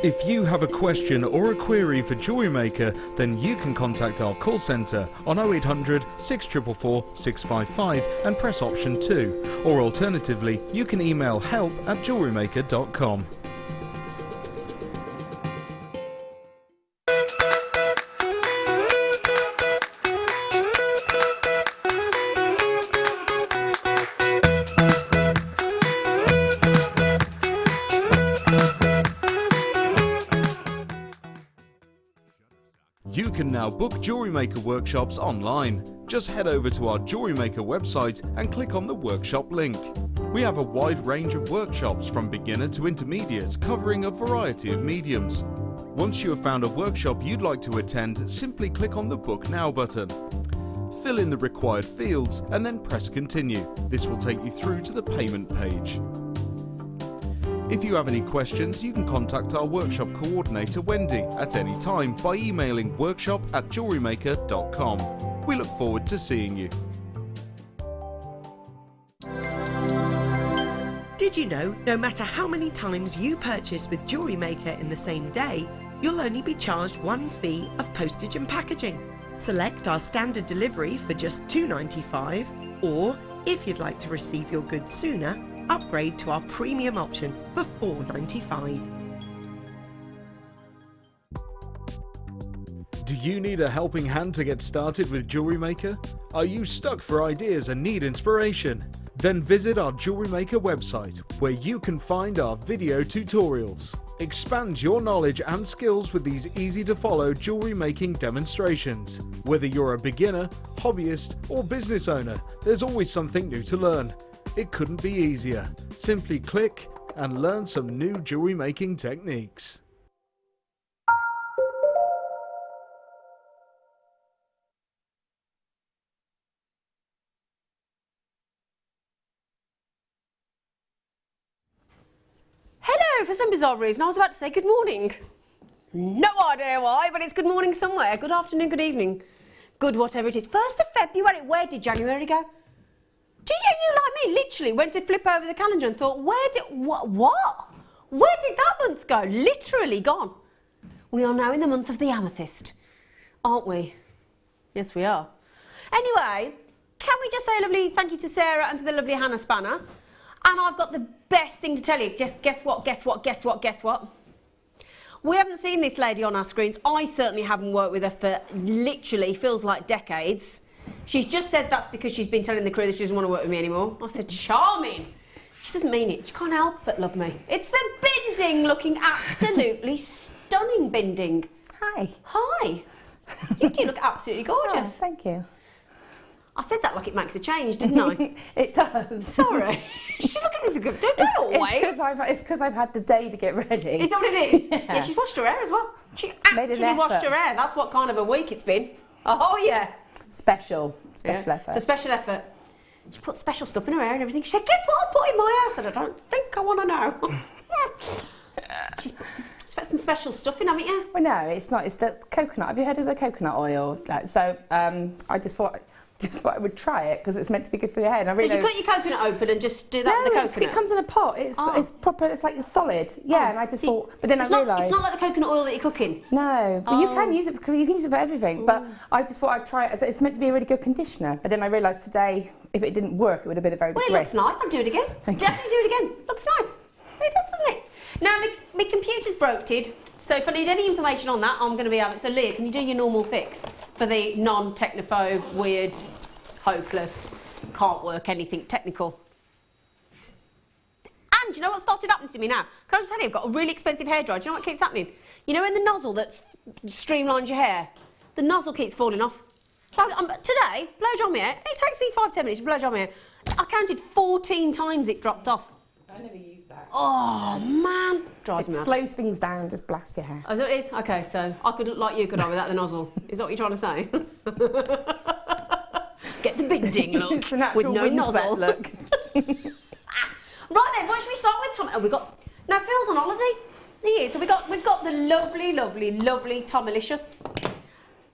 If you have a question or a query for Jewellery Maker, then you can contact our call centre on 0800 644 655 and press option 2, or alternatively you can email help@jewellerymaker.com. You can now book Jewellery Maker workshops online. Just head over to our Jewellery Maker website and click on the workshop link. We have a wide range of workshops from beginner to intermediate, covering a variety of mediums. Once you have found a workshop you'd like to attend, simply click on the Book Now button. Fill in the required fields and then press Continue. This will take you through to the payment page. If you have any questions, you can contact our workshop coordinator Wendy at any time by emailing workshop@jewellerymaker.com. We look forward to seeing you. Did you know no matter how many times you purchase with Jewellery Maker in the same day, you'll only be charged one fee of postage and packaging? Select our standard delivery for just $2.95, or if you'd like to receive your goods sooner, upgrade to our premium option for $4.95. Do you need a helping hand to get started with Jewellery Maker? Are you stuck for ideas and need inspiration? Then visit our Jewellery Maker website, where you can find our video tutorials. Expand your knowledge and skills with these easy to follow jewellery making demonstrations. Whether you're a beginner, hobbyist or business owner, there's always something new to learn. It couldn't be easier. Simply click and learn some new jewellery making techniques. Hello, for some bizarre reason I was about to say good morning. No idea why, but it's good morning somewhere. Good afternoon, good evening, good whatever it is. 1st of February, where did January go? Do you like me, literally went to flip over the calendar and thought, what? Where did that month go? Literally gone. We are now in the month of the amethyst, aren't we? Yes, we are. Anyway, can we just say a lovely thank you to Sarah and to the lovely Hannah Spanner? And I've got the best thing to tell you. Just guess what? We haven't seen this lady on our screens. I certainly haven't worked with her for literally feels like decades. She's just said that's because she's been telling the crew that she doesn't want to work with me anymore. I said, charming. She doesn't mean it. She can't help but love me. It's the Binding, looking absolutely stunning Binding. Hi. Hi. You do look absolutely gorgeous. Oh, thank you. I said that like it makes a change, didn't I? It does. Sorry. She's looking as good. Don't do it always. It's because I've had the day to get ready. Is that what it is? Yeah, she's washed her hair as well. She actually washed her hair. That's what kind of a week it's been. Oh, yeah. Special effort. It's a special effort. She put special stuff in her hair and everything. She said, guess what I put in my hair? I said, I don't think I want to know. She's put some special stuff in, haven't you? Well, no, it's not. It's the coconut. Have you heard of the coconut oil? I just thought I would try it because it's meant to be good for your hair. And I really so you cut your coconut open and just do that with the coconut? It comes in a pot. It's proper. It's like it's solid. Yeah, and I just thought. But then I realised it's not like the coconut oil that you're cooking. No, but you can use it for everything. Ooh. But I just thought I'd try it. It's meant to be a really good conditioner. But then I realised today, if it didn't work, it would have been a very big risk. Well, it looks nice. I'll do it again. Definitely do it again. Looks nice. It does, doesn't it? Now my computer's broken. So if I need any information on that, I'm going to be able to. So Leah, can you do your normal fix for the non-technophobe, weird, hopeless, can't work anything technical? And you know what started happening to me now? Can I just tell you, I've got a really expensive hairdryer. Do you know what keeps happening? You know in the nozzle that streamlines your hair, the nozzle keeps falling off. So today, blow dry my hair. It takes me 5-10 minutes to blow dry my hair. I counted 14 times it dropped off. I never use that. Oh man, drives me mad. It slows things down, just blast your hair. Oh, is that what it is? Okay, so I could look like you, could I, without the nozzle? Is that what you're trying to say? Get the Binding look it's an actual with no nozzle. Look. Right then, what should we start with, Tom? Oh, we got now Phil's on holiday. He is. So we've got the lovely Tomalicious.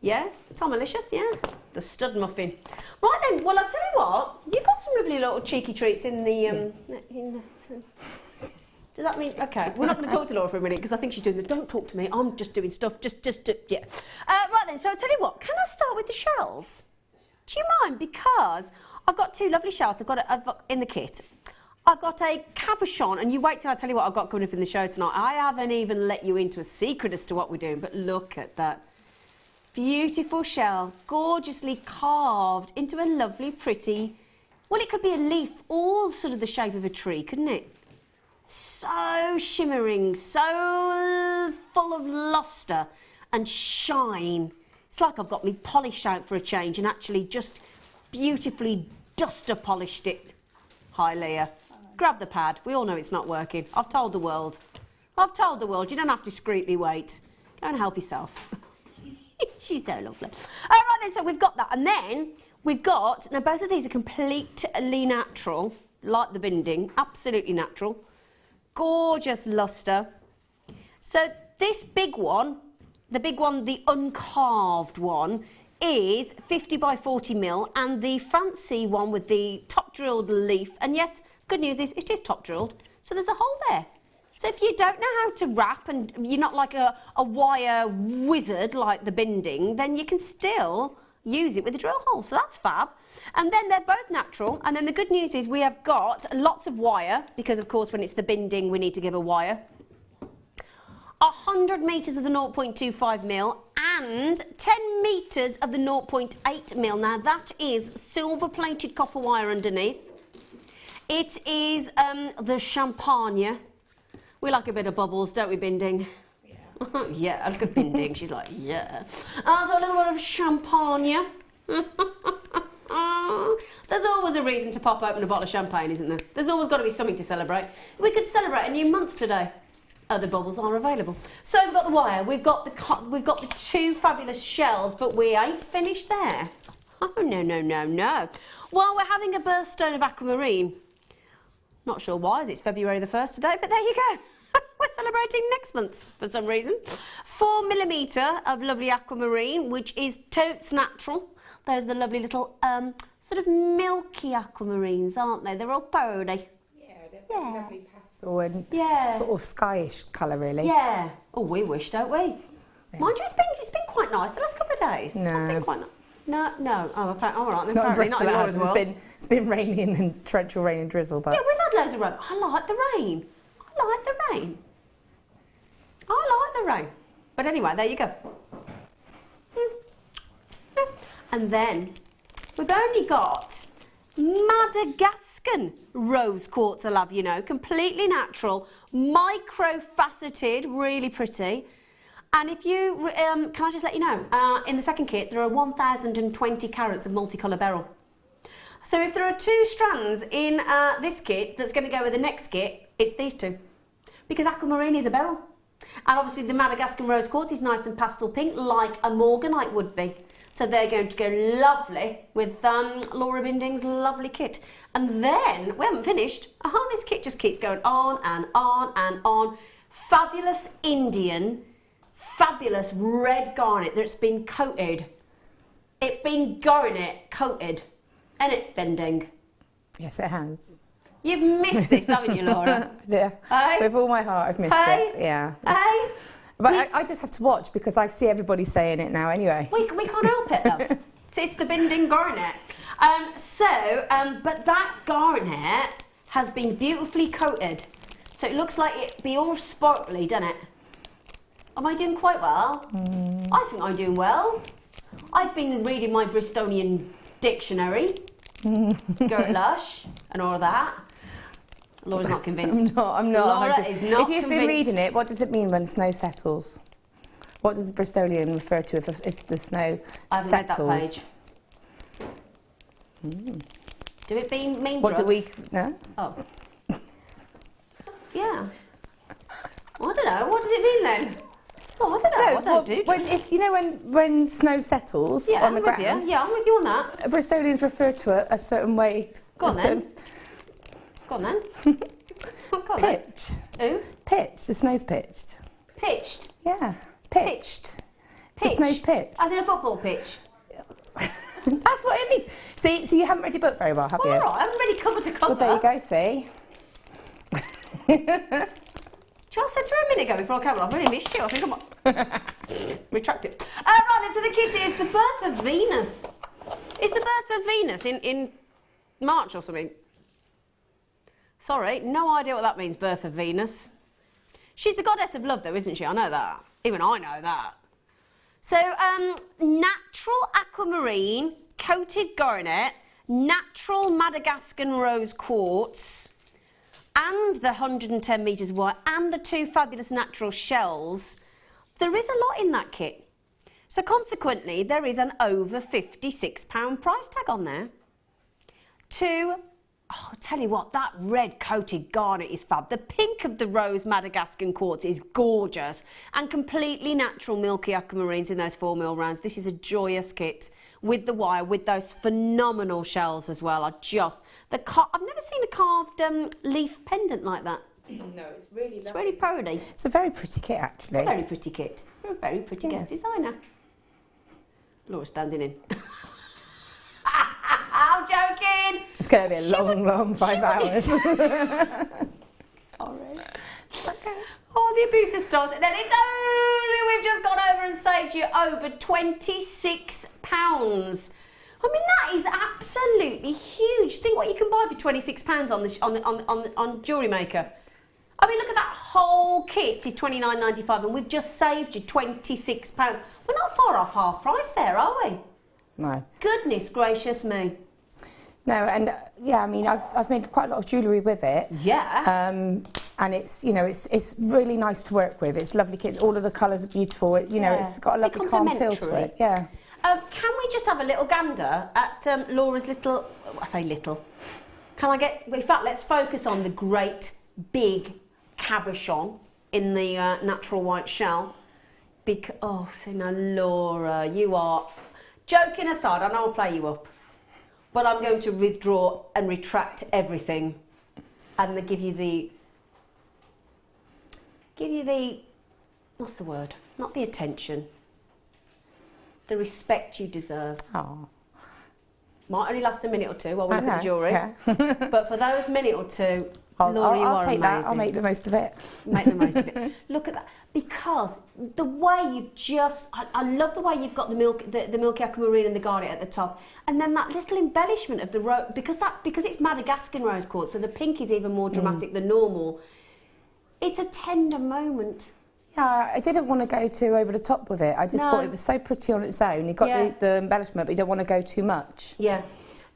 Yeah, Tomalicious. Yeah, the stud muffin. Right then. Well, I'll tell you what. You've got some lovely little cheeky treats in the Does that mean, okay, we're not going to talk to Laura for a minute because I think she's doing the don't talk to me, I'm just doing stuff, yeah. Right then, so I'll tell you what, can I start with the shells? Do you mind? Because I've got two lovely shells I've got in the kit. I've got a cabochon, and you wait till I tell you what I've got coming up in the show tonight. I haven't even let you into a secret as to what we're doing, but look at that. Beautiful shell, gorgeously carved into a lovely, pretty, well, it could be a leaf, all sort of the shape of a tree, couldn't it? So shimmering, so full of lustre and shine. It's like I've got me polish out for a change and actually just beautifully duster polished it. Hi, Leah. Grab the pad. We all know it's not working. I've told the world. I've told the world. You don't have to discreetly wait. Go and help yourself. She's so lovely. All right then, so we've got that. And then we've got, now both of these are completely natural, like the binding, absolutely natural. Gorgeous lustre. So this big one, the uncarved one, is 50 by 40 mil, and the fancy one with the top drilled leaf, and yes, good news is it is top drilled, so there's a hole there. So if you don't know how to wrap and you're not like a wire wizard like the binding, then you can still use it with a drill hole, so that's fab. And then they're both natural, and then the good news is we have got lots of wire, because of course when it's the binding we need to give a wire. 100 metres of the 0.25 mil and 10 metres of the 0.8 mil. Now that is silver plated copper wire underneath. It is the champagne. We like a bit of bubbles, don't we, binding? Yeah. Yeah, a good binding. She's like, yeah. So a little bit of champagne. There's always a reason to pop open a bottle of champagne, isn't there? There's always got to be something to celebrate. We could celebrate a new month today. Other bubbles are available. So we've got the wire, we've got the two fabulous shells, but we ain't finished there. Oh, no. Well, we're having a birthstone of Aquamarine. Not sure why, as it's February the 1st today, but there you go. We're celebrating next month for some reason. 4mm of lovely Aquamarine, which is totes natural. Those are the lovely little sort of milky aquamarines, aren't they? They're all powdery. Yeah, they're lovely pastel and sort of skyish colour, really. Yeah. Oh, we wish, don't we? Yeah. Mind you, it's been quite nice the last couple of days. No. It's been quite nice. No. Oh, apparently, all right. Apparently not in yours as well. It's been raining and torrential rain and drizzle, but... Yeah, we've had loads of rain. I like the rain. But anyway, there you go. And then we've only got Madagascan rose quartz, I love, you know, completely natural, micro-faceted, really pretty. And if you, can I just let you know, in the second kit, there are 1,020 carats of multicolour beryl. So if there are 2 strands in this kit that's going to go with the next kit, it's these 2. Because Aquamarine is a beryl. And obviously the Madagascan rose quartz is nice and pastel pink, like a morganite would be. So they're going to go lovely with Laura Binding's lovely kit. And then, we haven't finished. This kit just keeps going on and on and on. Fabulous Indian, fabulous red garnet that's been coated. It's been garnet coated. And it Binding. Yes, it has. You've missed this, haven't you, Laura? Yeah. Hey? With all my heart, I've missed it. Yeah. Hey? But I just have to watch because I see everybody saying it now anyway. We can't help it, love. It's the Binding garnet. But that garnet has been beautifully coated. So it looks like it'd be all sparkly, doesn't it? Am I doing quite well? I think I'm doing well. I've been reading my Bristolian dictionary, Gert Lush, and all of that. Laura's not convinced. I'm not. Laura is not If you've been reading it, what does it mean when snow settles? What does Bristolian refer to if the snow I haven't settles? read that page. Do it mean What drugs? do we... No? Oh. Yeah. I don't know. What does it mean then? Oh, I don't know. I don't do drugs. When snow settles Yeah, on the I'm with ground... you. Yeah, I'm with you on that. Bristolians refer to it a certain way... Go on then. Go on then. Go on then. Pitch. Who? Pitch. The snow's pitched. Pitched. Yeah. Pitched. The snow's pitched. As in a football pitch. That's what it means. See, so you haven't read your book very well, have you? All right, I'm ready cover to cover. Well, there you go, see. I said to her a minute ago before I came on, I've really missed you. I think I might retract it. Right then, so the kit is the birth of Venus. Is the birth of Venus in March or something? Sorry, no idea what that means, birth of Venus. She's the goddess of love though, isn't she? I know that. Even I know that. So, natural aquamarine, coated garnet, natural Madagascan rose quartz, and the 110 metres wide, and the 2 fabulous natural shells. There is a lot in that kit. So consequently, there is an over £56 price tag on there. Oh, I'll tell you what, that red coated garnet is fab. The pink of the rose Madagascan quartz is gorgeous, and completely natural milky aquamarines in those 4mm rounds. This is a joyous kit with the wire, with those phenomenal shells as well. I've never seen a carved leaf pendant like that. No, it's really lovely. It's really pretty. It's a very pretty kit, actually. It's a very pretty kit. You're a very pretty guest designer. Laura's standing in. I'm joking. It's going to be a long 5 hours. Sorry. Okay. Oh, the abuse has started. Then it's only we've just gone over and saved you over £26. I mean, that is absolutely huge. Think what you can buy for £26 on Jewellery Maker. I mean, look at that whole kit is £29.95, and we've just saved you £26. We're not far off half price there, are we? No. Goodness gracious me. No, and yeah, I mean, I've made quite a lot of jewellery with it. Yeah. And it's, you know, it's really nice to work with. It's lovely kit. All of the colours are beautiful. You know, it's got a lovely calm feel to it. Yeah. Can we just have a little gander at Laura's little? I say little. Can I get? In fact, let's focus on the great big cabochon in the natural white shell. Oh, so now Laura, you are. Joking aside, I know I'll play you up, but I'm going to withdraw and retract everything, and give you the, what's the word? Not the attention, the respect you deserve. Oh. Might only last a minute or two while we look at the jewellery, yeah. but for those minute or two, Laura, you are take amazing. That. I'll make the most of it. Make the most of it. Look at that, because the way you've just, I love the way you've got the milky aquamarine and the garnet at the top, and then that little embellishment of the rose, because it's Madagascan rose quartz, so the pink is even more dramatic than normal. It's a tender moment. Yeah, I didn't want to go too over the top with it. I just thought it was so pretty on its own. You got the embellishment, but you don't want to go too much. Yeah.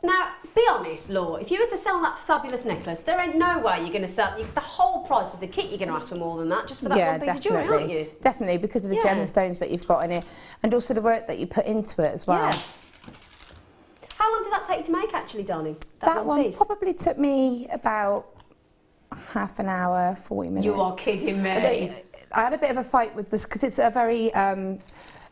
Now, be honest, Laura, if you were to sell that fabulous necklace, there ain't no way you're going to sell the whole price of the kit. You're going to ask for more than that just for that one piece of jewellery, aren't you? Definitely, because of the gemstones that you've got in it, and also the work that you put into it as well. Yeah. How long did that take you to make, actually, darling? That one piece? probably took me about half an hour, 40 minutes. You are kidding me. I had a bit of a fight with this because it's a very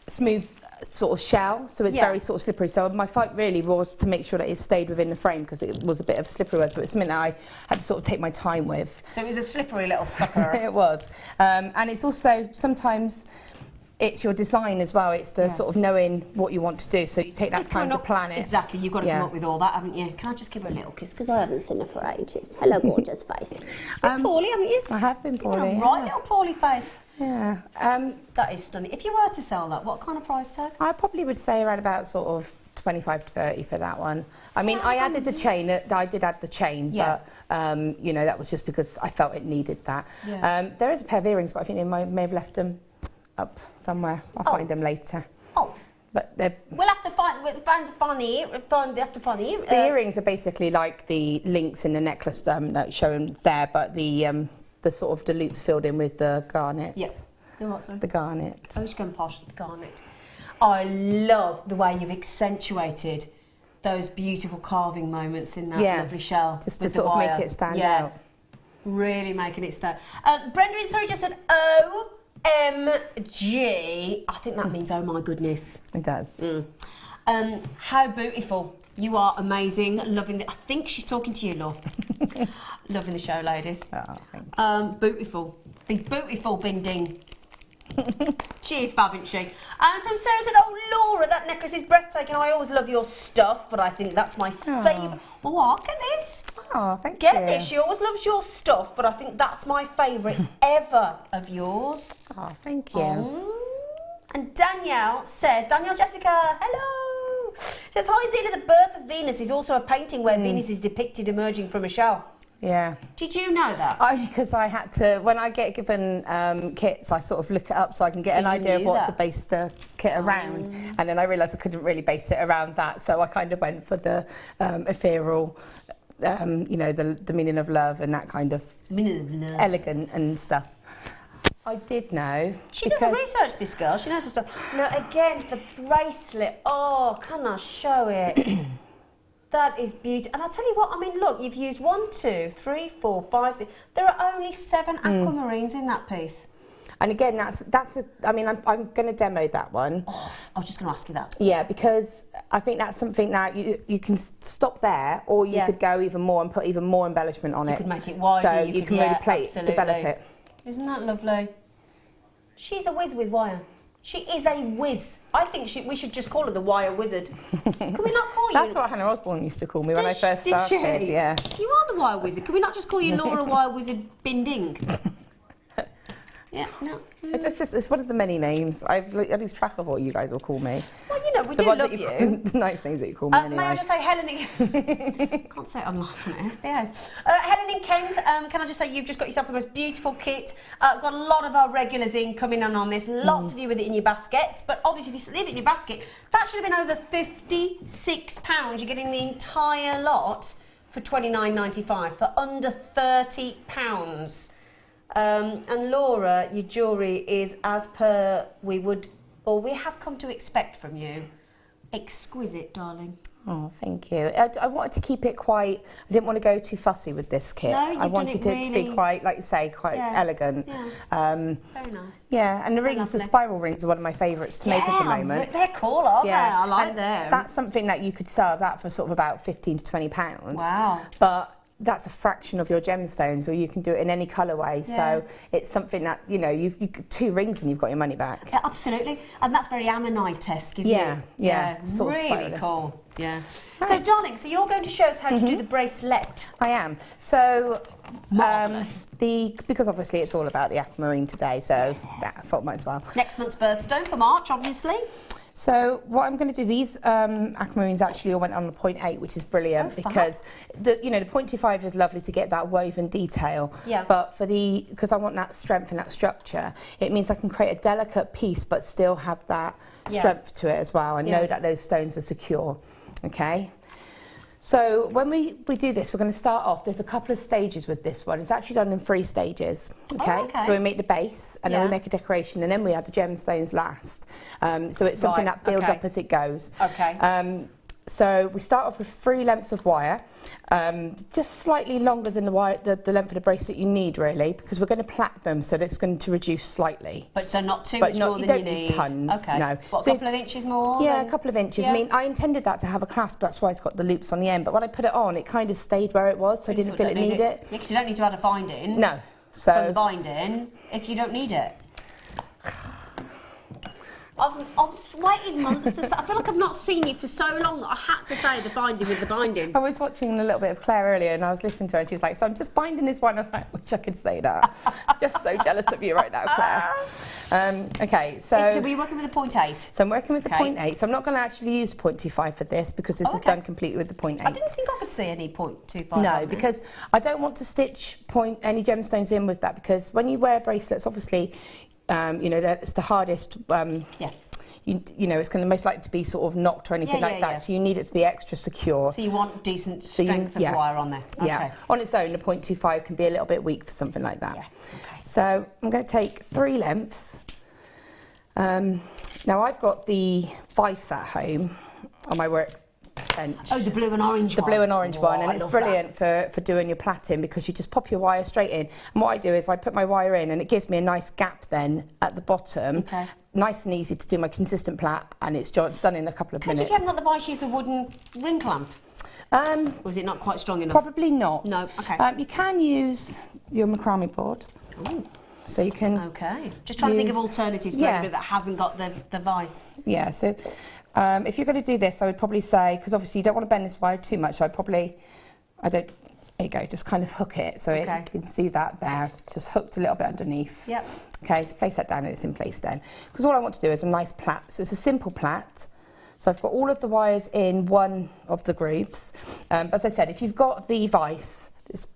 smooth sort of shell, so it's very sort of slippery. So my fight really was to make sure that it stayed within the frame, because it was a bit of a slippery one. So it's something that I had to sort of take my time with. So it was a slippery little sucker. It was, and it's also sometimes it's your design as well. It's the sort of knowing what you want to do. So you take that time to plan it. Exactly, you've got to come up with all that, haven't you? Can I just give her a little kiss, because I haven't seen her for ages. Hello, gorgeous face. Been poorly, haven't you? I have been poorly. You've got a right little poorly face. Yeah. That is stunning. If you were to sell that, what kind of price tag? I probably would say around about sort of 25 to 30 for that one. I mean, I added the chain. I did add the chain, but you know, that was just because I felt it needed that. Yeah. There is a pair of earrings, but I think they may have left them up somewhere. I'll find them later. Oh. But we'll have to find the earrings. The earrings are basically like the links in the necklace that shown there, but the sort of the loops filled in with the garnet. Yes. The what, sorry? The garnet. I was going past the garnet. I love the way you've accentuated those beautiful carving moments in that lovely shell. Just to sort of make it stand out. Really making it stand. Brenda just said OMG. I think that means oh my goodness. It does. How beautiful. You are amazing. Loving it. I think she's talking to you, Laura. Loving the show, ladies. Oh, thanks. Beautiful. Be beautiful, Binding. She is fab, isn't she? And from Sarah said, oh, Laura, that necklace is breathtaking. I always love your stuff, but I think that's my favourite. Oh, look at this. Oh, thank you. Get this, she always loves your stuff, but I think that's my favourite ever of yours. Oh, thank you. And Danielle Jessica, hello. Says, hi Zena, the birth of Venus is also a painting where Venus is depicted emerging from a shell. Yeah. Did you know that? Only because I had to, when I get given kits, I sort of look it up so I can get an idea of what to base the kit around. And then I realised I couldn't really base it around that, so I kind of went for the ethereal, you know, the meaning of love and that kind of elegant and stuff. I did know. She does the research, this girl. She knows her stuff. No, again, the bracelet. Oh, can I show it? That is beautiful. And I'll tell you what, I mean, look, you've used 1, 2, 3, 4, 5, 6. There are only 7 aquamarines in that piece. And again, I mean, I'm going to demo that one. Oh, I was just going to ask you that. Yeah, because I think that's something that you can stop there, or you could go even more and put even more embellishment on it. You could make it wider. So you can really develop it. Isn't that lovely? She's a whiz with wire. She is a whiz. I think we should just call her the wire wizard. Can we not call you? That's what Hannah Osborne used to call me when I first started. Did she? Yeah. You are the wire wizard. Can we not just call you Laura Wire Wizard Binding? Yeah, no. It's one of the many names. I lose track of what you guys will call me. Well, you know, we do love you. The nice names that you call me anyway. May I just say, Helen... Can't say it on live. Yeah. Helen in Kent, can I just say you've just got yourself the most beautiful kit. Got a lot of our regulars in coming on this. Lots of you with it in your baskets. But obviously, if you leave it in your basket, that should have been over £56. You're getting the entire lot for £29.95 for under £30. And Laura, your jewellery is as per we have come to expect from you. Exquisite, darling. Oh, thank you. I wanted to keep it quite, I didn't want to go too fussy with this kit. No, you've I wanted done it it to be quite, like you say, quite elegant. Yes. Very nice. Yeah, and the rings, the spiral rings are one of my favourites to make at the moment. They're cool, aren't they? I like and them. That's something that you could sell that for sort of about £15 to £20. Wow. But that's a fraction of your gemstones, or you can do it in any colourway. So it's something that, you know, you 2 rings and you've got your money back. Yeah, absolutely. And that's very ammonite-esque, isn't it? Yeah. Really cool. Yeah. Right. So, darling, so you're going to show us how to do the bracelet. I am. So, Marvellous. Because obviously it's all about the aquamarine today, so I thought might as well. Next month's birthstone for March, obviously. So what I'm going to do, these aquamarines actually all went on the 0.8, which is brilliant because the 0.25 is lovely to get that woven detail. Yeah. But because I want that strength and that structure, it means I can create a delicate piece but still have that strength to it as well, and know that those stones are secure. Okay. So when we do this, we're going to start off, there's a couple of stages with this one. It's actually done in 3 stages, okay? So we make the base, and then we make a decoration, and then we add the gemstones last. So it's something that builds up as it goes. Okay. So we start off with 3 lengths of wire, just slightly longer than the length of the bracelet you need, really, because we're going to plait them, so that's going to reduce slightly. But so not too much more than you need? You don't need tons, no. What, a couple of inches more? Yeah, a couple of inches. I mean, I intended that to have a clasp, that's why it's got the loops on the end, but when I put it on, it kind of stayed where it was, so I didn't feel it needed it. Because you don't need to add a binding. No. So from the binding, if you don't need it. I've waited months to say, I feel like I've not seen you for so long that I had to say the binding with the binding. I was watching a little bit of Claire earlier and I was listening to her and she was like, so I'm just binding this one. I was like, I wish I could say that. Just so jealous of you right now, Claire. Okay, so... So we're working with a 0.8? So I'm working with the 0.8. So I'm not going to actually use 0.25 for this because this is done completely with the 0.8. I didn't think I could see any 0.25. No, because I don't want to stitch any gemstones in with that, because when you wear bracelets, obviously, you know, it's the hardest... You know, it's going to most likely to be sort of knocked or anything like that, so you need it to be extra secure. So you want decent strength of wire on there? Okay. Yeah, on its own, the 0.25 can be a little bit weak for something like that. Yeah. Okay. So I'm going to take 3 lengths. Now I've got the vice at home on my work bench. Oh, the blue and orange one. The blue and orange one, and it's brilliant for doing your plaiting because you just pop your wire straight in. And what I do is I put my wire in and it gives me a nice gap then at the bottom. Okay. Nice and easy to do my consistent plait, and it's done in a couple of minutes. If you haven't got the vice, use the wooden ring clamp? Or is it not quite strong enough? Probably not. No, okay. You can use your macrame board. Ooh. So you can... Okay. Just trying to think of alternatives for anybody that hasn't got the vice. Yeah, so if you're going to do this, I would probably say, because obviously you don't want to bend this wire too much, so I don't There you go, just kind of hook it. So Okay. you can see that there, just hooked a little bit underneath. Yep. Okay, so place that down and it's in place then. Because all I want to do is a nice plait. So it's a simple plait. So I've got all of the wires in one of the grooves. As I said, if you've got the vise, it's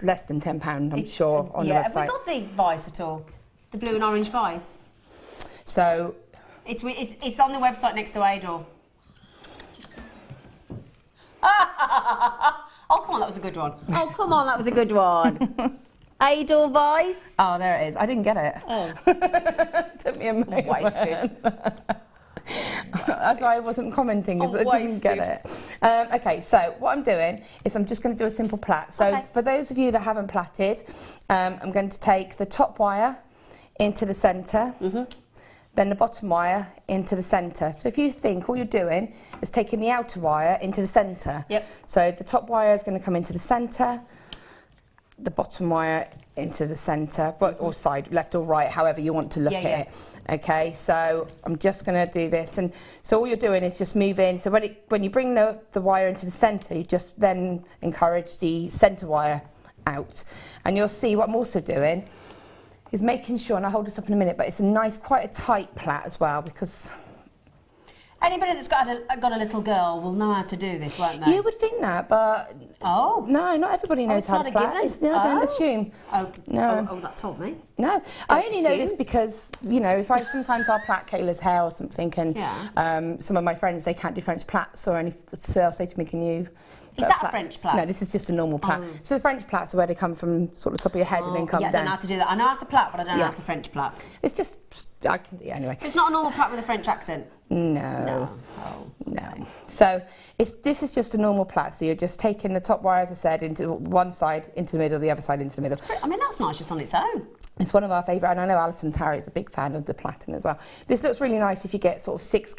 less than £10, I'm sure, on the website. Have we got the vice at all? The blue and orange vice? So it's on the website next to Adol. Oh, come on, that was a good one. Oh, come on, that was a good one. Adol vice. oh, there it is. I didn't get it. Oh. Took me a moment. Wasted. That's why I wasn't commenting, because I didn't get it. Okay, so what I'm doing is I'm just going to do a simple plait. So for those of you that haven't plaited, I'm going to take the top wire into the centre, then the bottom wire into the centre. So if you think all you're doing is taking the outer wire into the centre. Yep. So the top wire is going to come into the centre, the bottom wire into the centre, or side, left or right, however you want to look at it. Okay, so I'm just going to do this, and so all you're doing is just moving. So when you bring the wire into the centre, you just then encourage the centre wire out, and you'll see what I'm also doing is making sure, and I'll hold this up in a minute, but it's a nice, quite a tight plait as well, because anybody that's got a little girl will know how to do this, won't they? you would think that, but Oh. no, not everybody knows how to plait. Don't assume. Oh, No. Oh, that told me. No, I Don't only know this assume. because, you know, if I sometimes I'll plait Kayla's hair or something, and some of my friends, they can't do French plaits or anything, so they'll say to me, can you... Is that a French plait? No, this is just a normal plait. So the French plaits are where they come from sort of the top of your head and then come I don't down. know how to do that. I know how to plait, but I don't know how to French plait. It's just, I can, yeah, anyway. So it's not a normal plait with a French accent? No. Oh. No. So this is just a normal plait. So you're just taking the top wire, as I said, into one side, into the middle, the other side into the middle. I mean, that's nice just on its own. It's one of our favourite, and I know Alison Tarry's a big fan of the platen as well. This looks really nice if you get sort of 6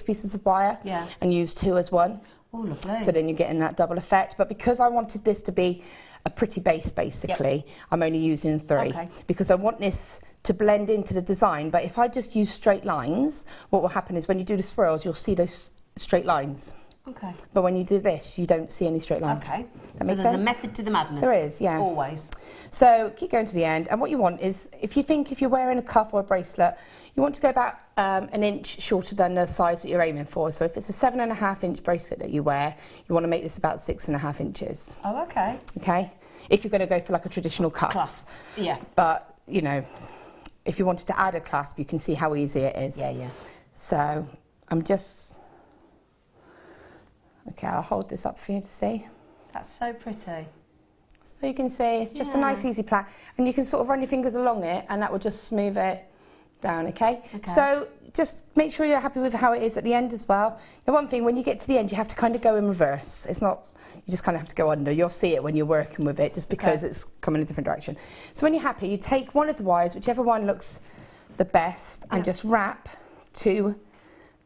pieces of wire and use 2 as one. Oh, lovely. So then you're getting that double effect. But because I wanted this to be a pretty base, basically, I'm only using 3 because I want this to blend into the design. But if I just use straight lines, what will happen is when you do the swirls, you'll see those straight lines. Okay. But when you do this, you don't see any straight lines. Okay. That So makes there's sense? a method to the madness. There is, yeah. Always. So keep going to the end, and what you want is, if you're wearing a cuff or a bracelet, you want to go about an inch shorter than the size that you're aiming for. So if it's a 7.5-inch bracelet that you wear, you want to make this about 6.5 inches. Oh, okay. Okay? If you're going to go for like a traditional cuff. Clasp. Yeah. But, you know, if you wanted to add a clasp, you can see how easy it is. Yeah, yeah. So I'm just... Okay, I'll hold this up for you to see. That's so pretty. So you can see it's just a nice easy plait, and you can sort of run your fingers along it and that will just smooth it down, okay? So just make sure you're happy with how it is at the end as well. The one thing, when you get to the end, you have to kind of go in reverse. It's not, you just kind of have to go under. You'll see it when you're working with it just because it's coming in a different direction. So when you're happy, you take one of the wires, whichever one looks the best, and just wrap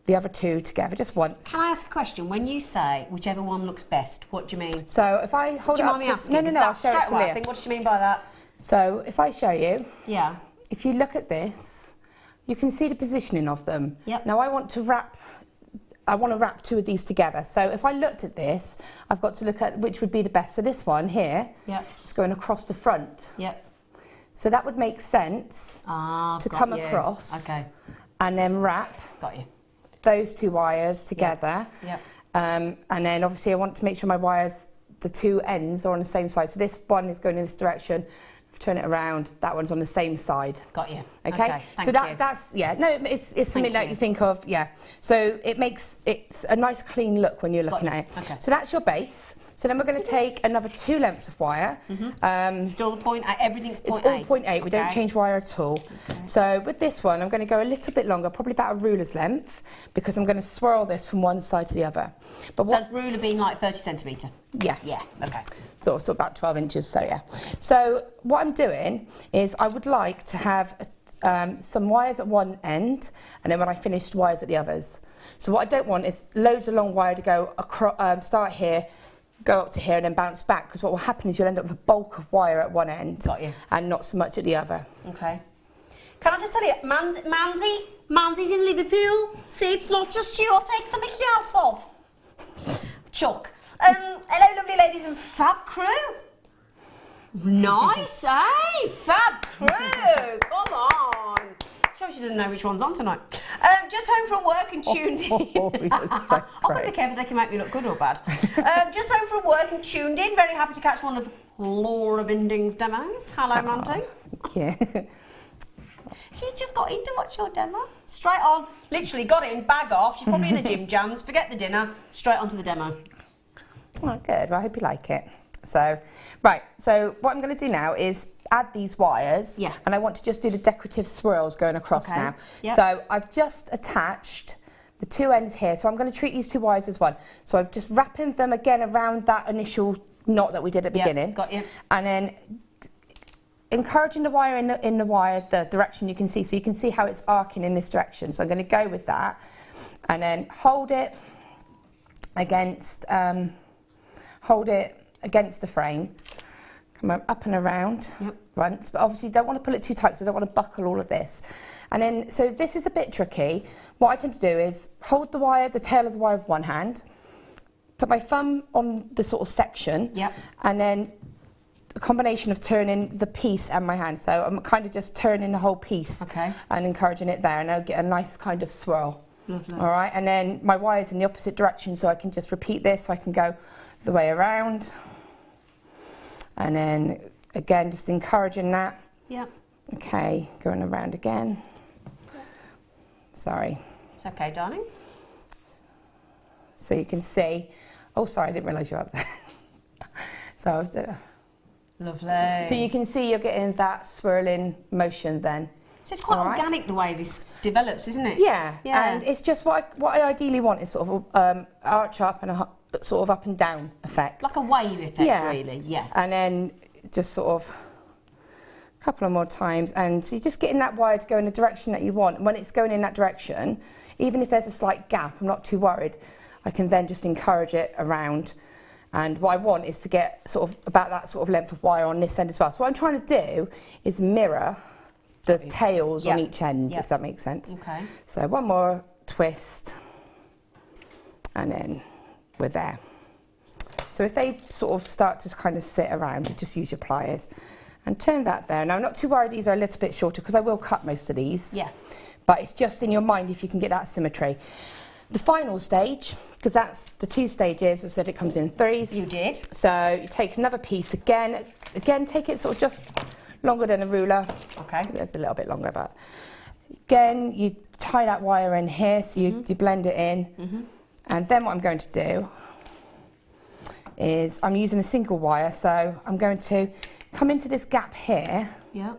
the other 2 together just once. Can I ask a question? When you say whichever one looks best, what do you mean? So if I hold it up to... No, I'll show it to I Leah. think, what does she mean by that? So if I show you... Yeah. If you look at this, you can see the positioning of them. Yep. Now I want to wrap 2 of these together. So if I looked at this, I've got to look at which would be the best. So this one here is going across the front. Yep. So that would make sense to come across and then wrap those 2 wires together. Yep. And then obviously I want to make sure my wires, the 2 ends are on the same side. So this one is going in this direction. Turn it around, that one's on the same side. Got you. Okay, so that's, it's something that you think of, So it's a nice clean look when you're looking at it. Okay. So that's your base. So then we're going to take another 2 lengths of wire. Still the point, everything's It's point all 8. 0.8, we don't change wire at all. So with this one, I'm going to go a little bit longer, probably about a ruler's length, because I'm going to swirl this from one side to the other. But So ruler being like 30 centimetre? Yeah. Yeah, okay. So about 12 inches, so yeah. So what I'm doing is I would like to have some wires at one end, and then when I finish, wires at the others. So what I don't want is loads of long wire to go across, start here, go up to here and then bounce back, because what will happen is you'll end up with a bulk of wire at one end and not so much at the other. Okay. Can I just tell you, Mandy's in Liverpool. See, it's not just you I'll take the mickey out of. Chuck. Hello, lovely ladies and fab crew. Nice, eh? Fab crew. Come on. She doesn't know which one's on tonight. Just home from work and tuned in. You're so I've got to be careful, they can make me look good or bad. Just home from work and tuned in. Very happy to catch one of Laura Binding's demos. Hello, Monty. Thank you. She's just got in to watch your demo. Straight on. Literally got in, bag off. She's probably in the gym jams. Forget the dinner. Straight onto the demo. Oh, good. Well, I hope you like it. So, right. So what I'm going to do now is add these wires. Yeah. And I want to just do the decorative swirls going across now. Yep. So I've just attached the two ends here. So I'm going to treat these two wires as one. So I'm just wrapping them again around that initial knot that we did at the beginning. Got you. And then encouraging the wire in the wire, the direction you can see. So you can see how it's arcing in this direction. So I'm going to go with that. And then hold it against the frame. Come up and around once, but obviously you don't want to pull it too tight, so I don't want to buckle all of this. And then, so this is a bit tricky. What I tend to do is hold the wire, the tail of the wire with one hand, put my thumb on the sort of section, and then a combination of turning the piece and my hand. So I'm kind of just turning the whole piece and encouraging it there, and I'll get a nice kind of swirl. Lovely. All right, and then my wire's in the opposite direction, so I can just repeat this, so I can go the way around. And then, again, just encouraging that. Yeah. Okay, going around again. Sorry. It's okay, darling. So you can see, oh, sorry, I didn't realise you were up there. So I was doing. Lovely. So you can see you're getting that swirling motion then. So it's quite organic the way this develops, isn't it? Yeah. And it's just what I ideally want is sort of arch up and a sort of up and down effect. Like a wave effect, really. Yeah. And then just sort of a couple of more times, and so you're just getting that wire to go in the direction that you want. And when it's going in that direction, even if there's a slight gap, I'm not too worried. I can then just encourage it around. And what I want is to get sort of about that sort of length of wire on this end as well. So what I'm trying to do is mirror the tails on each end, if that makes sense. Okay. So one more twist, and then we're there. So if they sort of start to kind of sit around, you just use your pliers and turn that there. Now I'm not too worried these are a little bit shorter because I will cut most of these. Yeah. But it's just in your mind if you can get that symmetry. The final stage, because that's the two stages, I said it comes in threes. You did. So you take another piece again, take it sort of just longer than a ruler. Okay. There's a little bit longer, but again, you tie that wire in here, so you blend it in. And then what I'm going to do is I'm using a single wire, so I'm going to come into this gap here. Yeah.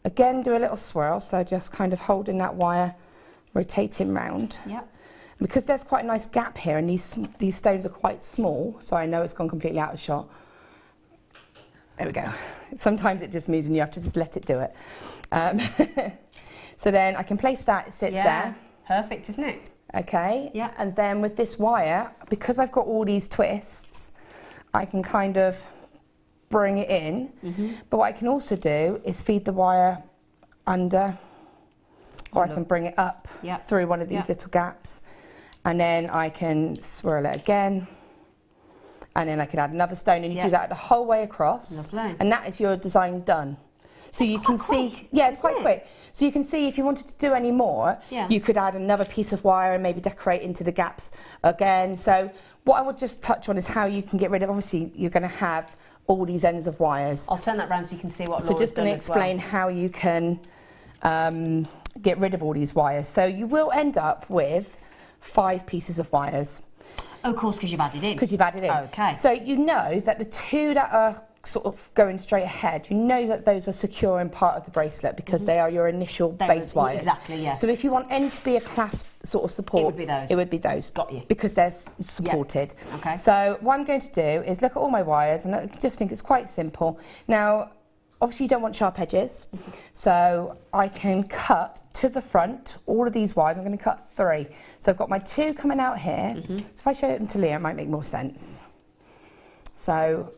Again, do a little swirl, so just kind of holding that wire, rotating round. Yeah. Because there's quite a nice gap here, and these stones are quite small, so I know it's gone completely out of shot. There we go. Sometimes it just moves and you have to just let it do it. So then I can place that, it sits there. Perfect, isn't it? Okay. Yeah. And then with this wire, because I've got all these twists, I can kind of bring it in. But what I can also do is feed the wire under, or I can bring it up through one of these little gaps. And then I can swirl it again. And then I can add another stone, and you do that the whole way across. Lovely. And that is your design done. So you can see, it's quite quick. So you can see if you wanted to do any more, you could add another piece of wire and maybe decorate into the gaps again. So what I will just touch on is how you can get rid of, obviously you're going to have all these ends of wires. I'll turn that round so you can see what Laura's So just going to done as well. explain how you can get rid of all these wires. So you will end up with 5 pieces of wires. Oh, of course, because you've added in. Because you've added in. Okay. So you know that the 2 that are sort of going straight ahead, you know that those are secure in part of the bracelet because they are your initial base wires. Exactly, yeah. So if you want any to be a clasp sort of support, It would be those. It would be those. Got you. Because they're supported. Okay. So what I'm going to do is look at all my wires, and I just think it's quite simple. Now, obviously you don't want sharp edges, so I can cut to the front all of these wires. I'm going to cut 3. So I've got my 2 coming out here. So if I show them to Leah, it might make more sense. So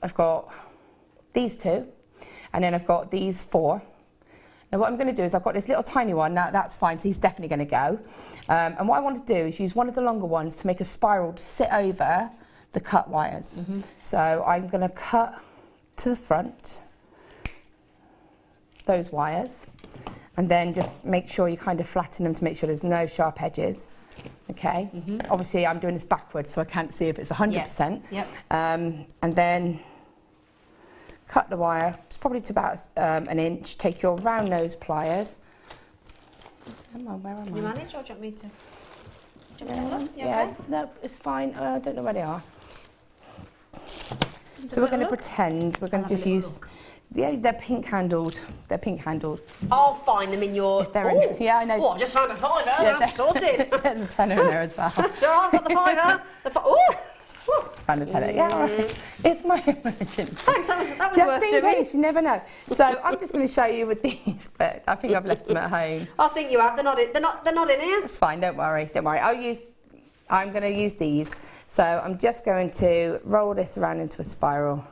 I've got these 2, and then I've got these 4. Now what I'm going to do is I've got this little tiny one. Now that's fine, so he's definitely going to go. And what I want to do is use one of the longer ones to make a spiral to sit over the cut wires. So I'm going to cut to the front, those wires, and then just make sure you kind of flatten them to make sure there's no sharp edges. Okay, obviously I'm doing this backwards so I can't see if it's 100%. Yep. And then cut the wire, it's probably to about an inch. Take your round nose pliers. Come on, where am I? Can you manage, or do you want me to? Do you want me to have a look? You Yeah, okay? no, it's fine. I don't know where they are. So we're going to pretend we're going to just use. Yeah, they're pink handled. They're pink handled. I'll find them in your. They're in, yeah, I know. Oh, I've just found a fiver. That's sorted. There's a tenner in there as well. So I've got the fiver. Found a tenner. Yeah, all right. It's my emergency. Thanks. That was Just worth in doing. case, you never know. So I'm just going to show you with these, but I think I've left them at home. I think you have. They're not in here. It's fine. Don't worry. Don't worry. I'm going to use these. So I'm just going to roll this around into a spiral.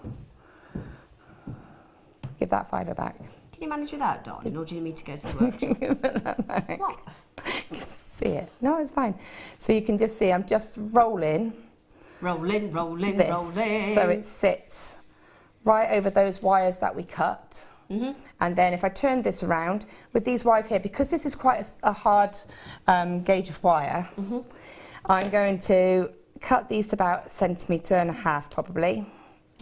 Give that fiver back. Can you manage with that, darling, or do you need me to go to the workshop? What? See it? No, it's fine. So you can just see I'm just rolling Rolling, this so it sits right over those wires that we cut. And then if I turn this around with these wires here, because this is quite a hard gauge of wire, I'm going to cut these to about 1.5 centimetres probably.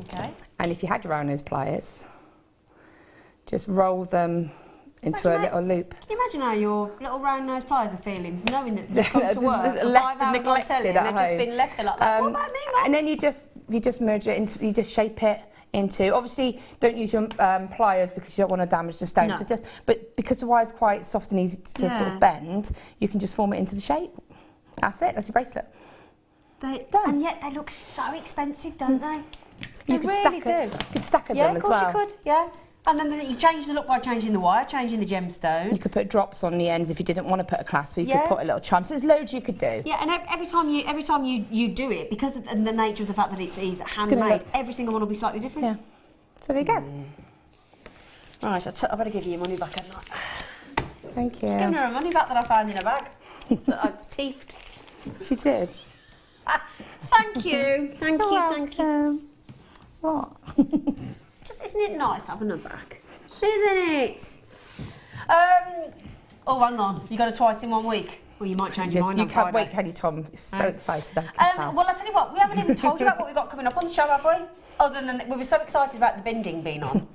Okay. And if you had your round nose pliers, just roll them into a little loop. Can you imagine how your little round nose pliers are feeling, knowing that they've come to work for Left 5 hours on telly and they've just been left there like that? What about me, Mum? And then you just merge it into, you just shape it into, obviously don't use your pliers because you don't want to damage the stone. No. So but because the wire's quite soft and easy to sort of bend, you can just form it into the shape. That's it, that's your bracelet. Done. And yet they look so expensive, don't they? You could really stack do. You could stack them Yeah, of as course well. you could, yeah. And then you change the look by changing the wire, changing the gemstone. You could put drops on the ends if you didn't want to put a clasp, or you Yeah. could put a little charm. So there's loads you could do. Yeah, and every time you do it, because of the nature of the fact that it's handmade, every single one will be slightly different. Yeah. So there you go. Right, I better give you your money back, hadn't I? Thank you. Just giving her her money back that I found in her bag that I teethed. She did. Thank you, thank you. What? It's just, isn't it nice having her back? Isn't it? Oh, hang on. You got a twice in 1 week. Well, you might change your mind You on can't Friday. wait, can you, Tom? You're so excited. I can tell. Well, I'll tell you what, we haven't even told you about what we've got coming up on the show, have we? Other than that, we were so excited about the binding being on.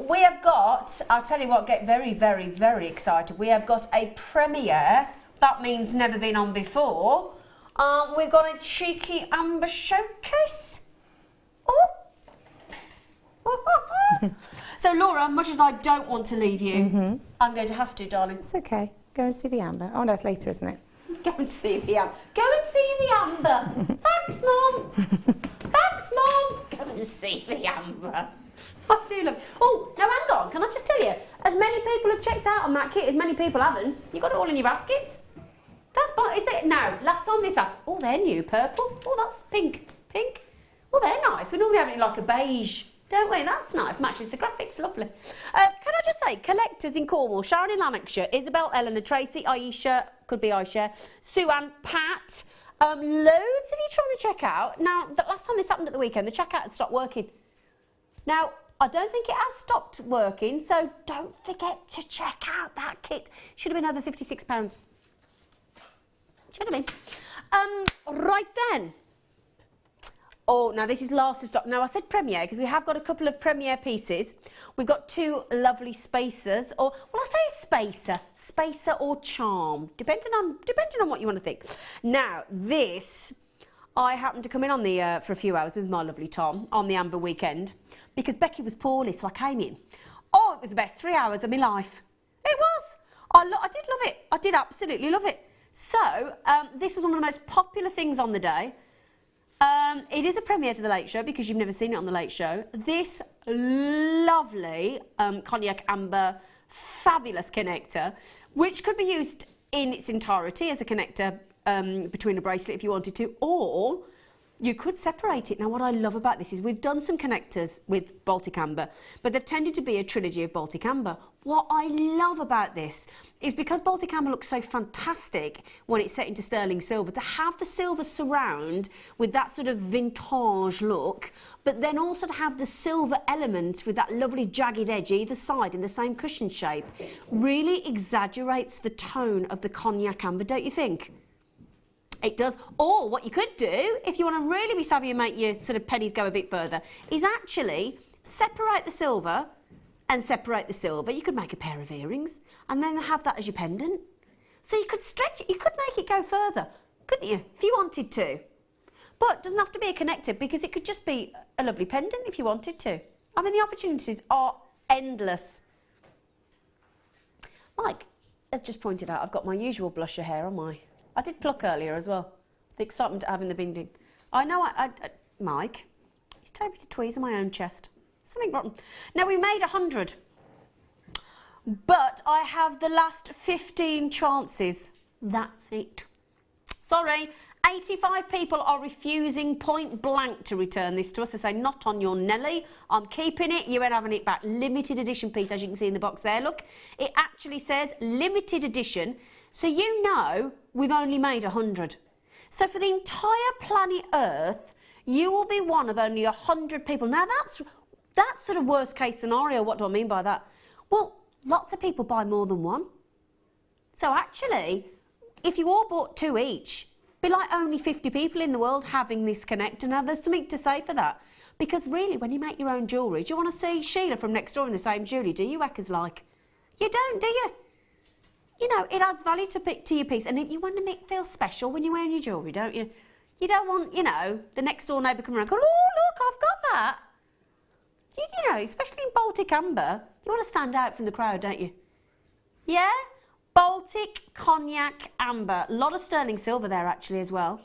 We have got, I'll tell you what, get very, very, very excited. We have got a premiere. That means never been on before. We've got a cheeky amber showcase. Oh. So, Laura, much as I don't want to leave you, I'm going to have to, darling. It's okay. Go and see the amber. Oh, that's later, isn't it? Go and see the amber. Go and see the amber. Thanks, Mum. Thanks, Mum. Go and see the amber. I do love it. Oh, now hang on. Can I just tell you? As many people have checked out on that kit as many people haven't. You got it all in your baskets. That's fine. Is it now? Last time this up. Oh, they're new purple. Oh, that's pink. Pink. Oh, they're nice. We normally have it in like a beige, don't we? That's nice. Matches the graphics. Lovely. Can I just say, collectors in Cornwall, Sharon in Lanarkshire, Isabel, Eleanor, Tracy, Aisha, could be Aisha, Sue Ann, Pat. Loads of you trying to check out. Now, the last time this happened at the weekend, the checkout had stopped working. Now, I don't think it has stopped working, so don't forget to check out that kit. Should have been over £56. Should have been. Right then. Oh, now this is last of stock. Now I said premiere because we have got a couple of premiere pieces. We've got 2 lovely spacers, or well, I say spacer or charm, depending on what you want to think. Now this, I happened to come in on the for a few hours with my lovely Tom on the Amber weekend because Becky was poorly, so I came in. Oh, it was the best 3 hours of my life. It was. I did love it. I did absolutely love it. So this was one of the most popular things on the day. It is a premiere to The Late Show because you've never seen it on The Late Show. This lovely cognac amber fabulous connector, which could be used in its entirety as a connector between a bracelet if you wanted to, or You could separate it. Now, what I love about this is we've done some connectors with Baltic Amber, but they've tended to be a trilogy of Baltic Amber. What I love about this is because Baltic Amber looks so fantastic when it's set into sterling silver, to have the silver surround with that sort of vintage look, but then also to have the silver elements with that lovely jagged edge either side in the same cushion shape, really exaggerates the tone of the cognac amber, don't you think? It does. Or what you could do, if you want to really be savvy and make your sort of pennies go a bit further, is actually separate the silver and separate the silver. You could make a pair of earrings and then have that as your pendant. So you could stretch it, you could make it go further, couldn't you, if you wanted to? But it doesn't have to be a connector, because it could just be a lovely pendant if you wanted to. I mean, the opportunities are endless. Mike has just pointed out I've got my usual blusher hair on my... I did pluck earlier as well. The excitement of having the binding. I know, Mike, he's told me to tweeze on my own chest. Something rotten. Now, we made 100. But I have the last 15 chances. That's it. Sorry, 85 people are refusing point blank to return this to us. They say, not on your Nelly. I'm keeping it. You ain't having it back. Limited edition piece, as you can see in the box there. Look, it actually says limited edition. So you know we've only made 100. So for the entire planet Earth, you will be one of only 100 people. Now that's sort of worst case scenario. What do I mean by that? Well, lots of people buy more than one. So actually, if you all bought 2 each, it'd be like only 50 people in the world having this connector. Now there's something to say for that. Because really, when you make your own jewellery, do you want to see Sheila from next door in the same jewellery? Do you, Eckers like? You don't, do you? You know, it adds value to your piece, and you want to make it feel special when you're wearing your jewellery, don't you? You don't want, you know, the next door neighbour coming around going, oh, look, I've got that. You know, especially in Baltic Amber, you want to stand out from the crowd, don't you? Yeah? Baltic Cognac Amber. A lot of sterling silver there, actually, as well.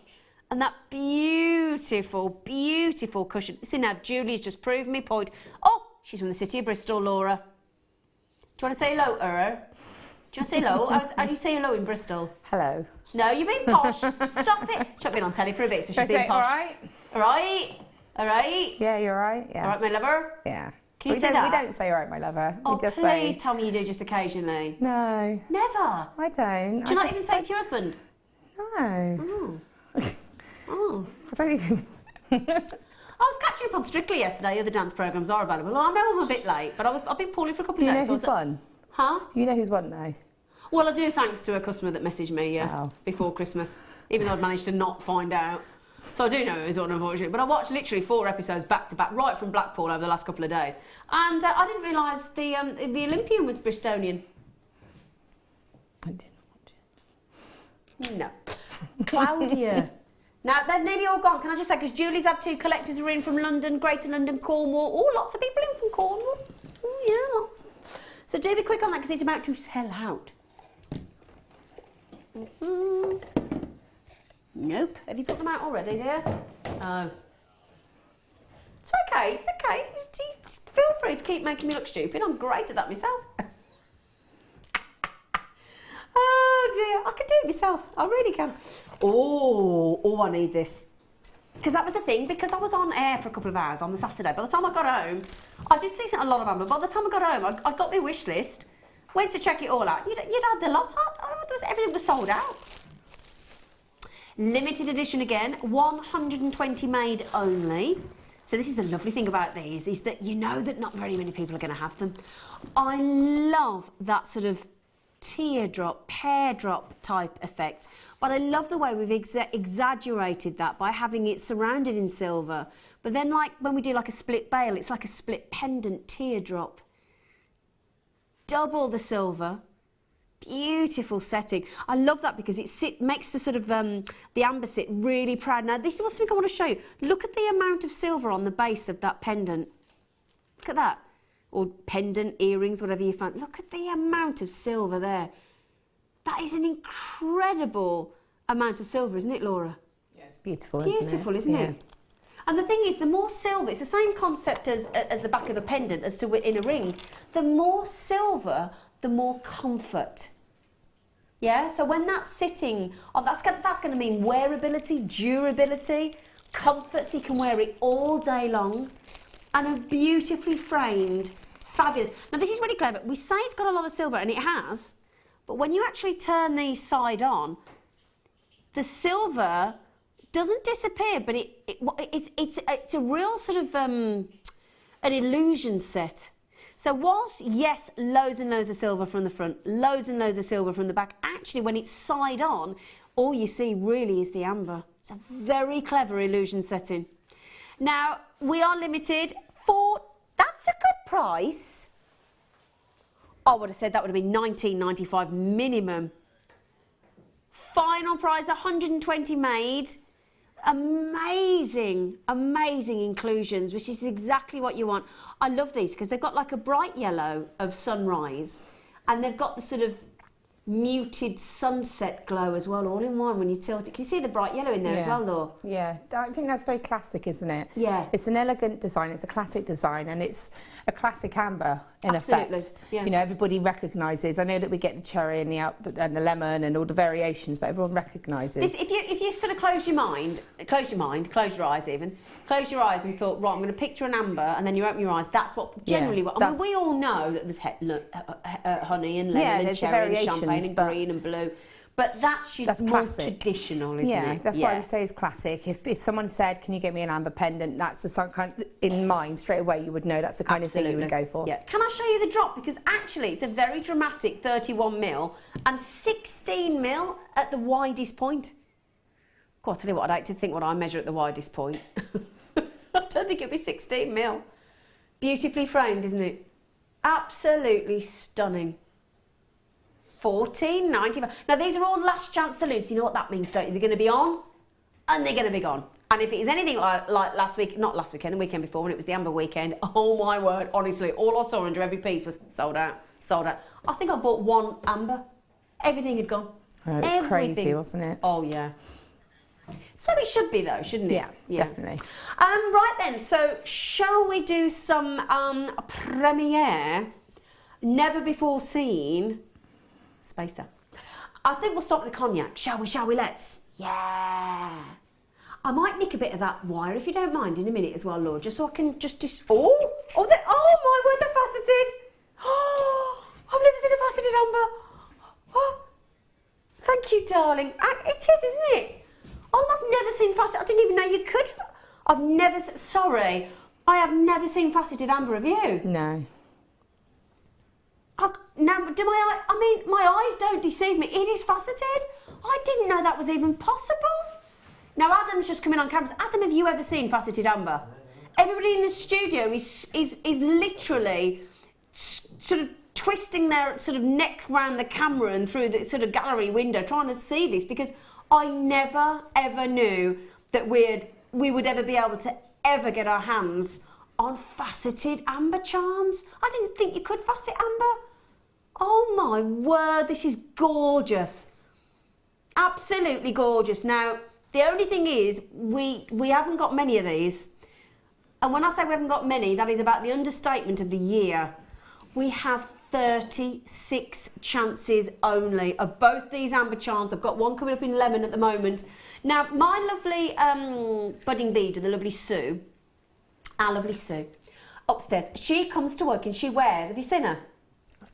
And that beautiful, beautiful cushion. See, now, Julie's just proved me point. Oh, she's from the city of Bristol, Laura. Do you want to say hello to her? Do you want to say hello? How do you say hello in Bristol? Hello. No, you're being posh. Stop it. She's been on telly for a bit, so she's being posh. All right? All right? All right? Yeah, you're right. Yeah. All right, my lover? Yeah. Can you say that? We don't say all right, my lover. Oh, we just please say... tell me you do just occasionally. No. Never? I don't. Do you not even say it to your husband? No. Oh. Oh. I don't even... I was catching up on Strictly yesterday. Other dance programmes are available. I know I'm a bit late, but I've been poorly for a couple Do of you days. know who's won? Huh? Do you know who's won now? Well, I do, thanks to a customer that messaged me Oh. before Christmas, even though I'd managed to not find out. So I do know who's won, unfortunately. But I watched literally 4 episodes back to back, right from Blackpool over the last couple of days. And I didn't realise the Olympian was Bristolian. I didn't watch it. No. Claudia. Now, they're nearly all gone. Can I just say, because Julie's had 2 collectors who are in from London, Greater London, Cornwall. Oh, lots of people in from Cornwall. Oh, yeah, lots. So do be quick on that, because it's about to sell out. Nope. Have you put them out already, dear? Oh. It's okay, it's okay. Just feel free to keep making me look stupid. I'm great at that myself. Oh dear, I can do it myself. I really can. Oh, I need this. Because that was the thing, because I was on air for a couple of hours on the Saturday. By the time I got home, I did see a lot of Amber. By the time I got home, I got my wish list, went to check it all out. You'd had the lot. Everything was sold out. Limited edition again, 120 made only. So this is the lovely thing about these, is that you know that not very many people are going to have them. I love that sort of teardrop, pear drop type effect. But I love the way we've exaggerated that by having it surrounded in silver. But then, like when we do like a split bail, it's like a split pendant teardrop. Double the silver. Beautiful setting. I love that because it makes the sort of the amber sit really proud. Now, this is something I want to show you. Look at the amount of silver on the base of that pendant. Look at that. Or pendant, earrings, whatever you find. Look at the amount of silver there. That is an incredible amount of silver, isn't it, Laura? Yeah, it's beautiful, Beautiful, isn't it? And the thing is, the more silver, it's the same concept as the back of a pendant, as to in a ring. The more silver, the more comfort. Yeah, so when that's sitting, that's going to mean wearability, durability. comfort, so you can wear it all day long, and a beautifully framed, fabulous. Now this is really clever. We say it's got a lot of silver, and it has, but when you actually turn these side on, the silver doesn't disappear, but it's a real sort of an illusion set. So whilst, yes, loads and loads of silver from the front, loads and loads of silver from the back, actually when it's side on, all you see really is the amber. It's a very clever illusion setting. Now, we are limited for, that's a good price. I would have said that would have been $19.95 minimum. Final price, 120 made. Amazing, amazing inclusions, which is exactly what you want. I love these because they've got like a bright yellow of sunrise, and they've got the sort of muted sunset glow as well, all in one when you tilt it. Can you see the bright yellow in there as well, though? Yeah, I think that's very classic, isn't it? Yeah. It's an elegant design, it's a classic design, and it's a classic amber in Absolutely. effect. Yeah. You know, everybody recognises. I know that we get the cherry and the lemon and all the variations, but everyone recognises. This, if you sort of close your eyes even, close your eyes and thought, right, I'm going to picture an amber, and then you open your eyes, that's what generally what, I mean, we all know that there's honey and lemon and cherry and champagne and green and blue, but that's more traditional, isn't it? Yeah, that's why we say it's classic. If someone said, can you get me an amber pendant, that's the kind of, in mind straight away you would know that's the kind of thing you would go for. Yeah. Can I show you the drop? Because actually it's a very dramatic 31 mil and 16 mil at the widest point. God, I'll tell you what, I'd like to think what I measure at the widest point. I don't think it'd be 16 mil. Beautifully framed, isn't it? Absolutely stunning. $14.95. Now these are all last chance saloons. You know what that means, don't you? They're going to be on, and they're going to be gone. And if it is anything like last week, not last weekend, the weekend before, when it was the amber weekend, oh my word, honestly, all I saw under every piece was sold out, sold out. I think I bought one amber. Everything had gone. Oh, it was crazy, wasn't it? Oh yeah. So it should be though, shouldn't it? Yeah, definitely. Right then, so shall we do some premiere, never before seen spacer? I think we'll start with the cognac. Shall we, let's? Yeah. I might nick a bit of that wire if you don't mind in a minute as well, Lord, just so I can just oh my word, they're faceted. Oh, I've never seen a faceted amber. Oh, thank you, darling. It is, isn't it? Oh, I've never seen faceted. I didn't even know you could. Sorry, I have never seen faceted amber. Have you? No. Now, my eyes don't deceive me. It is faceted. I didn't know that was even possible. Now, Adam's just coming on cameras. Adam, have you ever seen faceted amber? Everybody in the studio is literally sort of twisting their sort of neck round the camera and through the sort of gallery window trying to see this, because I never ever knew that we would ever be able to ever get our hands on faceted amber charms. I didn't think you could facet amber. Oh my word, this is gorgeous. Absolutely gorgeous. Now, the only thing is, we haven't got many of these. And when I say we haven't got many, that is about the understatement of the year. We have 36 chances only of both these amber charms. I've got one coming up in lemon at the moment. Now, my lovely budding beader, the lovely Sue, our lovely Sue, upstairs, she comes to work and she wears, have you seen her?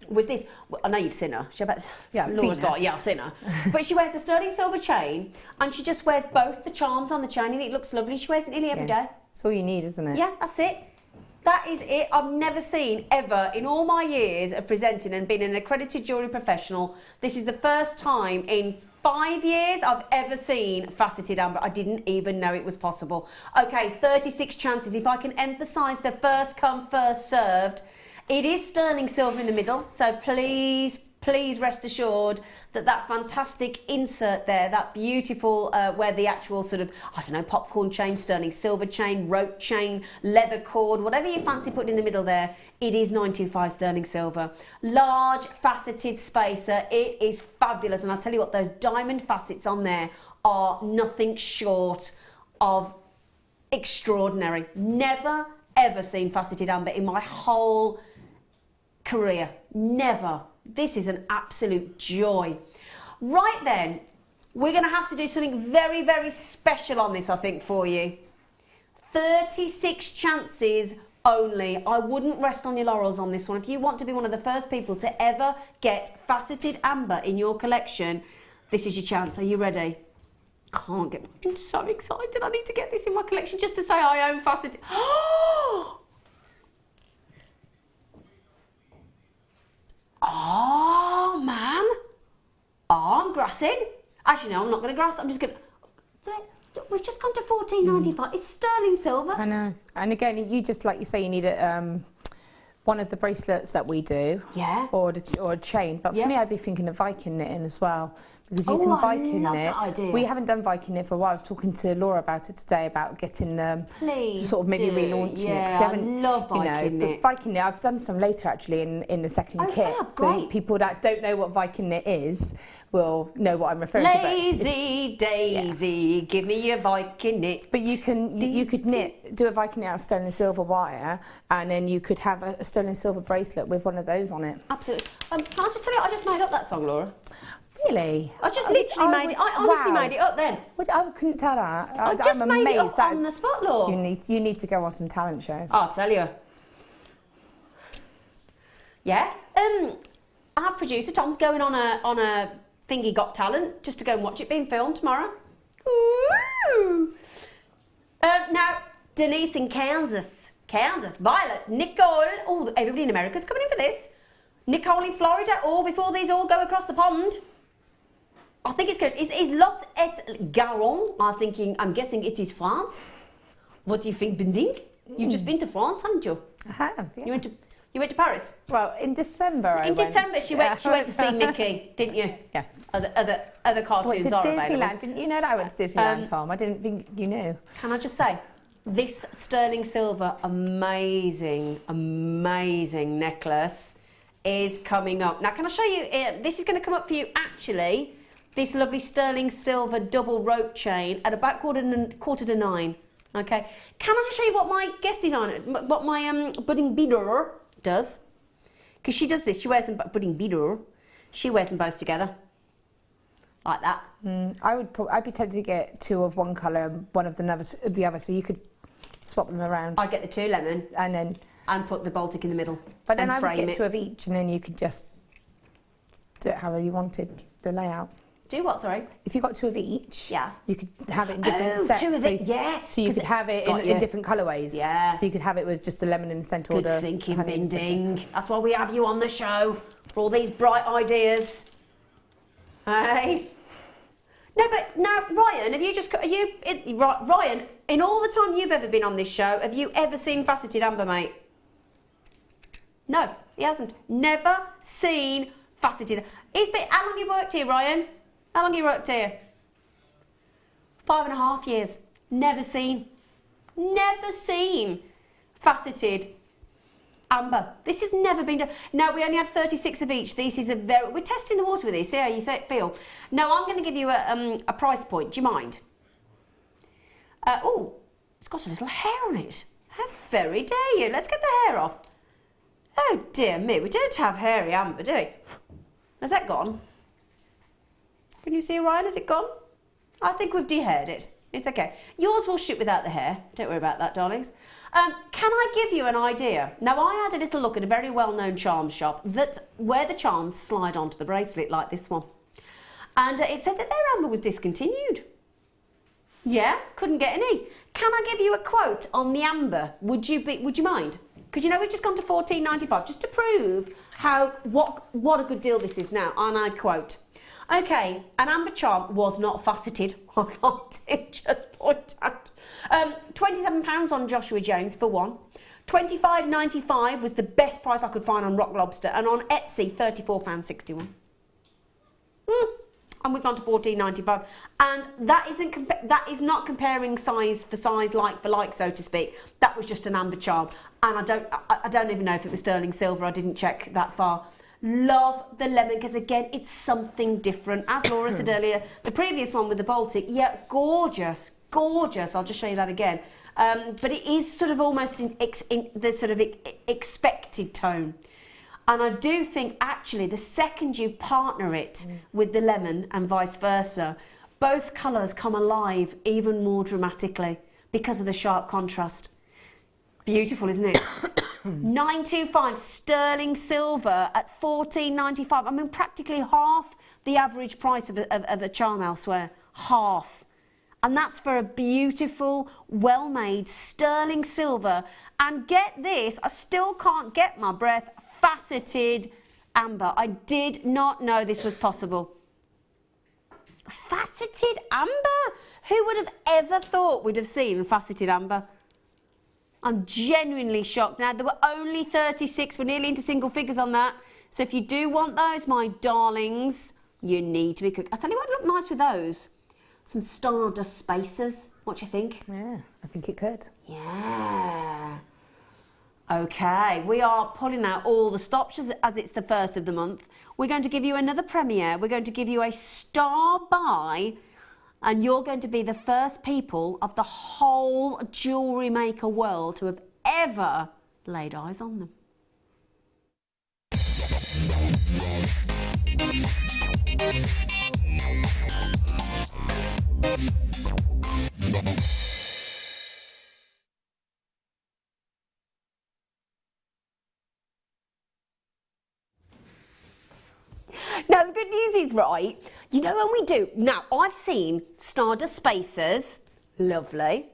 With this, well, I know you've seen her. I've seen her. But she wears the sterling silver chain, and she just wears both the charms on the chain, and it looks lovely. She wears it nearly every day. That's all you need, isn't it? Yeah, that's it. That is it. I've never seen ever in all my years of presenting and being an accredited jewellery professional. This is the first time in 5 years I've ever seen faceted amber. I didn't even know it was possible. Okay, 36 chances. If I can emphasise the first come, first served. It is sterling silver in the middle, so please rest assured that fantastic insert there, that beautiful, where the actual sort of, I don't know, popcorn chain, sterling silver chain, rope chain, leather cord, whatever you fancy putting in the middle there, it is 925 sterling silver. Large faceted spacer, it is fabulous, and I'll tell you what, those diamond facets on there are nothing short of extraordinary. Never ever seen faceted amber in my whole career. Never. This is an absolute joy. Right then, we're going to have to do something very, very special on this, I think, for you. 36 chances only. I wouldn't rest on your laurels on this one. If you want to be one of the first people to ever get faceted amber in your collection, this is your chance. Are you ready? I'm so excited. I need to get this in my collection just to say I own faceted. Oh, man. Oh, I'm grassing. Actually, no, I'm not going to grass. I'm just going to... We've just gone to $14.95. It's sterling silver. I know. And again, you just, like you say, you need one of the bracelets that we do. Yeah. Or a chain. But for me, I'd be thinking of Viking knitting as well. Because you can Viking love knit. that idea. We haven't done Viking knit for a while. I was talking to Laura about it today, about getting sort of maybe relaunching it. Yeah, I love Viking knit. But Viking knit, I've done some later actually in the second kit. Fab, so great. people that don't know what Viking knit is will know what I'm referring to. Lazy Daisy, give me your Viking knit. But you could do a Viking knit out of sterling silver wire, and then you could have a sterling silver bracelet with one of those on it. Absolutely. Can I just tell you, I just made up that song, Laura. Really? I just literally made it. I honestly made it up then. I couldn't tell that. I just I'm made it amazed up on the spot, Laura. You need to go on some talent shows. I'll tell you. Yeah. Our producer Tom's going on a thingy Got Talent just to go and watch it being filmed tomorrow. Ooh. Now Denise in Kansas, Violet, Nicole. Oh, everybody in America's coming in for this. Nicole in Florida. Or before these all go across the pond. I think it's good. It's Lot et Garonne. I'm guessing it is France. What do you think, Binding? You've just been to France, haven't you? I have. Yeah. You went to Paris. Well, in December. She went to see Mickey, didn't you? Yes. Other cartoons are available. Disneyland. Didn't you know that I went to Disneyland, Tom? I didn't think you knew. Can I just say, this sterling silver, amazing necklace is coming up. Now, can I show you? This is going to come up for you actually. This lovely sterling silver double rope chain at about quarter to 9. Okay. Can I just show you what my guest designer, what my budding beader does? Because she does this. She wears them, budding beader. She wears them both together, like that. I'd be tempted to get two of one colour and one of the other, so you could swap them around. I'd get the 2 lemon and put the Baltic in the middle. But then and I would frame get 2 of each, and then you could just do it however you wanted the layout. Do what, sorry? If you got 2 of each, yeah, you could have it in different sets. 2 of it, yeah. So you could have it in different colourways. Yeah. So you could have it with just the lemon in the centre. Good thinking, Binding. That's why we have you on the show, for all these bright ideas. Hey? No, but now, Ryan, Ryan, in all the time you've ever been on this show, have you ever seen faceted amber, mate? No, he hasn't. Never seen faceted. How long you worked here, Ryan? How long you worked here? 5.5 years. Never seen faceted amber. This has never been done. Now, we only had 36 of each. This is we're testing the water with this, see how you feel. Now, I'm going to give you a price point. Do you mind? Oh, it's got a little hair on it. How very dare you? Let's get the hair off. Oh, dear me. We don't have hairy amber, do we? Has that gone? Can you see, Ryan? Has it gone? I think we've de-haired it. It's okay. Yours will shoot without the hair. Don't worry about that, darlings. Can I give you an idea? Now, I had a little look at a very well-known charm shop where the charms slide onto the bracelet like this one. And it said that their amber was discontinued. Yeah, couldn't get any. Can I give you a quote on the amber? Would you mind? Because you know we've just gone to $14.95 just to prove what a good deal this is now. And I quote, okay, an amber charm was not faceted. I did just point out. £27 on Joshua Jones for one. $25.95 was the best price I could find on Rock Lobster, and on Etsy £34.61. And we've gone to $14.95, and that is not comparing size for size, like for like, so to speak. That was just an amber charm, and I don't even know if it was sterling silver. I didn't check that far. Love the lemon, because again, it's something different. As Laura said earlier, the previous one with the Baltic, yeah, gorgeous. I'll just show you that again. But it is sort of almost in the sort of expected tone. And I do think, actually, the second you partner it with the lemon and vice versa, both colours come alive even more dramatically. because of the sharp contrast. Beautiful, isn't it? 925 sterling silver at 14.95. I mean, practically half the average price of a charm elsewhere. Half. And that's for a beautiful, well-made sterling silver. And get this, I still can't get my breath, faceted amber. I did not know this was possible. Faceted amber? Who would have ever thought we'd have seen faceted amber? I'm genuinely shocked. Now, there were only 36. We're nearly into single figures on that. So if you do want those, my darlings, you need to be quick. I tell you what, look nice with those. Some stardust spacers. What do you think? Yeah, I think it could. Yeah. Okay, we are pulling out all the stops as it's the first of the month. We're going to give you another premiere. We're going to give you a star buy, and you're going to be the first people of the whole Jewellery Maker world to have ever laid eyes on them. Now, the good news is, right, you know when we do... Now, I've seen Stardust Spacers, lovely.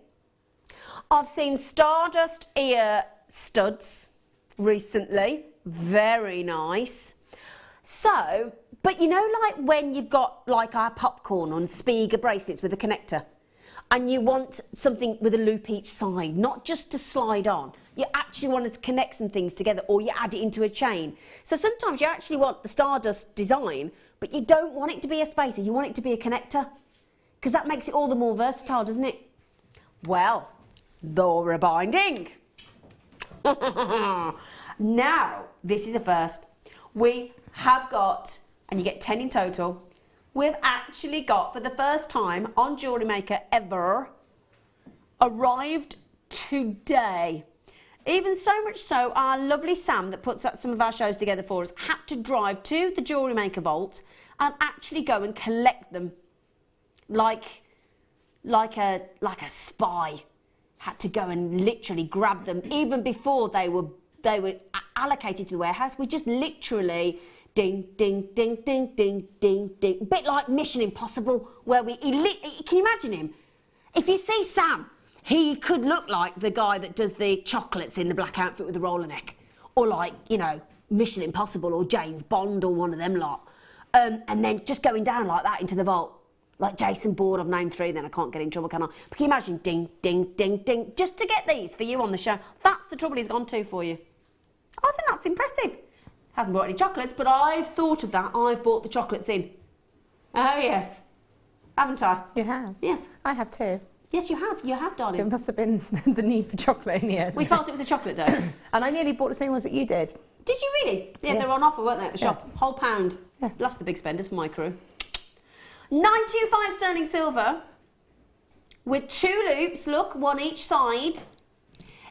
I've seen Stardust ear studs recently, very nice. So, but you know, like when you've got like our popcorn on Spiga bracelets with a connector, and you want something with a loop each side, not just to slide on. You actually want to connect some things together, or you add it into a chain. So sometimes you actually want the Stardust design, but you don't want it to be a spacer, you want it to be a connector. Because that makes it all the more versatile, doesn't it? Well, Laura binding. Now, this is a first. We have got, and you get 10 in total, we've actually got, for the first time on Jewellery Maker ever, arrived today. Even so much so, our lovely Sam that puts up some of our shows together for us had to drive to the Jewellery Maker vault and actually go and collect them like a spy. Had to go and literally grab them even before they were allocated to the warehouse. We just literally ding, ding, ding, ding, ding, ding, ding. A bit like Mission Impossible, where can you imagine him? If you see Sam, he could look like the guy that does the chocolates in the black outfit with the roller neck. Or like, you know, Mission Impossible or James Bond or one of them lot. And then just going down like that into the vault. Like Jason Bourne, I've named 3, then I can't get in trouble, can I? But can you imagine, ding, ding, ding, ding, just to get these for you on the show? That's the trouble he's gone to for you. I think that's impressive. Hasn't bought any chocolates, but I've thought of that. I've bought the chocolates in. Oh, yes. Haven't I? You have? Yes. I have too. Yes, you have. You have, darling. It must have been the need for chocolate in the air. We felt it was a chocolate day. And I nearly bought the same ones that you did. Did you really? Yeah, Yes. they were on offer, weren't they, at the shop? Yes. Whole pound. Yes. Bless the big spenders for my crew. 925 sterling silver with 2 loops, look, one each side.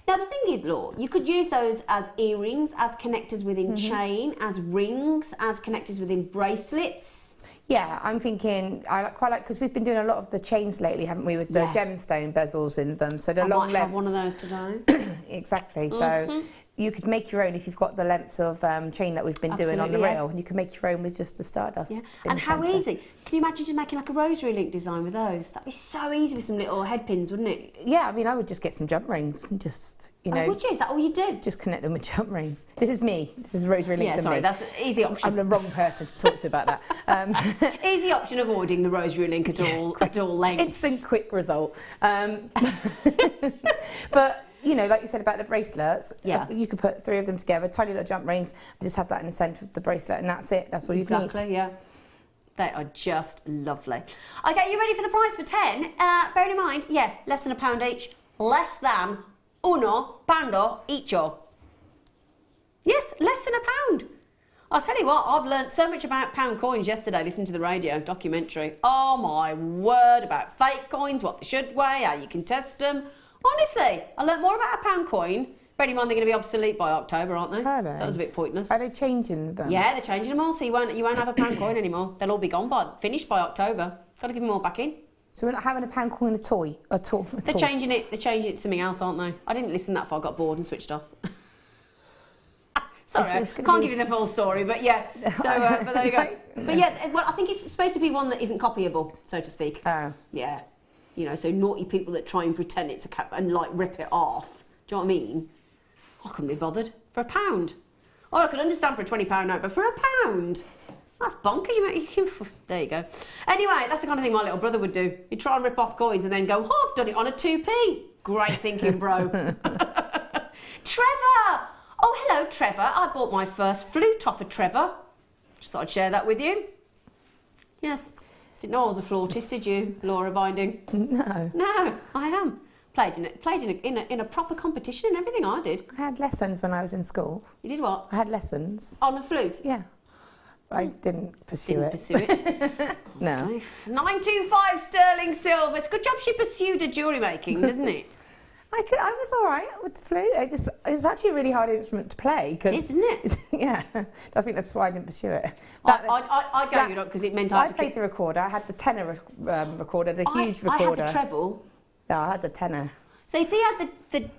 Now the thing is, Laura, you could use those as earrings, as connectors within chain, as rings, as connectors within bracelets. Yeah, I'm thinking, quite like, because we've been doing a lot of the chains lately, haven't we, with the gemstone bezels in them, so the long I might have lengths. one of those today. Exactly, so you could make your own if you've got the lengths of chain that we've been doing on the Absolutely, reel, and you can make your own with just the Stardust. Yeah. in And the how centre. easy. Can you imagine just making like a rosary link design with those? That'd be so easy with some little head pins, wouldn't it? Yeah, I mean, I would just get some jump rings and just, you know, Oh, would you? Is that all you do? just connect them with jump rings. This is me. This is rosary links Yeah, and sorry, me. that's an easy option. I'm the wrong person to talk to about that. Easy option avoiding the rosary link at all lengths. Instant quick result. But, you know, like you said about the bracelets, Yeah. you could put 3 of them together, tiny little jump rings, and just have that in the centre of the bracelet, and that's it. That's all you need. Exactly, yeah. They are just lovely. Okay, you ready for the price for 10? Bearing in mind, yeah, less than £1 each. Less than £1 each. Yes, less than £1. I'll tell you what, I've learnt so much about pound coins yesterday listening to the radio documentary. Oh my word, about fake coins, what they should weigh, how you can test them. Honestly, I learnt more about a pound coin. Bearing in mind they're going to be obsolete by October, aren't they? Are they? So that was a bit pointless. Are they changing them? Yeah, they're changing them all, so you won't have a pound coin anymore. They'll all be gone finished by October. Got to give them all back in. So we're not having a pound coin a toy? They're changing it. They're changing it to something else, aren't they? I didn't listen that far. I got bored and switched off. Sorry, I can't give you the full story, but yeah. So, but there you go. But yeah, well, I think it's supposed to be one that isn't copyable, so to speak. Yeah. You know, so naughty people that try and pretend it's a cap and like rip it off. Do you know what I mean? I couldn't be bothered for £1. Oh, I could understand for a £20 note, but for £1, that's bonkers. There you go. Anyway, that's the kind of thing my little brother would do. He'd try and rip off coins and then go, oh, I've done it on a 2p. Great thinking, bro. Trevor! Oh, hello, Trevor. I bought my first flute off of Trevor. Just thought I'd share that with you. Yes. Didn't know I was a flautist, did you, Laura Binding? No. No, I am. Played in a proper competition and everything. I did. I had lessons when I was in school. You did what? I had lessons. On the flute? Yeah. I didn't pursue it. No. 925 sterling silver. It's a good job she pursued her jewellery making, didn't it? I was all right with the flute. It's actually a really hard instrument to play. It is, isn't it? Yeah. I think that's why I didn't pursue it. I gave it up because it meant I had to played the recorder. I had the tenor recorder, the huge recorder. I had the treble. No, I had the tenor. So if he had the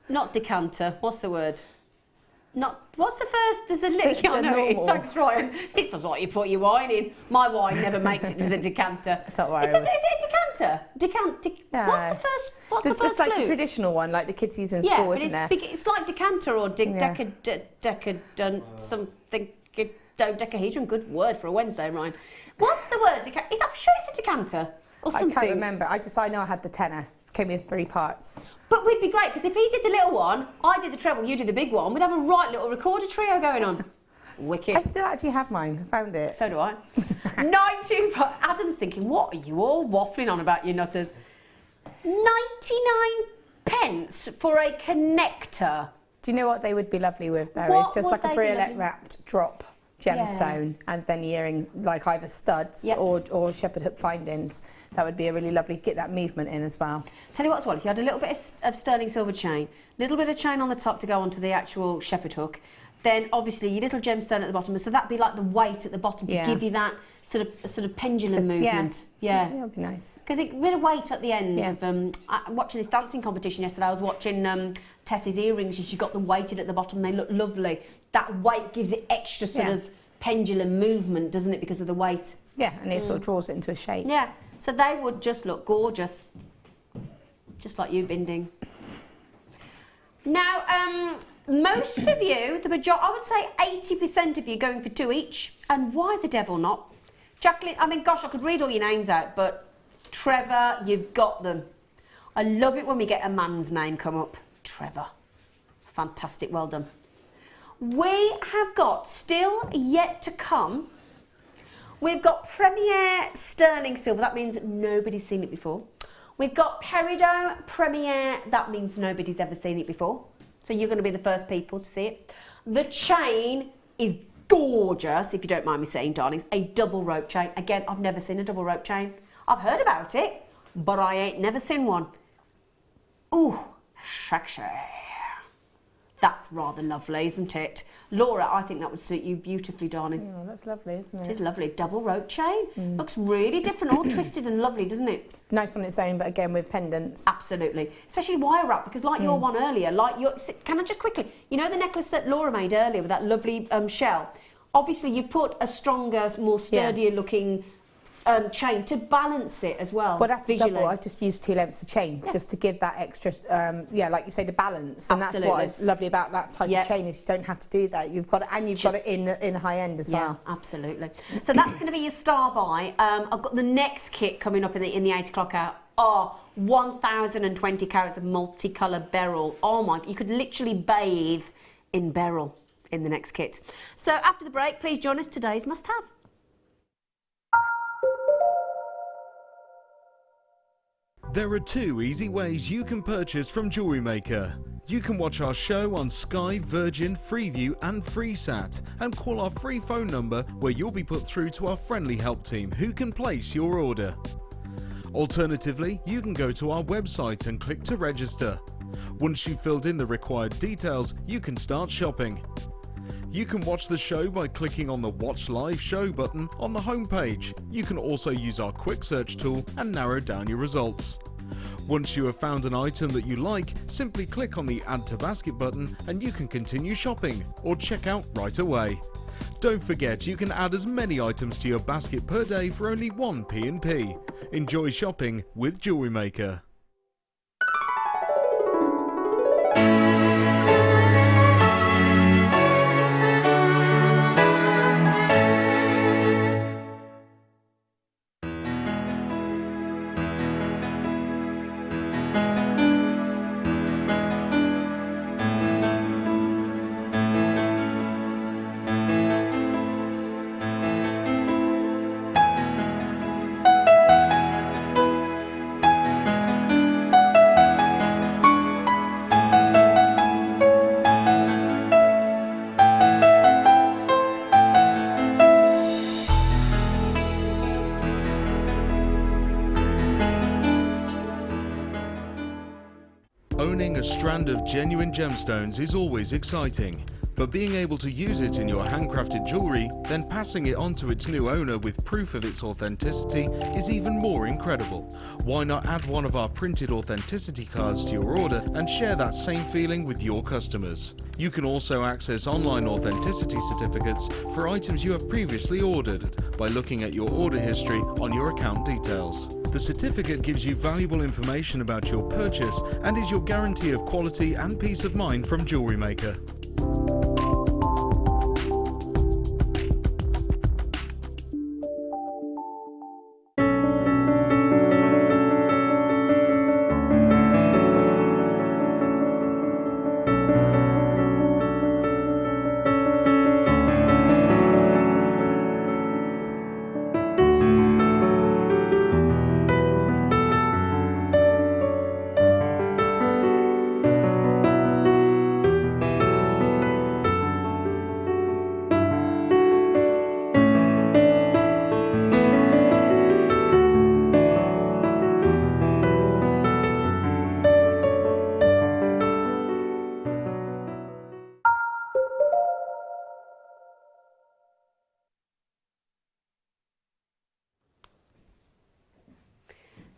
not decanter, what's the word? What's the first? There's a little. Yeah, I know it is. Thanks, Ryan. It's not like you put your wine in. My wine never makes it to the decanter. That's not right. Is it a decanter? No. What's the first? What's the first just like flute? a traditional one, like the kids use in school, isn't there? Yeah, but it's like decanter or dodecahedron. Good word for a Wednesday, Ryan. What's the word? I'm sure it's a decanter or something. I can't remember. I know I had the tenor. Came with 3 parts. But we'd be great, because if he did the little one, I did the treble, you did the big one, we'd have a right little recorder trio going on. Wicked. I still actually have mine. I found it. So do I. 925. Adam's thinking, what are you all waffling on about, you nutters? 99 pence for a connector. Do you know what they would be lovely with, though? What it's just would like a they be brilliant lovely? wrapped drop gemstone and then earring, like either studs or shepherd hook findings. That would be a really lovely, get that movement in as well. Tell you what as well, if you had a little bit of sterling silver chain, little bit of chain on the top to go onto the actual shepherd hook, then obviously your little gemstone at the bottom, so that'd be like the weight at the bottom to give you that sort of pendulum movement. Yeah, that would be nice. Because it bit of weight at the end of watching this dancing competition yesterday. I was watching Tessie's earrings, and she got them weighted at the bottom. They look lovely. That weight gives it extra sort of pendulum movement, doesn't it, because of the weight? Yeah, and it sort of draws it into a shape. Yeah, so they would just look gorgeous, just like you, Binding. Now, most of you, the majority, I would say 80% of you going for 2 each, and why the devil not? Jacqueline, I mean, gosh, I could read all your names out, but Trevor, you've got them. I love it when we get a man's name come up. Trevor. Fantastic, well done. We have got, still yet to come, we've got Premier Sterling Silver. That means nobody's seen it before. We've got Peridot Premier. That means nobody's ever seen it before. So you're going to be the first people to see it. The chain is gorgeous, if you don't mind me saying, darlings. A double rope chain. Again, I've never seen a double rope chain. I've heard about it, but I ain't never seen one. Ooh, sexy. That's rather lovely, isn't it? Laura, I think that would suit you beautifully, darling. Oh, that's lovely, isn't it? It is lovely. Double rope chain. Looks really different, all twisted and lovely, doesn't it? Nice on its own, but again with pendants. Absolutely. Especially wire wrap, because like your one earlier, can I just quickly, you know the necklace that Laura made earlier with that lovely shell? Obviously, you put a stronger, more sturdier looking chain to balance it as well. Well, that's visually. double. I just used 2 lengths of chain just to give that extra, like you say, the balance. And Absolutely. that's what is lovely about that type of chain, is you don't have to do that. You've got it, and you've got it in high end as well. Absolutely. So that's going to be your star buy. I've got the next kit coming up in the 8 o'clock hour. Oh, 1,020 carats of multicolour beryl. Oh my! You could literally bathe in beryl in the next kit. So after the break, please join us. Today's must-have. There are 2 easy ways you can purchase from Jewellery Maker. You can watch our show on Sky, Virgin, Freeview and FreeSat and call our free phone number where you'll be put through to our friendly help team who can place your order. Alternatively, you can go to our website and click to register. Once you've filled in the required details, you can start shopping. You can watch the show by clicking on the Watch Live Show button on the homepage. You can also use our quick search tool and narrow down your results. Once you have found an item that you like, simply click on the Add to Basket button and you can continue shopping or check out right away. Don't forget, you can add as many items to your basket per day for only 1 P&P. Enjoy shopping with Jewellery Maker. Owning a strand of genuine gemstones is always exciting, but being able to use it in your handcrafted jewellery, then passing it on to its new owner with proof of its authenticity is even more incredible. Why not add one of our printed authenticity cards to your order and share that same feeling with your customers? You can also access online authenticity certificates for items you have previously ordered by looking at your order history on your account details. The certificate gives you valuable information about your purchase and is your guarantee of quality and peace of mind from Jewellery Maker.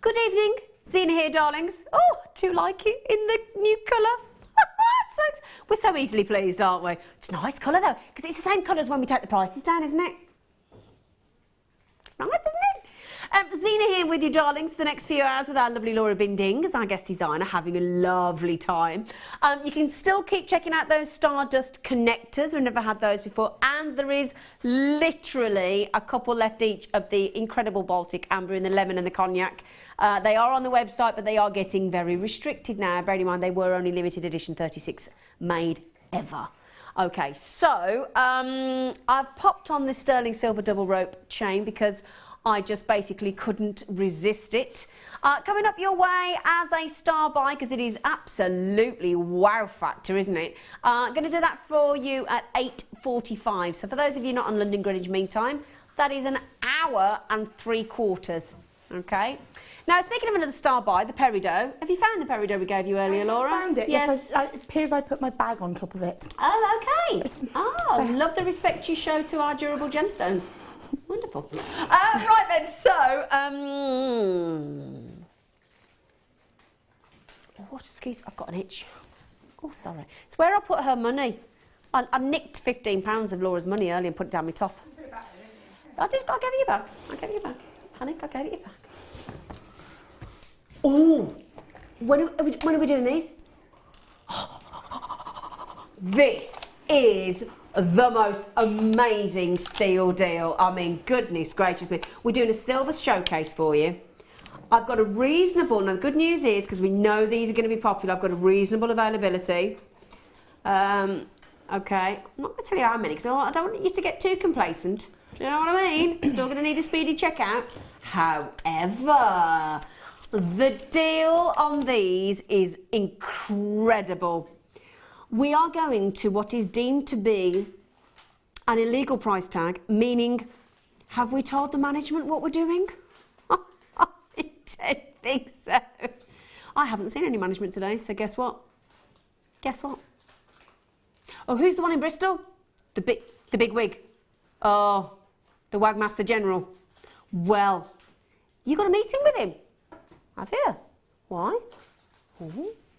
Good evening, Zena here, darlings. Oh, do you like it in the new colour? We're so easily pleased, aren't we? It's a nice colour though, because it's the same colour as when we take the prices down, isn't it? It's nice, isn't it? Zena here with you, darlings, for the next few hours with our lovely Laura Binding as our guest designer, having a lovely time. You can still keep checking out those Stardust connectors. We've never had those before, and there is literally a couple left each of the incredible Baltic Amber in the lemon and the cognac. They are on the website, but they are getting very restricted now. Bearing in mind they were only limited edition 36 made ever. Okay, so I've popped on this sterling silver double rope chain because I just basically couldn't resist it. Coming up your way as a star buy, because it is absolutely wow factor, isn't it? Going to do that for you at 8:45. So for those of you not on London Greenwich Mean Time, that is 1 hour and 3/4. Okay. Now, speaking of another star buy, the peridot. Have you found the peridot we gave you earlier, Laura? I found it. Yes. It appears I put my bag on top of it. Oh, okay. Love the respect you show to our durable gemstones. Wonderful. Right then, so, what, excuse, I've got an itch. Oh, sorry. It's where I put her money. I nicked £15 of Laura's money earlier and put it down my top. I gave it you back. I gave it you back. Panic, I gave it you back. Oh, when are we doing these? This is the most amazing steel deal. I mean, goodness gracious me. We're doing a silver showcase for you. I've got a reasonable, now the good news is, because we know these are going to be popular, I've got a reasonable availability. Okay, I'm not going to tell you how many, because I don't want you to get too complacent. Do you know what I mean? Still going to need a speedy checkout. However, the deal on these is incredible. We are going to what is deemed to be an illegal price tag, meaning, have we told the management what we're doing? I don't think so. I haven't seen any management today, so guess what? Guess what? Oh, who's the one in Bristol? The big wig. Oh, the Wagmaster General. Well, you got a meeting with him, have you? Why?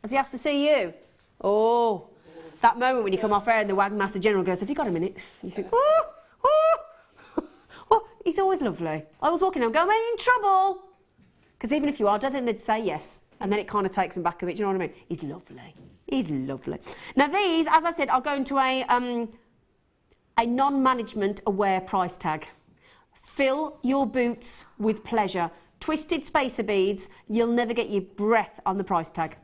Has he asked to see you? Oh, that moment when you come off air and the Wagmaster General goes, have you got a minute? And you think, oh. Oh, he's always lovely. I was walking and going, am I in trouble? Because even if you are, I don't think they'd say yes. And then it kind of takes him back a bit, do you know what I mean? He's lovely. He's lovely. Now these, as I said, are going to a non-management aware price tag. Fill your boots with pleasure. Twisted spacer beads, you'll never get your breath on the price tag.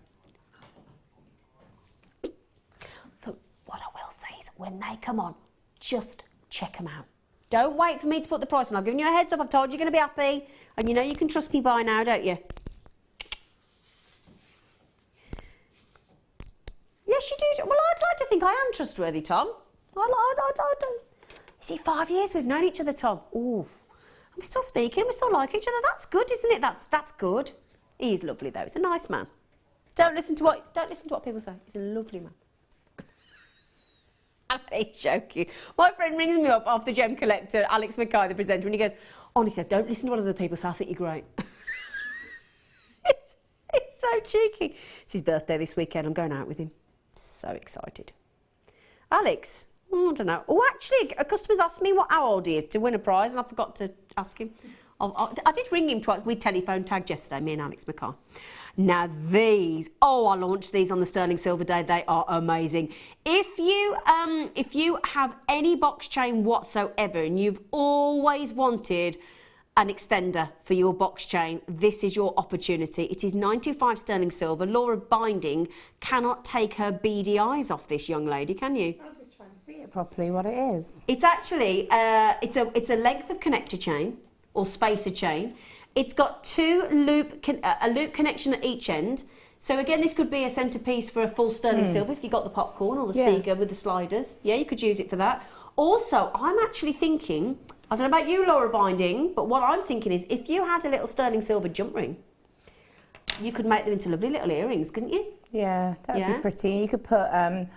So what I will say is when they come on, just check them out. Don't wait for me to put the price on. I've given you a heads up. I've told you you're going to be happy. And you know you can trust me by now, don't you? Yes, you do. Well, I'd like to think I am trustworthy, Tom. Is it 5 years we've known each other, Tom? Ooh. We're still speaking. We still like each other. That's good, isn't it? That's good. He's lovely, though. He's a nice man. Don't listen to what people say. He's a lovely man. I'm only joking. My friend rings me up off the gem collector, Alex Mackay, the presenter, and he goes, honestly, don't listen to what other people say. I think you're great. it's so cheeky. It's his birthday this weekend. I'm going out with him. So excited. Alex, I don't know. Oh, actually, a customer's asked me how old he is to win a prize, and I forgot to ask him. I did ring him twice. We telephone tagged yesterday, me and Alex Mackay. Now these, I launched these on the Sterling Silver Day. They are amazing. If you have any box chain whatsoever and you've always wanted an extender for your box chain, this is your opportunity. It is 925 sterling silver. Laura Binding cannot take her beady eyes off this young lady, can you? I'll just try and see it properly what it is. It's actually it's a length of connector chain or spacer chain. It's got a loop connection at each end. So again, this could be a centerpiece for a full sterling silver if you got the popcorn or the speaker with the sliders. Yeah, you could use it for that. Also, I'm actually thinking, I don't know about you, Laura Binding, but what I'm thinking is if you had a little sterling silver jump ring, you could make them into lovely little earrings, couldn't you? Yeah, that would be pretty. You could put, amber.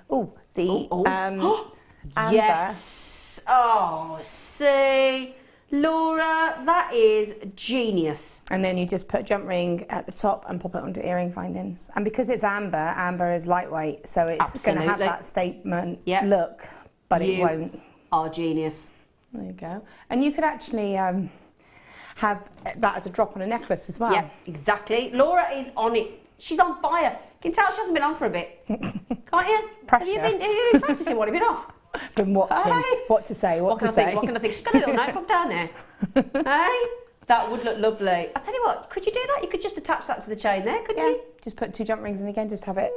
Yes. Oh, see. Laura, that is genius. And then you just put a jump ring at the top and pop it onto earring findings. And because it's amber is lightweight, so it's going to have that statement look, but it won't. Oh, genius. There you go. And you could actually have that as a drop on a necklace as well. Yeah, exactly. Laura is on it. She's on fire. You can tell she hasn't been on for a bit. Can't you? Pressure. Have you been practising while you've been off? Been watching what to say, what to say. What can I think? She's got a little notebook down there. Hey? That would look lovely. I tell you what, could you do that? You could just attach that to the chain there, couldn't you? Just put 2 jump rings and again just have it.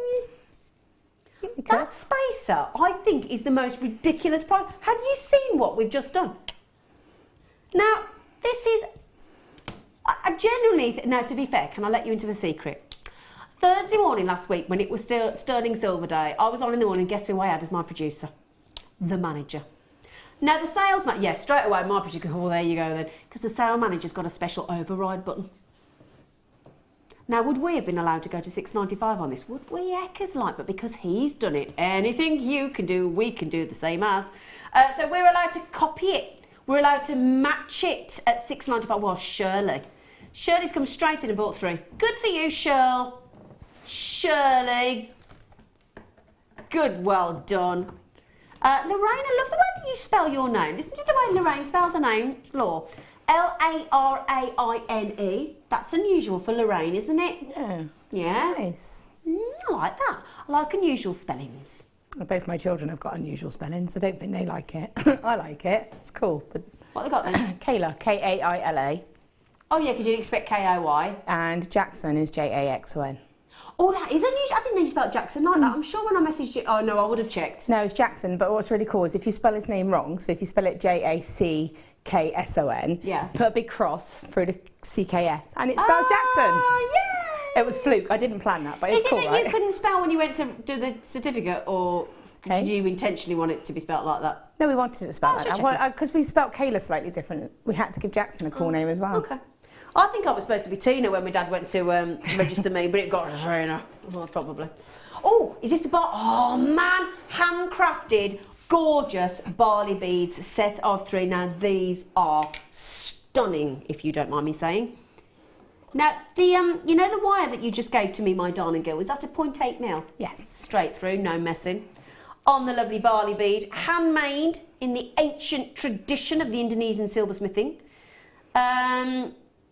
That spacer, I think, is the most ridiculous price. Have you seen what we've just done? Now, this is... I genuinely... Now, to be fair, can I let you into a secret? Thursday morning last week, when it was still Sterling Silver Day, I was on in the morning, guess who I had as my producer? The manager. Now, the sales manager... Yeah, straight away, my producer goes, oh, there you go then. Because the sale manager's got a special override button. Now, would we have been allowed to go to $6.95 on this? Would we? Heckers like, but because he's done it, anything you can do, we can do the same as. So we're allowed to copy it. We're allowed to match it at $6.95. Well, Shirley's come straight in and bought 3. Good for you, Shirley. Good, well done. Lorraine, I love the way that you spell your name. Listen to the way Lorraine spells her name, Law. Laraine. That's unusual for Lorraine, isn't it? Yeah. Nice. I like that. I like unusual spellings. Well, both my children have got unusual spellings. I don't think they like it. I like it. It's cool. But What have they got then? Kayla, Kaila. Oh yeah, because you'd expect K-O-Y. And Jackson is Jaxon. Oh, that is unusual. I didn't know you spelled Jackson like that. I'm sure when I messaged you... Oh, no, I would have checked. No, it's Jackson, but what's really cool is if you spell his name wrong, so if you spell it Jackson, put a big cross through the CKS, and it spells Jackson. Oh, yeah! It was fluke. I didn't plan that, but it's cool, Is it that you couldn't spell when you went to do the certificate, or did you intentionally want it to be spelled like that? No, we wanted it to spell like that. Because we spelled Kayla slightly different, we had to give Jackson a cool name as well. Okay. I think I was supposed to be Tina when my dad went to register me, but it got Zena. Well, probably. Oh, is this the bar? Oh, man. Handcrafted gorgeous barley beads set of 3. Now these are stunning, if you don't mind me saying. Now the you know the wire that you just gave to me, my darling girl, is that a 0.8 mil? Yes. Straight through, no messing. On the lovely barley bead, handmade in the ancient tradition of the Indonesian silversmithing.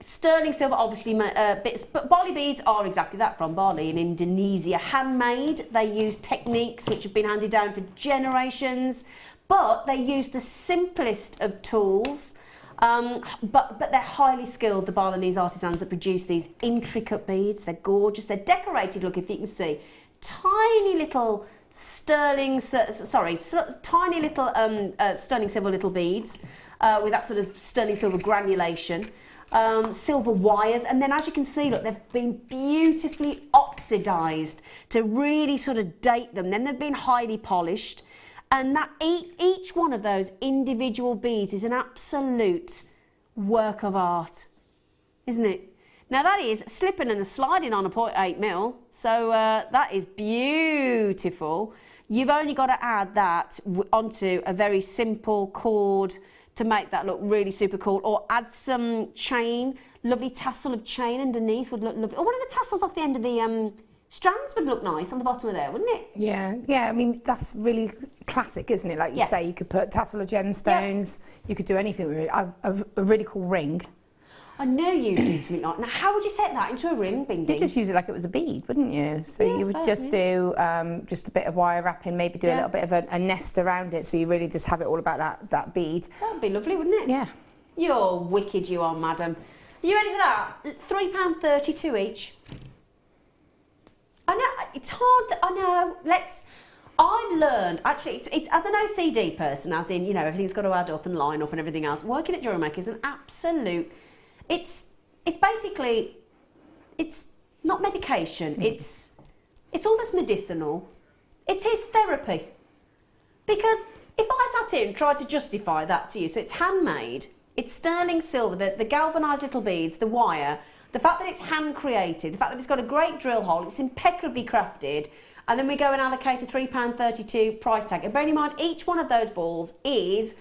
Sterling silver, obviously, bits, but barley beads are exactly that, from barley in Indonesia. Handmade, they use techniques which have been handed down for generations, but they use the simplest of tools, but they're highly skilled, the Balinese artisans that produce these intricate beads. They're gorgeous, they're decorated, look, if you can see. Tiny little sterling silver little beads with that sort of sterling silver granulation. Silver wires, and then as you can see, look, they've been beautifully oxidized to really sort of date them. Then they've been highly polished, and that each one of those individual beads is an absolute work of art, isn't it? Now that is slipping and sliding on a 0.8 mil, so that is beautiful. You've only got to add that onto a very simple cord to make that look really super cool, or add some chain, lovely tassel of chain underneath would look lovely. Or one of the tassels off the end of the strands would look nice on the bottom of there, wouldn't it? Yeah, yeah, I mean, that's really classic, isn't it? Like you say, you could put tassel of gemstones, you could do anything with it. I've a really cool ring. I know you'd do something like that. Now, how would you set that into a ring, Bing Ding? You'd just use it like it was a bead, wouldn't you? So Yeah, you would just do just a bit of wire wrapping, maybe do a little bit of a nest around it, so you really just have it all about that bead. That would be lovely, wouldn't it? Yeah. You're wicked, you are, madam. Are you ready for that? £3.32 each. I know, it's hard, I know, I've learned, actually, it's as an OCD person, as in, you know, everything's got to add up and line up and everything else, working at Jewellery Maker is an absolute, it's basically, it's not medication, it's almost medicinal. It is therapy. Because if I sat here and tried to justify that to you, so it's handmade, it's sterling silver, the galvanised little beads, the wire, the fact that it's hand created, the fact that it's got a great drill hole, it's impeccably crafted, and then we go and allocate a £3.32 price tag. And bearing in mind, each one of those balls is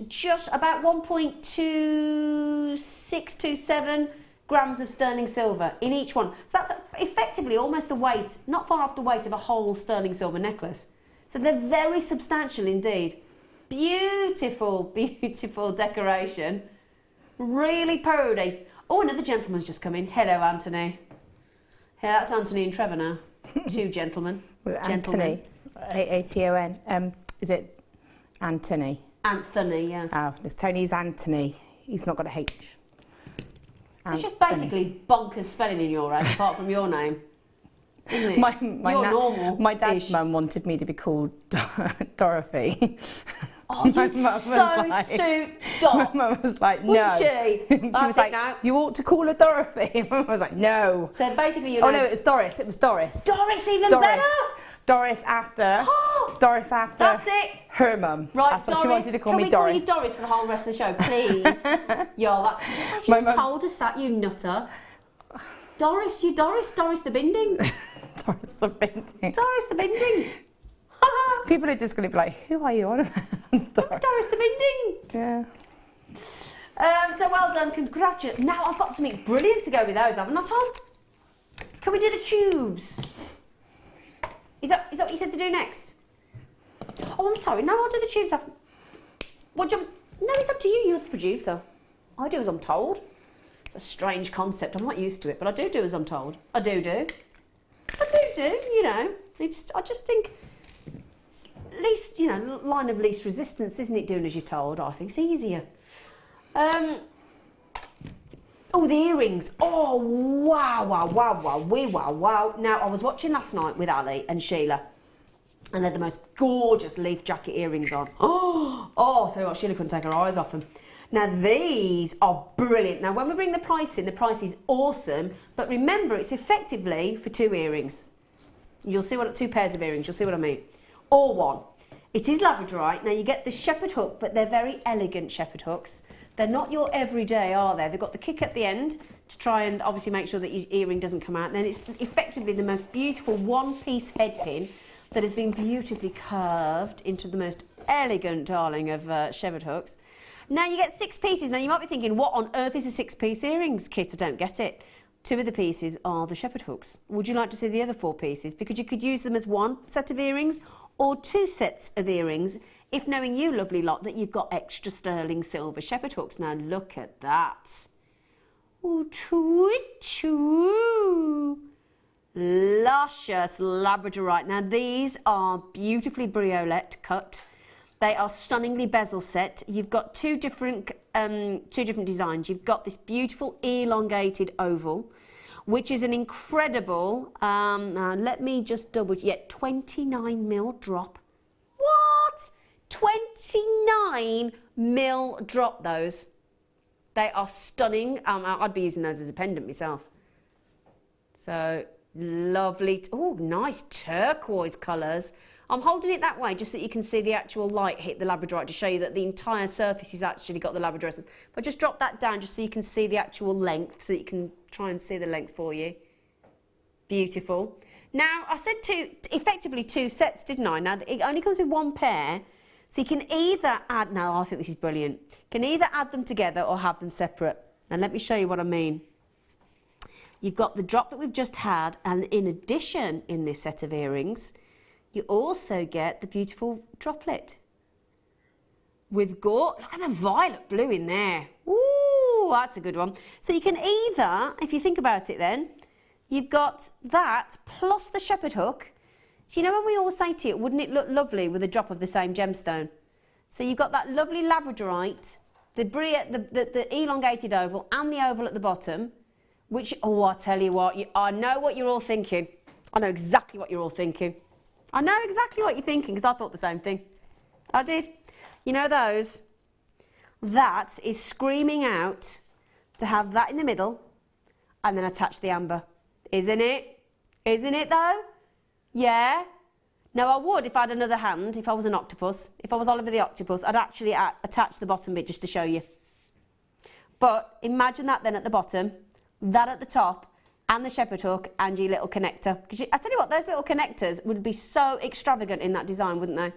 just about 1.2627 grams of sterling silver in each one. So that's effectively almost the weight, not far off the weight of a whole sterling silver necklace. So they're very substantial indeed. Beautiful, beautiful decoration. Really pretty. Oh, another gentleman's just come in. Hello, Anthony. Yeah, that's Anthony and Trevor now. Two gentlemen. With Anthony. A-T-O-N. Is it Anthony? Anthony, yes. Oh, there's Tony's Anthony. He's not got a H. It's just basically bonkers spelling in your head, apart from your name. Isn't it? You're normal. My dad's mum wanted me to be called Dorothy. Oh, you'd so suit Dot. My mum was like, no. Wouldn't she? She was like, now. you ought to call her Dorothy. My mum was like, no. So basically you're Oh, no, it was Doris. It was Doris. Doris, even Doris. better. Doris after. That's it. Her mum. Right, that's what Doris. She wanted to call me Can we Doris. call you Doris for the whole rest of the show, please? Yo, that's... Have you told us that, you nutter? Doris, you Doris the Binding. Doris the Binding. Doris the Binding. People are just going to be like, who are you on about? Doris the Binding. Yeah. So well done, congratulations. Now I've got something brilliant to go with those, haven't I, Tom? Can we do the tubes? Is that what you said to do next? Oh, I'm sorry. No, I'll do the tubes after. No, it's up to you. You're the producer. I do as I'm told. It's a strange concept. I'm not used to it, but I do as I'm told. I do. You know, I just think it's least, you know, line of least resistance, isn't it? Doing as you're told. I think it's easier. Oh, the earrings. Oh, wow. Now, I was watching last night with Ali and Sheila, and they're the most gorgeous leaf jacket earrings on. Oh, I'll tell you what, Sheila couldn't take her eyes off them. Now, these are brilliant. Now, when we bring the price in, the price is awesome, but remember, it's effectively for 2 earrings. You'll see 2 pairs of earrings, you'll see what I mean. Or 1. It is labradorite. Now, you get the shepherd hook, but they're very elegant shepherd hooks. They're not your everyday, are they? They've got the kick at the end to try and obviously make sure that your earring doesn't come out. And then it's effectively the most beautiful one-piece head pin, that has been beautifully curved into the most elegant darling of shepherd hooks. Now you get 6 pieces. Now you might be thinking, what on earth is a 6-piece earrings kit? I don't get it. 2 of the pieces are the shepherd hooks. Would you like to see the other 4 pieces? Because you could use them as 1 set of earrings or 2 sets of earrings, if knowing you, lovely lot, that you've got extra sterling silver shepherd hooks. Now look at that. Ooh, choo-choo. Luscious labradorite. Now these are beautifully briolette cut. They are stunningly bezel set. You've got two different designs. You've got this beautiful elongated oval, which is an incredible, now let me just double, 29mm drop. What? 29mm drop those. They are stunning. I'd be using those as a pendant myself. So lovely. Oh, nice turquoise colours. I'm holding it that way just so that you can see the actual light hit the labradorite to show you that the entire surface has actually got the labradorite. If I just drop that down just so you can see the actual length, so that you can try and see the length for you. Beautiful. Now, I said effectively 2 sets, didn't I? Now, it only comes with 1 pair, so you can either add, now I think this is brilliant, you can either add them together or have them separate. And let me show you what I mean. You've got the drop that we've just had, and in addition, in this set of earrings, you also get the beautiful droplet with look at the violet blue in there. Ooh, that's a good one. So you can either, if you think about it then, you've got that plus the shepherd hook. So you know when we always say to you, wouldn't it look lovely with a drop of the same gemstone? So you've got that lovely labradorite, the elongated oval and the oval at the bottom, which, oh, I tell you what, I know what you're all thinking. I know exactly what you're all thinking. I know exactly what you're thinking because I thought the same thing. I did. You know those? That is screaming out to have that in the middle and then attach the amber. Isn't it? Isn't it though? Yeah. Now I would, if I had another hand, if I was an octopus, if I was Oliver the octopus, I'd actually attach the bottom bit just to show you. But imagine that then at the bottom, that at the top, and the shepherd hook and your little connector. Because I tell you what, those little connectors would be so extravagant in that design, wouldn't they?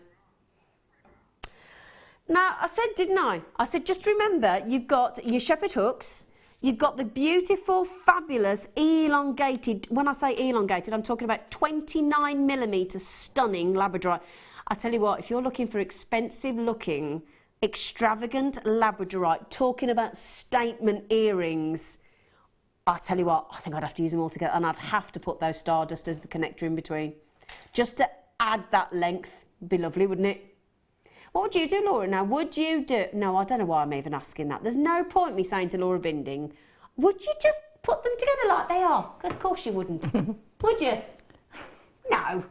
Now, I said, didn't I? I said, just remember, you've got your shepherd hooks, you've got the beautiful, fabulous, elongated, when I say elongated, I'm talking about 29mm stunning labradorite. I tell you what, if you're looking for expensive looking, extravagant labradorite, talking about statement earrings, I tell you what, I think I'd have to use them all together and I'd have to put those stardust as the connector in between. Just to add that length, be lovely, wouldn't it? What would you do, Laura? Now, would you do... No, I don't know why I'm even asking that. There's no point me saying to Laura Binding, would you just put them together like they are? Of course you wouldn't. Would you? No.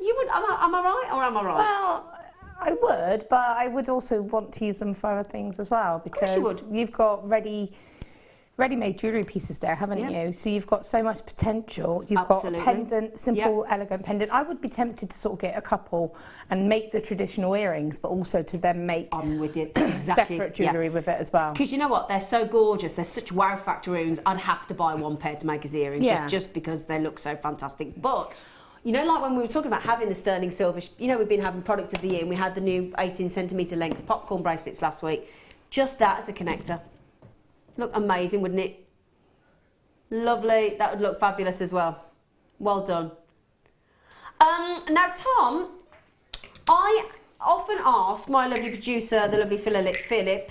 You would. Am I right or am I right? Well, I would, but I would also want to use them for other things as well because you've got ready-made jewellery pieces there, haven't you? So you've got so much potential. You've got a pendant, simple, elegant pendant. I would be tempted to sort of get a couple and make the traditional earrings, but also to then make separate jewellery with it as well. Because you know what? They're so gorgeous. They're such wow factor earrings. I'd have to buy 1 pair to make as earrings just because they look so fantastic. But you know, like when we were talking about having the sterling silver, you know, we've been having product of the year and we had the new 18cm length popcorn bracelets last week. Just that as a connector. Look amazing, wouldn't it? Lovely. That would look fabulous as well. Well done. Now, Tom, I often ask my lovely producer, the lovely Philip,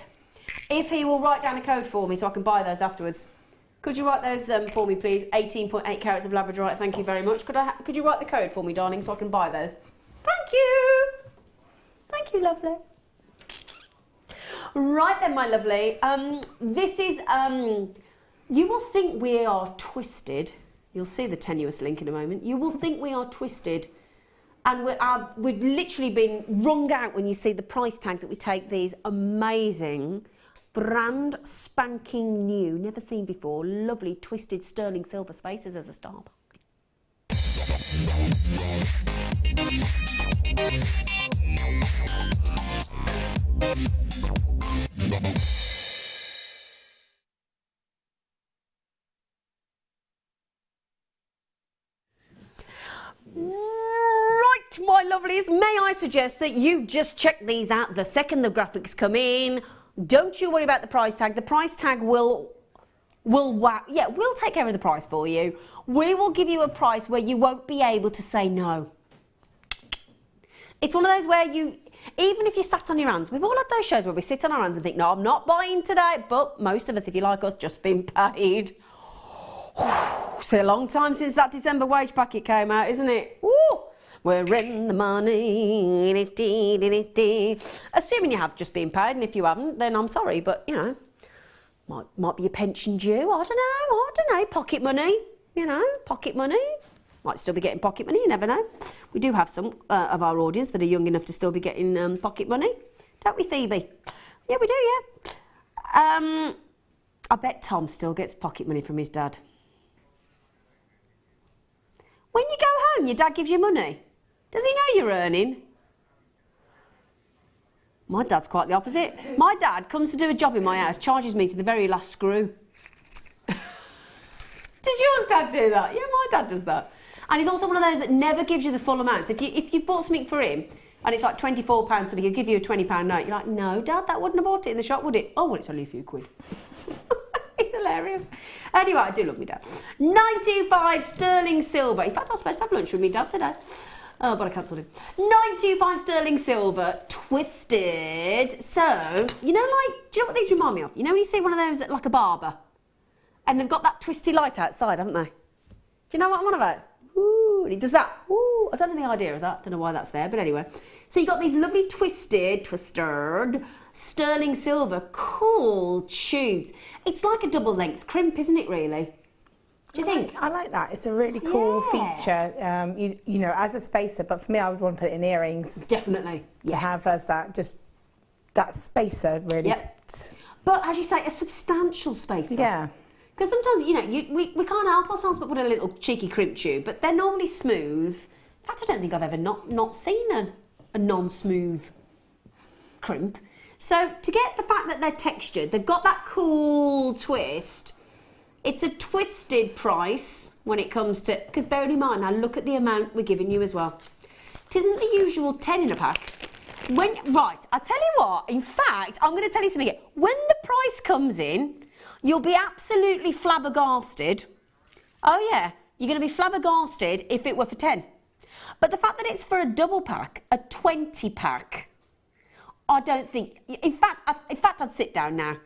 if he will write down a code for me so I can buy those afterwards. Could you write those for me, please? 18.8 carats of labradorite. Thank you very much. Could you write the code for me, darling, so I can buy those? Thank you. Thank you, lovely. Right then, my lovely, this is, you will think we are twisted. You'll see the tenuous link in a moment. You will think we are twisted. And we've literally been wrung out when you see the price tag that we take these amazing, brand spanking new, never seen before, lovely twisted sterling silver spaces as a star. Right lovelies, may I suggest that you just check these out the second the graphics come in. Don't you worry about the price tag. The price tag we'll take care of the price for you. We will give you a price where you won't be able to say no. It's one of those where you, even if you sat on your hands, we've all had those shows where we sit on our hands and think, no, I'm not buying today, but most of us, if you like us, just been paid. It's a long time since that December wage packet came out, isn't it? Woo! We're in the money. Assuming you have just been paid, and if you haven't, then I'm sorry, but you know, might be a pension due. I don't know. Pocket money, pocket money. Might still be getting pocket money. You never know. We do have some of our audience that are young enough to still be getting pocket money, don't we, Phoebe? Yeah, we do. Yeah. I bet Tom still gets pocket money from his dad. When you go home, your dad gives you money. Does he know you're earning? My dad's quite the opposite. My dad comes to do a job in my house, charges me to the very last screw. Does yours dad do that? Yeah, my dad does that. And he's also one of those that never gives you the full amount. So if you bought something for him and it's like £24, so he'll give you a £20 note, you're like, no, Dad, that wouldn't have bought it in the shop, would it? Oh, well, it's only a few quid. It's hilarious. Anyway, I do love my dad. 925 sterling silver. In fact, I was supposed to have lunch with my dad today. Oh, but I cancelled him. 925 sterling silver, twisted. So, do you know what these remind me of? You know when you see one of those at like a barber? And they've got that twisty light outside, haven't they? Do you know what I'm on about? Ooh, and it does that. Ooh, I don't know the idea of that. Don't know why that's there, but anyway. So you got these lovely twisted sterling silver, cool tubes. It's like a double length crimp, isn't it, really? Do you think? I like that. It's a really cool feature, you know, as a spacer, but for me, I would want to put it in earrings. Definitely. To have as that spacer, really. Yep. But as you say, a substantial spacer. Yeah. Because sometimes, we can't help ourselves but put a little cheeky crimp tube, but they're normally smooth. In fact, I don't think I've ever not seen a non-smooth crimp. So to get the fact that they're textured, they've got that cool twist. It's a twisted price when it comes to, because bearing in mind, now look at the amount we're giving you as well. It isn't the usual 10 in a pack. Right, I tell you what, in fact, I'm going to tell you something here. When the price comes in, you'll be absolutely flabbergasted. Oh yeah, you're going to be flabbergasted if it were for 10. But the fact that it's for a double pack, a 20 pack, I don't think, in fact, I'd sit down now.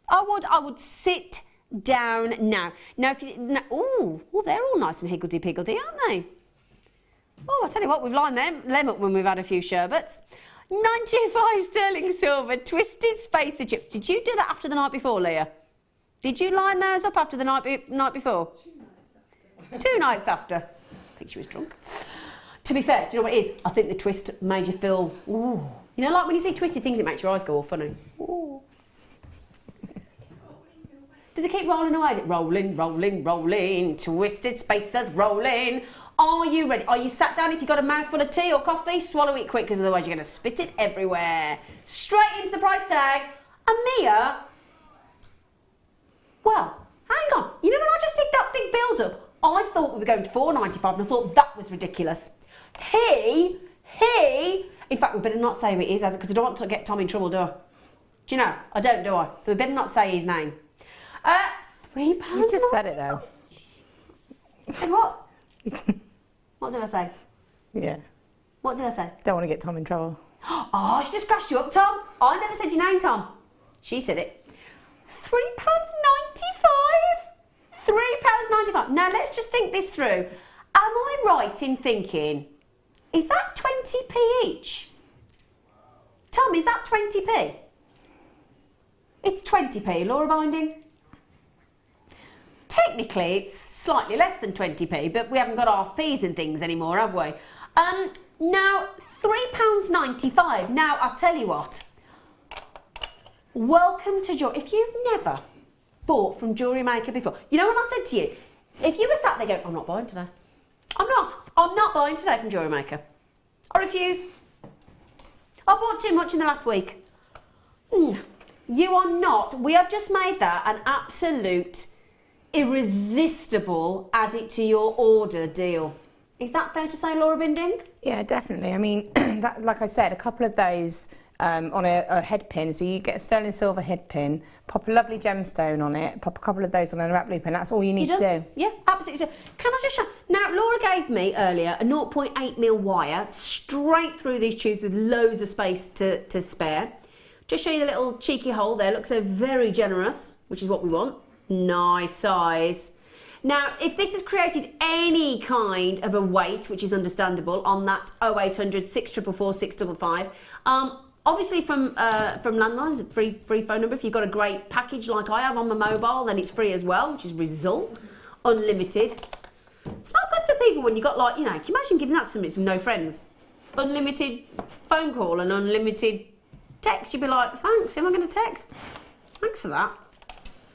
I would sit down now. Now, they're all nice and higgledy-piggledy, aren't they? Oh, I tell you what, we've lined them up when we've had a few sherbets. 925 sterling silver, twisted spacer chip. Did you do that after the night before, Leah? Did you line those up after the night before? 2 nights after. 2 nights after. I think she was drunk. To be fair, do you know what it is? I think the twist made you feel, ooh. You know, like when you see twisted things, it makes your eyes go all funny. Ooh. Do they keep rolling away? Rolling, rolling, rolling. Twisted spacers rolling. Are you ready? Are you sat down? If you've got a mouthful of tea or coffee, swallow it quick, because otherwise you're going to spit it everywhere. Straight into the price tag. Mia. Well, hang on. You know when I just did that big build-up, I thought we were going to $4.95 and I thought that was ridiculous. In fact, we better not say who it is, because I don't want to get Tom in trouble, do I? Do you know? I don't, do I? So we better not say his name. £3. You just said it, though. And what? What did I say? Yeah. What did I say? Don't want to get Tom in trouble. Oh, she just scratched you up, Tom. I never said your name, Tom. She said it. £3.95? £3.95. Now, let's just think this through. Am I right in thinking, is that 20p each? Tom, is that 20p? It's 20p, Laura Binding. Technically, it's slightly less than 20p, but we haven't got half p's and things anymore, have we? Now, £3.95. Now, I'll tell you what. Welcome to Jewellery. If you've never bought from Jewellery Maker before, you know when I said to you, if you were sat there going, I'm not buying today. I'm not buying today from Jewellery Maker. I refuse. I bought too much in the last week. You are not. We have just made that an absolute irresistible add it to your order deal. Is that fair to say, Laura Binding? Yeah, definitely. I mean, that, like I said, a couple of those on a head pin. So you get a sterling silver head pin, pop a lovely gemstone on it, pop a couple of those on a wrap loop, and that's all you need to do. Yeah, absolutely. Can I just show? Now, Laura gave me earlier a 0.8mm wire straight through these tubes with loads of space to spare. Just show you the little cheeky hole there. Looks so very generous, which is what we want. Nice size. Now, if this has created any kind of a weight, which is understandable, on that 0800 644 655, obviously from landlines, free phone number. If you've got a great package like I have on my mobile, then it's free as well, which is result, unlimited. It's not good for people when you've got, like, you know, can you imagine giving that to somebody with no friends? Unlimited phone call and unlimited text. You'd be like, thanks, who am I going to text? Thanks for that.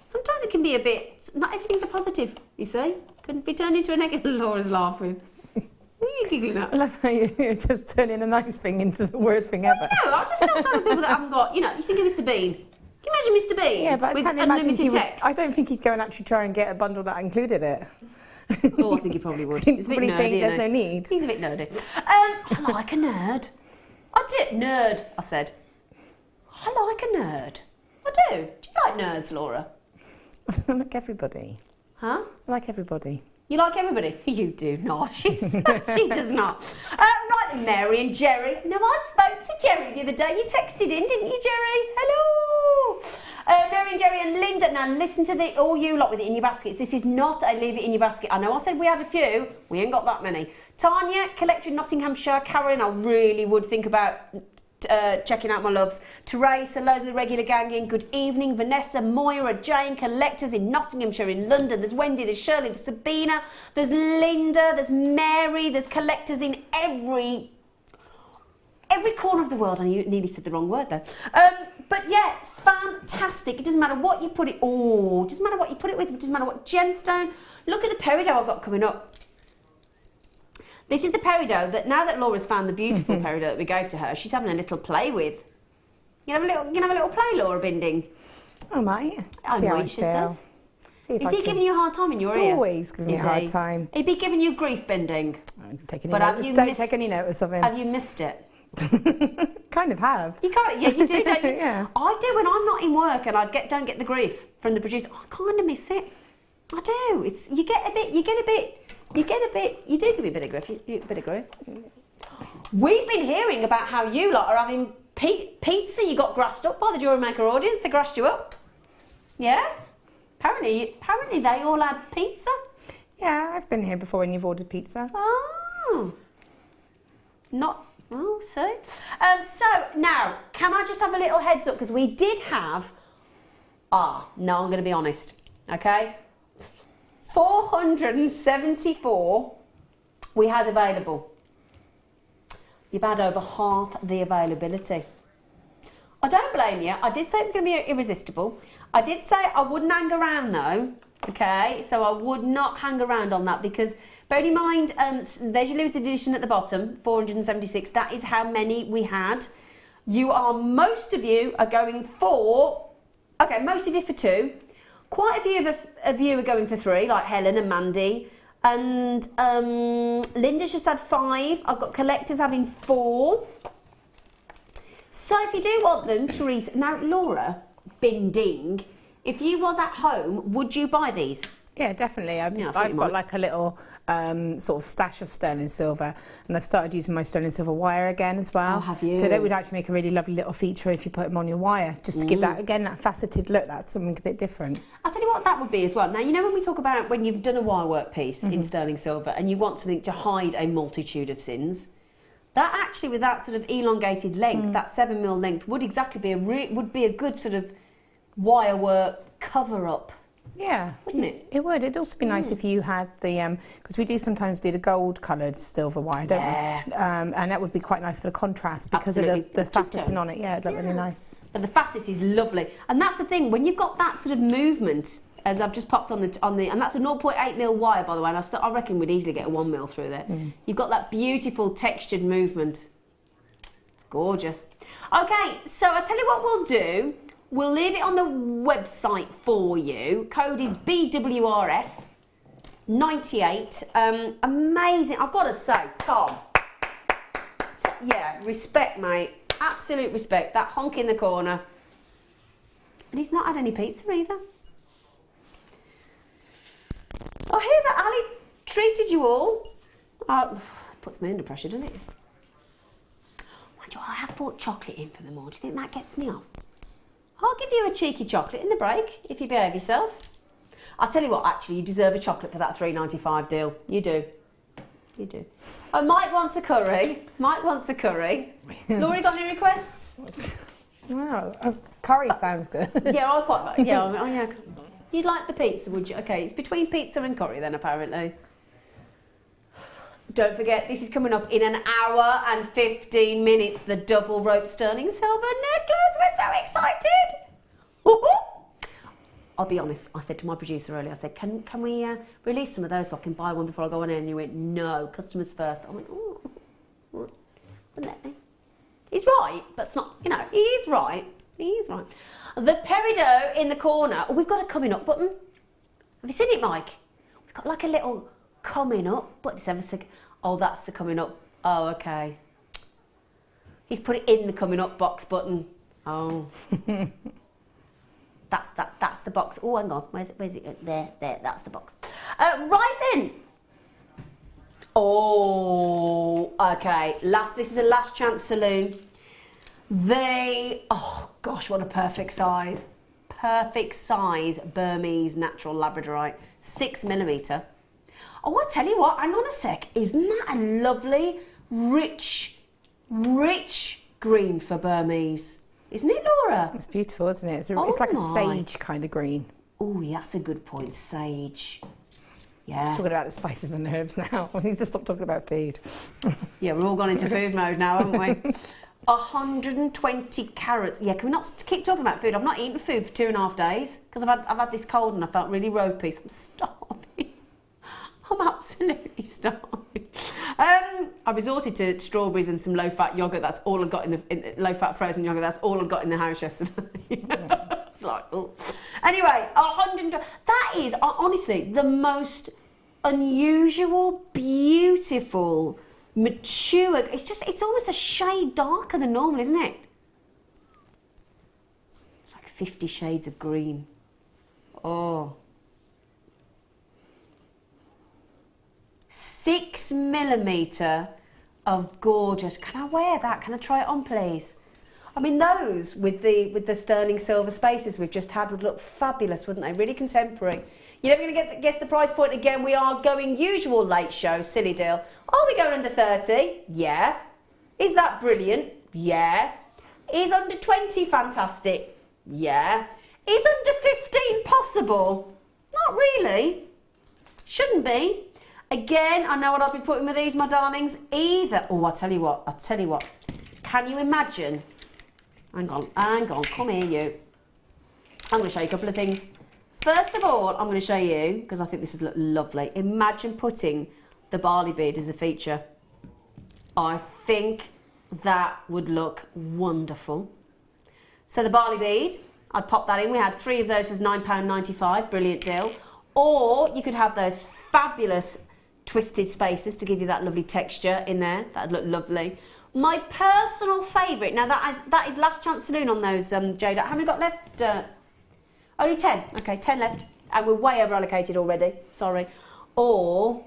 Sometimes it can be a bit, not everything's a positive, you see. Can be turned into a negative. Laura's laughing. What are you giggling at? I love how you're just turning a nice thing into the worst thing ever. No, I just feel sorry for people that haven't got, you know, you think of Mr. Bean. Can you imagine Mr. Bean? Yeah, but with I can't imagine unlimited text? I don't think he'd go and actually try and get a bundle that included it. Oh, I think he probably would. It's a bit nerdy, think there's no need. He's a bit nerdy. I like a nerd. I do. Nerd, I said. I like a nerd. I do. Do you like nerds, Laura? I like everybody. Huh? I like everybody. You like everybody? You do not. She does not. Right then, Mary and Jerry. Now, I spoke to Jerry the other day. You texted in, didn't you, Jerry? Hello. Mary and Jerry and Linda. Now, listen to all you lot with it in your baskets. This is not a leave it in your basket. I know I said we had a few. We ain't got that many. Tanya, collector in Nottinghamshire. Karen, I really would think about checking out my loves. Teresa, loads of the regular gang in. Good evening. Vanessa, Moira, Jane, collectors in Nottinghamshire, in London. There's Wendy, there's Shirley, there's Sabina, there's Linda, there's Mary, there's collectors in every corner of the world. I nearly said the wrong word there. But yeah, fantastic. It doesn't matter what you put it. Oh, it doesn't matter what you put it with. It doesn't matter what gemstone. Look at the peridot I've got coming up. This is the peridot that, now that Laura's found the beautiful peridot that we gave to her, she's having a little play with. You can have a little play, Laura Binding. I might. I might, she says. Is he giving you a hard time in your ear? He's always giving me a hard time. He'd be giving you grief, Binding. Don't take any notice of him. Have you missed it? Kind of have. You can't. Yeah, you do, don't you? Yeah. I do when I'm not in work and don't get the grief from the producer. I kind of miss it. I do. You do give me a bit of grief. We've been hearing about how you lot are having pizza. You got grassed up by the Jewellery Maker audience. They grassed you up. Yeah? Apparently they all had pizza. Yeah, I've been here before and you've ordered pizza. Oh. So now, can I just have a little heads up? Because we did have, now I'm going to be honest, okay? 474 we had available. You've had over half the availability. I don't blame you. I did say it was going to be irresistible. I did say I wouldn't hang around though, okay? So I would not hang around on that because bear in mind, there's your limited edition at the bottom, 476. That is how many we had. Most of you are going for, most of you for 2. Quite a few of you are going for 3, like Helen and Mandy. And Linda's just had 5. I've got collectors having 4. So if you do want them, Teresa... Now, Laura Binding, if you was at home, would you buy these? Yeah, definitely. I've got like a little sort of stash of sterling silver, and I started using my sterling silver wire again as well. Oh, have you? So that would actually make a really lovely little feature if you put them on your wire, just to give that, again, that faceted look. That's something a bit different. I'll tell you what that would be as well. Now, you know when we talk about when you've done a wire work piece in sterling silver and you want something to hide a multitude of sins, that actually with that sort of elongated length, that 7mm length, would exactly be a good sort of wire work cover up. Yeah, wouldn't it? It would. It'd also be nice if you had the because we do sometimes do the gold-coloured silver wire, don't we? And that would be quite nice for the contrast because of the faceting on it. Yeah, it'd look really nice. But the facet is lovely, and that's the thing when you've got that sort of movement. As I've just popped on the and that's a 0.8mm wire, by the way. And I reckon we'd easily get a 1mm through there. You've got that beautiful textured movement. It's gorgeous. Okay, so I tell you what we'll do. We'll leave it on the website for you. Code is BWRF. 98. Amazing. I've got to say, Tom. Yeah, respect, mate. Absolute respect. That honk in the corner. And he's not had any pizza either. I hear that Ali treated you all. Puts me under pressure, doesn't it? Mind you, I have bought chocolate in for them all. Do you think that gets me off? I'll give you a cheeky chocolate in the break if you behave yourself. I'll tell you what, actually, you deserve a chocolate for that $3.95 deal. You do. You do. Mike wants a curry. Mike wants a curry. Laurie, got any requests? Wow, curry sounds good. Yeah, I quite like. Yeah, yeah. You'd like the pizza, would you? Okay, it's between pizza and curry then, apparently. Don't forget, this is coming up in an hour and 15 minutes. The double rope sterling silver necklace. We're so excited. I'll be honest, I said to my producer earlier, I said, can we release some of those so I can buy one before I go on air? And he went, no, customers first. I went, oh, wouldn't let me. He's right, but it's not, you know, he is right. He is right. The peridot in the corner. Oh, we've got a coming up button. Have you seen it, Mike? We've got like a little coming up, but it's ever so... Oh, that's the coming up. Oh, okay. He's put it in the coming up box button. Oh. That's the box. Oh, hang on. Where's it? There. That's the box. Right then. Oh, okay. This is a last chance saloon. Oh gosh, what a perfect size. Perfect size Burmese natural labradorite. 6mm. Oh, I tell you what, hang on a sec. Isn't that a lovely, rich green for Burmese? Isn't it, Laura? It's beautiful, isn't it? It's like a sage kind of green. Oh, yeah, that's a good point. Sage. Yeah. Talking about the spices and herbs now. We need to stop talking about food. Yeah, we're all gone into food mode now, haven't we? 120 carats. Yeah, can we not keep talking about food? I've not eaten food for 2.5 days because I've had this cold and I felt really ropey. So I'm starving. I'm absolutely starving. I resorted to strawberries and some low-fat yogurt. That's all I've got in the low-fat frozen yogurt. That's all I've got in the house yesterday. It's like, oh. Anyway, 100. That is honestly the most unusual, beautiful, mature. It's almost a shade darker than normal, isn't it? It's like 50 shades of green. Oh. 6mm of gorgeous. Can I wear that? Can I try it on, please? I mean, those with the sterling silver spaces we've just had would look fabulous, wouldn't they? Really contemporary. You're never going to guess the price point again. We are going usual late show, silly deal. Are we going under 30? Yeah. Is that brilliant? Yeah. Is under 20 fantastic? Yeah. Is under 15 possible? Not really. Shouldn't be. Again, I know what I'll be putting with these, my darlings. Either, oh, I'll tell you what. Can you imagine? Hang on, come here, you. I'm going to show you a couple of things. First of all, I'm going to show you, because I think this would look lovely. Imagine putting the barley bead as a feature. I think that would look wonderful. So the barley bead, I'd pop that in. We had 3 of those with £9.95, brilliant deal. Or you could have those fabulous twisted spaces to give you that lovely texture in there. That'd look lovely. My personal favourite, now that is last chance saloon on those, Jada. How many got left? Only 10. Okay, 10 left. And we're way over allocated already. Sorry. Or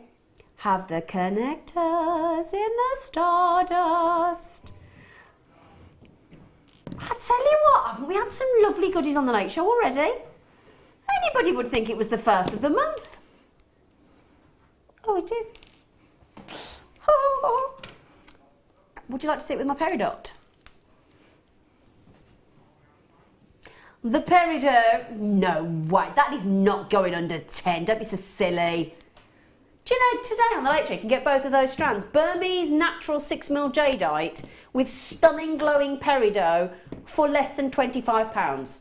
have the connectors in the stardust. I tell you what, haven't we had some lovely goodies on the Late Show already? Anybody would think it was the first of the month. Oh, it is. Oh. Would you like to sit with my peridot? The peridot, no way, that is not going under 10, don't be so silly. Do you know, today on the Late Show you can get both of those strands. Burmese natural 6mm jadeite with stunning glowing peridot for less than £25.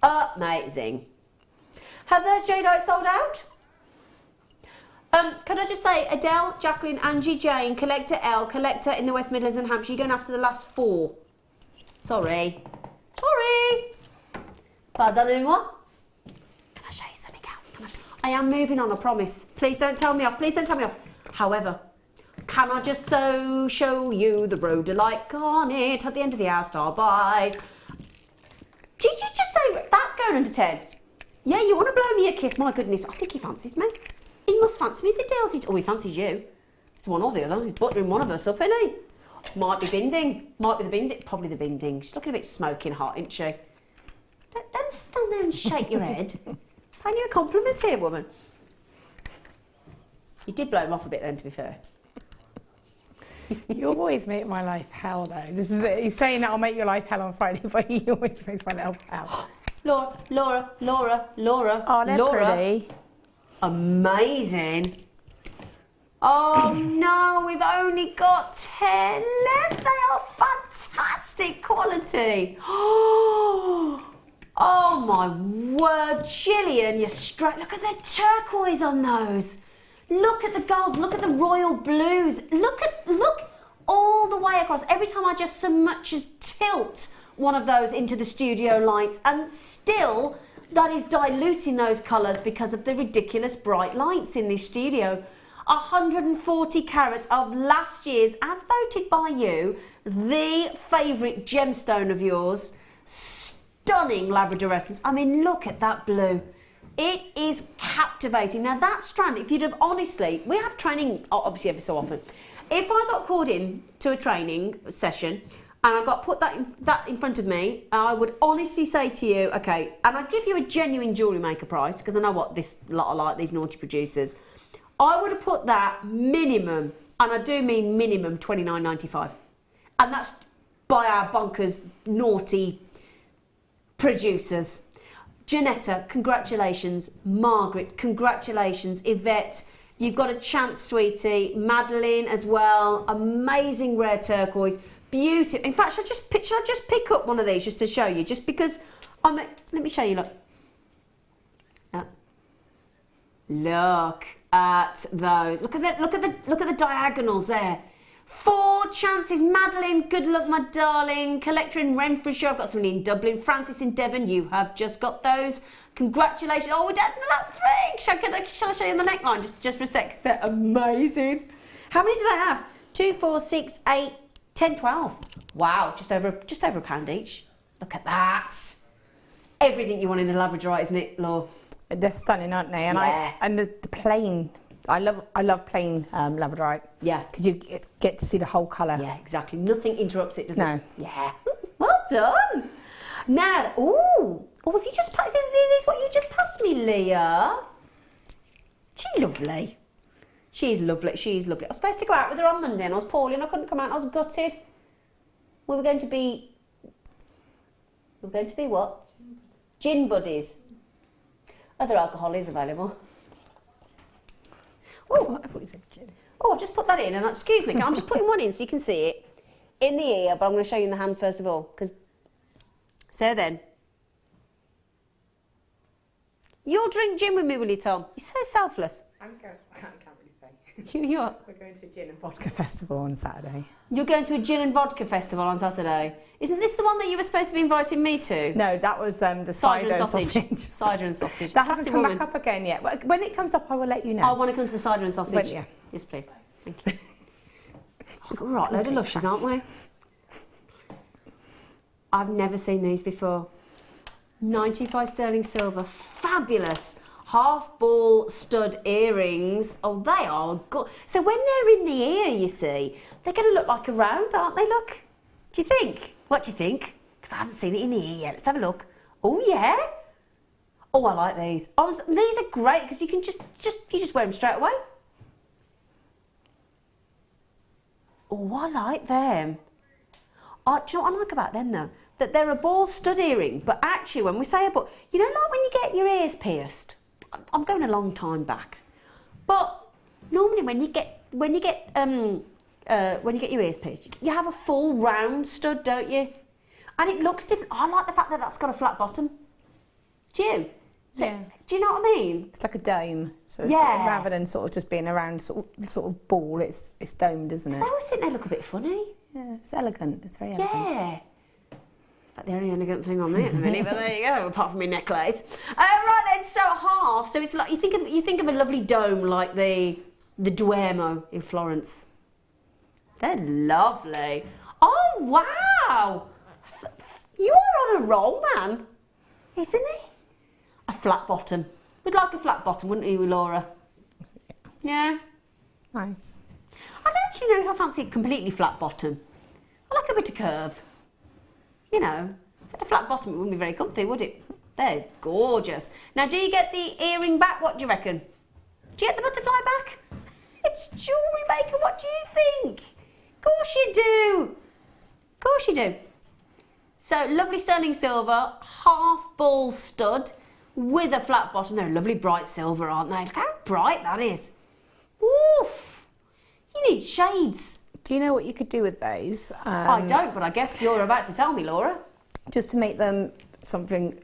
Amazing. Have those jadeites sold out? Can I just say, Adele, Jacqueline, Angie, Jane, Collector L, Collector in the West Midlands and Hampshire, you're going after the last 4. Sorry. Pardonnez-moi. Can I show you something else? I I am moving on, I promise. Please don't tell me off. Please don't tell me off. However, can I just show you the rhodolite garnet at the end of the hour star by? Did you just say that's going under 10? Yeah, you want to blow me a kiss? My goodness, I think he fancies me. He must fancy me. The deals. Oh, he fancies you. It's one or the other. He's buttering one of us up, isn't he? Might be binding. Might be the binding. Probably the binding. She's looking a bit smoking hot, isn't she? Don't stand there and shake your head. Paying you a compliment here, woman. You did blow him off a bit then, to be fair. You always make my life hell, though. This is it. He's saying that I'll make your life hell on Friday, but he always makes my life hell. Laura. Oh, they're Laura. pretty. Amazing. Oh no, we've only got 10 left. They are fantastic quality. Oh my word, Gillian, you're straight. Look at the turquoise on those. Look at the golds, look at the royal blues. Look all the way across. Every time I just so much as tilt one of those into the studio lights, and still that is diluting those colours because of the ridiculous bright lights in this studio. 140 carats of last year's, as voted by you, the favourite gemstone of yours. Stunning Labrador essence. I mean, look at that blue. It is captivating. Now that strand, if you'd have honestly, we have training obviously every so often. If I got called in to a training session and I got put that in front of me, I would honestly say to you, okay, and I'd give you a genuine Jewellery Maker price, because I know what this lot are like, these naughty producers. I would have put that minimum, and I do mean minimum, $29.95. And that's by our bonkers, naughty producers. Janetta, congratulations. Margaret, congratulations. Yvette, you've got a chance, sweetie. Madeline as well. Amazing rare turquoise. Beautiful. In fact, should I just pick up one of these just to show you? Just because let me show you, look. Look at those. Look at the diagonals there. 4 chances. Madeline, good luck, my darling. Collector in Renfrewshire. I've got somebody in Dublin. Francis in Devon, you have just got those. Congratulations. Oh, we're down to the last 3. Shall I show you the neckline just for a sec? 'Cause they're amazing. How many did I have? 2, 4, 6, 8, 10, 12. Wow, just over a pound each. Look at that. Everything you want in a Labradorite, isn't it, Law? They're stunning, aren't they? And yeah. the plain. I love plain Labradorite. Yeah, because you get to see the whole colour. Yeah, exactly. Nothing interrupts it, does it? No. Yeah. Well done. Now, have you just passed? Is this what you just passed me, Leah? She's lovely. She's lovely. She's lovely. I was supposed to go out with her on Monday, and I was poorly, and I couldn't come out. I was gutted. We were going to be what? Gin buddies. Other alcohol is available. Oh, I thought you said gin. Oh, I've just put that in, and excuse me, I'm just putting one in so you can see it in the ear, but I'm going to show you in the hand first of all, because so then, you'll drink gin with me, will you, Tom? You're so selfless. I can't really say. You are. We're going to a gin and vodka festival on Saturday. You're going to a gin and vodka festival on Saturday. Isn't this the one that you were supposed to be inviting me to? No, that was the cider and sausage. Cider and sausage. That hasn't come back up again yet. When it comes up, I will let you know. I want to come to the cider and sausage. Yeah. Yes, please. Thank you. Oh, right, load of lushes, aren't we? I've never seen these before. 95 sterling silver, fabulous. Half ball stud earrings. Oh, they are good. So when they're in the ear, you see, they're going to look like a round, aren't they? Look. Do you think? What do you think? Because I haven't seen it in the ear yet. Let's have a look. Oh, yeah. Oh, I like these. Oh, these are great because you can just wear them straight away. Oh, I like them. Oh, do you know what I like about them, though? That they're a ball stud earring, but actually, when we say a ball, you know, like when you get your ears pierced. I'm going a long time back, but normally when you get your ears pierced, you have a full round stud, don't you? And it looks different. I like the fact that that's got a flat bottom. Do you? So, yeah. Do you know what I mean? It's like a dome. So it's rather than sort of just being a round sort of ball, it's domed, isn't it? I always think they look a bit funny. Yeah, it's elegant. It's very elegant. Yeah. That's the only elegant thing on me at the minute, but there you go, apart from my necklace. Right then, so half. So it's like, you think of a lovely dome like the Duomo in Florence. They're lovely. Oh, wow. You are on a roll, man. Isn't he? A flat bottom. We'd like a flat bottom, wouldn't you, Laura? Yeah. Nice. I don't actually know if I fancy it completely flat bottom. I like a bit of curve. You know, at a flat bottom it wouldn't be very comfy, would it? They're gorgeous. Now, do you get the earring back? What do you reckon? Do you get the butterfly back? It's Jewellery Maker, what do you think? Of course you do. Of course you do. So, lovely sterling silver, half ball stud with a flat bottom. They're lovely bright silver, aren't they? Look how bright that is. Woof. You need shades. Do you know what you could do with those? I don't, but I guess you're about to tell me, Laura. Just to make them something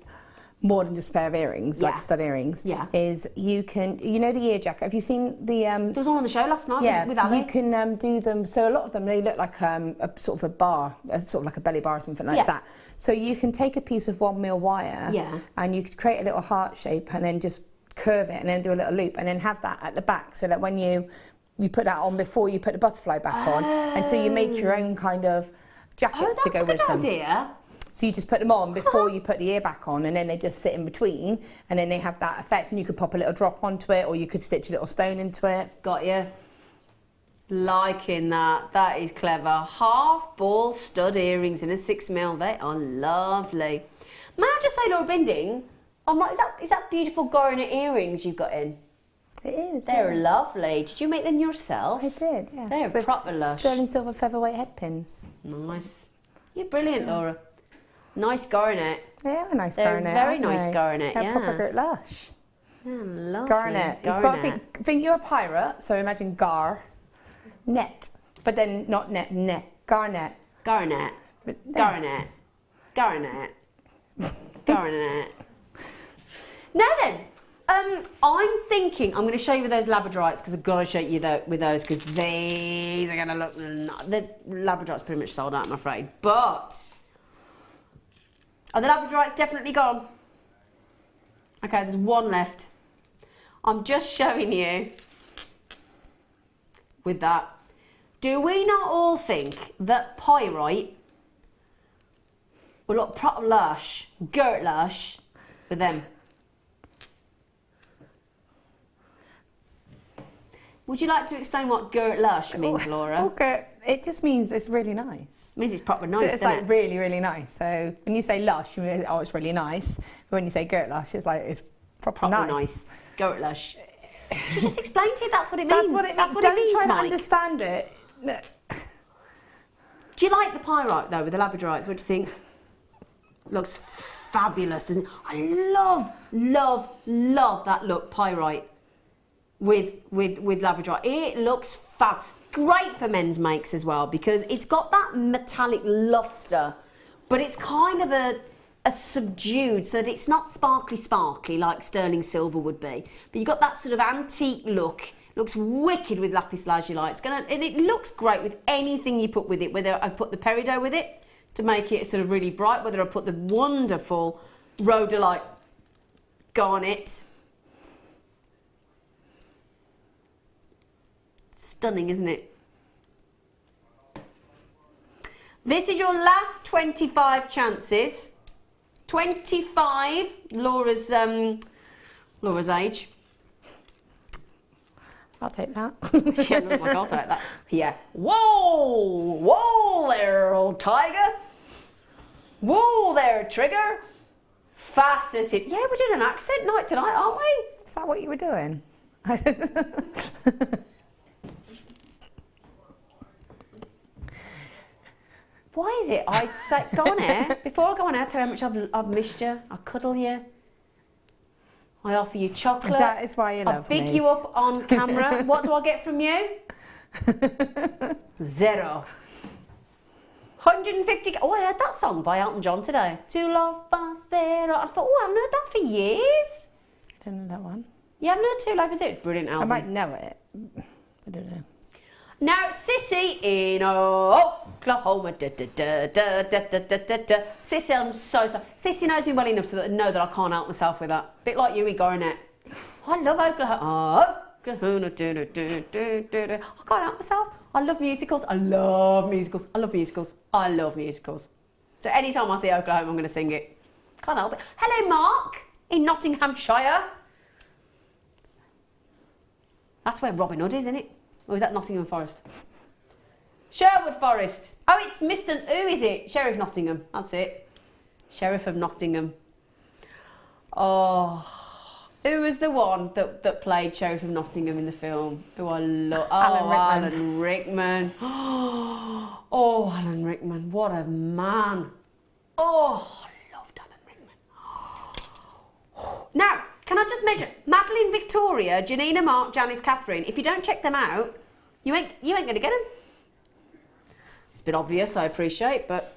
more than just a pair of earrings, like stud earrings, is you can, you know the ear jacket, have you seen the... there was one on the show last night with Ali. You can do them, so a lot of them, they look like a sort of a bar, sort of like a belly bar or something like that. So you can take a piece of 1 mil wire and you could create a little heart shape and then just curve it and then do a little loop and then have that at the back so that when you put that on before you put the butterfly back on, and so you make your own kind of jackets to go with them. That's a good idea. So you just put them on before you put the ear back on, and then they just sit in between, and then they have that effect, and you could pop a little drop onto it, or you could stitch a little stone into it. Got you. Liking that. That is clever. Half ball stud earrings in a 6 mil. They are lovely. May I just say, Laura Binding, I'm like, is that beautiful garnet earrings you've got in? It is. They're lovely. Did you make them yourself? I did, yeah. They're proper lush. Sterling silver featherweight head pins. Nice. You're brilliant, Laura. Nice garnet. Yeah, a nice They're garnet. very nice garnet, They're proper good lush. Yeah, lovely. Garnet. You've got to think you're a pirate, so imagine net. But then not net. Garnet. Garnet. Garnet. Garnet. Garnet. Now then, I'm thinking, I'm going to show you with those labradorites because I've got to show you with those because these are going to look, the labradorites pretty much sold out, I'm afraid. But, are the labradorites definitely gone? Okay, there's one left. I'm just showing you with that. Do we not all think that pyrite will look proper lush, girt lush with them? Would you like to explain what girt lush means, Laura? Okay, it just means it's really nice. It means it's proper nice, so it's doesn't like it? really, really nice. So when you say lush, you mean, oh, it's really nice. But when you say girt lush, it's like it's proper nice. Girt lush. She just explained to you that's what it means. That's what it means. Don't try to understand it. No. Do you like the pyrite though with the labradorites? What do you think? Looks fabulous, doesn't it? I love that look pyrite with labradorite. It looks fab. Great for men's makes as well because it's got that metallic luster, but it's kind of a subdued so that it's not sparkly like sterling silver would be. But you've got that sort of antique look. Looks wicked with lapis lazuli. And it looks great with anything you put with it. Whether I put the peridot with it to make it sort of really bright, whether I put the wonderful rhodolite garnet. Stunning, isn't it? This is your last 25 chances. 25, Laura's age. I'll take that. Yeah, looks like I'll take that. Yeah. Whoa there, old tiger. Whoa there, Trigger. Faceted. Yeah, we're doing an accent night tonight, aren't we? Is that what you were doing? Why is it I'd say, go on air, before I go on air, tell you how much I've missed you, I cuddle you, I offer you chocolate. That is why you love me. I big you up on camera. What do I get from you? 0. 150, oh, I heard that song by Elton John today. To love by 0. I thought, oh, I haven't heard that for years. I don't know that one. You haven't heard Too Love, is it? Brilliant album. I might know it. I don't know. Now, Sissy in Oklahoma. Sissy, I'm so sorry. Sissy knows me well enough to know that I can't help myself with that. Bit like you, Garnett. I love Oklahoma. I can't help myself. I love musicals. I love musicals. I love musicals. I love musicals. So anytime I see Oklahoma, I'm going to sing it. Can't help it. Hello, Mark, in Nottinghamshire. That's where Robin Hood is, isn't it? Or is that Nottingham Forest? Sherwood Forest. Oh, it's Mr. Who is it? Sheriff Nottingham. That's it. Sheriff of Nottingham. Oh, who was the one that played Sheriff of Nottingham in the film? Who I love. Oh, Alan Rickman. Oh, Alan Rickman. What a man. Oh, I loved Alan Rickman. Now, can I just mention, Madeline, Victoria, Janina, Mark, Janice, Catherine, if you don't check them out, you ain't going to get them. It's a bit obvious, I appreciate, but...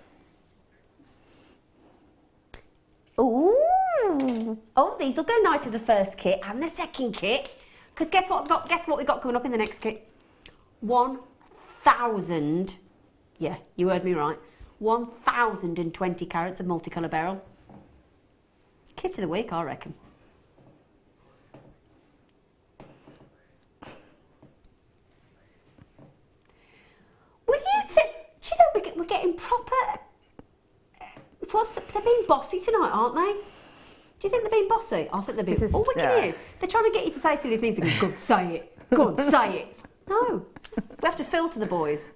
Ooh! Oh, these will go nice with the first kit and the second kit. Because guess what we got coming up in the next kit? 1,000, yeah, you heard me right, 1,020 carats of multicolour beryl. Kit of the week, I reckon. Do you know we're getting proper... They're being bossy tonight, aren't they? Do you think they're being bossy? I think they're being... Oh, look at you. They're trying to get you to say silly things. Go on, say it. Go on, say it. No. We have to filter the boys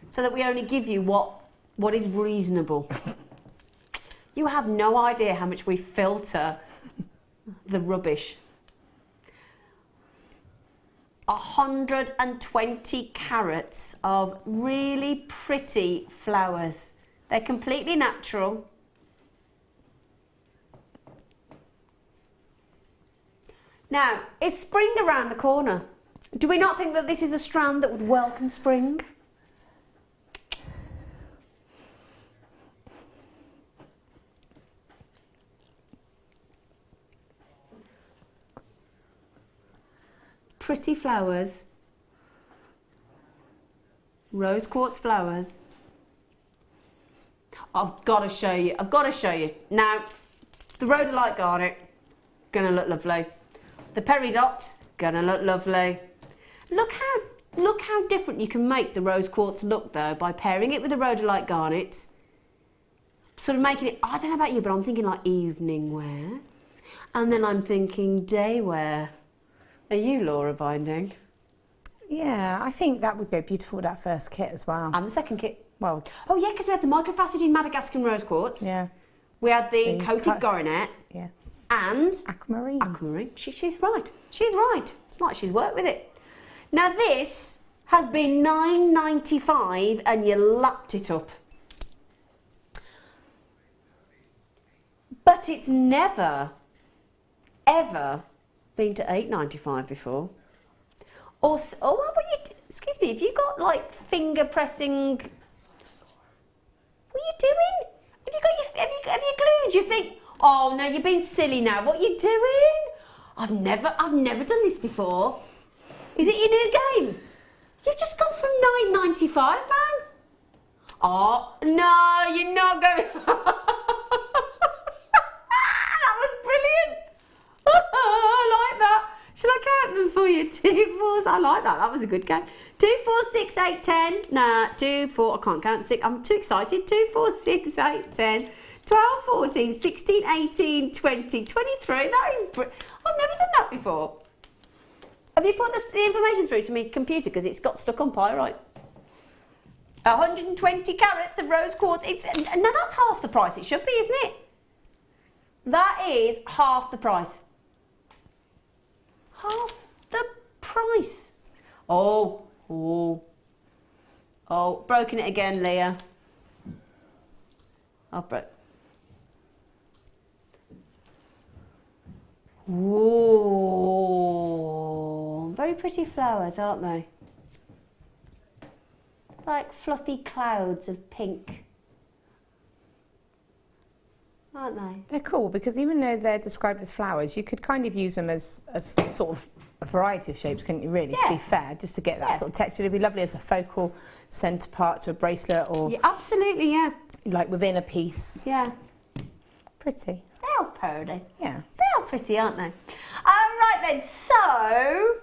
so that we only give you what is reasonable. You have no idea how much we filter the rubbish. 120 carats of really pretty flowers. They're completely natural. Now, it's spring around the corner. Do we not think that this is a strand that would welcome spring? Pretty flowers, rose quartz flowers. I've got to show you. Now, the rhodolite garnet, gonna look lovely. The peridot, gonna look lovely. Look how different you can make the rose quartz look though by pairing it with the rhodolite garnet. Sort of making it, I don't know about you, but I'm thinking like evening wear. And then I'm thinking day wear. Are you Laura binding? Yeah, I think that would go beautiful with that first kit as well. And the second kit. Well, oh yeah, because we had the microfaceted Madagascan rose quartz. Yeah. We had the coated garnet. Yes. And Aquamarine. She's right. She's right. It's like she's worked with it. Now this has been $9.95 and you lapped it up. But it's never, ever been to $8.95 before. Or excuse me, have you got like finger pressing? What are you doing? Have you glued your feet? Oh no, you're being silly now. What are you doing? I've never done this before. Is it your new game? You've just gone from $9.95, man. Oh no, you're not going. That was brilliant. I like that. Should I count them for you? 2, 4. I like that. That was a good game. 2, 4, 6, 8, 10. Nah, 2, 4. I can't count 6. I'm too excited. 2, 4, 6, 8, 10. 12, 14, 16, 18, 20, 23. That is I've never done that before. Have you put the information through to me computer because it's got stuck on pyrite? 120 carats of rose quartz. Now that's half the price it should be, isn't it? That is half the price. Half the price. Oh, broken it again, Leah. I've broke. Ooh, very pretty flowers, aren't they? Like fluffy clouds of pink. Aren't they? They're cool because even though they're described as flowers, you could kind of use them as sort of a variety of shapes, couldn't you, really, to be fair, just to get that sort of texture. It'd be lovely as a focal centre part to a bracelet, or... Yeah, absolutely, yeah. Like within a piece. Yeah. Pretty. They're pretty. Yeah. They're pretty, aren't they? Right then, so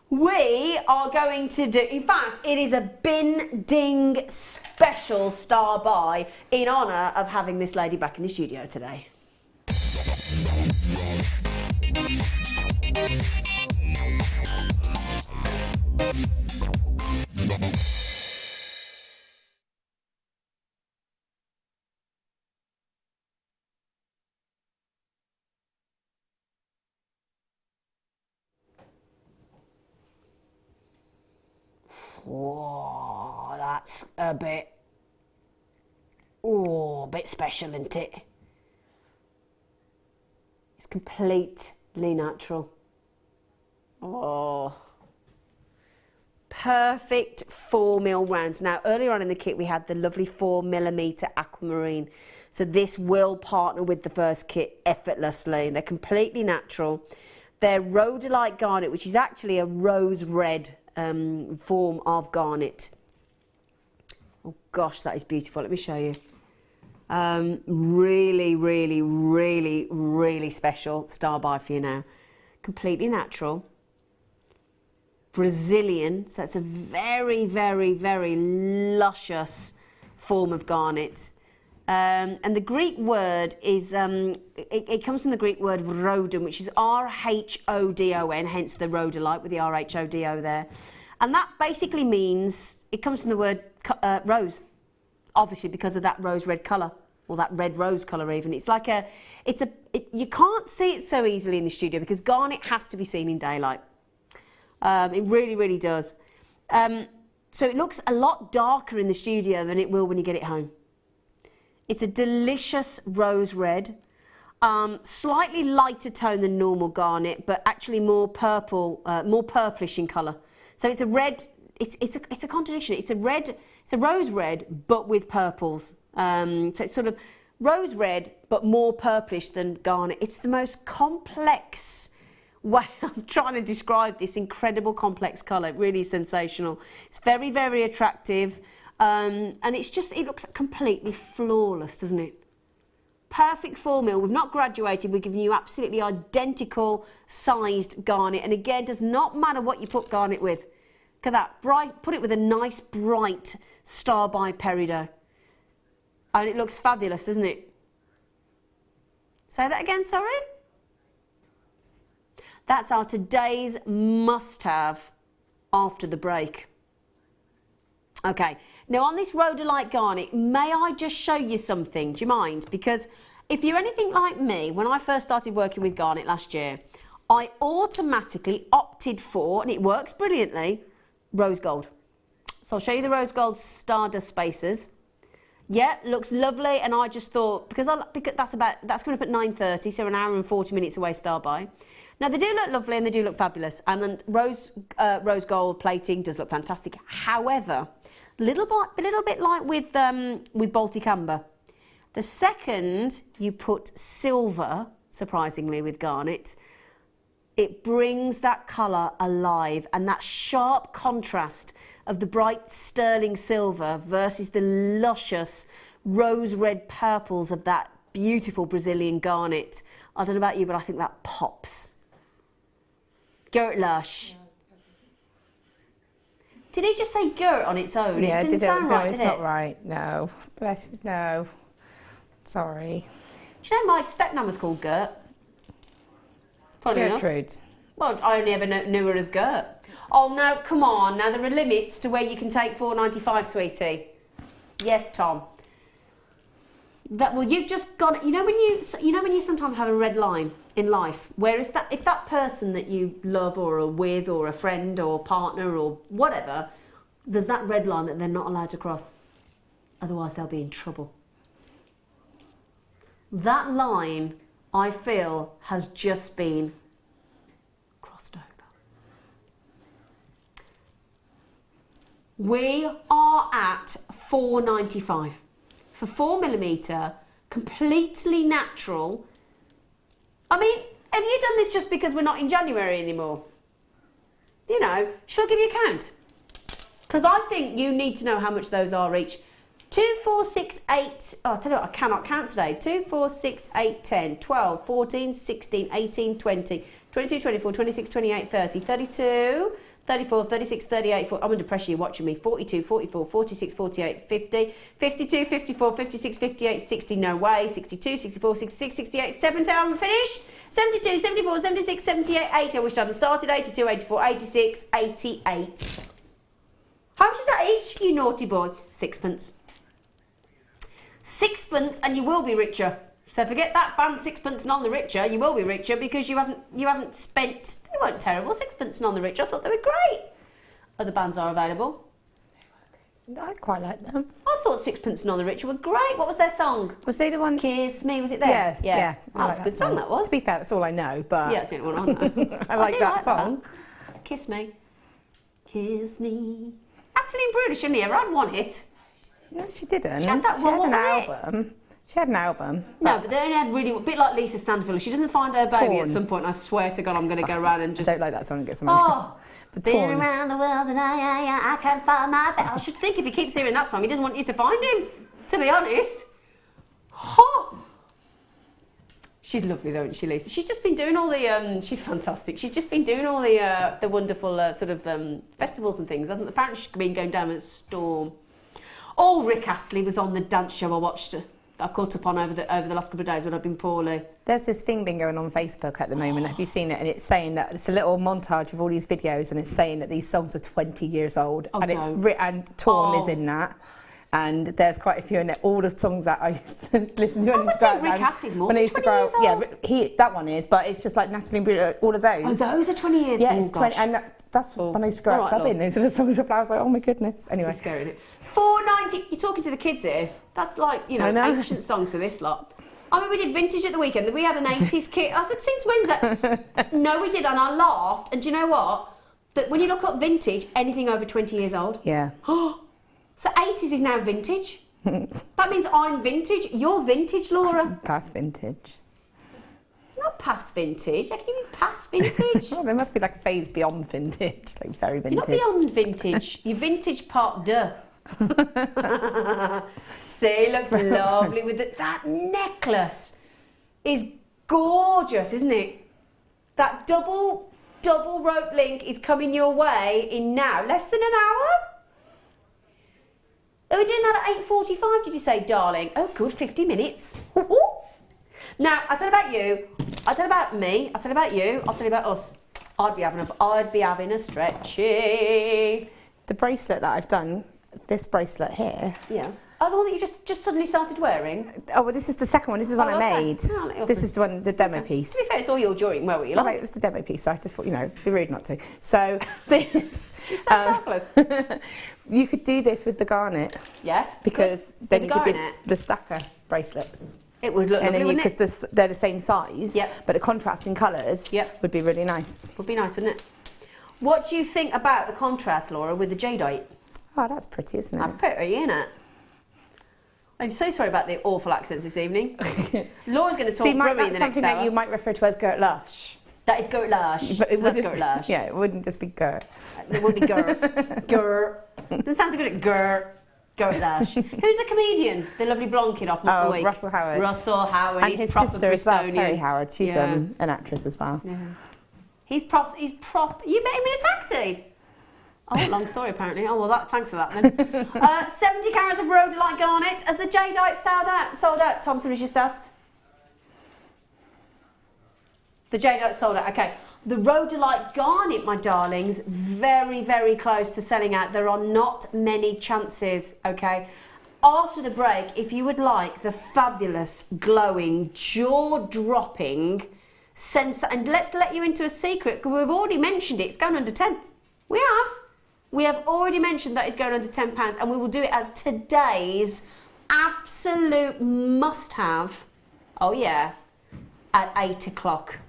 we are going to do, in fact, it is a bin ding special star buy in honour of having this lady back in the studio today. Whoa, that's a bit special, isn't it? It's completely natural. Oh, perfect 4mm rounds. Now, earlier on in the kit, we had the lovely 4mm Aquamarine. So this will partner with the first kit effortlessly. They're completely natural. They're rhodolite garnet, which is actually a rose red form of garnet. Oh gosh, that is beautiful. Let me show you. Really, really, really, really special star buy for you now. Completely natural. Brazilian, so it's a very, very, very luscious form of garnet. And the Greek word is, it comes from the Greek word rhodon, which is R-H-O-D-O-N, hence the rhodolite with the R-H-O-D-O there. And that basically means, it comes from the word rose, obviously because of that rose red colour, or that red rose colour even. It's like you can't see it so easily in the studio because garnet has to be seen in daylight. It really, really does. So it looks a lot darker in the studio than it will when you get it home. It's a delicious rose red, slightly lighter tone than normal garnet, but actually more purple, more purplish in colour. So it's a red. It's a contradiction. It's a red. It's a rose red, but with purples. So it's sort of rose red, but more purplish than garnet. It's the most complex way of trying to describe this incredible complex colour. It really is sensational. It's very, very attractive. And it looks completely flawless, doesn't it? Perfect 4mm. We've not graduated. We're giving you absolutely identical sized garnet. And again, does not matter what you put garnet with. Look at that. Bright. Put it with a nice, bright star by peridot. And it looks fabulous, doesn't it? Say that again, sorry? That's our today's must-have after the break. Okay, now on this rhodolite garnet, may I just show you something? Do you mind? Because if you're anything like me, when I first started working with garnet last year, I automatically opted for, and it works brilliantly, rose gold. So I'll show you the rose gold Stardust spacers. Yeah, looks lovely, and I just thought, because that's coming up at 9:30, so an hour and 40 minutes away star by. Now they do look lovely and they do look fabulous, and rose gold plating does look fantastic. However, a little bit like with Baltic Amber. The second you put silver, surprisingly with garnet, it brings that colour alive, and that sharp contrast of the bright sterling silver versus the luscious rose red purples of that beautiful Brazilian garnet. I don't know about you, but I think that pops. Gert Lush. Did he just say Gert on its own? Yeah, it didn't sound right, it's did not it? right. No, bless you, no. Sorry. Do you know my stepnan was called Gert? Funny enough. Gertrude. Well, I only ever knew her as Gert. Oh no, come on! Now there are limits to where you can take $4.95, sweetie. Yes, Tom. Well, you've just got. You know when you sometimes have a red line in life, where if that person that you love or are with or a friend or partner or whatever, there's that red line that they're not allowed to cross. Otherwise, they'll be in trouble. That line, I feel, has just been crossed over. We are at $4.95 for 4mm, completely natural. I mean, have you done this just because we're not in January anymore? you know, she'll give you a count. Because I think you need to know how much those are each. 2, 4, 6, 8, oh, I tell you what, I cannot count today. 2, 4, 6, 8, 10, 12, 14, 16, 18, 20, 22, 24, 26, 28, 30, 32, 34, 36, 38, 40, I'm under pressure, you're watching me. 42, 44, 46, 48, 50, 52, 54, 56, 58, 60, no way. 62, 64, 66, 68, 70, I'm finished. 72, 74, 76, 78, 80, I wish I hadn't started. 82, 84, 86, 88. How much is that each, you naughty boy? Sixpence. Sixpence and you will be richer. So forget that band, sixpence and on the richer. You will be richer because you haven't spent. They weren't terrible. Sixpence and on the richer. I thought they were great. Other bands are available. I quite like them. I thought Sixpence and on the richer were great. What was their song? Was they the one? Kiss Me. Was it there? Yeah. That was a good song. That was. To be fair, that's all I know. But yeah, it's the only one I know. I like that song. That. Kiss Me. Kiss Me. Actually, Bruder, she only ever had one hit. No, she didn't. She had that one. What was album. She had an album. No, but they only had really, a bit like Lisa Stanfield. She doesn't find her baby Torn. At some point. I swear to God, I'm going to go around and just. I don't like that song. It gets on my nerves. But been Torn. around the world and I can't find my baby. I should think if he keeps hearing that song, he doesn't want you to find him. To be honest. Oh. She's lovely though, isn't she, Lisa? She's just been doing all the. She's fantastic. She's just been doing all the wonderful sort of festivals and things. Hasn't apparently she's been going down a storm. Oh, Rick Astley was on the dance show. I watched. I caught up on over the last couple of days when I've been poorly. There's this thing been going on Facebook at the moment. Have you seen it? And it's saying that it's a little montage of all these videos, and it's saying that these songs are 20 years old, oh, and and Torn is in that. And there's quite a few in it. All the songs that I used to listen to when I used to grow up. Rick Astley's more than 20 years old. Yeah, that one is, but it's just like Natalie and Bruno, all of those. Oh, those are 20 years. Yeah, it's 20, and that's when I used to grow up clubbing. Those are the songs I was like, oh my goodness. Anyway. It's scary, isn't it? 490. You're talking to the kids here. That's like, you know, ancient songs to this lot. I mean, we did vintage at the weekend. We had an 80s kit. I said, since when's that? No, we did, and I laughed. And do you know what? That when you look up vintage, anything over 20 years old. Yeah. So 80s is now vintage. That means I'm vintage. You're vintage, Laura. Past vintage. Not past vintage. I can you mean past vintage? Well, there must be like a phase beyond vintage, like very vintage. You're not beyond vintage. You're vintage part deux. See, looks lovely with that necklace. Is gorgeous, isn't it? That double rope link is coming your way in now less than an hour. Are we doing that at 8:45? Did you say, darling? Oh, good, 50 minutes. Now, I'll tell you about you. I'll tell you about me. I'll tell you about you. I'll tell you about us. I'd be having a stretchy. The bracelet that I've done, this bracelet here. Yes. Oh, the one that you just suddenly started wearing? Oh, well, this is the second one. This is one I made. Oh, this is the one, the demo piece. To be fair, it's all your jewellery. Where were you? Well, it was the demo piece, so I just thought, you know, it'd be rude not to. So this. She's so selfless. You could do this with the garnet. Yeah. Because then you could do the stacker bracelets. It would look lovely, wouldn't it? Because they're the same size, yep. but the contrasting colours would be really nice. Would be nice, wouldn't it? What do you think about the contrast, Laura, with the jadeite? Oh, that's pretty, isn't it? That's pretty, isn't it? I'm so sorry about the awful accents this evening. Laura's going to talk Brummie in the next hour. Something that you might refer to as Gert Lush. That is Gert Lush. But that's Gert Lush. Yeah, it wouldn't just be Gert. It would be Gert. Gert. That sounds good at Gert. Gert Lush. Who's the comedian? The lovely blonde kid off Mock the Week. Russell Howard. Russell Howard. And he's his proper sister as well, Bristonian. Terry Howard. She's an actress as well. Yeah. He's prop. You met him in a taxi. Oh, long story apparently. Oh well, thanks for that then. 70 carats of rhodolite garnet. Has the jadeite sold out? Thompson was just asked. The jadeite sold out. Okay. The rhodolite garnet, my darlings, very, very close to selling out. There are not many chances. Okay. After the break, if you would like the fabulous, glowing, jaw-dropping, and let's let you into a secret because we've already mentioned it. It's going under 10. We have. We have already mentioned that it's going under £10 and we will do it as today's absolute must-have, oh yeah, at 8 o'clock,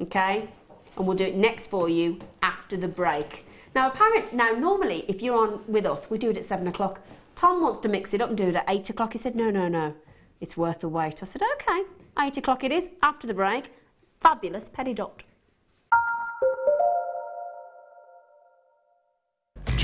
okay? And we'll do it next for you after the break. Now, normally, if you're on with us, we do it at 7 o'clock. Tom wants to mix it up and do it at 8 o'clock. He said, no, it's worth the wait. I said, okay, 8 o'clock it is, after the break. Fabulous penny dot.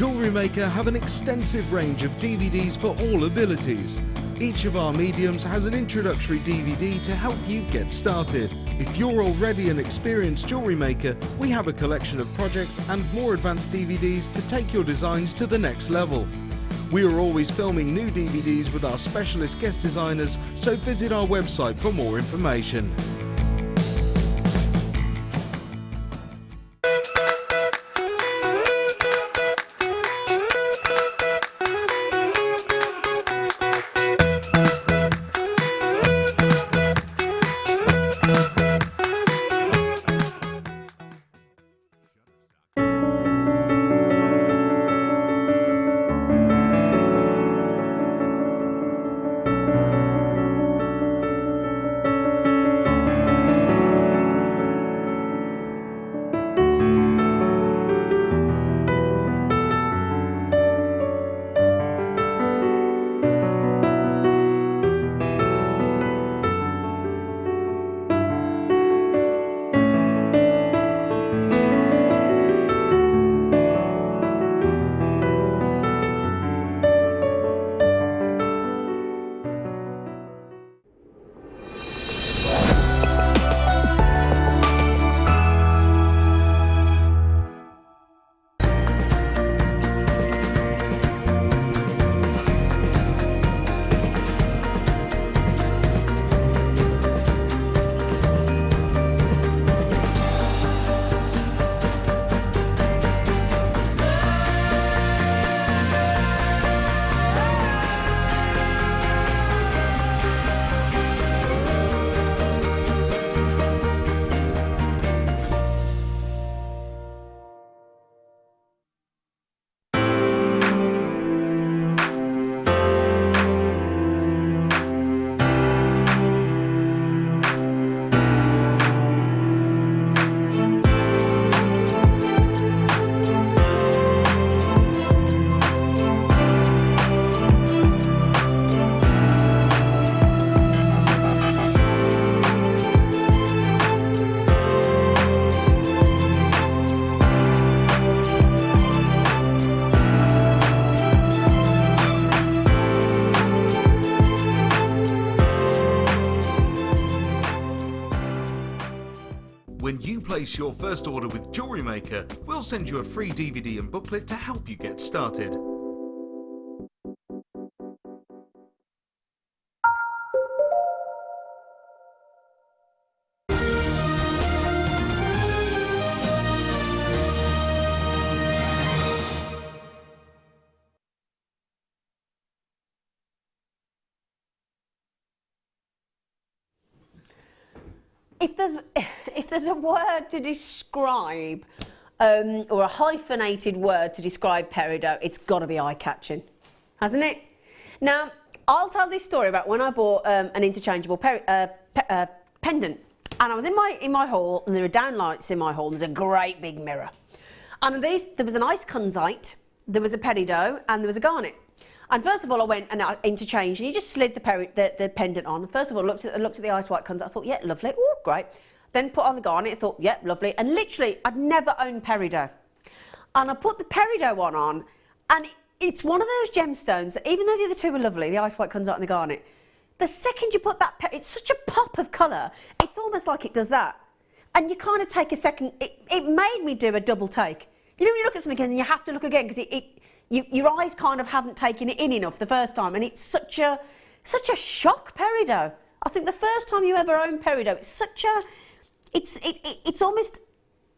Jewellery Maker have an extensive range of DVDs for all abilities. Each of our mediums has an introductory DVD to help you get started. If you're already an experienced jewellery maker, we have a collection of projects and more advanced DVDs to take your designs to the next level. We are always filming new DVDs with our specialist guest designers, so visit our website for more information. When you place your first order with Jewellery Maker, we'll send you a free DVD and booklet to help you get started. If there's a word to describe, or a hyphenated word to describe peridot, it's got to be eye-catching, hasn't it? Now, I'll tell this story about when I bought an interchangeable pendant, and I was in my hall, and there are downlights in my hall. And there's a great big mirror, and there was an ice kunzite, there was a peridot, and there was a garnet. And first of all, I went and I interchanged, and you just slid the pendant on. First of all, looked at the ice white kunzite. I thought, yeah, lovely, oh, great. Then put on the garnet. I thought, yeah, lovely. And literally, I'd never owned peridot, and I put the peridot one on, and it's one of those gemstones that, even though the other two were lovely, the ice white kunzite and the garnet, the second you put that, it's such a pop of colour. It's almost like it does that, and you kind of take a second. It made me do a double take. You know, when you look at something and you have to look again because your eyes kind of haven't taken it in enough the first time, and it's such a shock, peridot. I think the first time you ever own peridot, it's almost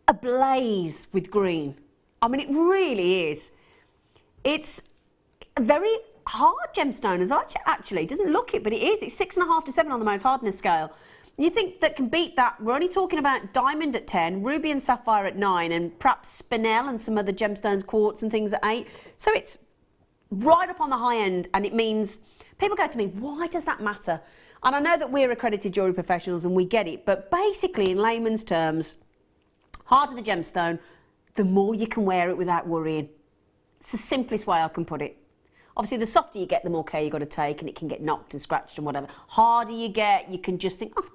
ablaze with green. I mean, it really is. It's a very hard gemstone, as actually. It doesn't look it, but it is. It's 6.5 to 7 on the most hardness scale. You think that can beat that? We're only talking about diamond at 10, ruby and sapphire at 9, and perhaps spinel and some other gemstones, quartz and things at 8. So it's right up on the high end, and it means people go to me, why does that matter? And I know that we're accredited jewellery professionals and we get it, but basically in layman's terms, harder the gemstone, the more you can wear it without worrying. It's the simplest way I can put it. Obviously, the softer you get, the more care you've got to take, and it can get knocked and scratched and whatever. Harder you get, you can just think, oh,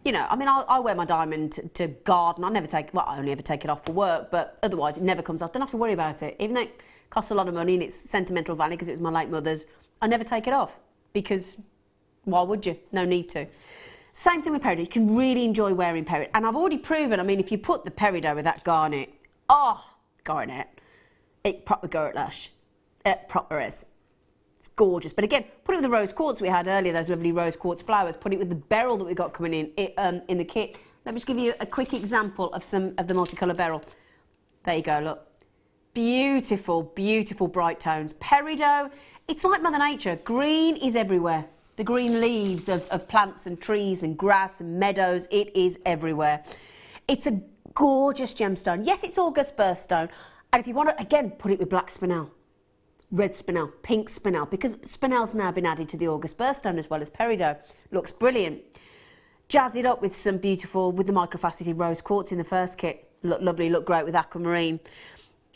you know, I mean, I wear my diamond to garden. I only ever take it off for work, but otherwise it never comes off. Don't have to worry about it. Even though Costs a lot of money and it's sentimental value because it was my late mother's. I never take it off because why would you? No need to. Same thing with peridot. You can really enjoy wearing peridot. And I've already proven, I mean, if you put the peridot with that garnet, it proper girlish. It proper is. It's gorgeous. But again, put it with the rose quartz we had earlier, those lovely rose quartz flowers. Put it with the beryl that we got coming in the kit. Let me just give you a quick example of some of the multicolour beryl. There you go, look. Beautiful, beautiful bright tones. Peridot, it's like Mother Nature. Green is everywhere. The green leaves of plants and trees and grass and meadows, it is everywhere. It's a gorgeous gemstone. Yes, it's August birthstone. And if you want to, again, put it with black spinel, red spinel, pink spinel, because spinel's now been added to the August birthstone as well as peridot. Looks brilliant. Jazz it up with some beautiful, with the microfaceted rose quartz in the first kit. Look lovely, look great with aquamarine.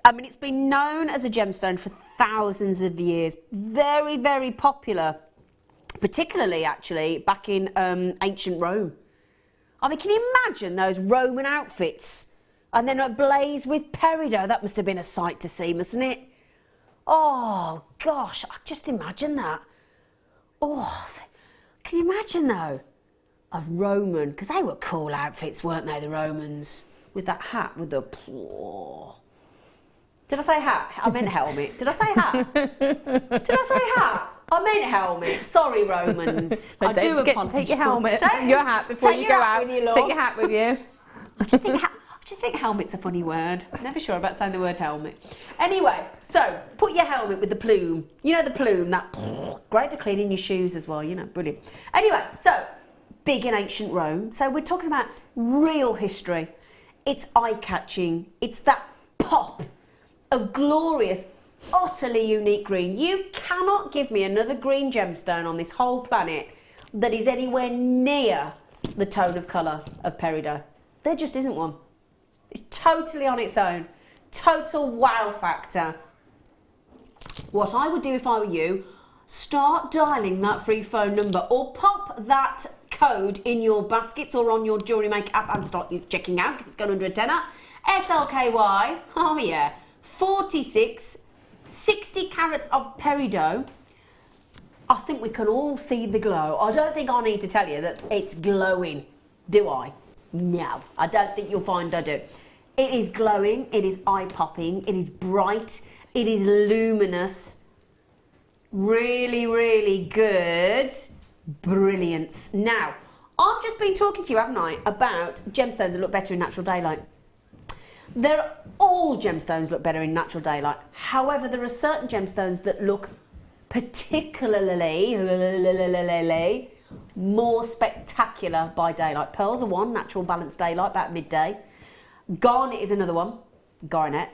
I mean, it's been known as a gemstone for thousands of years. Very, very popular, particularly actually back in ancient Rome. I mean, can you imagine those Roman outfits? And then ablaze with peridot. That must have been a sight to see, mustn't it? Oh, gosh, I just imagine that. Oh, can you imagine, though? A Roman, because they were cool outfits, weren't they, the Romans? With that hat, with the... Oh. Did I say hat? I meant helmet. Did I say hat? Did I say hat? I meant helmet. Sorry, Romans. I do apologise. Take your helmet, your hat before you go out. Take your hat with you. I just think helmet's a funny word. Never sure about saying the word helmet. Anyway, so put your helmet with the plume. You know the plume, that great for cleaning your shoes as well, you know, brilliant. Anyway, so big in ancient Rome. So we're talking about real history. It's eye-catching. It's that pop of glorious, utterly unique green. You cannot give me another green gemstone on this whole planet that is anywhere near the tone of colour of peridot. There just isn't one. It's totally on its own. Total wow factor. What I would do if I were you, start dialing that free phone number or pop that code in your baskets or on your Jewellery Maker app and start checking out because it's going under a tenner. SLKY, oh yeah, 46, 60 carats of peridot. I think we can all see the glow. I don't think I need to tell you that it's glowing, do I? No, I don't think you'll find I do. It is glowing, it is eye-popping, it is bright, it is luminous. Really, really good brilliance. Now, I've just been talking to you, haven't I, about gemstones that look better in natural daylight. All gemstones look better in natural daylight. However, there are certain gemstones that look particularly more spectacular by daylight. Pearls are one, natural balanced daylight, about midday. Garnet is another one, garnet.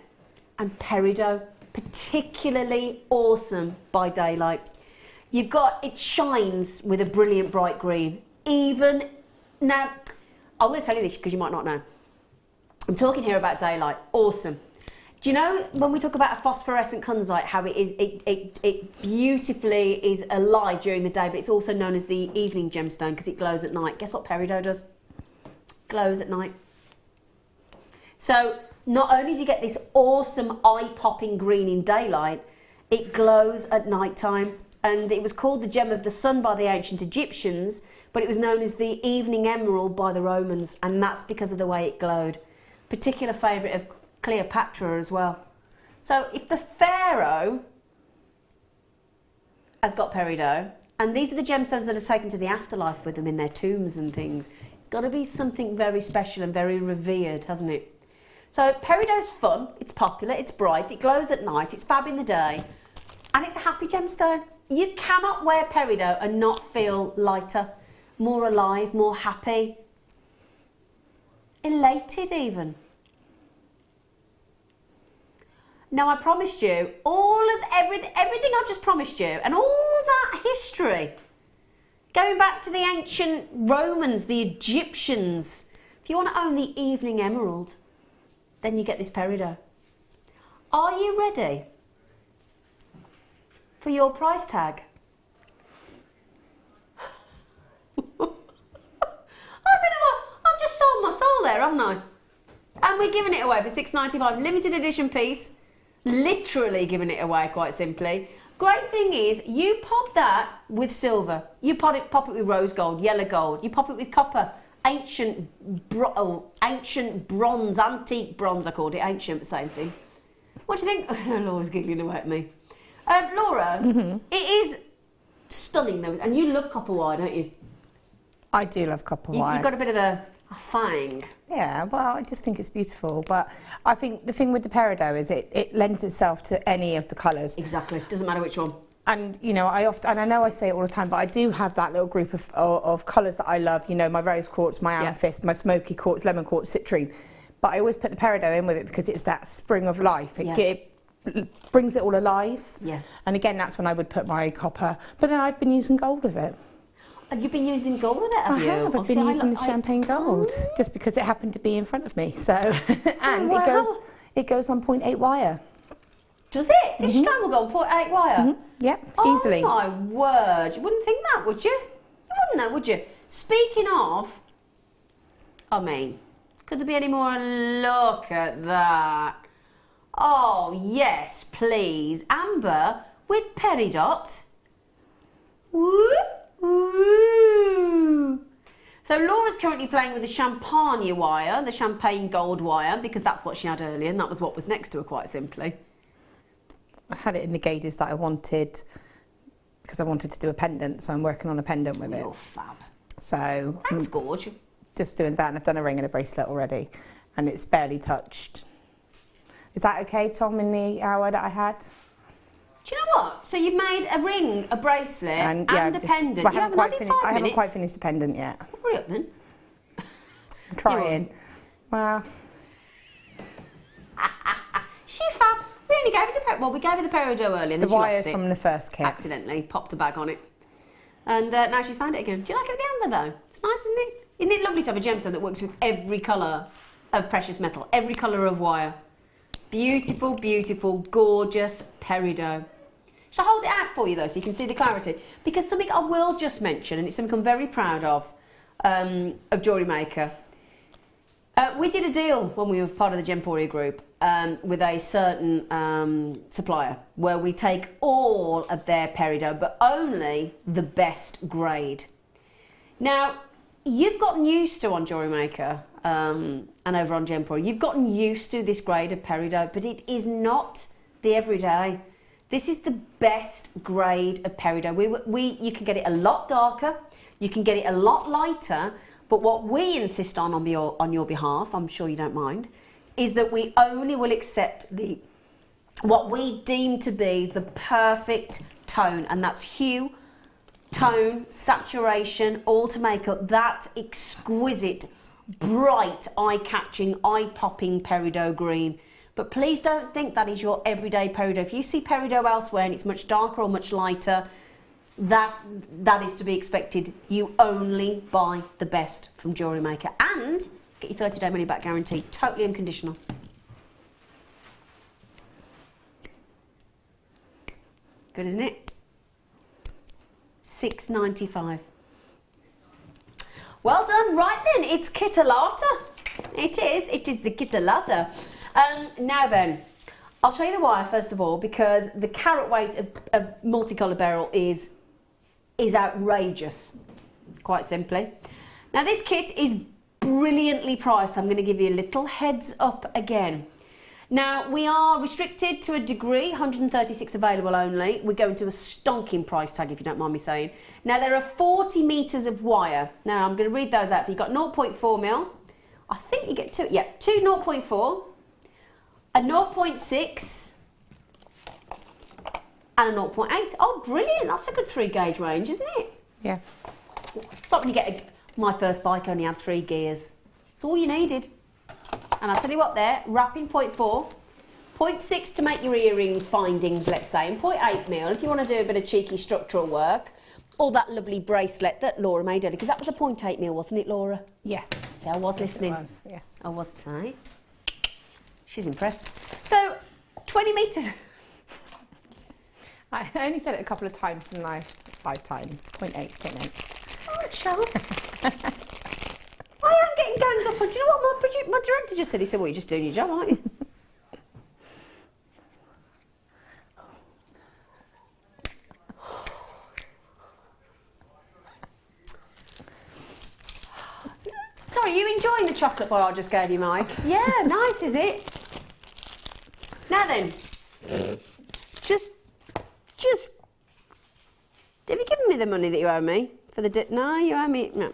And peridot, particularly awesome by daylight. You've got, it shines with a brilliant bright green. Even, now, I'm going to tell you this because you might not know. I'm talking here about daylight, awesome. Do you know when we talk about a phosphorescent kunzite, how it beautifully is alive during the day, but it's also known as the evening gemstone because it glows at night. Guess what peridot does? Glows at night. So not only do you get this awesome eye-popping green in daylight, it glows at night time. And it was called the gem of the sun by the ancient Egyptians, but it was known as the evening emerald by the Romans, and that's because of the way it glowed. Particular favourite of Cleopatra as well. So if the pharaoh has got peridot, and these are the gemstones that are taken to the afterlife with them in their tombs and things, it's got to be something very special and very revered, hasn't it? So peridot's fun, it's popular, it's bright, it glows at night, it's fab in the day, and it's a happy gemstone. You cannot wear peridot and not feel lighter, more alive, more happy, elated even. Now, I promised you everything I've just promised you, and all that history, going back to the ancient Romans, the Egyptians. If you want to own the evening emerald, then you get this peridot. Are you ready for your price tag? I don't know what, I've just sold my soul there, haven't I? And we're giving it away for £6.95, limited edition piece. Literally giving it away, quite simply. Great thing is, you pop that with silver. You pop it with rose gold, yellow gold. You pop it with copper, ancient bronze, antique bronze. I called it ancient, same thing. What do you think? Laura's giggling away at me. Laura, it is stunning though, and you love copper wire, don't you? I do love copper wire. You've got a bit of a fang. Yeah, well, I just think it's beautiful. But I think the thing with the peridot is it lends itself to any of the colours. Exactly. Doesn't matter which one. And, you know, I know I say it all the time, but I do have that little group of colours that I love. You know, my rose quartz, my amethyst, my smoky quartz, lemon quartz, citrine. But I always put the peridot in with it because it's that spring of life. It brings it all alive. Yeah. And again, that's when I would put my copper. But then I've been using gold with it. Have you been using gold with it, have you? I've been using the champagne gold, just because it happened to be in front of me. So, and it goes on 0.8 wire. Does it? This strand will go on 0.8 wire? Yep, easily. Oh my word, you wouldn't think that, would you? You wouldn't know, would you? Speaking of, I mean, could there be any more? Look at that. Oh yes, please. Amber with peridot. Whoop. Ooh. So Laura's currently playing with the champagne wire, the champagne gold wire, because that's what she had earlier, and that was what was next to her, quite simply. I had it in the gauges that I wanted, because I wanted to do a pendant, so I'm working on a pendant with it. You're fab. So Thanks, gorge. Just doing that, and I've done a ring and a bracelet already, and it's barely touched. Is that okay, Tom, in the hour that I had? Do you know what? So you've made a ring, a bracelet, and a pendant. Well, I haven't quite finished the pendant yet. Hurry up then. I'm trying. Well. She fab. We only gave her we gave her the peridot earlier, and the then she wire's lost it. from the first kit. Accidentally popped a bag on it, and now she's found it again. Do you like it with the amber though? It's nice, isn't it? Isn't it lovely to have a gemstone that works with every colour of precious metal, every colour of wire? Beautiful, beautiful, gorgeous peridot. Shall I hold it out for you though, so you can see the clarity? Because something I will just mention, and it's something I'm very proud of Jewellery Maker. We did a deal when we were part of the Gemporia group with a certain supplier where we take all of their peridot, but only the best grade. Now, you've gotten used to on Jewellery Maker and over on Gemporia, you've gotten used to this grade of peridot, but it is not the everyday. This is the best grade of peridot. You can get it a lot darker, you can get it a lot lighter, but what we insist on your behalf, I'm sure you don't mind, is that we only will accept what we deem to be the perfect tone, and that's hue, tone, saturation, all to make up that exquisite, bright, eye-catching, eye-popping peridot green. But please don't think that is your everyday peridot. If you see peridot elsewhere and it's much darker or much lighter, that is to be expected. You only buy the best from Jewellery Maker, and get your 30-day money-back guarantee, totally unconditional. Good, isn't it? $6.95. Well done. Right then, it's Kitalata. It is the Kitalata. Now then, I'll show you the wire first of all, because the carat weight of multicoloured beryl is outrageous, quite simply. Now this kit is brilliantly priced. I'm going to give you a little heads up again. Now we are restricted to a degree, 136 available only. We're going to a stonking price tag, if you don't mind me saying. Now there are 40 metres of wire. Now I'm going to read those out. You've got 0.4 mil. I think you get two 0.4. A 0.6 and a 0.8. Oh, brilliant. That's a good 3 gauge range, isn't it? Yeah. It's like when you get my first bike only had 3 gears. It's all you needed. And I'll tell you what there, wrapping 0.4, 0.6 to make your earring findings, let's say, and 0.8 mil if you want to do a bit of cheeky structural work, or that lovely bracelet that Laura made earlier, because that was a 0.8 mil, wasn't it, Laura? Yes. See, I was listening. It was, yes. I was tonight. She's impressed. So, 20 metres. I only said it a couple of times in life, 5 times. 0.8. Oh, it's sharp. I am getting ganged up on. Do you know what my director just said? He said, well, you're just doing your job, aren't you? Laura, are you enjoying the chocolate bar I just gave you, Mike? Yeah, nice, is it? Now then, just, have you given me the money that you owe me for the no, you owe me, no.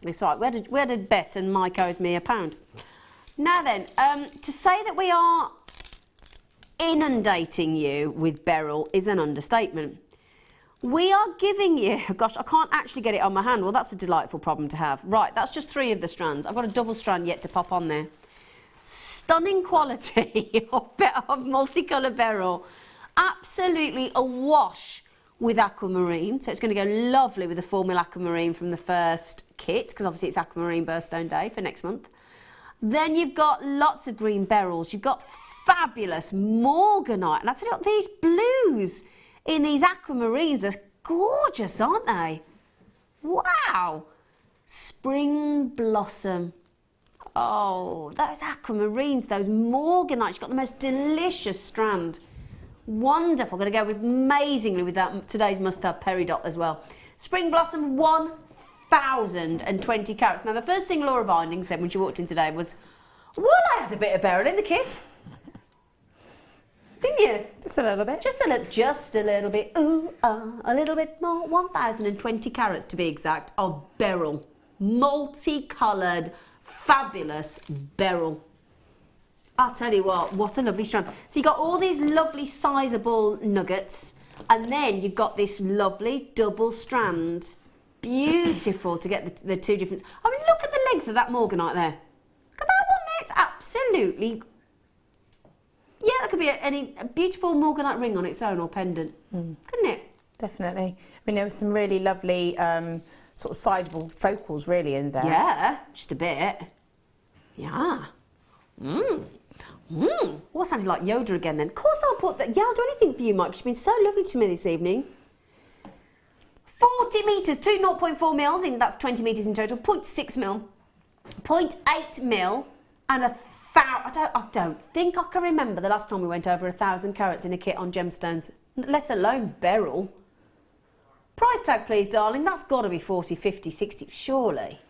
It's all right, we had a bet and Mike owes me £1. Now then, to say that we are inundating you with beryl is an understatement. We are giving you, gosh, I can't actually get it on my hand. Well, that's a delightful problem to have. Right, that's just 3 of the strands. I've got a double strand yet to pop on there. Stunning quality of multicolour beryl. Absolutely awash with aquamarine. So it's going to go lovely with the Formula Aquamarine from the first kit, because obviously it's Aquamarine Birthstone Day for next month. Then you've got lots of green beryls. You've got fabulous morganite. And I tell you what, these blues in these aquamarines are gorgeous, aren't they? Wow. Spring blossom. Oh, those aquamarines, those morganites. You've got the most delicious strand. Wonderful. Going to go with amazingly with that today's must-have peridot as well. Spring blossom, 1,020 carats. Now, the first thing Laura Binding said when she walked in today was, well, I had a bit of beryl in the kit. Didn't you? Just a little bit. Just a little bit. Ooh, a little bit more. 1,020 carats to be exact of beryl. Multicoloured, fabulous beryl. I'll tell you what a lovely strand. So you've got all these lovely sizable nuggets, and then you've got this lovely double strand. Beautiful to get the 2 different. I mean, look at the length of that morganite there. Look at that one there. It's absolutely. Yeah, that could be a beautiful morganite ring on its own or pendant, couldn't it? Definitely. I mean, there was some really lovely sort of sizable focals really in there. Yeah, just a bit. Yeah. What sounded like Yoda again then? Of course I'll put that. Yeah, I'll do anything for you, Mike. She's been so lovely to me this evening. 40 metres, 0.4 mils, that's 20 metres in total, 0.6 mil, 0.8 mil, and I don't think I can remember the last time we went over 1,000 carats in a kit on gemstones, let alone beryl. Price tag, please, darling. That's got to be 40, 50, 60, surely.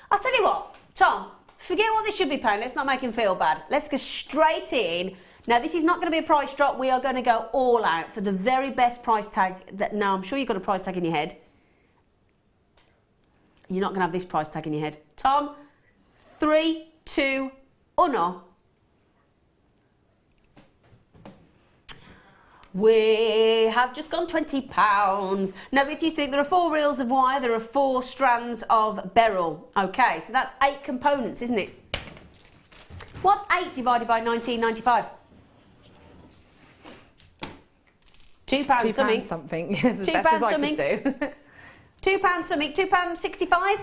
I'll tell you what, Tom, forget what they should be paying. Let's not make him feel bad. Let's go straight in. Now, this is not going to be a price drop. We are going to go all out for the very best price tag. Now, I'm sure you've got a price tag in your head. You're not going to have this price tag in your head. Tom, 3, 2, 1. We have just gone £20. Now, if you think there are 4 reels of wire, there are 4 strands of beryl. Okay, so that's 8 components, isn't it? What's 8 divided by 19.95? £2 something. something. Yes, £2 something. £2 something. £2.65.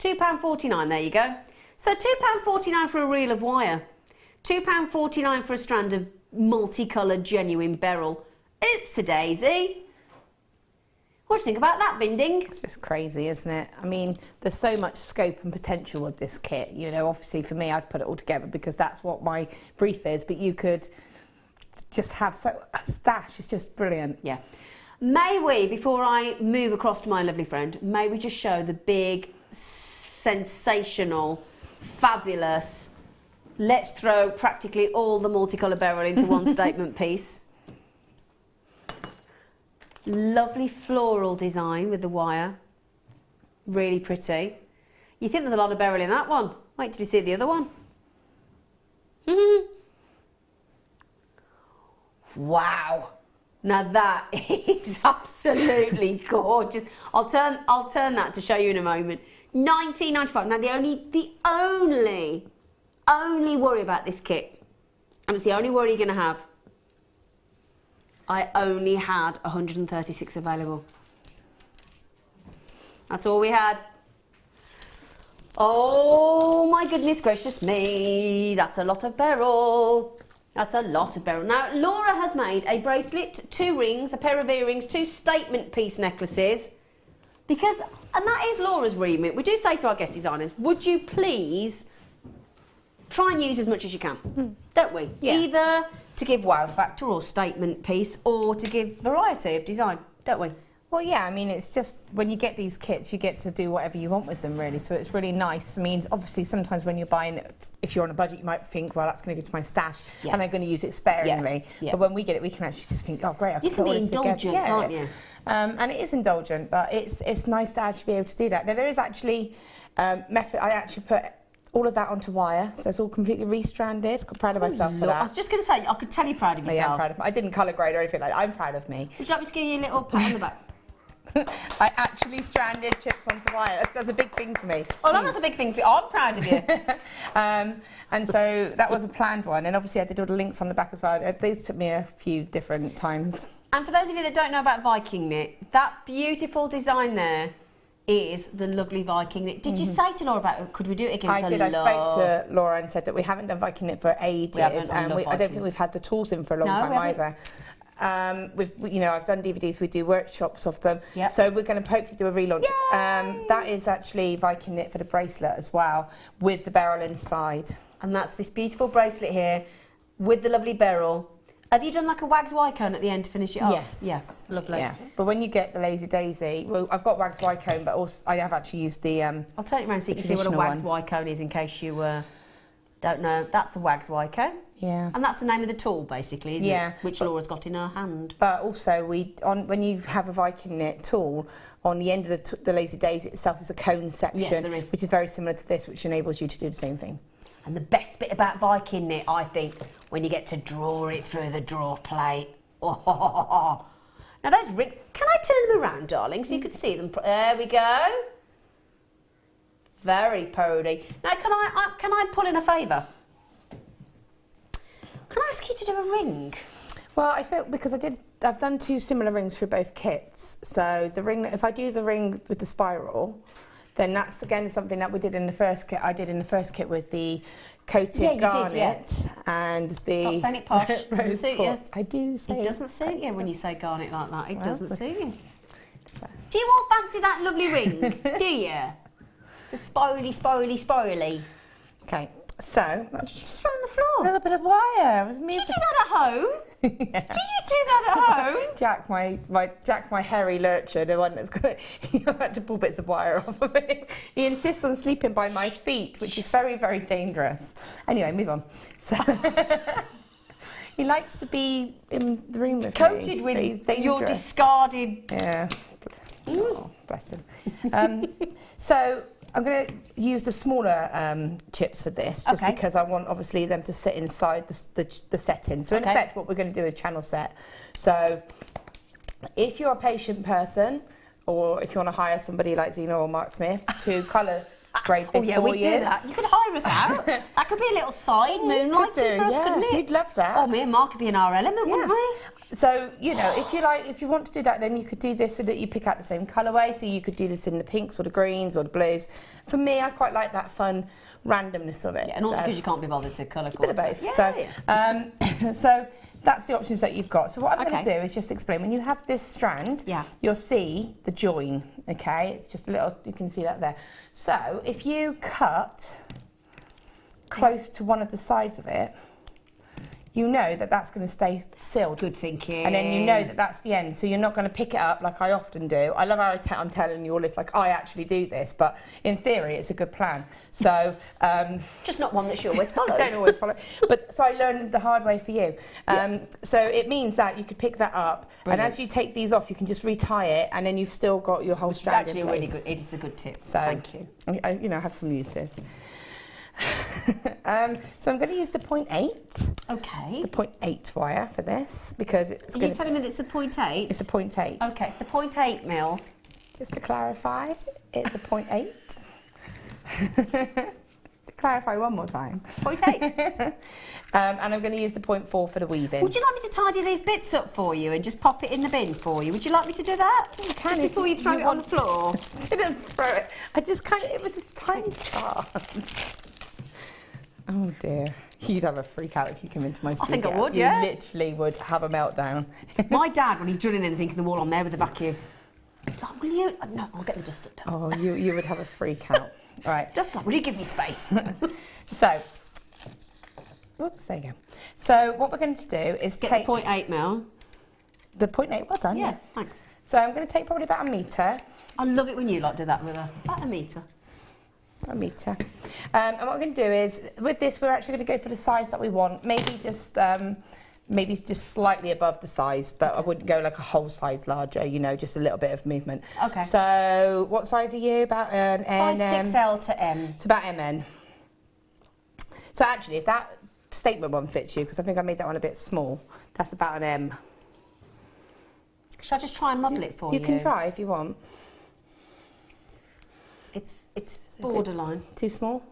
£2.49. There you go. So £2.49 for a reel of wire. £2.49 for a strand of multicoloured genuine beryl. Oops-a-daisy. What do you think about that, Binding? It's just crazy, isn't it? I mean, there's so much scope and potential with this kit. You know, obviously for me, I've put it all together because that's what my brief is, but you could just have a stash. It's just brilliant. Yeah. May we, before I move across to my lovely friend, may we just show the big, sensational, fabulous, let's throw practically all the multicolour beryl into one statement piece. Lovely floral design with the wire. Really pretty. You think there's a lot of beryl in that one. Wait till you see the other one. Wow. Now that is absolutely gorgeous. I'll turn that to show you in a moment. £19.95. Now the only worry about this kit, and it's the only worry you're going to have, I only had 136 available. That's all we had. Oh my goodness gracious me. That's a lot of beryl. That's a lot of beryl. Now, Laura has made a bracelet, 2 rings, a pair of earrings, 2 statement piece necklaces. Because, and that is Laura's remit. We do say to our guest designers, would you please try and use as much as you can? Don't we? Yeah. Either to give wow factor or statement piece, or to give variety of design, don't we? Well, yeah, I mean, it's just when you get these kits, you get to do whatever you want with them, really. So it's really nice. I mean, obviously, sometimes when you're buying it, if you're on a budget, you might think, well, that's going to go to my stash, and I'm going to use it sparingly. But when we get it, we can actually just think, oh, great, I can put all this together. You can be indulgent, can't you? And it is indulgent, but it's nice to actually be able to do that. Now, there is actually method. I actually put all of that onto wire, so it's all completely restranded. I'm proud of myself for that. I was just going to say, I could tell you're proud of yourself. Yeah, I'm proud of me. I didn't colour grade or anything like that. I'm proud of me. Would you like me to give you a little pat on the back? I actually stranded chips onto wire. That's a big thing for me. Oh, no, that's a big thing for you. I'm proud of you. And so that was a planned one. And obviously I did all the links on the back as well. These took me a few different times. And for those of you that don't know about Viking knit, that beautiful design there is the lovely Viking knit. Did you say to Laura about it? Could we do it again? I did. I spoke to Laura and said that we haven't done Viking knit for ages. And I don't think we've had the tools in for a long time either. I've done DVDs, we do workshops of them, so we're going to hopefully do a relaunch. That is actually Viking knit for the bracelet as well, with the beryl inside. And that's this beautiful bracelet here with the lovely beryl. Have you done like a wags Y-cone at the end to finish it off? Yes. Yes, lovely. Yeah. But when you get the Lazy Daisy, well, I've got wags Y-cone, but also I have actually used the I'll turn it around so you can see what a wags Y-cone is in case you don't know. That's a wags Y-cone. Yeah. And that's the name of the tool, basically, isn't it? Which Laura's got in her hand. But also, when you have a Viking knit tool, on the end of the Lazy Daisy itself is a cone section, which is very similar to this, which enables you to do the same thing. And the best bit about Viking knit, I think, when you get to draw it through the draw plate. Oh. Now those rings, can I turn them around, darling, so you can see them? There we go. Very purdy. Now, can I pull in a favour? Can I ask you to do a ring? Well, I feel because I've done two similar rings for both kits. So the ring, if I do the ring with the spiral, then that's again something that we did in the first kit. I did in the first kit with the coated garnet and the. Stop saying it posh. Doesn't suit you. I do say it doesn't suit you when you say garnet like that. It doesn't suit you. Do you all fancy that lovely ring? Do you? The spirally. Okay. So that's just on the floor. A little bit of wire. Do you do that at home? Do you do that at home? Jack, my hairy lurcher, the one that's got. I had to pull bits of wire off of it. He insists on sleeping by my feet, which is very, very dangerous. Anyway, move on. So he likes to be in the room with me. Coated with your discarded. Yeah. Oh, bless him. So I'm going to use the smaller chips for this, just because I want, obviously, them to sit inside the setting. So, in effect, what we're going to do is channel set. So, if you're a patient person, or if you want to hire somebody like Zena or Mark Smith to colour grade this for you. Do that. You could hire us out. That could be a little side moonlighting for us, couldn't it? You'd love that. Oh, me and Mark could be in our element, wouldn't we? So, you know, if you want to do that, then you could do this so that you pick out the same colourway. So you could do this in the pinks or the greens or the blues. For me, I quite like that fun randomness of it. Yeah, and also because you can't be bothered to colour coordinate. A bit of both. Yeah. So that's the options that you've got. So what I'm going to do is just explain. When you have this strand, you'll see the join, okay? It's just a little, you can see that there. So if you cut close to one of the sides of it, you know that that's going to stay sealed. Good thinking. And then you know that that's the end, so you're not going to pick it up like I often do. I love how I'm telling you all this, like I actually do this, but in theory it's a good plan. So just not one that she always follows. Don't always follow. But so I learned the hard way for you. So it means that you could pick that up, and as you take these off, you can just retie it, and then you've still got your whole strand in place. Actually, really good. It is a good tip. So thank you. I have some uses. So I'm going to use the 0.8. Okay. The 0.8 wire for this because it's. Are you telling me that it's a 0.8? It's a 0.8. Okay, it's the 0.8 mil. Just to clarify, it's a 0.8. To clarify one more time. 0.8. And I'm going to use the 0.4 for the weaving. Would you like me to tidy these bits up for you and just pop it in the bin for you? Would you like me to do that? You can. Just before you throw it on the floor. I didn't throw it. I just kind of. It was a tiny chance. Oh dear. You'd have a freak out if you came into my studio. I think I would, yeah. You literally would have a meltdown. My dad, when he's drilling anything in the wall on there with the vacuum, oh, will you? No, I'll get the duster done. Oh, you would have a freak out. All right. That's not really give me space. So, Oops, there you go. So what we're going to do is Get take the 0.8 mil. the 0.8. Well done. Yeah, thanks. So I'm going to take probably about a metre. I love it when you like do that with about a metre. A metre. And what we're going to do is, with this, we're actually going to go for the size that we want. Maybe just slightly above the size, but I wouldn't go like a whole size larger, you know, just a little bit of movement. Okay. So what size are you? About an Size N? 6L to M. It's about MN. So actually, if that statement one fits you, because I think I made that one a bit small, that's about an M. Shall I just try and model it for you? You can try if you want. It's borderline. Too small?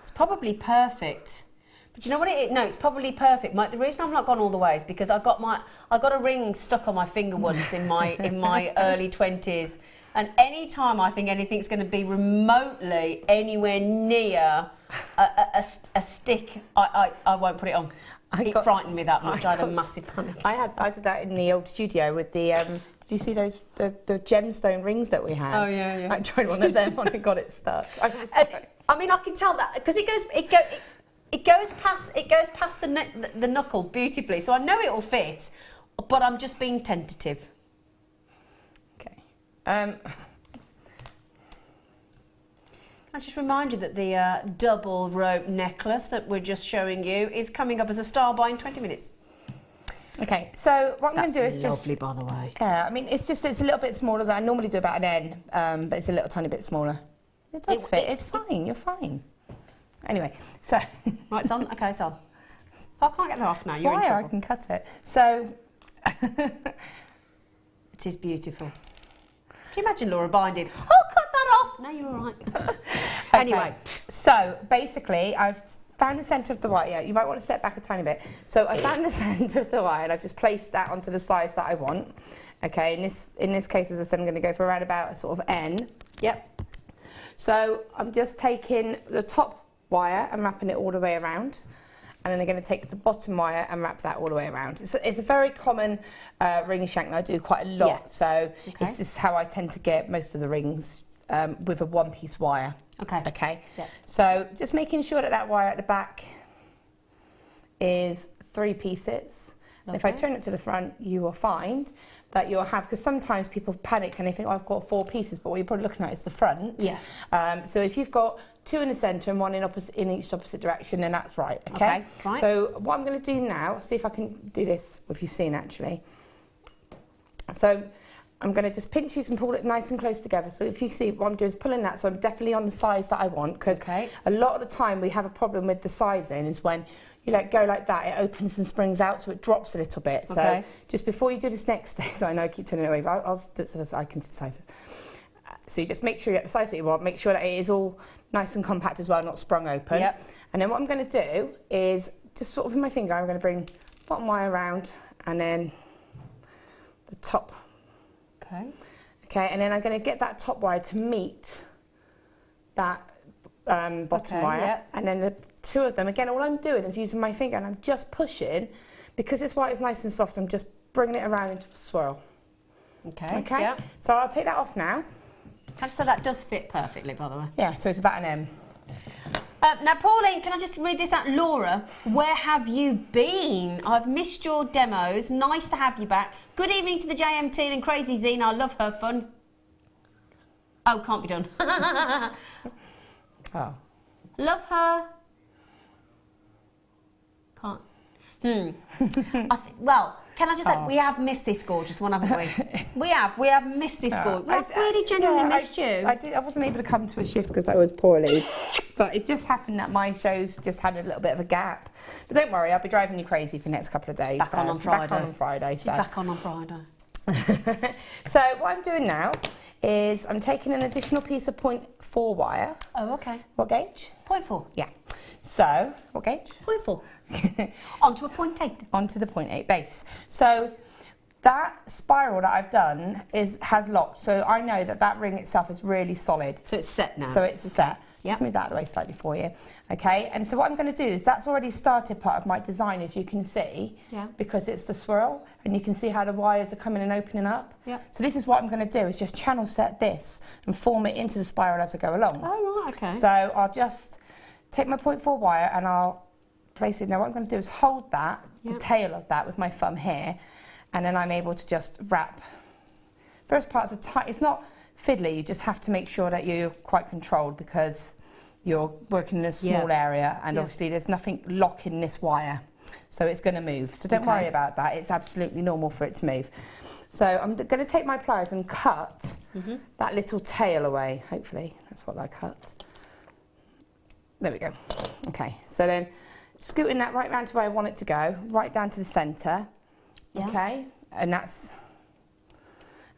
It's probably perfect. But you know what it is? No, it's probably perfect. The reason I've not gone all the way is because I got a ring stuck on my finger once in my early 20s, and any time I think anything's going to be remotely anywhere near a stick, I won't put it on. It frightened me that much. I had a massive panic. I did that in the old studio with the. Did you see those the gemstone rings that we had? Oh yeah. I tried one of them and I got it stuck. I mean, I can tell that because it goes past the knuckle beautifully, so I know it will fit, but I'm just being tentative. Okay. I just remind you that the double rope necklace that we're just showing you is coming up as a star buy in 20 minutes. Okay, so what I'm going to do is just... lovely, by the way. Yeah, I mean, it's a little bit smaller than I normally do about an N, but it's a little tiny bit smaller. It does fit, it's fine, you're fine. Anyway, so... Right, it's on? Okay, it's on. If I can't get that off now, That's you're in why trouble. I can cut it. So... It is beautiful. Can you imagine Laura binding? Oh, cut that off! No, you're all right. Okay. Anyway. So, basically, I've found the centre of the wire. Yeah, you might want to step back a tiny bit. So, I found the centre of the wire and I've just placed that onto the size that I want. Okay, in this case, as I said, I'm going to go for around about a sort of N. Yep. So, I'm just taking the top wire and wrapping it all the way around. And then I'm going to take the bottom wire and wrap that all the way around. It's a very common ring shank that I do quite a lot. Yeah. So, This is how I tend to get most of the rings with a one-piece wire. Okay. Okay. Yeah. So just making sure that wire at the back is 3 pieces. And if I turn it to the front, you will find that you'll have, because sometimes people panic and they think, oh, I've got 4 pieces, but what you're probably looking at is the front. Yeah. So if you've got 2 in the centre and 1 in each opposite direction, then that's right. Okay. Right. So what I'm going to do now, see if I can do this with you soon actually. So I'm going to just pinch these and pull it nice and close together. So if you see what I'm doing is pulling that, so I'm definitely on the size that I want, because a lot of the time we have a problem with the sizing is when you let go like that, it opens and springs out, so it drops a little bit. So just before you do this next step, so I know I keep turning it away, but I'll do it so I can size it. So you just make sure you get the size that you want, make sure that it is all nice and compact as well, not sprung open. Yep. And then what I'm going to do is just sort of with my finger, I'm going to bring bottom wire around and then the top. Okay, and then I'm going to get that top wire to meet that bottom wire, and then the 2 of them, again, all I'm doing is using my finger and I'm just pushing, because this wire is nice and soft, I'm just bringing it around into a swirl. Okay, yep. So I'll take that off now. So that does fit perfectly, by the way. Yeah, so it's about an M. Now, Pauline, can I just read this out? Laura, where have you been? I've missed your demos. Nice to have you back. Good evening to the JMT and crazy Zena. I love her fun. Oh, can't be done. Oh. Love her. Can't. Well, can I just say, we have missed this gorgeous one, haven't we? We have missed this gorgeous. I've really genuinely missed you. I wasn't able to come to a shift because I was poorly, but it just happened that my shows just had a little bit of a gap. But don't worry, I'll be driving you crazy for the next couple of days. Back on Friday. Back on Friday. She's back on Friday. So what I'm doing now is I'm taking an additional piece of 0.4 wire. Oh, okay. What gauge? 0.4. Yeah. So, what gauge? 0.4. Onto a 0.8. Onto the 0.8 base. So that spiral that I've done has locked. So I know that ring itself is really solid. So it's set now. So it's set. Yep. Let's move that out of the way slightly for you. Okay, and so what I'm going to do is that's already started part of my design, as you can see, because it's the swirl, and you can see how the wires are coming and opening up. Yep. So this is what I'm going to do, is just channel set this and form it into the spiral as I go along. Oh, right, okay. So I'll just take my 0.4 wire and I'll place it. Now what I'm going to do is hold that, the tail of that with my thumb here, and then I'm able to just wrap. First part's it's not fiddly, you just have to make sure that you're quite controlled because you're working in a small area, and obviously there's nothing locking this wire, so it's going to move. So don't worry about that, it's absolutely normal for it to move. So I'm going to take my pliers and cut that little tail away, hopefully. That's what I cut. There we go. Okay, so then scooting that right round to where I want it to go, right down to the centre. Okay, and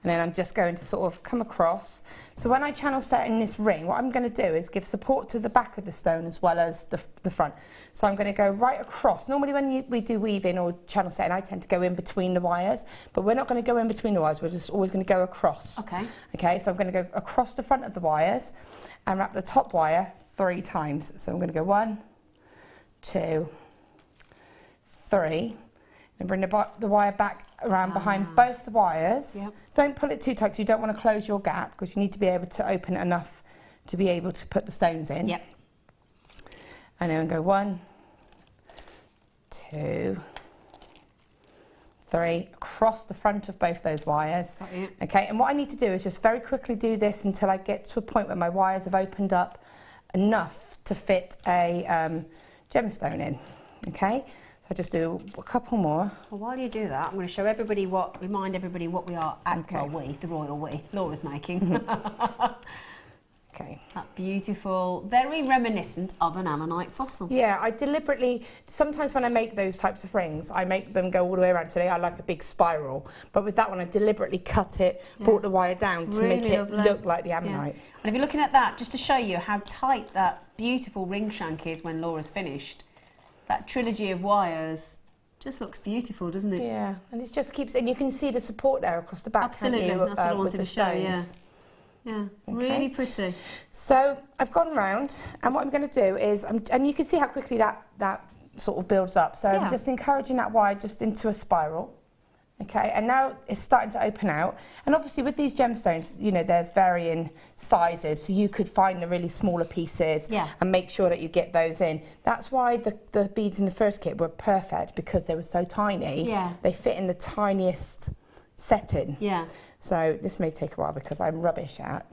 then I'm just going to sort of come across. So when I channel set in this ring, what I'm going to do is give support to the back of the stone as well as the front. So I'm going to go right across. Normally when we do weaving or channel setting, I tend to go in between the wires, but we're not going to go in between the wires, we're just always going to go across. Okay, so I'm going to go across the front of the wires and wrap the top wire 3 times. So I'm going to go 1, 2, 3, and bring the wire back around behind both the wires. Don't pull it too tight because you don't want to close your gap, because you need to be able to open it enough to be able to put the stones in. And then go 1, 2, 3, across the front of both those wires. Okay, and what I need to do is just very quickly do this until I get to a point where my wires have opened up enough to fit a gemstone in. Okay. So I just do a couple more. Well, while you do that, I'm going to show everybody remind everybody what we are, the royal we, Laura's making. Okay. That beautiful, very reminiscent of an ammonite fossil. Yeah, I deliberately, sometimes when I make those types of rings, I make them go all the way around, so they are like a big spiral. But with that one, I deliberately cut it, brought the wire down to make it look like the ammonite. And if you're looking at that, just to show you how tight that beautiful ring shank is when Laura's finished, that trilogy of wires just looks beautiful, doesn't it? Yeah, and it just keeps, and you can see the support there across the back. Absolutely, you, that's what I wanted to show. Yeah, really pretty. So I've gone round, and what I'm going to do is, and you can see how quickly that sort of builds up. So I'm just encouraging that wire just into a spiral. Okay, and now it's starting to open out. And obviously with these gemstones, you know, there's varying sizes, so you could find the really smaller pieces and make sure that you get those in. That's why the beads in the first kit were perfect, because they were so tiny. They fit in the tiniest setting. So this may take a while because I'm rubbish at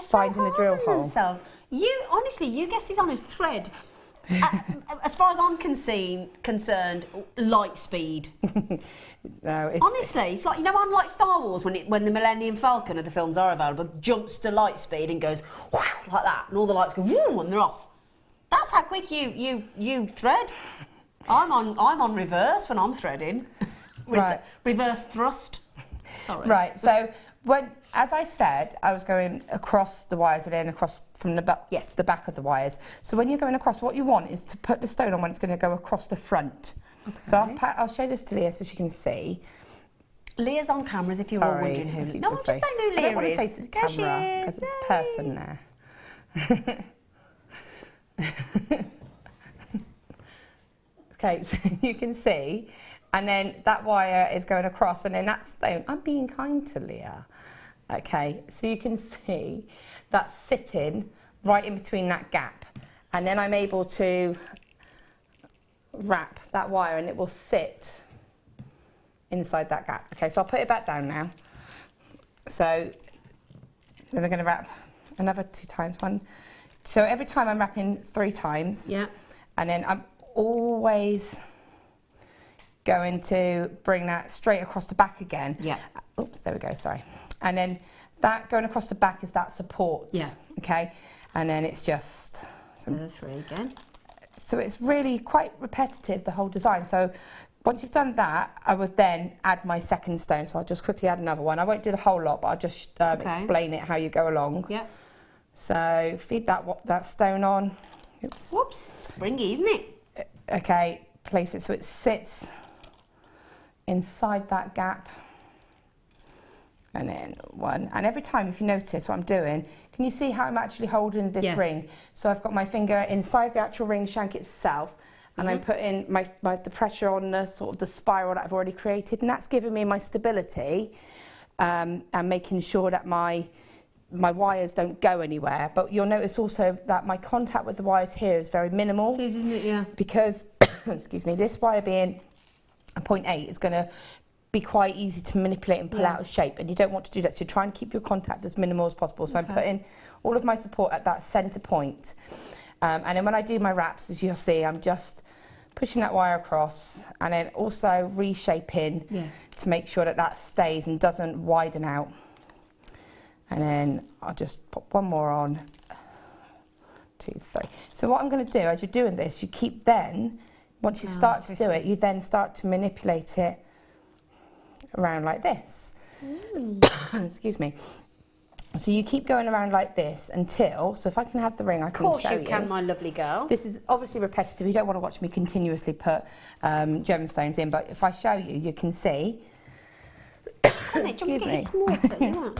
finding the drill hole. Themselves. Honestly, you guessed it on his thread. As far as I'm concerned, light speed. No, honestly, it's like, you know, unlike Star Wars, when the Millennium Falcon of the films are available, jumps to light speed and goes like that, and all the lights go whoom and they're off. That's how quick you thread. I'm on reverse when I'm threading. Reverse thrust. Sorry. Right. So as I said, I was going across the wires and then across from the back, the back of the wires. So when you're going across, what you want is to put the stone on when it's going to go across the front. Okay. So I'll show this to Leah so she can see. Leah's on cameras if you're all wondering who. No, just don't know Leah is. I don't want to say to the camera because there's a person there. Okay, so you can see, and then that wire is going across, and then that stone, I'm being kind to Leah. Okay, so you can see that's sitting right in between that gap, and then I'm able to wrap that wire and it will sit inside that gap. Okay, so I'll put it back down now. So then I'm going to wrap another 2 times. So every time I'm wrapping 3 times. And then I'm always going to bring that straight across the back again. Oops, there we go, sorry. And then that going across the back is that support. Okay, and then it's just another 3 again. So it's really quite repetitive, the whole design. So once you've done that, I would then add my second stone. So I'll just quickly add another one. I won't do the whole lot, but I'll just explain it how you go along. So feed that stone on. Oops. Whoops, springy, isn't it? Okay, place it so it sits inside that gap. And then 1. And every time, if you notice what I'm doing, can you see how I'm actually holding this ring? So I've got my finger inside the actual ring shank itself, and I'm putting the pressure on the sort of the spiral that I've already created, and that's giving me my stability and making sure that my my wires don't go anywhere. But you'll notice also that my contact with the wires here is very minimal. It is, isn't it? Yeah. Because, excuse me, this wire being a 0.8 is going to be quite easy to manipulate and pull out of shape, and you don't want to do that, so try and keep your contact as minimal as possible. So I'm putting all of my support at that centre point. And then when I do my wraps, as you'll see, I'm just pushing that wire across and then also reshaping to make sure that that stays and doesn't widen out. And then I'll just pop one more on, 2, 3. So what I'm going to do as you're doing this, you keep then, once you start to do it, you then start to manipulate it around like this. Excuse me. So you keep going around like this until, so if I can have the ring, I can show you. Of course you can, my lovely girl. This is obviously repetitive. You don't want to watch me continuously put gemstones in, but if I show you, you can see. Excuse me. No.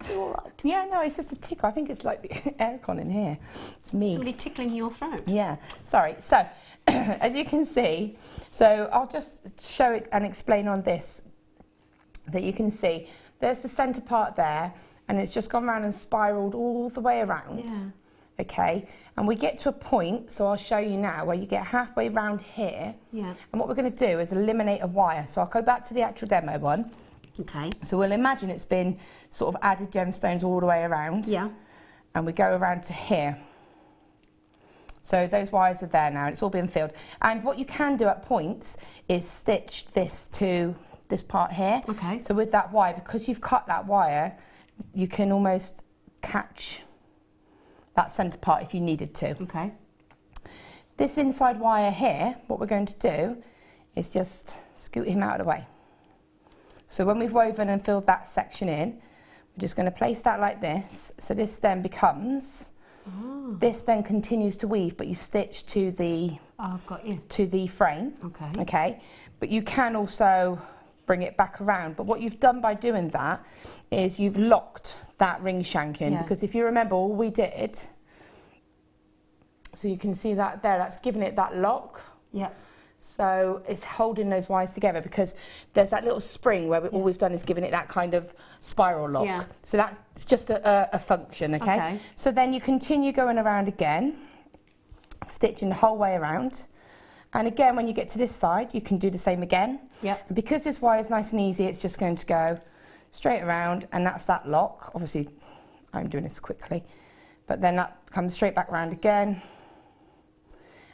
All right. Yeah, no, it's just a tickle. I think it's like the aircon in here. It's me. Somebody tickling your throat. Yeah, sorry. So, as you can see, so I'll just show it and explain on this, that you can see there's the centre part there, and it's just gone around and spiralled all the way around. Yeah. Okay, and we get to a point, so I'll show you now, where you get halfway round here. Yeah. And what we're going to do is eliminate a wire. So I'll go back to the actual demo one. Okay. So we'll imagine it's been sort of added gemstones all the way around. Yeah. And we go around to here. So those wires are there now, and it's all been filled. And what you can do at points is stitch this to this part here. Okay. So with that wire, because you've cut that wire, you can almost catch that centre part if you needed to. Okay. This inside wire here, what we're going to do is just scoot him out of the way. So when we've woven and filled that section in, we're just going to place that like this. So this then becomes, this then continues to weave, but you stitch to the I've got you. to the frame. Okay. Okay. But you can also bring it back around. But what you've done by doing that is you've locked that ring shank in, because if you remember, all we did, so you can see that there, that's giving it that lock. Yeah. So it's holding those wires together, because there's that little spring where all we've done is given it that kind of spiral lock. Yeah. So that's just a function, okay? So then you continue going around again, stitching the whole way around. And again, when you get to this side, you can do the same again. Yeah. And because this wire is nice and easy, it's just going to go straight around, and that's that lock. Obviously, I'm doing this quickly. But then that comes straight back around again.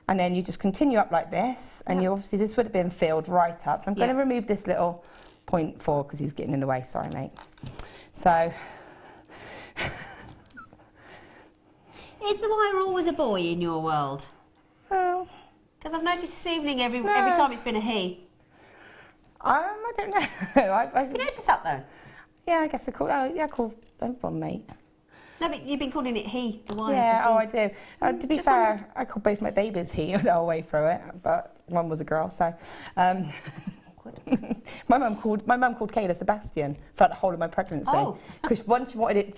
And then you just continue up like this, and you obviously, this would have been filled right up. So I'm going to remove this little 0.4 because he's getting in the way. Sorry, mate. So. Is the wire always a boy in your world? Oh. Because I've noticed this evening, every time it's been a he. I don't know. Have you noticed that though? Yeah, I guess I call everyone mate. No, but you've been calling it he, the wires. Yeah, I do. To be fair, I called both my babies he the whole way through it, but one was a girl, so. My mum called Kayla Sebastian throughout the whole of my pregnancy. Because one, she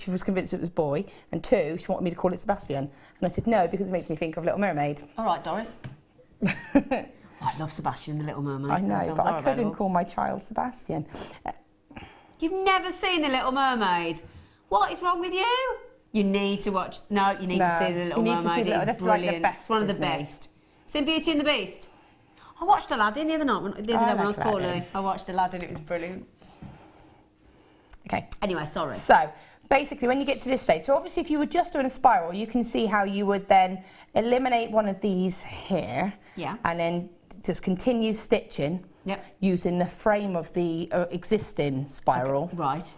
was convinced it was boy, and two, she wanted me to call it Sebastian. And I said no, because it makes me think of Little Mermaid. All right, Doris. I love Sebastian, the Little Mermaid. I know, but I couldn't call my child Sebastian. You've never seen the Little Mermaid? What is wrong with you? You need to watch. No, you need to see the Little Mermaid. It's brilliant. Like it's one of the best. Seen Beauty and the Beast. I watched Aladdin the other day when I was poorly. I watched Aladdin. It was brilliant. Okay. Anyway, sorry. So basically, when you get to this stage, so obviously, if you were just doing a spiral, you can see how you would then eliminate one of these here. Yeah. And then just continue stitching. Yep. Using the frame of the existing spiral. Okay. Right.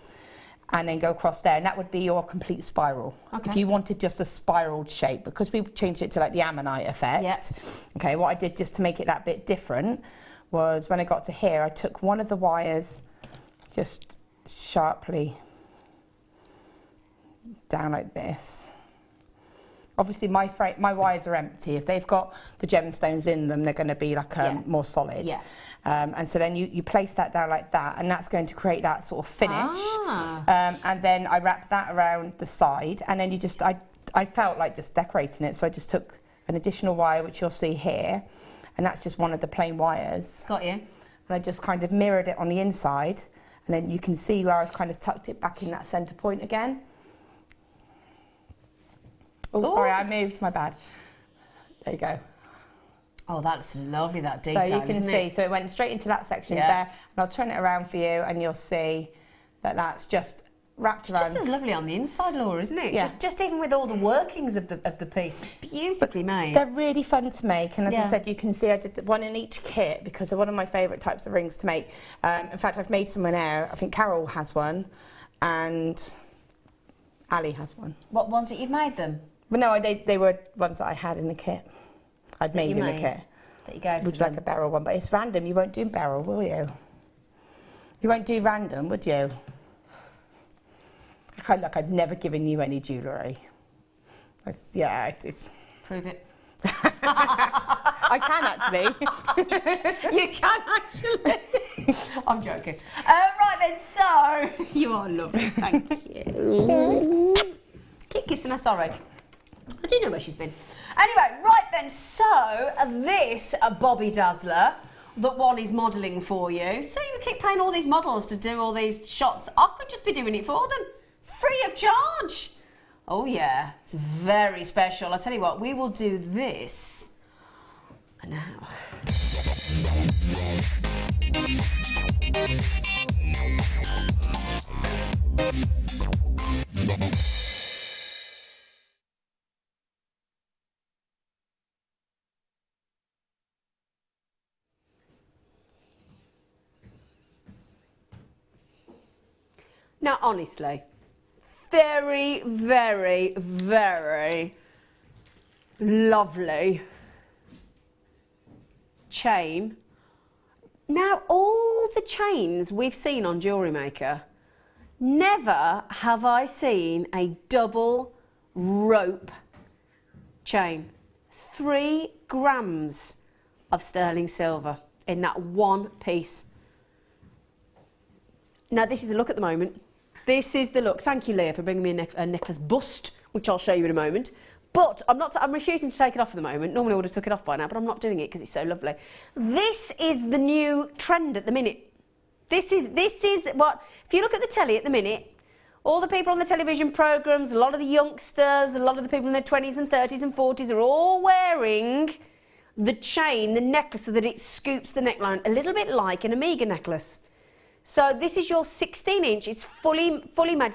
And then go across there, and that would be your complete spiral. Okay. If you wanted just a spiraled shape, because we changed it to like the ammonite effect. Yep. Okay, what I did just to make it that bit different was when I got to here, I took one of the wires just sharply down like this. Obviously, my wires are empty. If they've got the gemstones in them, they're going to be like more solid. Yeah. And so then you place that down like that, and that's going to create that sort of finish. And then I wrap that around the side, and then I felt like just decorating it, so I just took an additional wire, which you'll see here, and that's just one of the plain wires. Got you. And I just kind of mirrored it on the inside, and then you can see where I've kind of tucked it back in that centre point again. Oh, sorry, I moved, my bad. There you go. Oh, that's lovely, that detail, so you can see, so it went straight into that section there, and I'll turn it around for you, and you'll see that that's just wrapped around. Just as lovely on the inside, Laura, isn't it? Yeah. Just even with all the workings of the piece, it's beautifully made. They're really fun to make, and as I said, you can see I did one in each kit because they're one of my favourite types of rings to make. In fact, I've made some now. I think Carol has one, and Ali has one. What ones that you've made them? Well, no, they were ones that I had in the kit. I'd made in the kit. That you gave would you like a beryl one? But it's random. You won't do beryl, will you? You won't do random, would you? Like I've never given you any jewellery. It's... Prove it. I can actually. You can actually. I'm joking. Right then, so you are lovely. Thank you. Keep kissing her, sorry. I do know where she's been. Anyway, right then, so this Bobby Dazzler that one is modelling for you. So you keep paying all these models to do all these shots. I could just be doing it for them, free of charge. Oh yeah, it's very special. I tell you what, we will do this now. Now, honestly, very, very, very lovely chain. Now, all the chains we've seen on Jewellery Maker, never have I seen a double rope chain. 3 grams of sterling silver in that one piece. Now, this is the look at the moment. This is the look. Thank you, Leah, for bringing me a necklace bust, which I'll show you in a moment. But I'm refusing to take it off at the moment. Normally I would have took it off by now, but I'm not doing it because it's so lovely. This is the new trend at the minute. This is what, if you look at the telly at the minute, all the people on the television programmes, a lot of the youngsters, a lot of the people in their 20s and 30s and 40s are all wearing the chain, the necklace, so that it scoops the neckline, a little bit like an Omega necklace. So this is your 16-inch. It's fully made.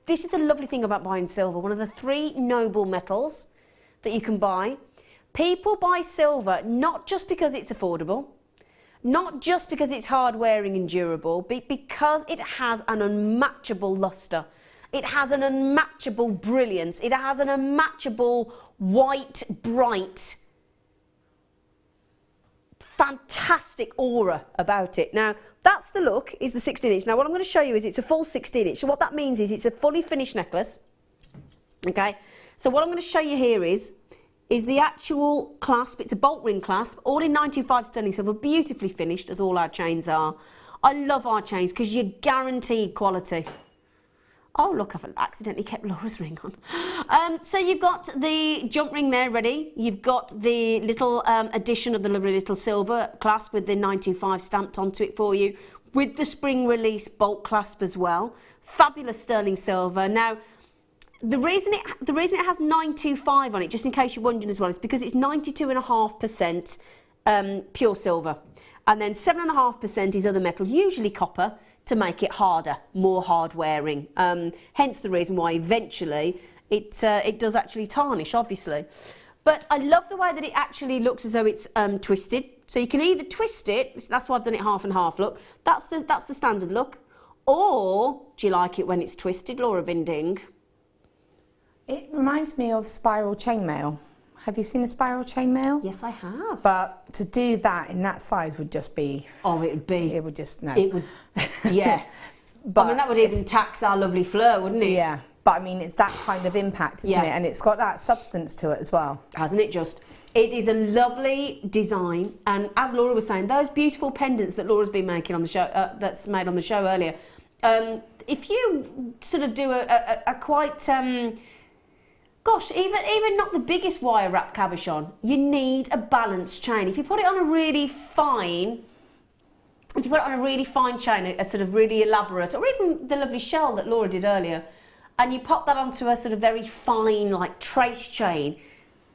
This is the lovely thing about buying silver. One of the 3 noble metals that you can buy. People buy silver not just because it's affordable, not just because it's hard wearing and durable, but because it has an unmatchable luster. It has an unmatchable brilliance. It has an unmatchable white, bright, fantastic aura about it. Now, that's the look, is the 16-inch. Now, what I'm going to show you is it's a full 16-inch. So what that means is it's a fully finished necklace. Okay? So what I'm going to show you here is the actual clasp. It's a bolt ring clasp, all in 925 sterling silver, beautifully finished, as all our chains are. I love our chains because you're guaranteed quality. Oh, look, I've accidentally kept Laura's ring on. So you've got the jump ring there ready. You've got the little addition of the lovely little silver clasp with the 925 stamped onto it for you, with the spring release bolt clasp as well. Fabulous sterling silver. Now, the reason it has 925 on it, just in case you're wondering as well, is because it's 92.5% pure silver. And then 7.5% is other metal, usually copper, to make it harder, more hard wearing. Hence the reason why eventually it does actually tarnish, obviously. But I love the way that it actually looks as though it's twisted. So you can either twist it, that's why I've done it half and half look, that's the standard look, or do you like it when it's twisted, Laura Binding? It reminds me of spiral chainmail. Have you seen a spiral chainmail? Yes, I have. But to do that in that size would just be... Oh, it would be... It would just... No. It would... Yeah. But I mean, that would even tax our lovely Fleur, wouldn't it? Yeah. but I mean, it's that kind of impact, isn't it? And it's got that substance to it as well. Hasn't it just? It is a lovely design, and as Laura was saying, those beautiful pendants that Laura's been making on the show, that's made on the show earlier, if you sort of do a quite, gosh, even not the biggest wire wrap cabochon, you need a balanced chain. If you put it on a really fine, chain, a sort of really elaborate, or even the lovely shell that Laura did earlier, and you pop that onto a sort of very fine, like trace chain,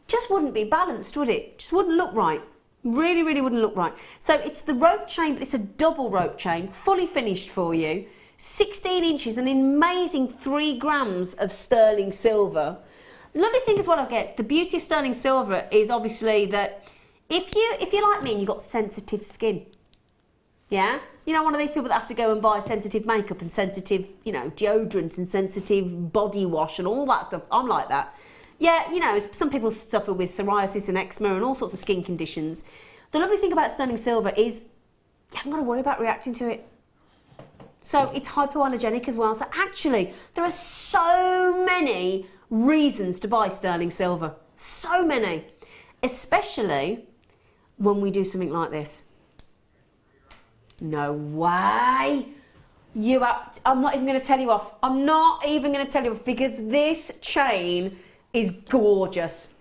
just wouldn't be balanced, would it? Just wouldn't look right. Really, really wouldn't look right. So it's the rope chain, but it's a double rope chain, fully finished for you, 16 inches, an amazing 3 grams of sterling silver. Lovely thing as well, I get, the beauty of sterling silver is obviously that if you're like me and you've got sensitive skin, yeah? You know, one of these people that have to go and buy sensitive makeup and sensitive, you know, deodorants and sensitive body wash and all that stuff. I'm like that. Yeah, you know, some people suffer with psoriasis and eczema and all sorts of skin conditions. The lovely thing about sterling silver is you haven't got to worry about reacting to it. So it's hypoallergenic as well. So actually, there are so many reasons to buy sterling silver. So many. Especially when we do something like this. No way. I'm not even going to tell you off. I'm not even going to tell you off because this chain is gorgeous.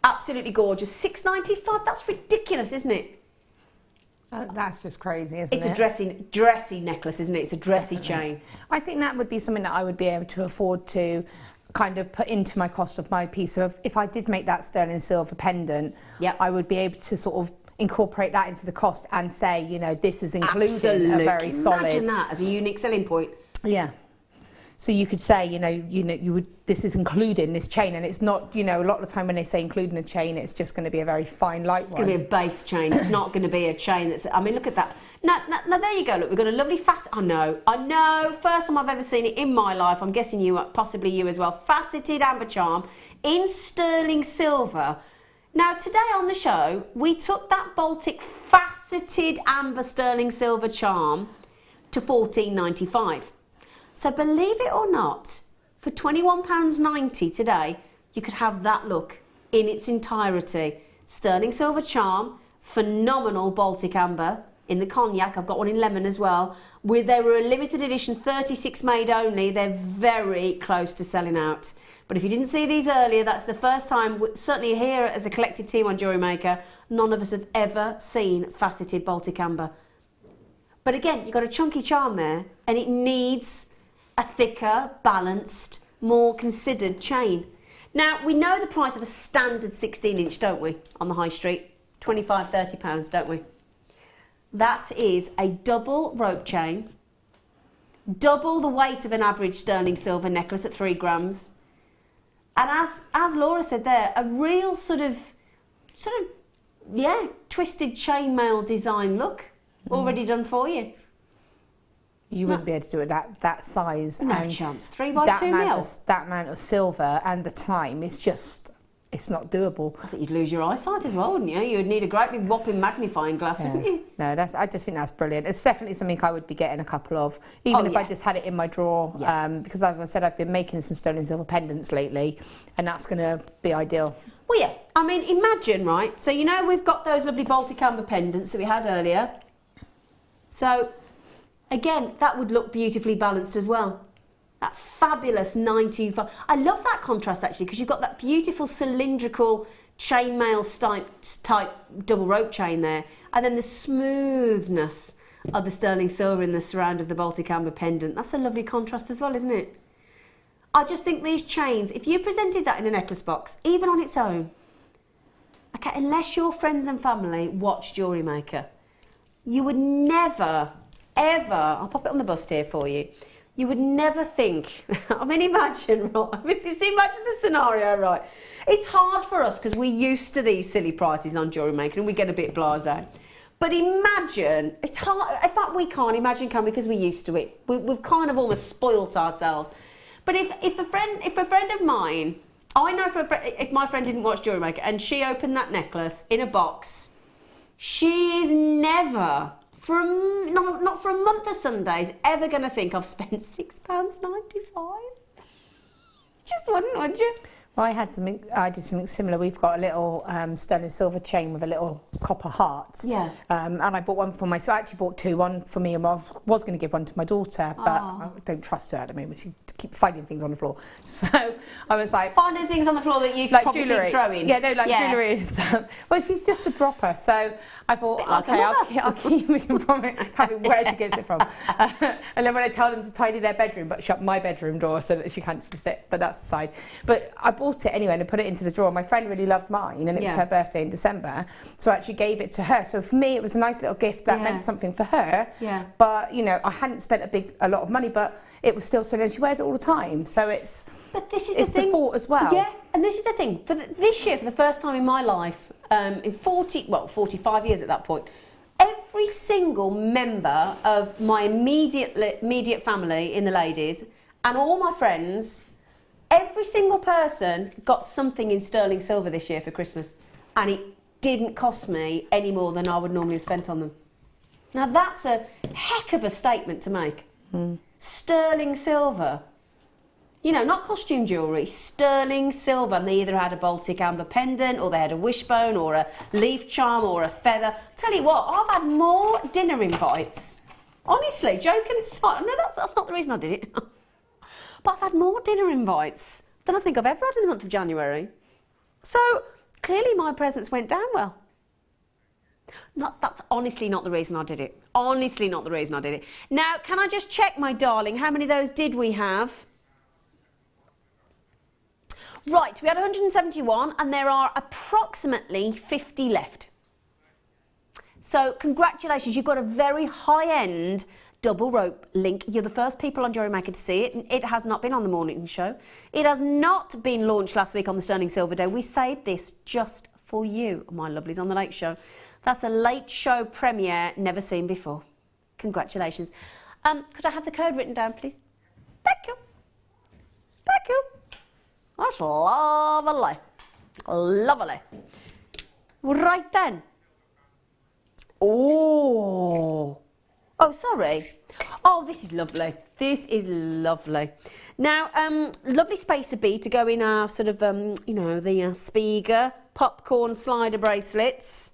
Absolutely gorgeous. $6.95. That's ridiculous, isn't it? That's just crazy, isn't it? It's a dressy necklace, isn't it? It's a dressy chain. I think that would be something that I would be able to afford to kind of put into my cost of my piece. So if I did make that sterling silver pendant, I would be able to sort of incorporate that into the cost and say, you know, this is including a very solid. Imagine that as a unique selling point. Yeah. So you could say, you would. This is including this chain, and it's not. You know, a lot of the time when they say including a chain, it's just going to be a very fine light one. It's going to be a base chain. It's not going to be a chain that's. I mean, look at that. Now there you go. Look, we've got a lovely I know. First time I've ever seen it in my life. I'm guessing you, possibly you as well. Faceted amber charm in sterling silver. Now today on the show, we took that Baltic faceted amber sterling silver charm to $14.95. So believe it or not, for £21.90 today, you could have that look in its entirety. Sterling silver charm, phenomenal Baltic amber in the cognac. I've got one in lemon as well. They were a limited edition, 36 made only. They're very close to selling out. But if you didn't see these earlier, that's the first time, certainly here as a collective team on Jewellery Maker, none of us have ever seen faceted Baltic amber. But again, you've got a chunky charm there, and it needs a thicker, balanced, more considered chain. Now, we know the price of a standard 16-inch, don't we, on the high street? £25, £30, don't we? That is a double rope chain, double the weight of an average sterling silver necklace at 3 grams. And as Laura said there, a real sort of twisted chainmail design look already done for you. You wouldn't be able to do it that size. No chance. 3 by 2 mil. That amount of silver and the time, it's not doable. I think you'd lose your eyesight as well, wouldn't you? You'd need a great big whopping magnifying glass, wouldn't you? No, I just think that's brilliant. It's definitely something I would be getting a couple of, even if I just had it in my drawer. Yeah. Because as I said, I've been making some sterling silver pendants lately, and that's going to be ideal. Well, yeah. I mean, imagine, right? So, you know, we've got those lovely Baltic amber pendants that we had earlier. So, again, that would look beautifully balanced as well. That fabulous 925. I love that contrast actually because you've got that beautiful cylindrical chainmail type double rope chain there, and then the smoothness of the sterling silver in the surround of the Baltic amber pendant. That's a lovely contrast as well, isn't it? I just think these chains, if you presented that in a necklace box, even on its own, okay, unless your friends and family watch Jewellery Maker, you would never, ever, I'll pop it on the bust here for you, you would never think, I mean, imagine, right? I mean, just imagine the scenario, right? It's hard for us because we're used to these silly prices on Jewellery Maker and we get a bit blasé. But imagine, it's hard, in fact we can't imagine, can we, because we're used to it. We've kind of almost spoilt ourselves. But if a friend of mine, I know if my friend didn't watch Jewellery Maker and she opened that necklace in a box, she is never, not for a month of Sundays, ever going to think I've spent £6.95. Just wouldn't, would you? Well, I did something similar. We've got a little sterling silver chain with a little copper heart. Yeah. And I bought one for myself. I actually bought two, one for me, and I was going to give one to my daughter, but I don't trust her at the moment. She keeps finding things on the floor. So I was like... Finding things on the floor that you could like probably jewellery. keep throwing. Yeah, no, like jewellery and stuff. Well, she's just a dropper, so I thought, Like okay, I'll keep looking from it, having where she gets it from. And then when I tell them to tidy their bedroom, but shut my bedroom door so that she can't sit, but that's the side. But I bought it anyway and I put it into the drawer. My friend really loved mine, and it was her birthday in December, so I actually gave it to her. So for me, it was a nice little gift that meant something for her. Yeah. But, you know, I hadn't spent a lot of money, but it was still so nice. She wears it all the time, so it's... But this is it's the thought as well. Yeah, and this is the thing. For this year, for the first time in my life, in 45 years at that point, every single member of my immediate family in the ladies and all my friends, every single person got something in sterling silver this year for Christmas, and it didn't cost me any more than I would normally have spent on them. Now that's a heck of a statement to make. Sterling silver. You know, not costume jewellery, sterling silver. And they either had a Baltic amber pendant, or they had a wishbone, or a leaf charm, or a feather. Tell you what, I've had more dinner invites. Honestly, joking aside, no, that's not the reason I did it. But I've had more dinner invites than I think I've ever had in the month of January. So, clearly my presents went down well. That's honestly not the reason I did it. Honestly not the reason I did it. Now, can I just check, my darling, how many of those did we have? Right, we had 171 and there are approximately 50 left. So congratulations, you've got a very high-end double rope link. You're the first people on JewelleryMaker to see it. It has not been on the morning show. It has not been launched last week on the Sterling Silver Day. We saved this just for you, my lovelies, on the Late Show. That's a Late Show premiere, never seen before. Congratulations. Could I have the code written down, please? Thank you. Thank you. That's lovely. Lovely. Right then. Oh, sorry. Oh, this is lovely. This is lovely. Now, lovely spacer bead to go in our sort of, you know, the Spiga popcorn slider bracelets.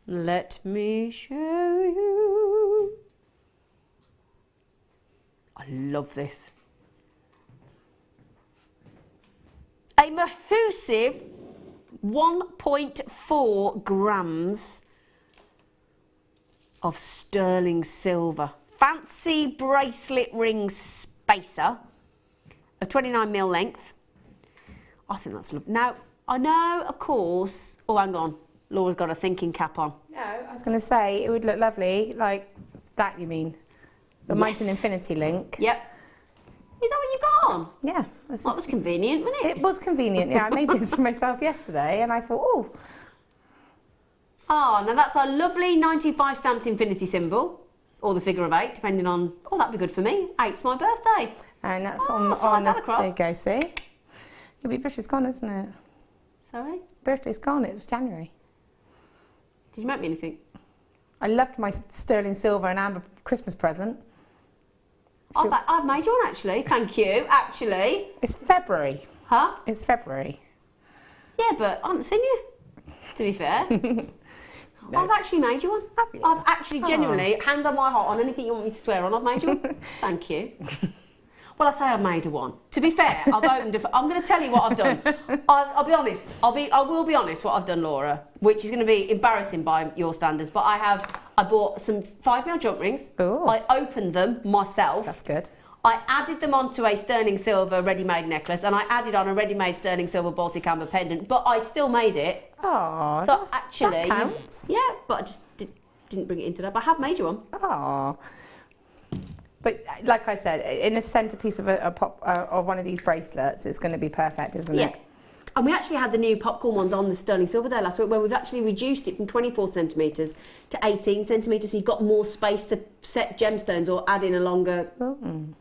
Let me show you. I love this. A massive 1.4 grams of sterling silver. Fancy bracelet ring spacer of 29mm length. I think that's lovely. Now, I know, of course... Oh, hang on. Laura's got a thinking cap on. No, I was going to say, it would look lovely, like that, you mean? The mine's an infinity link. Yep. Is that what you got on? Yeah. That was convenient, wasn't it? It was convenient, yeah. I made this for myself yesterday, and I thought, oh. Ah, now that's our lovely 95 stamped infinity symbol, or the figure of 8, depending on... Oh, that'd be good for me. 8's my birthday. And that's slide that across. There you go, see? Your birthday's gone, isn't it? Sorry? Birthday's gone, it was January. Did you make me anything? I loved my sterling silver and amber Christmas present. I've made you one, actually. Thank you, actually. It's February. Huh? It's February. Yeah, but I haven't seen you, to be fair. No. I've actually made you one. Have you? I've actually genuinely, hand on my heart, on anything you want me to swear on, I've made you one. Thank you. Well, I say I've made her one. To be fair, I've opened I'm going to tell you what I've done. I'll be honest. I will be honest what I've done, Laura, which is going to be embarrassing by your standards. But I bought some 5mm jump rings. Ooh. I opened them myself. That's good. I added them onto a sterling silver ready-made necklace, and I added on a ready-made sterling silver Baltic amber pendant. But I still made it. Oh, so actually, that counts. Yeah, but I just didn't bring it into that. But I have made you one. Oh. But like I said, in a centrepiece of of one of these bracelets, it's going to be perfect, isn't it? And we actually had the new popcorn ones on the Sterling Silver Day last week, where we've actually reduced it from 24 centimetres to 18 centimetres, so you've got more space to set gemstones or add in a longer...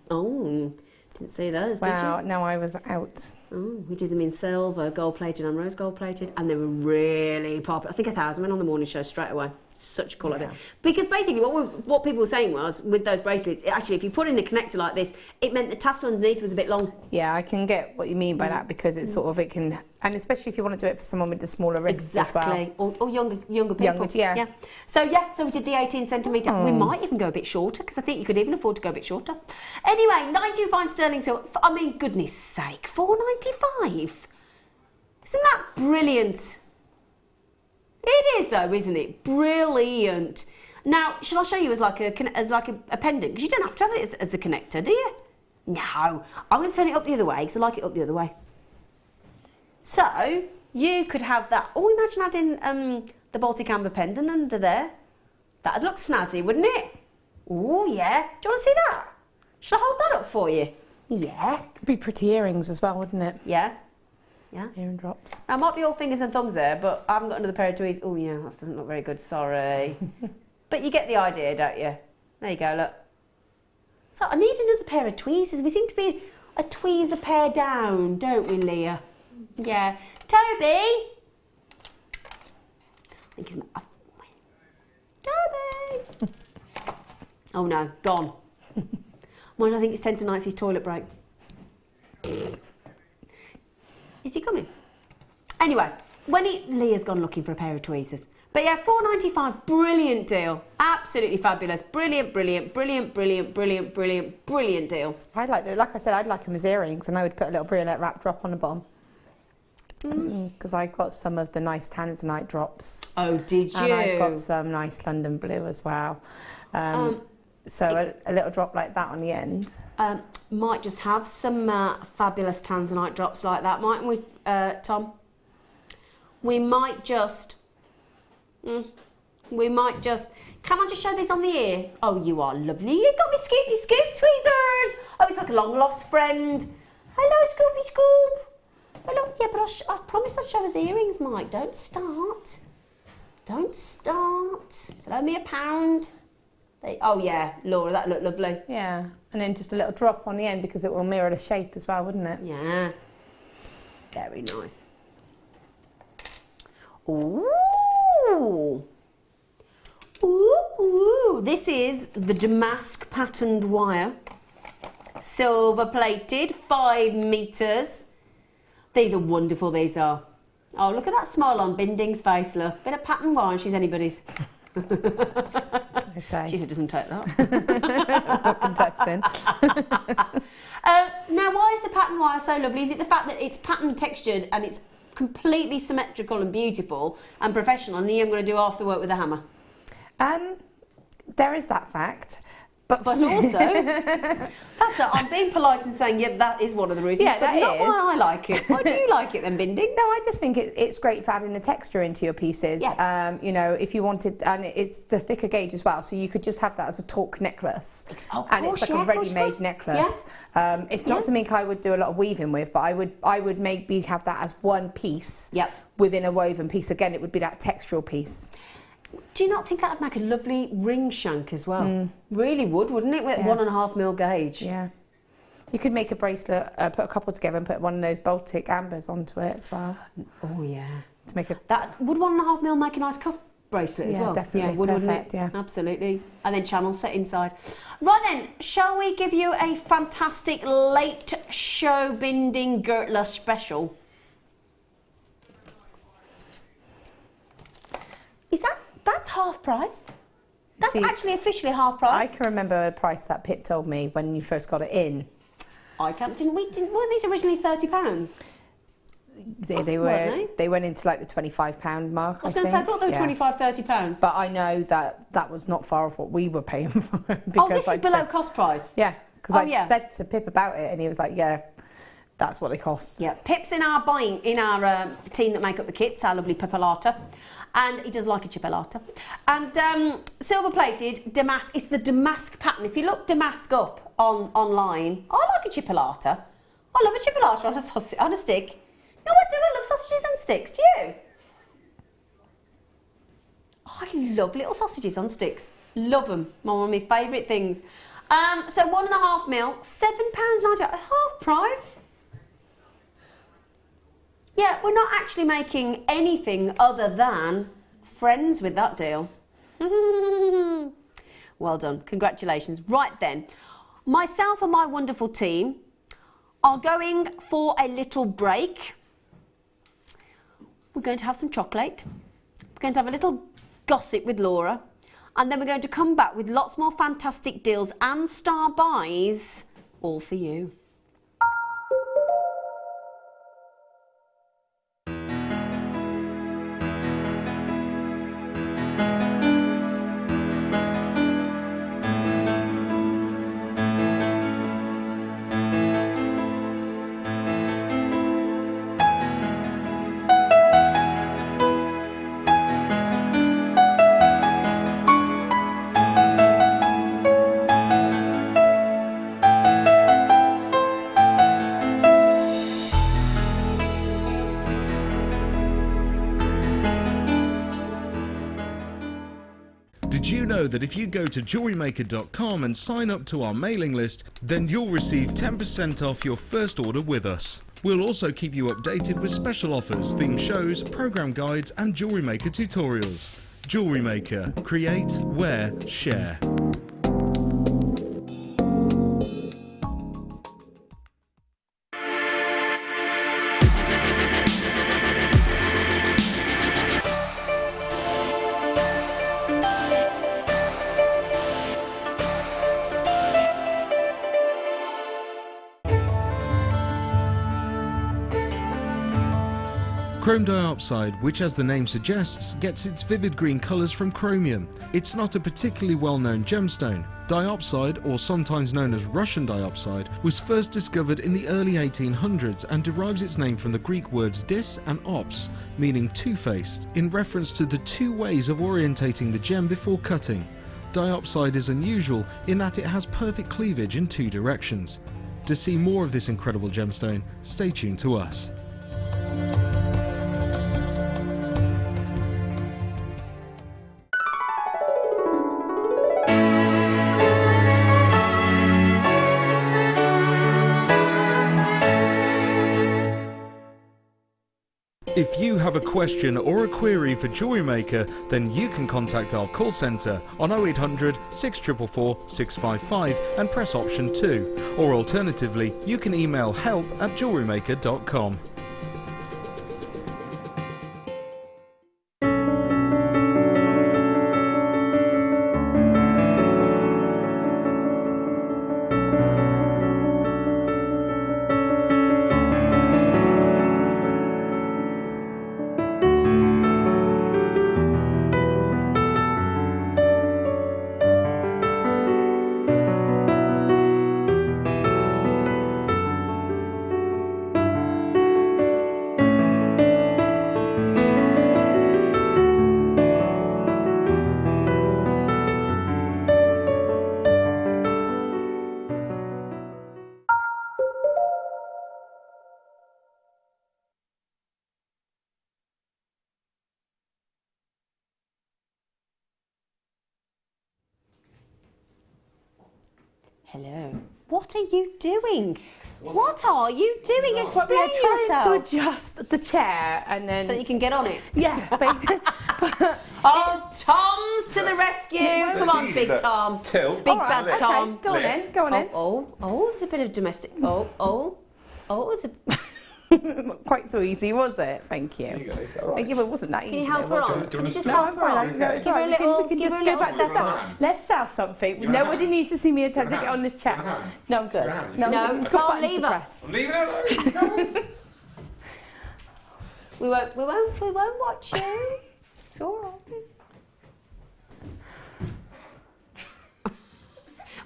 Oh. Didn't see those, Wow, did you? no, I was out. Oh, we did them in silver, gold-plated and rose gold-plated, and they were really popular. I think 1,000 went on the morning show straight away. Such a cool idea. Because basically what people were saying was, with those bracelets, actually, if you put in a connector like this, it meant the tassel underneath was a bit long. Yeah, I can get what you mean by that, because it's sort of, it can, and especially if you want to do it for someone with the smaller wrists as well. Exactly, or younger people. Younger, yeah. So we did the 18 centimetre. We might even go a bit shorter, because I think you could even afford to go a bit shorter. Anyway, 925 sterling silver. I mean, goodness sake, $4.95. Isn't that brilliant? It is though, isn't it? Brilliant. Now, shall I show you as like a pendant? Because you don't have to have it as a connector, do you? No. I'm going to turn it up the other way, because I like it up the other way. So, you could have that. Oh, imagine adding the Baltic Amber pendant under there. That'd look snazzy, wouldn't it? Oh, yeah. Do you want to see that? Shall I hold that up for you? Yeah. It'd be pretty earrings as well, wouldn't it? Yeah. Yeah. Earring drops. Now, might be all fingers and thumbs there, but I haven't got another pair of tweezers. Oh, yeah, that doesn't look very good, sorry. But you get the idea, don't you? There you go, look. So I need another pair of tweezers. We seem to be a tweezer pair down, don't we, Leah? Yeah. Toby! I think he's... Toby! Oh, no, gone. Mind, I think it's 10 to 9, it's his toilet break. Is he coming? Anyway, Leah's gone looking for a pair of tweezers. But yeah, $4.95, brilliant deal. Absolutely fabulous. Brilliant, brilliant, brilliant, brilliant, brilliant, brilliant, brilliant deal. I'd like I said, I'd like them as earrings, and I would put a little brilliant wrap drop on the bottom. Because I got some of the nice tanzanite drops. Oh, did you? And I've got some nice London blue as well. So a little drop like that on the end. Might just have some fabulous tanzanite drops like that, mightn't we, Tom? We might just... Can I just show this on the ear? Oh, you are lovely. You got me Scoopy Scoop tweezers. Oh, it's like a long lost friend. Hello, Scoopy Scoop. Hello. Yeah, but I promised I'd show us earrings, Mike. Don't start. Don't start. It's only £1. Oh yeah, Laura, that looked lovely. Yeah, and then just a little drop on the end, because it will mirror the shape as well, wouldn't it? Yeah. Very nice. Ooh. Ooh. This is the damask patterned wire. Silver plated, 5 metres. These are wonderful, these are. Oh, look at that smile on Binding's face, look. Bit of pattern wire, she's anybody's. I say. She doesn't take that. Contesting. Now, why is the pattern wire so lovely? Is it the fact that it's pattern textured and it's completely symmetrical and beautiful and professional, and I'm going to do half the work with a hammer? There is that fact. But also, I'm being polite and saying, yeah, that is one of the reasons. Yeah, but that not is. why I like it. Why do you like it then, Binding? No, I just think it's great for adding the texture into your pieces. Yeah. You know, if you wanted, and it's the thicker gauge as well, so you could just have that as a talk necklace. Oh, and it's like a ready-made necklace. Yeah. It's not something I would do a lot of weaving with, but I would maybe have that as one piece within a woven piece. Again, it would be that textural piece. Do you not think that would make a lovely ring shank as well? Really would, wouldn't it? With 1.5mm gauge. Yeah. You could make a bracelet, put a couple together and put one of those Baltic ambers onto it as well. Oh yeah. To make a... That would 1.5mm make a nice cuff bracelet as well. Definitely. Yeah, wouldn't it? Yeah, absolutely. And then channel set inside. Right then, shall we give you a fantastic late show Binding Gertler special? That's half price. That's actually officially half price. I can remember a price that Pip told me when you first got it in. I can't. Weren't these originally £30? They went into like the £25 mark. I was going to say, I thought they were £25, £30. But I know that was not far off what we were paying for it. Oh, this is below cost price. Yeah, because I said to Pip about it, and he was like, "Yeah, that's what they cost." Yeah, Pip's in our team that make up the kits, our lovely Pipolata. And he does like a chipolata. And silver plated damask. It's the damask pattern. If you look damask up online, I like a chipolata. I love a chipolata on a stick. No, I do. I love sausages on sticks. Do you? Oh, I love little sausages on sticks. Love them. One of my favourite things. So 1.5 mil, £7.90, half price. Yeah, we're not actually making anything other than friends with that deal. Well done, congratulations. Right then, myself and my wonderful team are going for a little break. We're going to have some chocolate. We're going to have a little gossip with Laura. And then we're going to come back with lots more fantastic deals and star buys, all for you. Did you know that if you go to JewelleryMaker.com and sign up to our mailing list, then you'll receive 10% off your first order with us. We'll also keep you updated with special offers, theme shows, program guides and Jewellery Maker tutorials. Jewellery Maker. Create, wear, share. Chrome diopside, which as the name suggests, gets its vivid green colours from chromium. It's not a particularly well-known gemstone. Diopside, or sometimes known as Russian diopside, was first discovered in the early 1800s and derives its name from the Greek words dis and ops, meaning two-faced, in reference to the two ways of orientating the gem before cutting. Diopside is unusual in that it has perfect cleavage in two directions. To see more of this incredible gemstone, stay tuned to us. If you have a question or a query for Jewellery Maker, then you can contact our call centre on 0800 644 655 and press option 2, or alternatively you can email help@jewellerymaker.com. Hello. What are you doing? What are you doing? Explain yourself. To adjust the chair and then... So you can get on it? Yeah, basically. Oh, Tom's to the rescue. Come on, Big Tom. Big bad Tom. Go on in, go on in. Oh, there's a bit of domestic... Oh, there's a... Quite so easy, was it? Thank you. There you go. Thank you, but it wasn't that easy. Can you help her on? Can you just No, help I'm her on? fine. No, it's all right. We can just go back to that. Let's sell something. Nobody needs to see me attempt to get on this chair. No, I'm good. No, Tom, leave her. Leave it alone. We won't watch you. It's all right.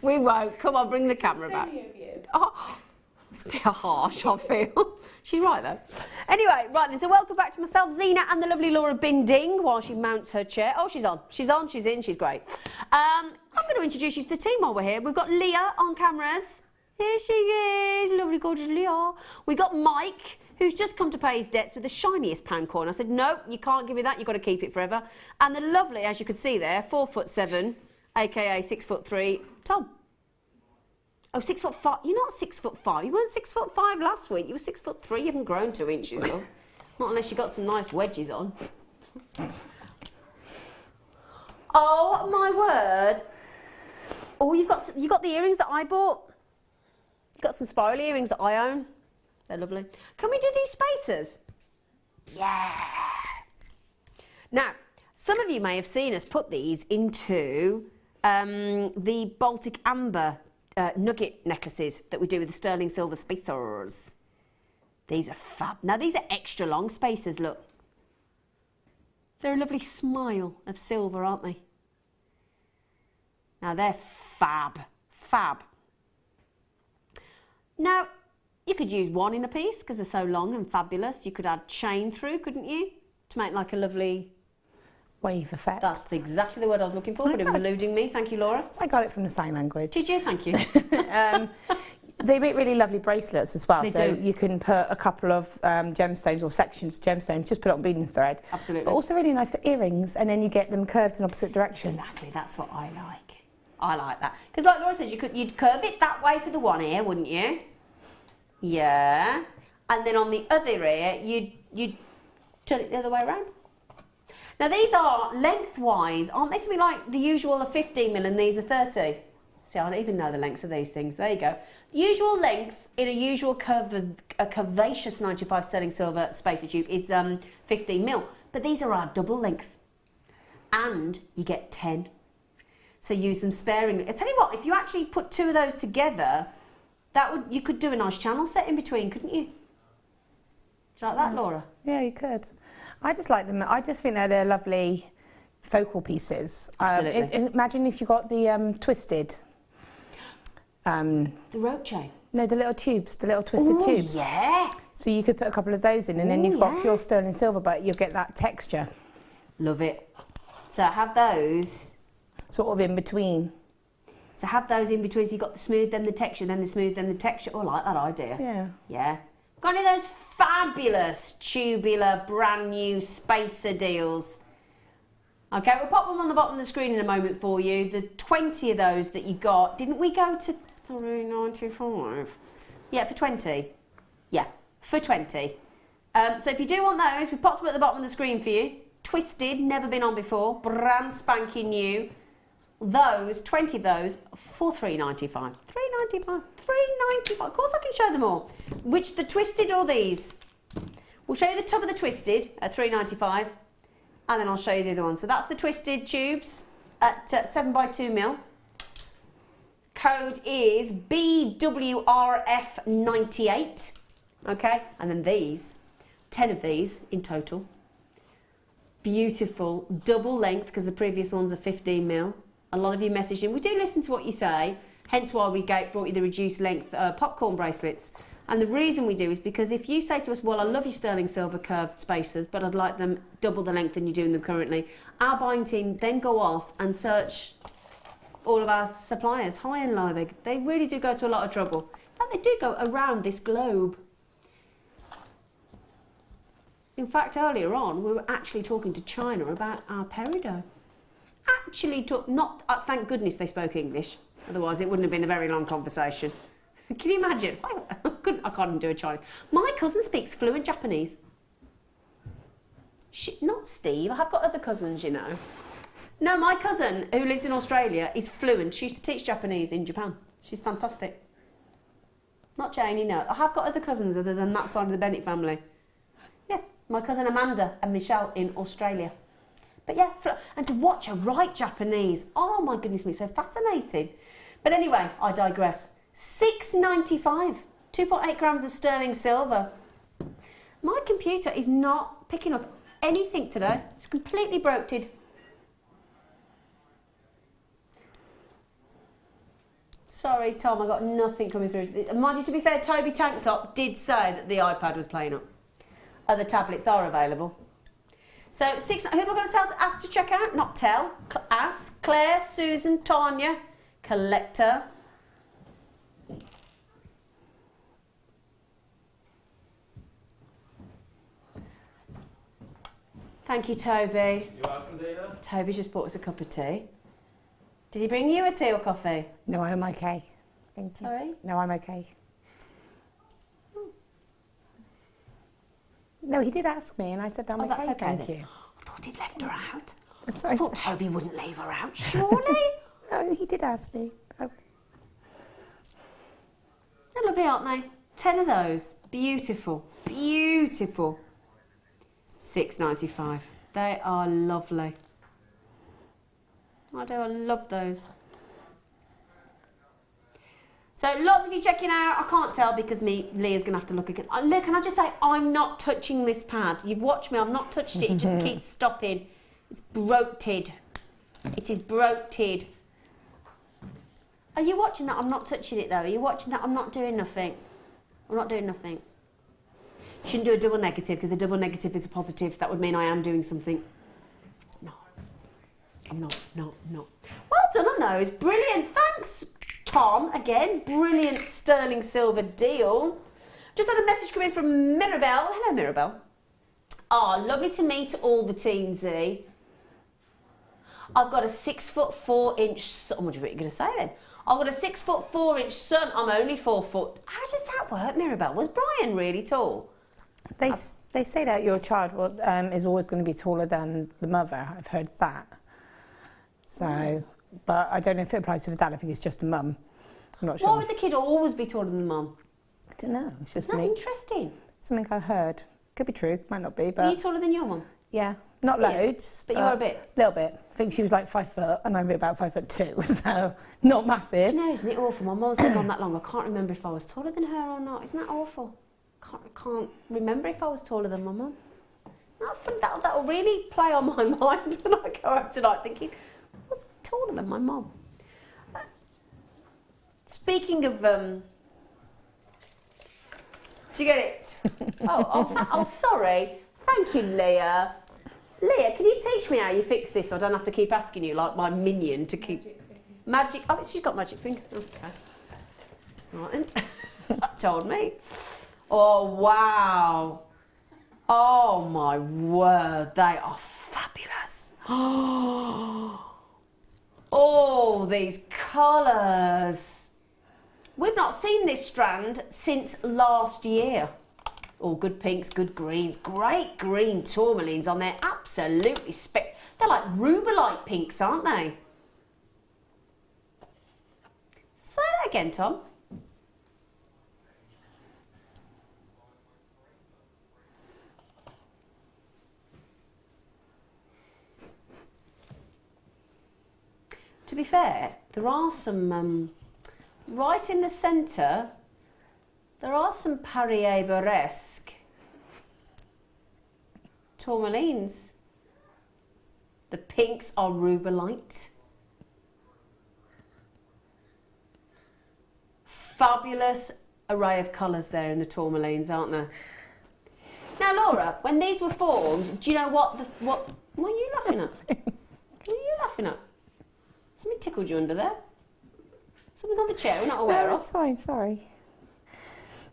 We won't. Come on, bring the camera back. Oh, it's a bit harsh, I feel. She's right though. Anyway, right then, so welcome back to myself, Zena, and the lovely Laura Binding while she mounts her chair. Oh, she's on, she's in, she's great. I'm going to introduce you to the team while we're here. We've got Leah on cameras. Here she is, lovely, gorgeous Leah. We got Mike, who's just come to pay his debts with the shiniest pound coin. I said, no, you can't give me that, you've got to keep it forever. And the lovely, as you could see there, 4'7", aka 6'3", Tom. Oh, 6'5". You're not 6'5". You weren't 6'5" last week. You were 6'3". You haven't grown 2 inches, love. Not unless you got some nice wedges on. Oh my word! Oh, you got the earrings that I bought. You got some spirally earrings that I own. They're lovely. Can we do these spacers? Yeah. Now, some of you may have seen us put these into the Baltic Amber nugget necklaces that we do with the sterling silver spacers. These are fab. Now, these are extra long spacers, look. They're a lovely smile of silver, aren't they? Now, they're fab. Fab. Now, you could use one in a piece because they're so long and fabulous. You could add chain through, couldn't you? To make like a lovely... wave effect. That's exactly the word I was looking for, but it was eluding me. Thank you, Laura. I got it from the sign language. Did you? Thank you. They make really lovely bracelets as well. They so do. you can put a couple of gemstones or sections of gemstones, just put it on beading thread. Absolutely. But also really nice for earrings, and then you get them curved in opposite directions. Exactly, that's what I like. I like that. Because like Laura said, you'd curve it that way for the one ear, wouldn't you? Yeah. And then on the other ear, you'd turn it the other way around. Now these are lengthwise, aren't they? Something like the usual are 15mm and these are 30. See, I don't even know the lengths of these things. There you go. The usual length in a usual curvaceous 95 sterling silver spacer tube is 15mm. But these are our double length. And you get 10. So use them sparingly. I tell you what, if you actually put 2 of those together, you could do a nice channel set in between, couldn't you? Do you like that, Laura? Yeah, you could. I just like them. I just think they're lovely focal pieces. Absolutely. Imagine if you got the twisted. The rope chain. No, the little tubes, the little twisted tubes. Yeah. So you could put a couple of those in, and then you've got pure sterling silver, but you'll get that texture. Love it. So have those. Sort of in between. So have those in between. So you've got the smooth, then the texture, then the smooth, then the texture. Oh, I like that idea. Yeah. Yeah. Got any of those fabulous tubular brand new spacer deals? Okay, we'll pop them on the bottom of the screen in a moment for you. The 20 of those that you got, didn't we go to $3.95? Yeah, for 20. Yeah, for 20. So if you do want those, we popped them at the bottom of the screen for you. Twisted, never been on before, brand spanking new. Those, 20 of those, for $3.95. $3.95. $3.95. Of course I can show them all. Which, the twisted or these? We'll show you the top of the twisted at $3.95, and then I'll show you the other one. So that's the twisted tubes at 7x2mm. Code is BWRF98. Okay, and then these, 10 of these in total. Beautiful double length, because the previous ones are 15mm. A lot of you messaged in. We do listen to what you say, hence why we brought you the reduced length popcorn bracelets. And the reason we do is because if you say to us, well, I love your sterling silver curved spacers, but I'd like them double the length than you're doing them currently, our buying team then go off and search all of our suppliers, high and low. They really do go to a lot of trouble. And they do go around this globe. In fact, earlier on, we were actually talking to China about our peridot. Thank goodness they spoke English. Otherwise, it wouldn't have been a very long conversation. Can you imagine? I can't do a Chinese. My cousin speaks fluent Japanese. Not Steve. I have got other cousins, you know. No, my cousin, who lives in Australia, is fluent. She used to teach Japanese in Japan. She's fantastic. Not Janie, no. I have got other cousins other than that side of the Bennett family. Yes, my cousin Amanda and Michelle in Australia. But yeah, and to watch her write Japanese. Oh my goodness me, so fascinating. But anyway, I digress. $6.95, 2.8 grams of sterling silver. My computer is not picking up anything today. It's completely broken. Sorry, Tom, I got nothing coming through. Mind you, to be fair, Toby Tank Top did say that the iPad was playing up. Other tablets are available. So, who am I going to tell to ask to check out? Not tell. Ask. Claire, Susan, Tanya, Collector. Thank you, Toby. You're welcome, Zena. Toby just bought us a cup of tea. Did he bring you a tea or coffee? No, I'm okay. Thank you. Sorry? No, I'm okay. No, he did ask me, and I said, I'm okay, that's okay thank then. you. I thought he'd left her out. So I thought Toby wouldn't leave her out, surely. No, he did ask me. Oh. They're lovely, aren't they? 10 of those. Beautiful. Beautiful. £6.95. They are lovely. I do, I love those. So lots of you checking out. I can't tell because Leah's going to have to look again. Leah, can I just say, I'm not touching this pad. You've watched me, I've not touched it. It just keeps stopping. It's broted. It is broted. Are you watching that? I'm not touching it though. Are you watching that? I'm not doing nothing. I'm not doing nothing. Shouldn't do a double negative because a double negative is a positive. That would mean I am doing something. No. I'm not. Well done on those. Brilliant. Thanks, Tom. Again, brilliant sterling silver deal. Just had a message come in from Mirabelle. Hello, Mirabelle. Ah, lovely to meet all the team, Z. I've got a 6'4" son. What are you going to say then? I've got a 6'4" son. I'm only 4 foot. How does that work, Mirabelle? Was Brian really tall? They say that your child is always going to be taller than the mother. I've heard that. So, but I don't know if it applies to the dad. I think it's just a mum. I'm not sure. Why would the kid always be taller than the mum? I don't know. It's just Isn't that interesting? something I heard. Could be true, might not be, but... Are you taller than your mum? Yeah, not loads. But you are a bit? A little bit. I think she was like 5 foot and I'm about 5'2", so not massive. Do you know, isn't it awful? My mum's been on that long. I can't remember if I was taller than her or not. Isn't that awful? I can't remember if I was taller than my mum. That'll really play on my mind when I go home tonight thinking, I was taller than my mum. Speaking of... Do you get it? Oh, sorry. Thank you, Leah. Leah, can you teach me how you fix this so I don't have to keep asking you like my minion to keep... Magic. Oh, she's got magic fingers. Okay. Right then. That told me. Oh, wow. Oh, my word. They are fabulous. Oh, these colours. We've not seen this strand since last year. Oh, good pinks, good greens. Great green tourmalines on there. Absolutely they're like rubellite pinks, aren't they? Say that again, Tom. To be fair, there are some, right in the centre, there are some Paris-Burlesque tourmalines. The pinks are rubellite. Fabulous array of colours there in the tourmalines, aren't there? Now, Laura, when these were formed, do you know what are you laughing at? What are you laughing at? Something tickled you under there? Something on the chair we're not aware of? That's fine, sorry.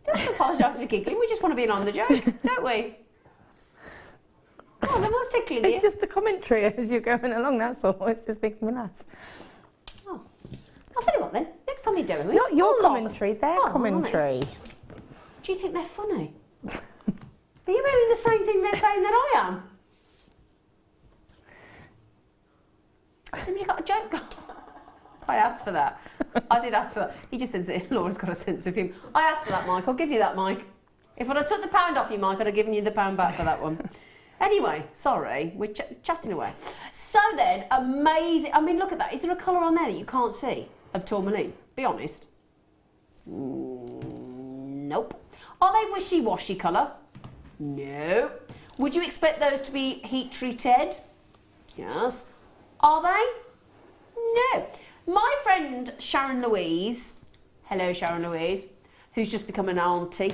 Don't apologise for giggling, we just want to be in on the joke, don't we? Oh, then what's tickling you? It's just the commentary as you're going along, that's all. It's just making me laugh. Oh. I'll tell you what then, next time you do it, Not your commentary, their commentary. Do you think they're funny? Are you doing the same thing they're saying that I am? Have you got a joke? I asked for that. I did ask for that. He just says it. Laura's got a sense of humour. I asked for that, Mike. I'll give you that, Mike. If I'd have took the pound off you, Mike, I'd have given you the pound back for that one. Anyway, sorry, we're chatting away. So then, amazing. I mean, look at that. Is there a colour on there that you can't see of tourmaline? Be honest. Nope. Are they wishy-washy colour? No. Would you expect those to be heat treated? Yes. Are they? No. My friend Sharon Louise, hello Sharon Louise, who's just become an auntie.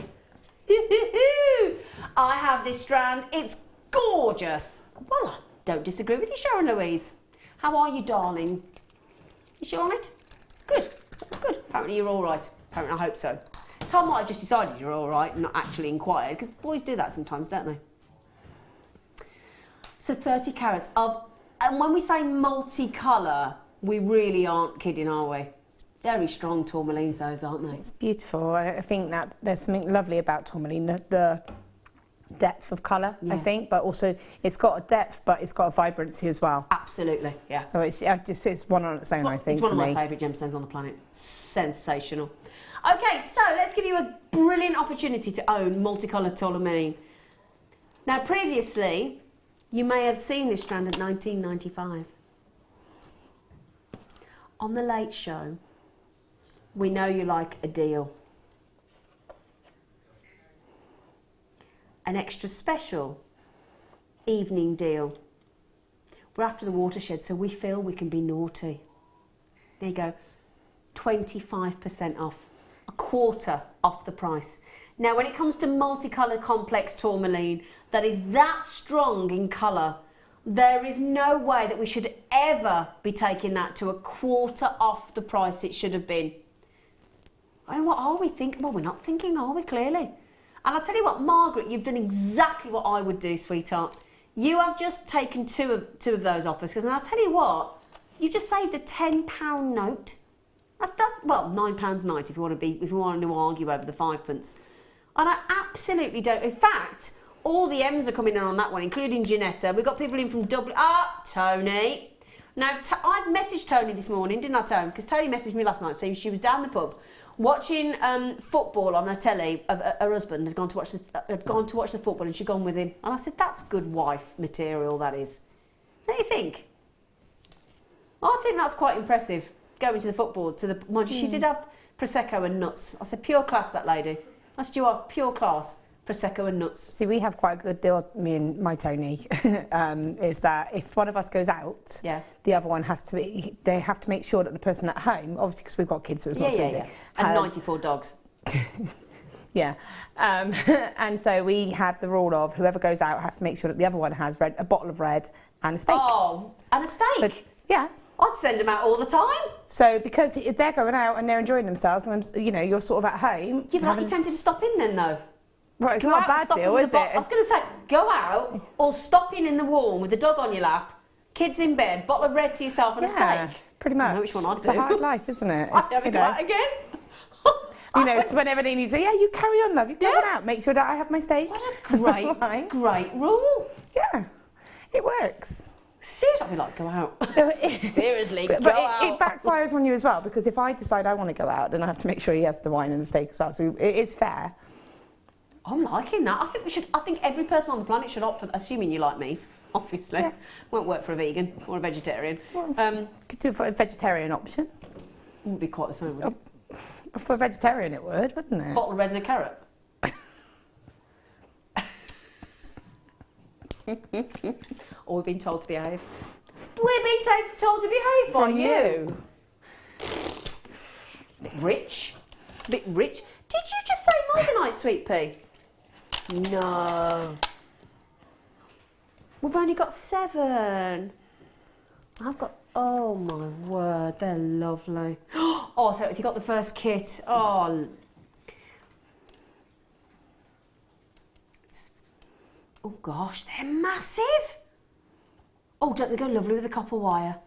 I have this strand, it's gorgeous. Well, I don't disagree with you, Sharon Louise. How are you, darling? Is she all right? Good, good. Apparently you're all right. Apparently I hope so. Tom might have just decided you're all right and not actually inquired, because boys do that sometimes, don't they? So 30 carats of, and when we say multicolour, we really aren't kidding, are we? Very strong tourmalines, those, aren't they? It's beautiful. I think that there's something lovely about tourmaline, the depth of colour, I think, but also it's got a depth, but it's got a vibrancy as well. Absolutely, yeah. So it's one on its own, I think, it's one for of me. my favourite gemstones on the planet. Sensational. Okay, so let's give you a brilliant opportunity to own multicoloured tourmaline. Now, previously, you may have seen this strand at $19.95. On the Late Show, we know you like a deal. An extra special evening deal. We're after the watershed, so we feel we can be naughty. There you go, 25% off, a quarter off the price. Now, when it comes to multicoloured complex tourmaline that is that strong in colour, there is no way that we should ever be taking that to a quarter off the price it should have been. I mean, what are we thinking? Well, we're not thinking, are we, clearly? And I'll tell you what, Margaret, you've done exactly what I would do, sweetheart. You have just taken two of those offers, because I'll tell you what, you just saved a £10 note. That's well, £9.90 if you want to argue over the 5p. And I absolutely don't. In fact, all the M's are coming in on that one, including Janetta. We've got people in from Dublin. Tony. Now, I messaged Tony this morning, didn't I, Tony? Because Tony messaged me last night saying she was down the pub watching football on her telly. Her husband had gone to watch the football, and she'd gone with him. And I said, that's good wife material, that is. Don't you think? I think that's quite impressive, going to the football. Mind you, she did have Prosecco and nuts. I said, pure class, that lady. That's pure class. Prosecco and nuts. See, we have quite a good deal, me and my Tony, is that if one of us goes out, the other one has to be, they have to make sure that the person at home, obviously because we've got kids, so it's not so easy. And 94 dogs. Yeah. And so we have the rule of whoever goes out has to make sure that the other one has a bottle of red and a steak. Oh, and a steak? So, yeah. I'd send them out all the time. So because if they're going out and they're enjoying themselves, and you know, you're sort of at home. You're tempted to stop in then, though. Right, it's not a bad deal, is it? I was going to say, go out or stop in the warm with the dog on your lap, kids in bed, bottle of red to yourself and a steak. Pretty much. I know which one I'd do. It's a hard life, isn't it? I'd never go out again. You know, so whenever they need to say, yeah, you carry on, love, you go on out, make sure that I have my steak. What a great rule. Yeah, it works. Seriously, I'd be like, go out. Seriously, go out. It backfires on you as well, because if I decide I want to go out, then I have to make sure he has the wine and the steak as well. So it is fair. I'm liking that. I think every person on the planet should opt for, assuming you like meat, obviously. Yeah. Won't work for a vegan or a vegetarian. Could do it for a vegetarian option. Wouldn't be quite the same, would it? For a vegetarian it would, wouldn't it? Bottle of red and a carrot. Or we've been told to behave. We're being told to behave by you. Rich. It's a bit rich. Did you just say morganite, sweet pea? No. We've only got 7. I've got, oh my word, they're lovely. Oh, so if you got the first kit, oh gosh, they're massive. Oh, don't they go lovely with the copper wire?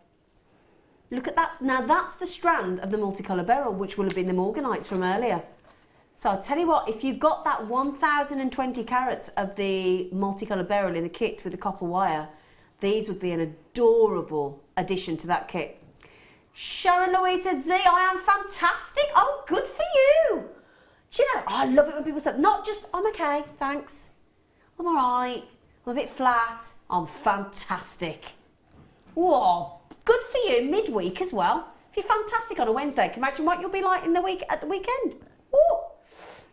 Look at that. Now that's the strand of the multicolour beryl, which will have been the morganites from earlier. So I'll tell you what, if you got that 1,020 carats of the multicolour beryl in the kit with the copper wire, these would be an adorable addition to that kit. Sharon Louise said, Z, I am fantastic. Oh, good for you. Do you know, I love it when people say, not just, I'm okay, thanks. I'm all right. I'm a bit flat. I'm fantastic. Whoa, good for you, midweek as well. If you're fantastic on a Wednesday, can you imagine what you'll be like at the weekend? Woo.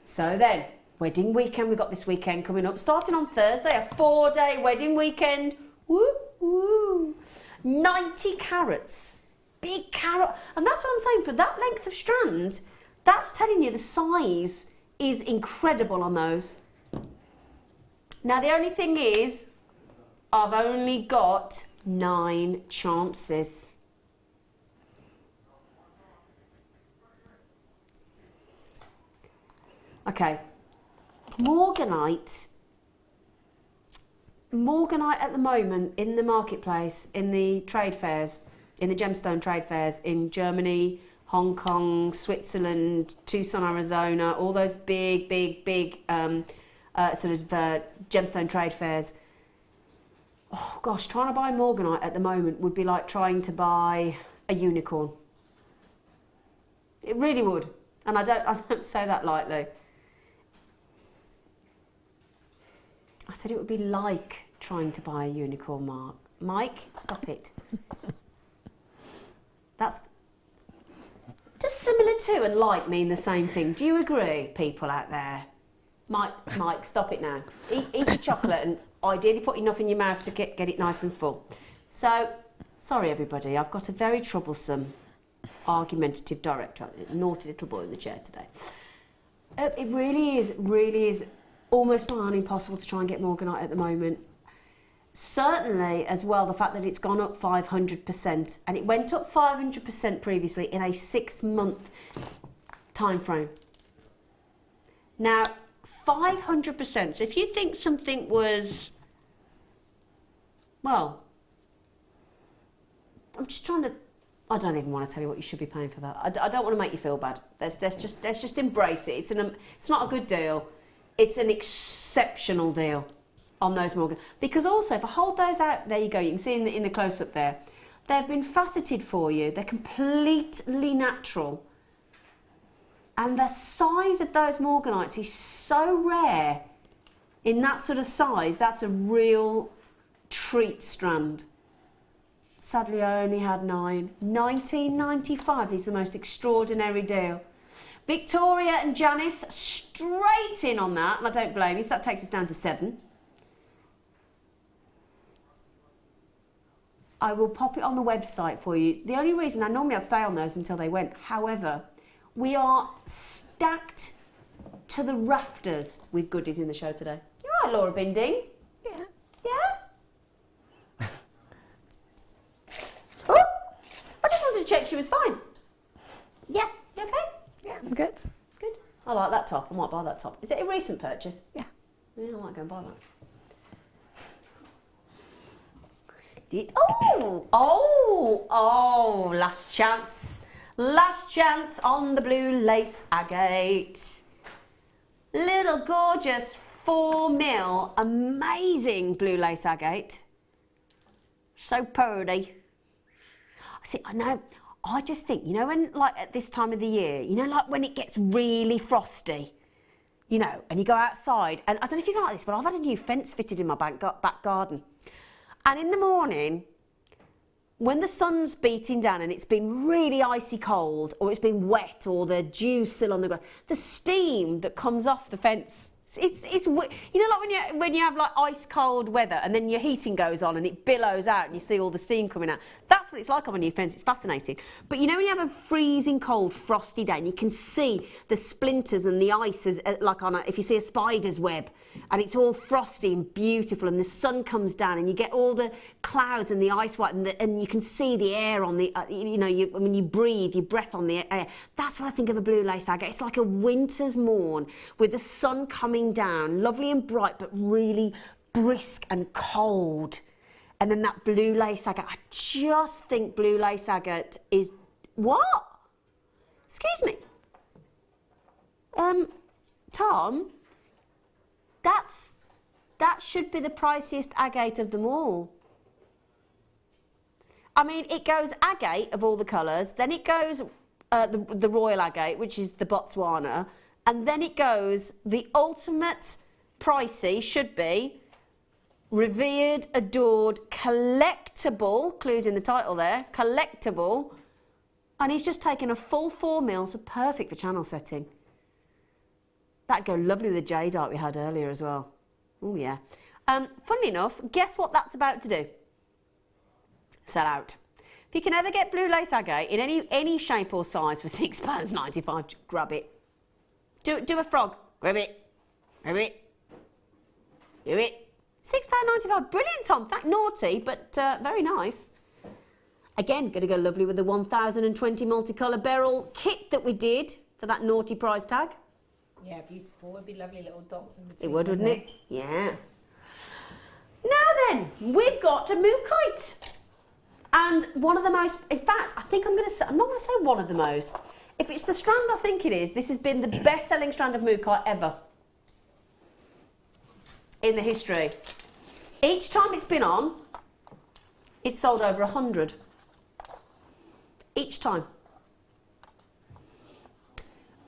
So then, wedding weekend, we've got this weekend coming up, starting on Thursday, a 4-day wedding weekend. Woo, woo. 90 carats. Big carat. And that's what I'm saying, for that length of strand, that's telling you the size is incredible on those. Now, the only thing is, I've only got 9 chances. Okay, Morganite at the moment in the marketplace, in the trade fairs, in the gemstone trade fairs in Germany, Hong Kong, Switzerland, Tucson, Arizona, all those big gemstone trade fairs. Oh gosh, trying to buy morganite at the moment would be like trying to buy a unicorn. It really would, and I don't say that lightly. I said it would be like trying to buy a unicorn, Mark. Mike, stop it. That's just similar to and like mean the same thing. Do you agree, people out there? Mike, stop it now. Eat your chocolate and ideally put enough in your mouth to get it nice and full. So, sorry everybody, I've got a very troublesome, argumentative director, a naughty little boy in the chair today. It really is almost nigh on impossible to try and get morganite at the moment. Certainly, as well, the fact that it's gone up 500%, and it went up 500% previously in a 6-month time frame. Now, 500%. So if you think something was, well, I'm just trying to. I don't even want to tell you what you should be paying for that. I don't want to make you feel bad. Let's just embrace it. It's not a good deal. It's an exceptional deal on those Morgan. Because also, if I hold those out, there you go. You can see in the close-up there. They've been faceted for you. They're completely natural. And the size of those morganites is so rare. In that sort of size, that's a real treat strand. Sadly, I only had 9. 19.95 is the most extraordinary deal. Victoria and Janice straight in on that, and I don't blame you, so that takes us down to 7. I will pop it on the website for you. The only reason, normally I'd stay on those until they went, however, we are stacked to the rafters with goodies in the show today. You all right, Laura Binding? Yeah. Yeah? Oh, I just wanted to check she was fine. Yeah, you okay? Yeah, I'm good. Good. I like that top. I might buy that top. Is it a recent purchase? Yeah. Yeah, I might go and buy that. Last chance. Last chance on the blue lace agate. Little gorgeous 4mm, amazing blue lace agate. So pretty. See, I know, I just think, you know, when, like, at this time of the year, you know, like when it gets really frosty, you know, and you go outside, and I don't know if you go like this, but I've had a new fence fitted in my back garden. And in the morning, when the sun's beating down and it's been really icy cold, or it's been wet, or the dew's still on the ground, the steam that comes off the fence, it's you know, like when you have like ice cold weather and then your heating goes on and it billows out and you see all the steam coming out. That's what it's like on a new fence. It's fascinating. But you know, when you have a freezing cold frosty day and you can see the splinters and the ice as, like on if you see a spider's web, and it's all frosty and beautiful, and the sun comes down and you get all the clouds and the ice white, and you can see the air on the you know, when you breathe your breath on the air. That's what I think of a blue lace agate. It's like a winter's morn with the sun coming down, lovely and bright, but really brisk and cold. And then that blue lace agate, I just think blue lace agate is, what? Excuse me. Tom, that should be the priciest agate of them all. I mean, it goes agate of all the colours, then it goes the royal agate, which is the Botswana, and then it goes, the ultimate pricey should be revered, adored, collectible, clues in the title there, collectible, and he's just taken a full 4mm, so perfect for channel setting. That'd go lovely with the jade art we had earlier as well. Oh yeah. Funnily enough, guess what that's about to do? Sell out. If you can ever get blue lace agate in any shape or size for £6.95, grab it. Do a frog. Grab it. Grab it. Do it. £6.95. Brilliant, Tom. Naughty, but very nice. Again, going to go lovely with the 1020 multicolour beryl kit that we did for that naughty price tag. Yeah, beautiful. It'd be lovely little dots in between. It would, wouldn't it? Yeah. Now then, we've got a mookite. And one of the most, in fact, I think I'm not going to say one of the most. If it's the strand I think it is, this has been the best-selling strand of mookai ever in the history. Each time it's been on, it's sold over 100. Each time.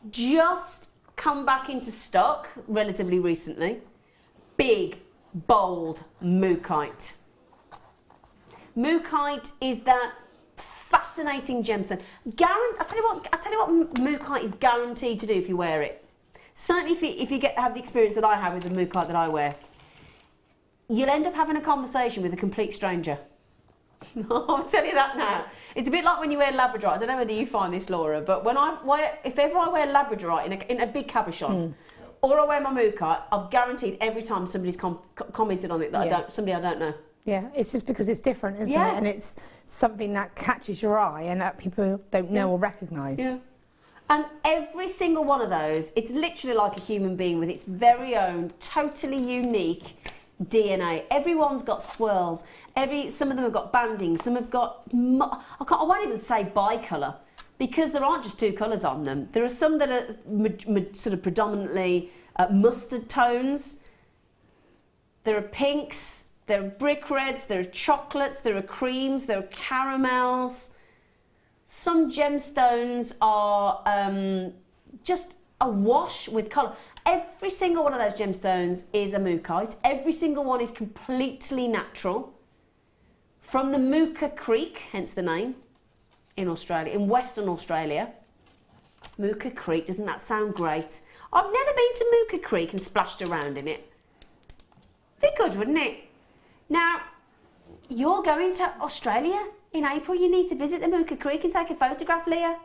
Just come back into stock relatively recently. Big, bold mookaite. Mookaite is that fascinating gemstone. I tell you what mookaite is guaranteed to do if you wear it. Certainly if you have the experience that I have with the mookaite that I wear, you'll end up having a conversation with a complete stranger. I'll tell you that now. It's a bit like when you wear labradorite. I don't know whether you find this, Laura, but if ever I wear labradorite in a big cabochon, or I wear my mookaite, I've guaranteed every time somebody's commented on it that somebody I don't know. Yeah, it's just because it's different, isn't it? And it's something that catches your eye and that people don't know or recognise. Yeah. And every single one of those, it's literally like a human being with its very own, totally unique DNA. Everyone's got swirls. Some of them have got banding. Some have got, I won't even say bicolour, because there aren't just two colours on them. There are some that are sort of predominantly mustard tones. There are pinks. There are brick reds. There are chocolates. There are creams. There are caramels. Some gemstones are just awash with colour. Every single one of those gemstones is a mookaite. Every single one is completely natural. From the Mooka Creek, hence the name, in Australia, in Western Australia. Mooka Creek, doesn't that sound great? I've never been to Mooka Creek and splashed around in it. Be good, wouldn't it? Now, you're going to Australia in April. You need to visit the Mooka Creek and take a photograph, Leah.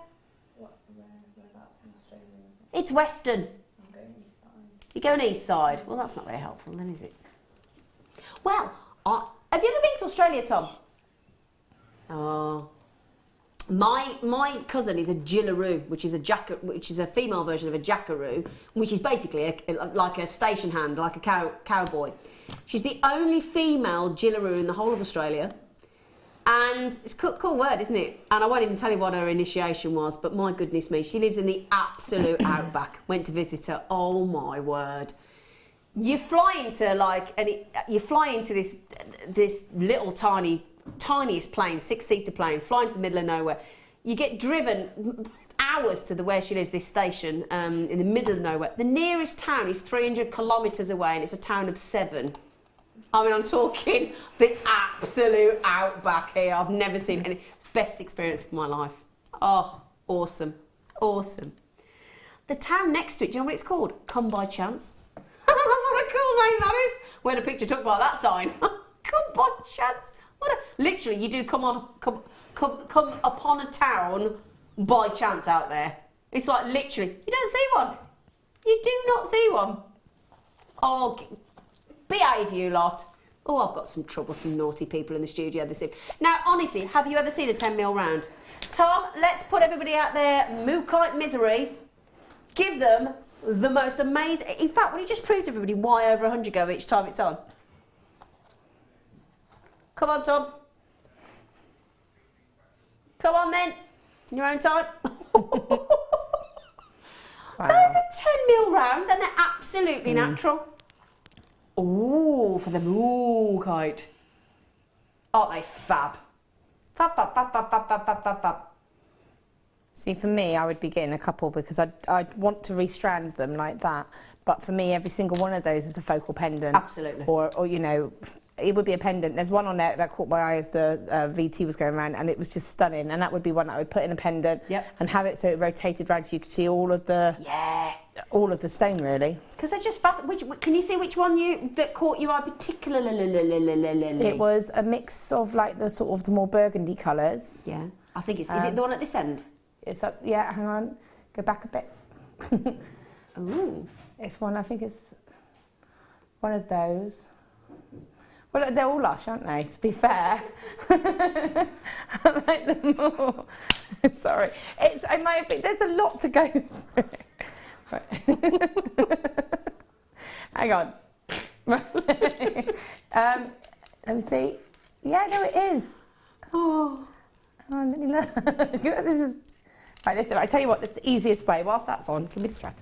Whereabouts in Australia is it? It's Western. I'm going east side. You're going east side. Well, that's not very helpful then, is it? Well, have you ever been to Australia, Tom? Oh. My cousin is a jillaroo, which is a female version of a jackaroo, which is basically like a station hand, like a cowboy. She's the only female jillaroo in the whole of Australia. And it's a cool word, isn't it? And I won't even tell you what her initiation was, but my goodness me, she lives in the absolute outback. Went to visit her. Oh my word. You fly into this little tiniest plane, 6-seater plane, flying to the middle of nowhere. You get driven hours to where she lives, this station, in the middle of nowhere. The nearest town is 300 kilometres away, and it's a town of 7. I mean, I'm talking the absolute outback here. I've never seen any. Best experience of my life. Oh, awesome. Awesome. The town next to it, do you know what it's called? Come by Chance. What a cool name that is. We had a picture took by that sign. Come by Chance. Literally, you do come upon a town by chance out there. It's like literally, you don't see one. You do not see one. Oh, behave, you lot. Oh, I've got some troublesome, naughty people in the studio this evening. Now, honestly, have you ever seen a 10mm round? Tom, let's put everybody out there, mookaite misery. Give them the most amazing... In fact, will you just prove to everybody why over 100 go each time it's on? Come on, Tom. Come on, then. In your own time. Wow. Those are 10mm rounds, and they're absolutely natural. Ooh, for the mookaite. Aren't they fab? Fab, fab, fab, fab, fab, fab, fab, fab, fab. See, for me, I would be getting a couple because I'd want to restrand them like that. But for me, every single one of those is a focal pendant. Absolutely. Or you know, it would be a pendant. There's one on there that caught my eye as the VT was going around, and it was just stunning. And that would be one that I would put in a pendant and have it so it rotated round so you could see all of the stone, really. Because they're just fast. Can you see which one that caught your eye particularly? It was a mix of like the sort of the more burgundy colours. Yeah, I think it's. Is it the one at this end? It's up. Yeah, hang on. Go back a bit. Ooh. It's one. I think it's one of those. Well, they're all lush, aren't they? To be fair, I like them more. Sorry, in my opinion, there's a lot to go through. Right. Hang on. Let me see. Yeah, no, it is. Oh. Oh, let me look. This is... Right, listen, I tell you what, that's the easiest way. Whilst that's on, give me the strap.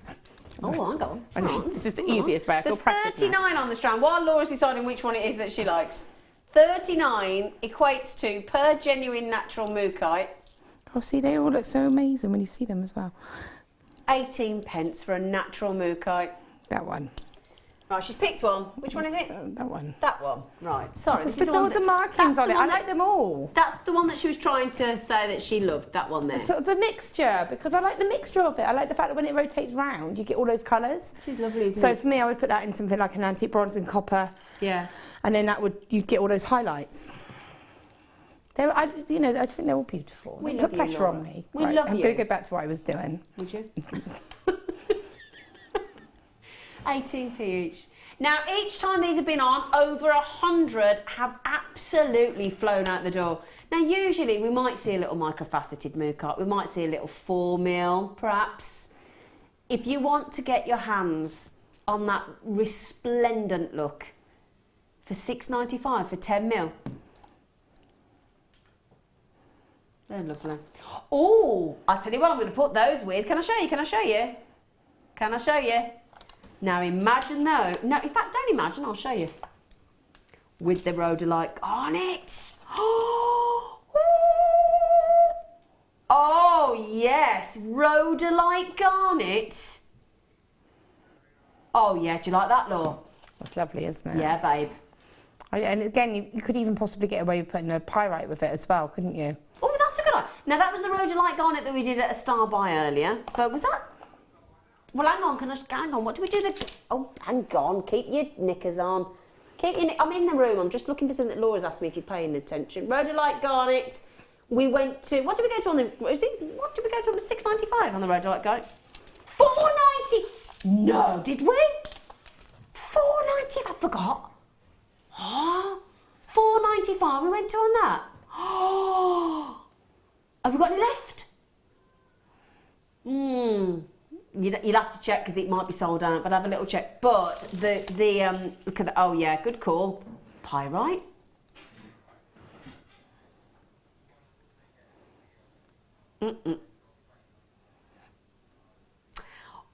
Oh, hang on. This is the easiest way. I feel There's pressured 39 on the strand. While Laura's deciding which one it is that she likes. 39 equates to, per genuine natural mookaite, Oh, see, they all look so amazing when you see them as well. 18 pence for a natural mookaite. That one. Right, she's picked one. Which one is it? That one. That one. Right, sorry. This is with all the markings on it. I like them all. That's the one that she was trying to say that she loved, that one there. Sort of the mixture, because I like the mixture of it. I like the fact that when it rotates round, you get all those colours. She's lovely, isn't So it? for me, I would put that in something like an antique bronze and copper. Yeah. And then you'd get all those highlights. I just think they're all beautiful. We They love put you, pressure Laura. on me. We Right, love I'm you. going to go back to what I was doing. Would you? 18p each. Now, each time these have been on, over 100 have absolutely flown out the door. Now, usually we might see a little microfaceted mookaite. We might see a little 4mm, perhaps. If you want to get your hands on that resplendent look for £6.95 for 10mm, they're lovely. Oh, I'll tell you what I'm going to put those with. Can I show you? Can I show you? Can I show you? Now imagine though, no, in fact don't imagine, I'll show you. With the rhodolite garnet. Oh yes, rhodolite garnet. Oh yeah, do you like that, Laura? That's lovely, isn't it? Yeah, babe. And again, you could even possibly get away with putting a pyrite with it as well, couldn't you? Oh, that's a good idea. Now that was the rhodolite garnet that we did at a Star Buy earlier. But was that? Well, hang on. Hang on? What do we do? Oh, hang on. Keep your knickers on. I'm in the room. I'm just looking for something that Laura's asked me if you're paying attention. Rhodolite garnet. We went to. What did we go to on the? What did we go to on the £6.95 on the rhodolite garnet? £4.90. No, did we? £4.90. I forgot. Oh, £4.95. We went to on that. Oh, have we got any left? You'll have to check because it might be sold out, but have a little check. But look at the, oh yeah, good call. Pyrite.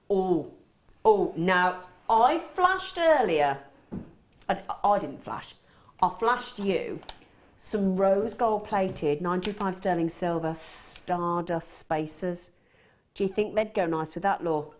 Oh, now I flashed earlier. I didn't flash. I flashed you some rose gold plated 925 sterling silver Stardust spacers. Do you think they'd go nice with that, Law?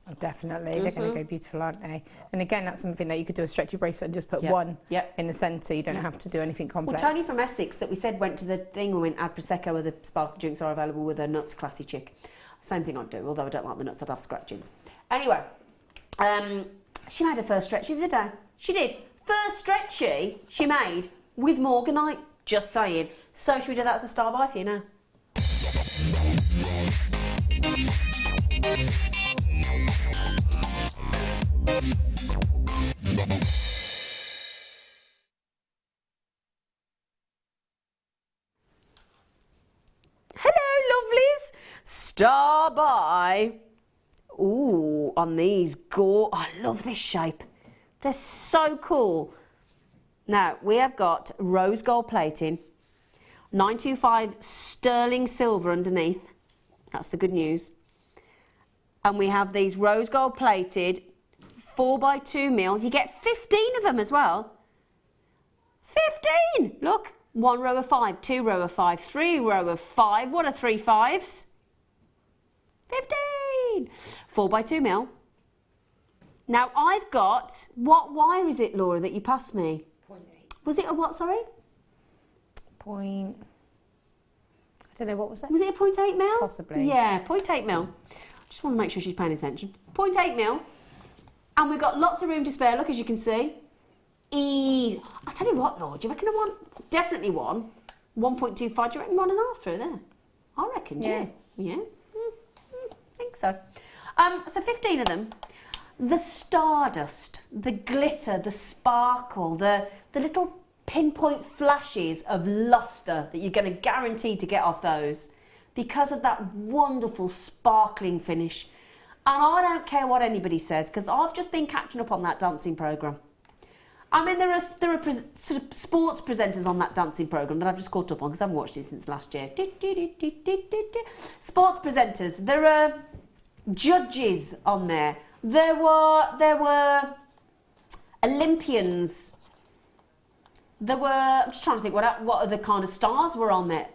Oh, definitely. They're going to go beautiful, aren't they? And again, that's something that you could do a stretchy bracelet and just put one in the centre. You don't have to do anything complex. Well, Tony from Essex that we said went to the thing, we went add Prosecco where the sparkling drinks are available with a nuts classy chick. Same thing I'd do, although I don't like the nuts, I'd have scratchings. Anyway, she made her first stretchy the other day. She did. First stretchy she made with Morganite. Just saying. So should we do that as a star buy for you now? Hello, lovelies. Star buy. Ooh, on these I love this shape. They're so cool. Now, we have got rose gold plating, 925 sterling silver underneath. That's the good news. And we have these rose gold plated 4x2mm. You get 15 of them as well. 15! Look, 1 row of 5, 2 row of 5, 3 row of 5. What are 3 5s? 15! 4x2mm. Now I've got, what wire is it, Laura, that you passed me? 0.8. Was it a what, sorry? I don't know, what was that? Was it a 0.8mm? Possibly. Yeah, 0.8mm. Just want to make sure she's paying attention. 0.8mm. And we've got lots of room to spare, look, as you can see. Easy. I'll tell you what, Laura, do you reckon I want, definitely one, 1.25, do you reckon 1.5 through there? I reckon, do you? Yeah? I think so. So 15 of them. The stardust, the glitter, the sparkle, the little pinpoint flashes of lustre that you're going to guarantee to get off those because of that wonderful sparkling finish. And I don't care what anybody says because I've just been catching up on that dancing programme. I mean, there are sort of sports presenters on that dancing programme that I've just caught up on because I haven't watched it since last year. Sports presenters. There are judges on there. There were Olympians. There were. I'm just trying to think what other kind of stars were on there.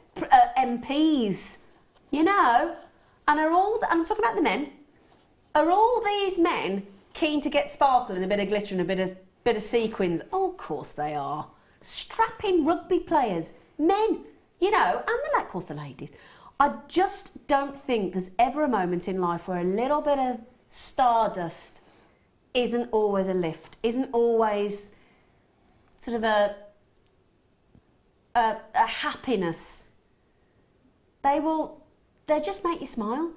MPs, you know, and I'm talking about the men. Are all these men keen to get sparkle and a bit of glitter and a bit of sequins? Oh, of course they are. Strapping rugby players, men, you know, and of course the ladies. I just don't think there's ever a moment in life where a little bit of stardust isn't always a lift, isn't always sort of a happiness. They just make you smile.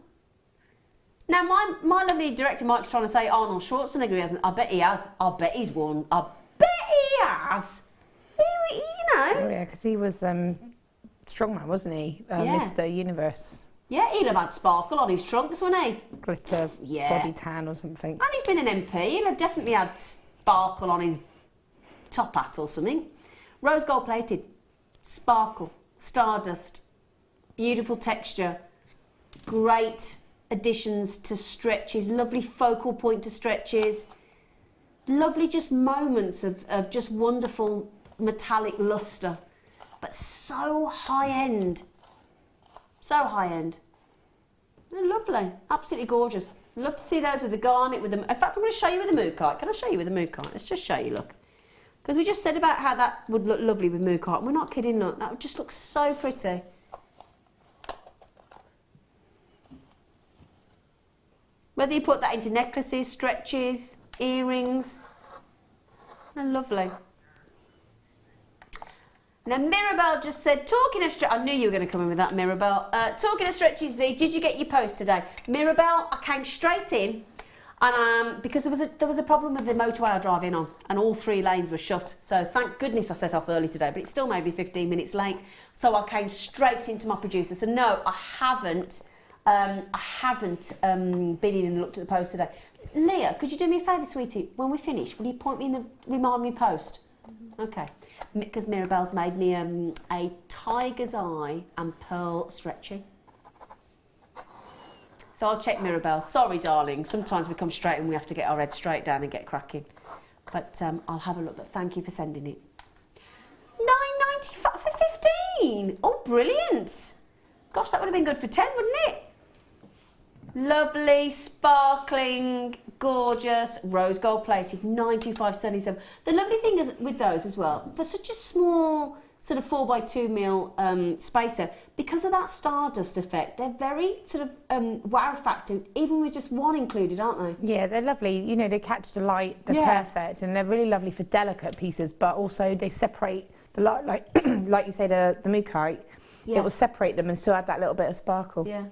Now, my lovely director Mike's trying to say Arnold Schwarzenegger he hasn't. I bet he has. I bet he's won. I bet he has. You know. Oh yeah, because he was strongman, wasn't he? Mr. Universe. Yeah, he'd have had sparkle on his trunks, wouldn't he? Glitter, body tan or something. And he's been an MP. He'll have definitely had sparkle on his top hat or something. Rose gold plated, sparkle, stardust, beautiful texture, great additions to stretches, lovely focal point to stretches, lovely just moments of just wonderful metallic lustre, but so high end. So high end. They're lovely, absolutely gorgeous. Love to see those with the garnet, with them. In fact, I'm going to show you with the mookaite. Can I show you with the mookaite? Let's just show you, look. Because we just said about how that would look lovely with mookaite. And we're not kidding, look. That would just look so pretty. Whether you put that into necklaces, stretches, earrings. They're lovely. Now, Mirabelle just said, talking of stretches, I knew you were going to come in with that, Mirabelle. Talking of stretches, Z, did you get your post today? Mirabelle, I came straight in, and because there was a problem with the motorway I drive in on, and all 3 lanes were shut. So thank goodness I set off early today, but it still may be 15 minutes late. So I came straight into my producer. So no, I haven't been in and looked at the post today. Leah, could you do me a favour, sweetie? When we finish, will you point me in the remind me post? Okay. Because Mirabelle's made me a tiger's eye and pearl stretchy. So I'll check Mirabelle. Sorry, darling. Sometimes we come straight and we have to get our head straight down and get cracking. But I'll have a look. But thank you for sending it. £9.95 for 15. Oh, brilliant. Gosh, that would have been good for 10, wouldn't it? Lovely, sparkling, gorgeous, rose gold plated, 95.77. The lovely thing is with those as well, for such a small sort of 4x2mm spacer, because of that stardust effect, they're very sort of wow factor, even with just one included, aren't they? Yeah, they're lovely. You know, they catch the light, they're perfect, and they're really lovely for delicate pieces, but also they separate the light, like you say, the mookaite. Yeah. It will separate them and still add that little bit of sparkle. Yeah.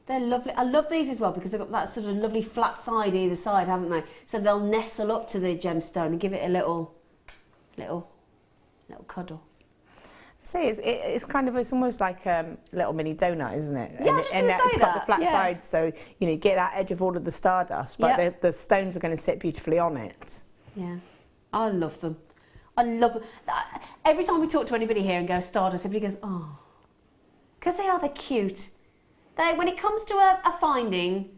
They're lovely. I love these as well because they've got that sort of lovely flat side either side, haven't they? So they'll nestle up to the gemstone and give it a little cuddle. See, it's kind of, it's almost like a little mini donut, isn't it? Yeah, and it's got the flat side, so you know, you get that edge of all of the stardust, but the stones are going to sit beautifully on it. Yeah, I love them. I love them. Every time we talk to anybody here and go stardust, everybody goes, oh, because they're cute. When it comes to a finding,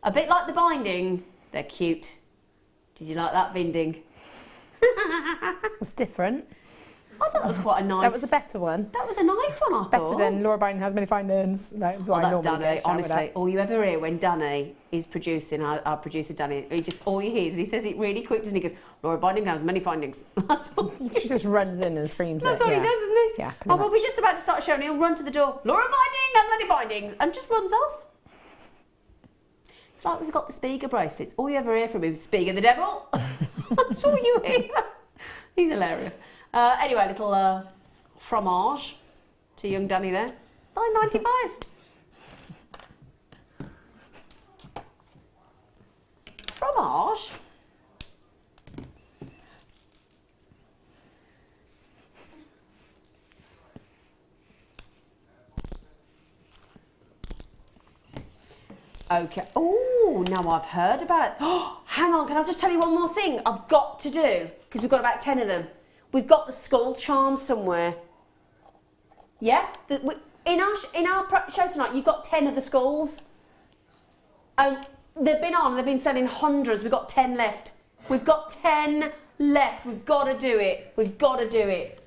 a bit like the binding, they're cute. Did you like that binding? It was different. I thought that was quite a nice... That was a better one. That was a nice one, I thought. Better than Laura Binding Has Many Findings. That's what I normally Danny, honestly. All you ever hear when Danny is producing, our producer Danny, all you hear is, and he says it really quick, and he goes, Laura Binding Has Many Findings. That's all. He just runs in and screams That's all he does, isn't he? Yeah, oh, well, we're just about to start showing, he'll run to the door, Laura Binding Has Many Findings, and just runs off. It's like we've got the Speaker bracelets. All you ever hear from him is Speaker the Devil. That's all you hear. He's hilarious. Anyway, a little fromage to young Danny there. £9.95. Fromage? Okay. Oh, now I've heard about it. hang on, can I just tell you one more thing I've got to do? Because we've got about 10 of them. We've got the skull charms somewhere. Yeah? In our show tonight, you've got 10 of the skulls. And they've been selling hundreds. We've got 10 left. We've got 10 left. We've got to do it. We've got to do it.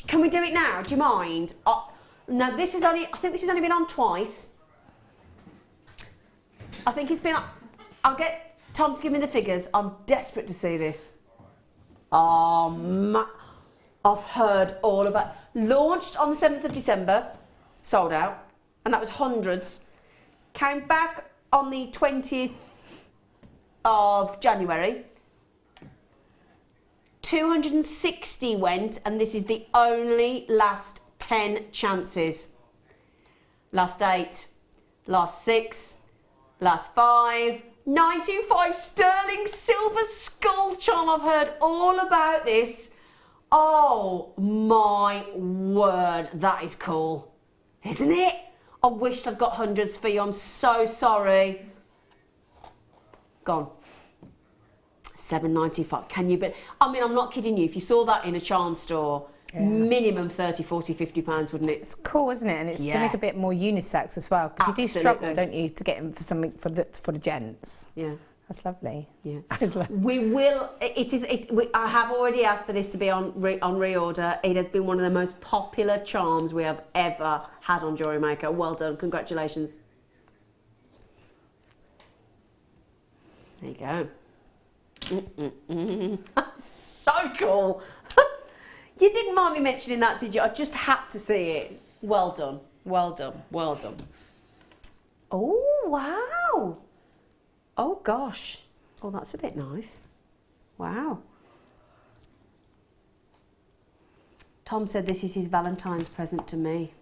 Can we do it now? Do you mind? Now, I think this has only been on twice. I think it's been... I'll get Tom to give me the figures. I'm desperate to see this. Oh, I've heard all about... Launched on the 7th of December, sold out, and that was hundreds. Came back on the 20th of January. 260 went, and this is the only last 10 chances. Last 8, last 6, last 5, 925 sterling silver skull charm. I've heard all about this. Oh my word, that is cool, isn't it? I wished I'd got hundreds for you. I'm so sorry. Gone. £7.95. Can you? But I mean, I'm not kidding you. If you saw that in a charm store, minimum 30, 40, 50 pounds, wouldn't it? It's cool, isn't it? And it's something a bit more unisex as well, because you do struggle, don't you, to get them for something for the gents. Yeah. That's lovely. Yeah. We will. I have already asked for this to be on reorder. It has been one of the most popular charms we have ever had on Jewellery Maker. Well done. Congratulations. There you go. That's so cool. You didn't mind me mentioning that, did you? I just had to see it. Well done. Well done. Well done. Oh, wow. Oh gosh, oh that's a bit nice. Wow. Tom said this is his Valentine's present to me.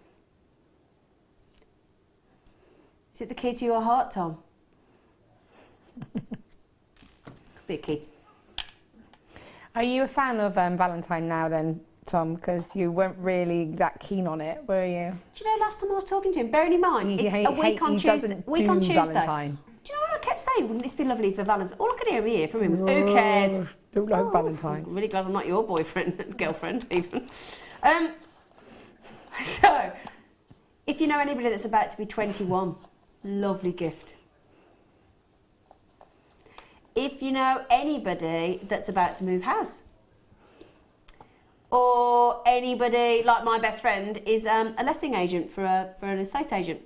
Is it the key to your heart, Tom? Be a key. Are you a fan of Valentine now then, Tom? Because you weren't really that keen on it, were you? Do you know last time I was talking to him, bearing in mind, it's a week on Tuesday. Valentine. Do you know what I kept saying? Wouldn't this be lovely for Valentine's? All I could hear from him was, who cares? Don't like Valentine's. I'm really glad I'm not your boyfriend, girlfriend even. So, if you know anybody that's about to be 21, lovely gift. If you know anybody that's about to move house, or anybody, like my best friend, is a letting agent for an estate agent.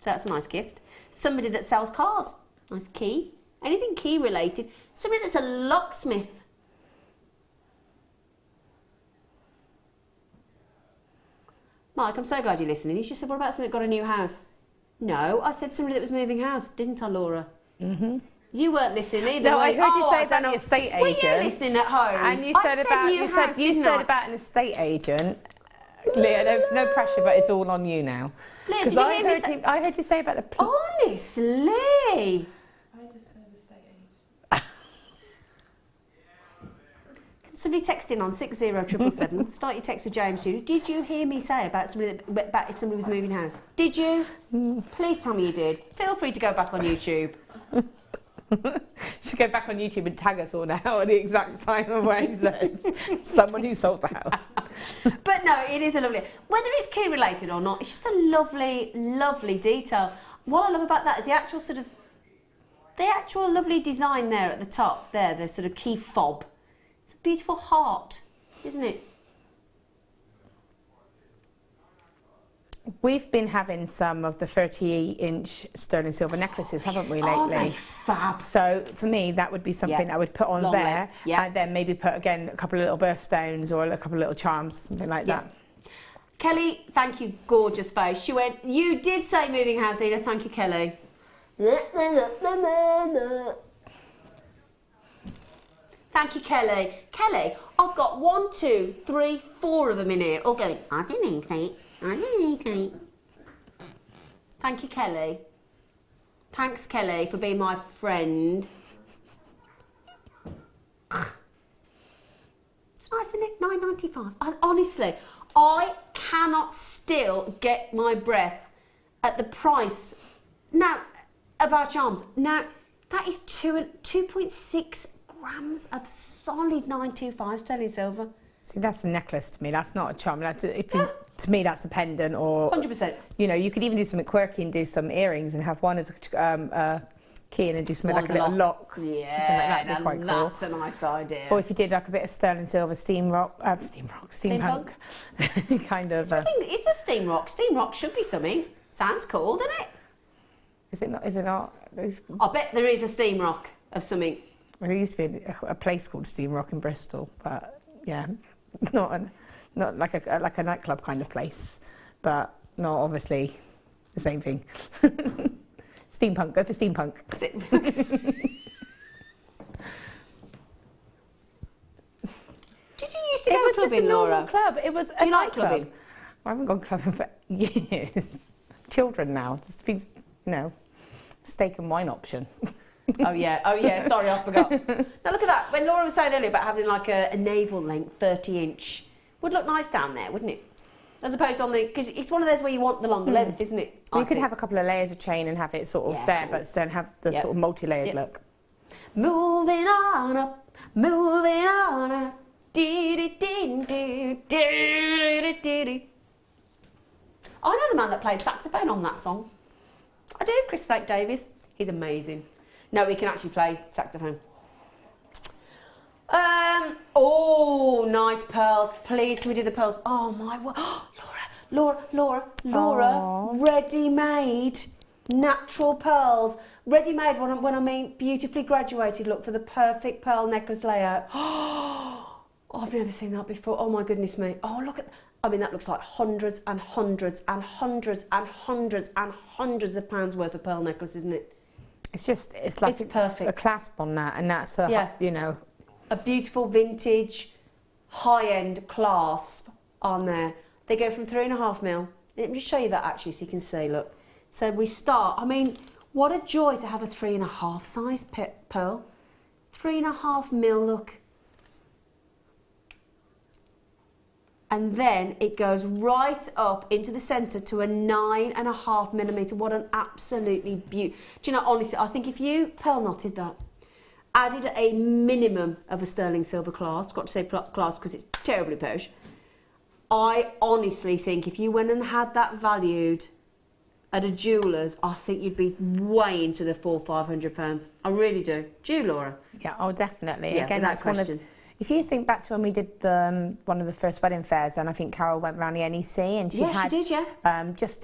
So that's a nice gift. Somebody that sells cars. Nice key. Anything key related. Somebody that's a locksmith. Mike, I'm so glad you're listening. He just said, what about somebody that got a new house? No, I said somebody that was moving house, didn't I, Laura? Mm-hmm. You weren't listening either. No, I heard you say about the estate agent. Were you listening at home? And you said about an estate agent. Leah, no pressure, but it's all on you now. Leah, did you hear me I heard you say about the... Honestly? I just heard estate agent. Can somebody text in on 60777? Start your text with James. Did you hear me say about somebody if somebody was moving house? Did you? Please tell me you did. Feel free to go back on YouTube. Should go back on YouTube and tag us all now at the exact time of where he says someone who sold the house. But no, it is a lovely, whether it's key related or not, it's just a lovely, lovely detail. What I love about that is the actual lovely design there at the top there, the sort of key fob. It's a beautiful heart, isn't it? We've been having some of the 38-inch sterling silver necklaces, haven't we, lately? Oh, they fab. So for me, that would be something I would put on there, and then maybe put again a couple of little birthstones or a couple of little charms, something like that. Kelly, thank you, gorgeous face. She went, you did say moving house, Zena. Thank you, Kelly. Thank you, Kelly. Kelly, I've got 1, 2, 3, 4 of them in here, all going, I didn't think. Thank you, Kelly. Thanks, Kelly, for being my friend. It's nice, isn't it? £9.95. Honestly, I cannot still get my breath at the price now of our charms. Now, That is 2.6 grams of solid 925 sterling silver. See, that's a necklace to me. That's not a charm. To me, that's a pendant, or 100%. You know, you could even do something quirky and do some earrings and have one as a key and then do something like a little lock. Yeah, that'd be quite cool. That's a nice idea. Or if you did like a bit of sterling silver, steampunk, kind of. Is the steam rock? Steam rock should be something. Sounds cool, doesn't it? Is it not? Is it not? I bet there is a steam rock of something. Well, there used to be a place called Steam Rock in Bristol, but yeah, not like a nightclub kind of place, but not obviously the same thing. Steampunk, go for steampunk. Did you used to go clubbing, Laura? Club. It was. Do you like clubbing? I haven't gone clubbing for years. Children now. Just been, steak and wine option. Oh yeah, sorry, I forgot. Now look at that. When Laura was saying earlier about having like a navel length 30-inch, would look nice down there, wouldn't it? As opposed on because it's one of those where you want the longer length, isn't it? Well, you could have a couple of layers of chain and have it sort of there, but then have the sort of multi-layered look. Moving on up, moving on up. I know the man that played saxophone on that song. I do, Chris Snake Davis. He's amazing. No, he can actually play saxophone. Oh, nice pearls. Please, can we do the pearls? Oh my word. Laura, ready-made natural pearls. Ready-made, when I mean beautifully graduated look for the perfect pearl necklace layout. Oh, I've never seen that before. Oh my goodness me. Oh, look at, I mean, that looks like hundreds and hundreds and hundreds and hundreds and hundreds of pounds worth of pearl necklace, isn't it? It's like perfect. A clasp on that, and that's a, a beautiful vintage high-end clasp on there. They go from 3.5mm. Let me just show you that actually so you can see, look. So we start, I mean, what a joy to have a 3.5 size pearl. 3.5mm, look. And then it goes right up into the centre to a 9.5mm. What an absolutely beautiful. Do you know, honestly, I think if you pearl knotted that, added a minimum of a sterling silver clasp, got to say clasp because it's terribly posh, I honestly think if you went and had that valued at a jeweller's, I think you'd be way into the £400-500. I really do. Do you, Laura? Yeah, oh, definitely. Yeah, again, that's one of. If you think back to when we did one of the first wedding fairs, and I think Carol went round the NEC, and she had. She did, yeah.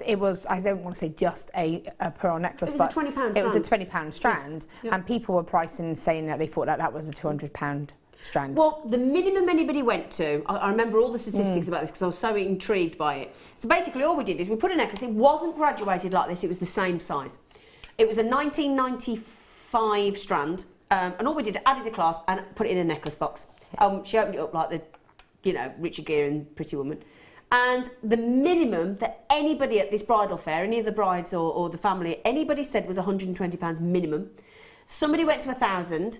It was, I don't want to say just a pearl necklace, it was a £20 strand. It was a £20 strand, yeah. and people were pricing, saying that they thought that was a £200 strand. Well, the minimum anybody went to, I remember all the statistics about this because I was so intrigued by it. So basically all we did is we put a necklace, it wasn't graduated like this, it was the same size. It was a 1995 strand, and all we did, added a clasp and put it in a necklace box. She opened it up like the, Richard Gere and Pretty Woman. And the minimum that anybody at this bridal fair, any of the brides or the family, anybody said was £120 minimum. Somebody went to 1,000.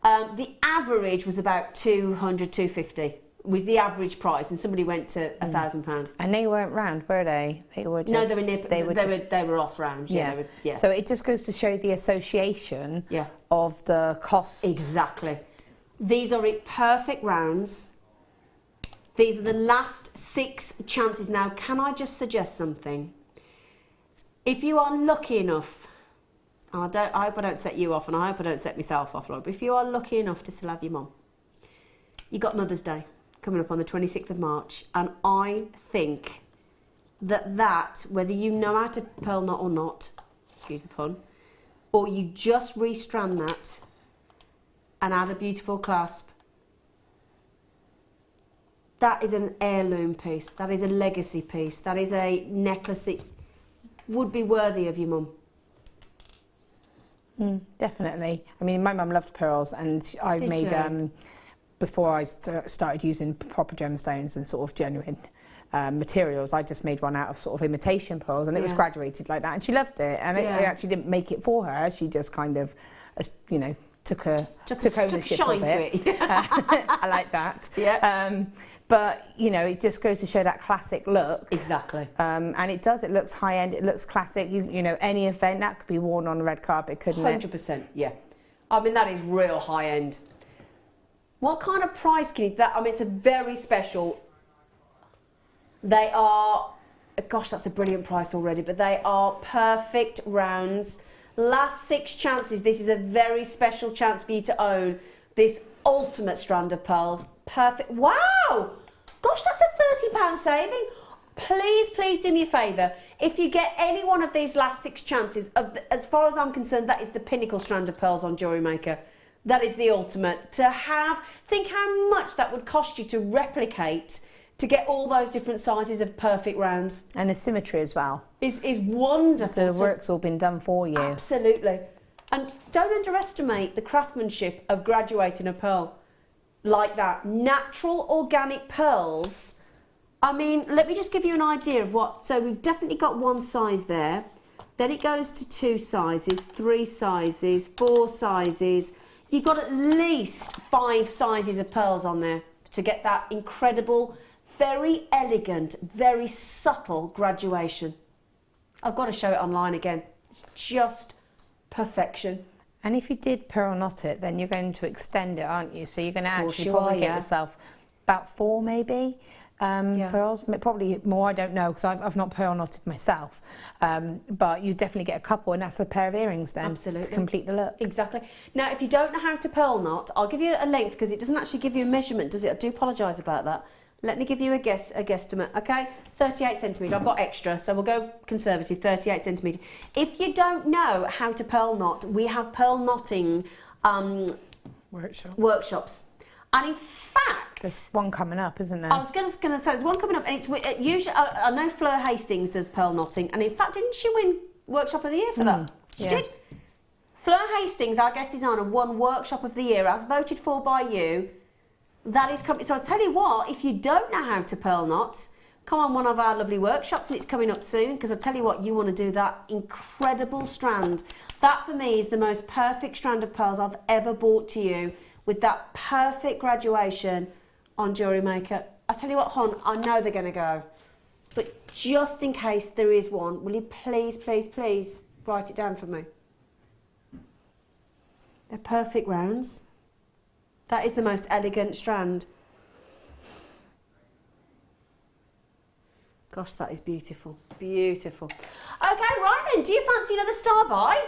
The average was about 200, 250 was the average price, and somebody went to £1,000. And they weren't round, were they? They were just. No, they were off round. Yeah. So it just goes to show the association of the cost. Exactly. These are perfect rounds. These are the last 6 chances. Now, can I just suggest something? If you are lucky enough, I hope I don't set you off, and I hope I don't set myself off, Lord, but if you are lucky enough to still have your mum, you got Mother's Day coming up on the 26th of March, and I think that whether you know how to pearl knot or not, excuse the pun, or you just restrand that and add a beautiful clasp, that is an heirloom piece, that is a legacy piece, that is a necklace that would be worthy of your mum. Definitely. I mean, my mum loved pearls, and I made, before I started using proper gemstones and sort of genuine materials, I just made one out of sort of imitation pearls, and it was graduated like that, and she loved it, and I actually didn't make it for her, she just kind of, took took ownership shine of it. to it. I like that. Yeah. But you know, it just goes to show that classic look. Exactly. And it does. It looks high end. It looks classic. You know, any event that could be worn on the red carpet, couldn't it? 100%. Yeah. I mean, that is real high end. What kind of price can you? I mean, it's a very special. They are. Gosh, that's a brilliant price already. But they are perfect rounds. Last 6 chances. This is a very special chance for you to own this ultimate strand of pearls. Perfect. Wow! Gosh, that's a £30 saving. Please do me a favour. If you get any one of these last 6 chances, as far as I'm concerned, that is the pinnacle strand of pearls on Jewellery Maker. That is the ultimate. Think how much that would cost you to replicate, to get all those different sizes of perfect rounds. And the symmetry as well. Is wonderful. So the work's all been done for you. Absolutely. And don't underestimate the craftsmanship of graduating a pearl like that. Natural organic pearls. I mean, let me just give you an idea of what. So we've definitely got 1 size there. Then it goes to 2 sizes, 3 sizes, 4 sizes. You've got at least 5 sizes of pearls on there to get that incredible, very elegant, very subtle graduation. I've got to show it online again. It's just perfection. And if you did pearl knot it, then you're going to extend it, aren't you? So you're going to actually you probably are, get yeah. yourself about 4 maybe pearls, probably more, I don't know, because I've not pearl knotted myself. But you definitely get a couple, and that's a pair of earrings then. Absolutely. To complete the look. Exactly. Now, if you don't know how to pearl knot, I'll give you a length because it doesn't actually give you a measurement, does it? I do apologise about that. Let me give you a guesstimate, okay? 38 centimetres. I've got extra, so we'll go conservative, 38 centimetres. If you don't know how to pearl knot, we have pearl knotting workshops. And in fact... There's one coming up, isn't there? I was going to say, there's one coming up, and it's usually... I know Fleur Hastings does pearl knotting, and in fact, didn't she win Workshop of the Year for that? She did. Fleur Hastings, our guest designer, won Workshop of the Year, as voted for by you. That is coming. So I'll tell you what, if you don't know how to pearl knot, come on one of our lovely workshops, and it's coming up soon, because I tell you what, you want to do that incredible strand. That for me is the most perfect strand of pearls I've ever brought to you, with that perfect graduation on Jewellery Maker. I tell you what, Hon, I know they're going to go, but just in case there is one, will you please write it down for me? They're perfect rounds. That is the most elegant strand. Gosh, that is beautiful. Beautiful. Okay, right then. Do you fancy another star buy?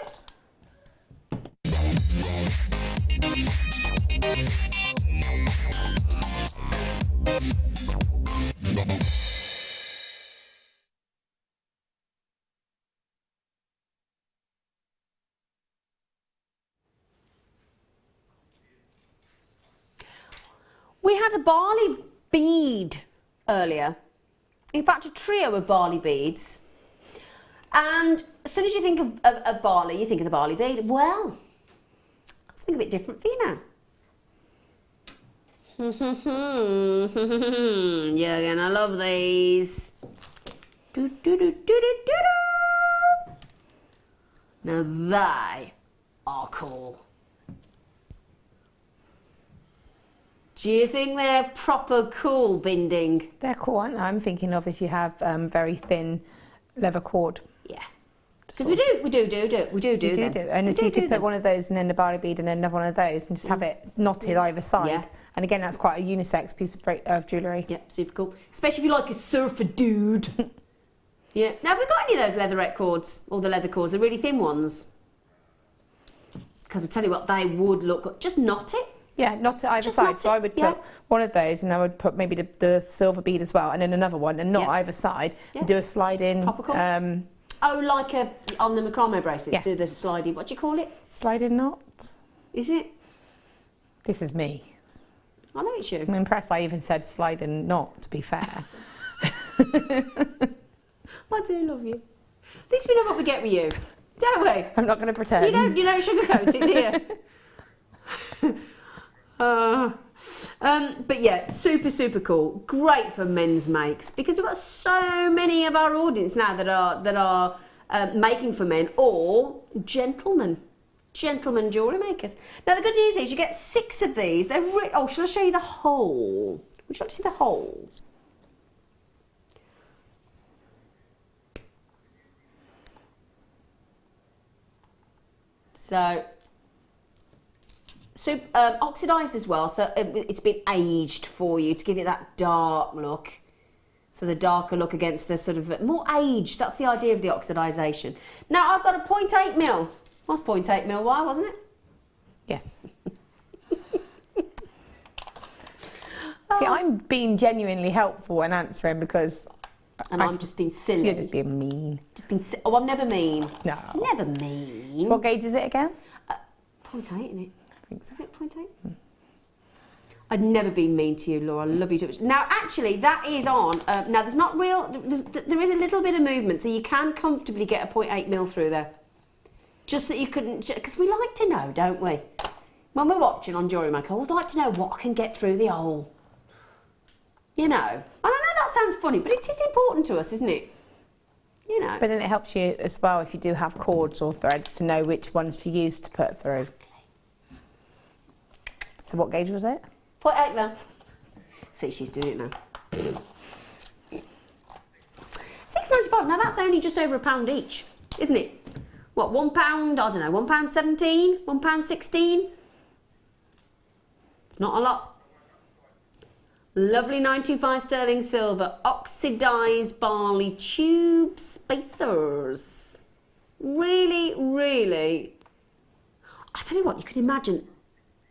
We had a barley bead earlier. In fact, a trio of barley beads. And as soon as you think of barley, you think of the barley bead. Well, something a bit different for you now. You're gonna love these. Now they are cool. Do you think they're proper cool, binding? They're cool, aren't they? I'm thinking of if you have very thin leather cord. Yeah. Because we do them. And so you could put one of those and then the barley bead and then another one of those and just have it knotted either side. Yeah. And again, that's quite a unisex piece of jewellery. Yeah, super cool. Especially if you like a surfer dude. Yeah. Now, have we got any of those leatherette cords, or the leather cords, the really thin ones? Because I tell you what, they would look good. Just knot it. Yeah, knot it either side. So I would put one of those and I would put maybe the silver bead as well, and then another one, and knot either side, and do a slide in. Proper cool. Oh, like on the macrame bracelets, yes. do the sliding, what do you call it? Slide in knot. Is it? This is me. I know it's you. I'm impressed I even said slide in knot, to be fair. I do love you. At least we know what we get with you, don't we? I'm not going to pretend. You don't sugarcoat it, do you? But yeah, super cool. Great for men's makes, because we've got so many of our audience now that are making for men or gentlemen. Gentlemen jewellery makers. Now the good news is you get 6 of these. They're oh, shall I show you the whole? Would you like to see the whole? So oxidised as well, so it's been aged for you to give it that dark look. So the darker look against the sort of more aged. That's the idea of the oxidisation. Now I've got a 0.8 mil. That's 0.8 mil wire, wasn't it? Yes. See, I'm being genuinely helpful and answering because... And I'm just being silly. You're just being mean. Oh, I'm never mean. No. Never mean. What gauge is it again? 0.8, isn't it? I think so. Is it 0.8? I'd never been mean to you, Laura. I love you too much. Now, actually, that is on. Now, there's not real... there is a little bit of movement, so you can comfortably get a 0.8 mil through there. Just that you couldn't... Because we like to know, don't we? When we're watching on Jewellery Maker, I always like to know what I can get through the hole. You know. And I know that sounds funny, but it is important to us, isn't it? You know. But then it helps you as well if you do have cords or threads to know which ones to use to put through. So what gauge was it? 0.8 mil. See, she's doing it now. £6.95. Now that's only just over £1 each, isn't it? What, £1? I don't know, £1.17, £1.16. It's not a lot. Lovely 925 sterling silver, oxidised barley tube spacers. Really, really. I tell you what, you could imagine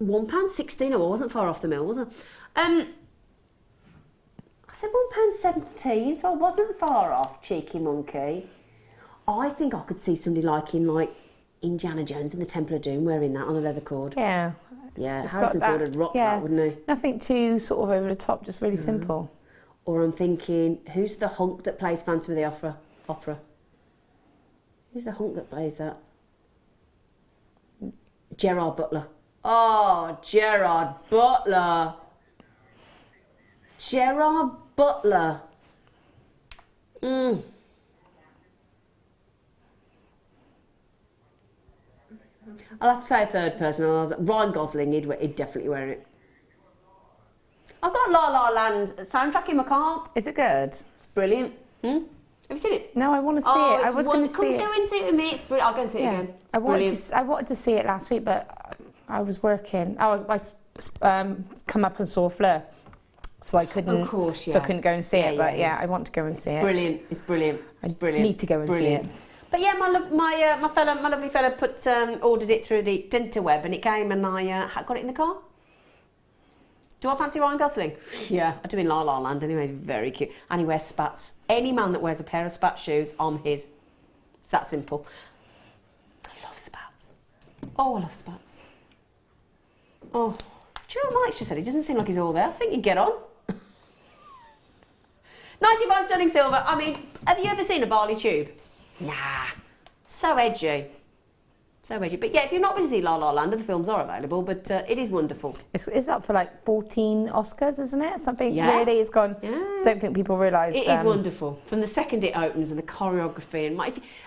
£1.16. Oh, I wasn't far off the mill, was I? I said £1.17, so I wasn't far off, cheeky monkey. I think I could see somebody like Indiana Jones in the Temple of Doom wearing that on a leather cord. Yeah. Yeah, Harrison Ford would rock that, wouldn't he? Nothing too sort of over the top, just really simple. Or I'm thinking, who's the hunk that plays Phantom of the Opera? Who's the hunk that plays that? Gerard Butler. Oh, Gerard Butler. Gerard Butler. I'll have to say a third person. Ryan Gosling, he'd definitely wear it. I've got La La Land soundtrack in my car. Is it good? It's brilliant. Have you seen it? No, I want to see it. I was going to see it. Come go into it with me. It's brilliant. I'll go and see it again. It's I wanted to see it last week, but I was working. I come up and saw Fleur, so I couldn't. Of course, yeah. So I couldn't go and see it. But yeah, I want to go and see it. Brilliant. It's brilliant. It's brilliant. I need to go and see it. But yeah, my lovely fella ordered it through the interweb, and it came, and I got it in the car. Do I fancy Ryan Gosling? Yeah, I do in La La Land anyway. He's very cute. And he wears spats. Any man that wears a pair of spat shoes, I'm his. It's that simple. I love spats. Oh, I love spats. Oh, do you know what Mike's just said? He doesn't seem like he's all there. I think he'd get on. 95 sterling silver. I mean, have you ever seen a barley tube? Nah. So edgy. So edgy. But yeah, if you're not going to see La La Land, the films are available, but it is wonderful. It's up for like 14 Oscars, isn't it? Something really has gone... Yeah. Don't think people realise... It is wonderful. From the second it opens and the choreography and...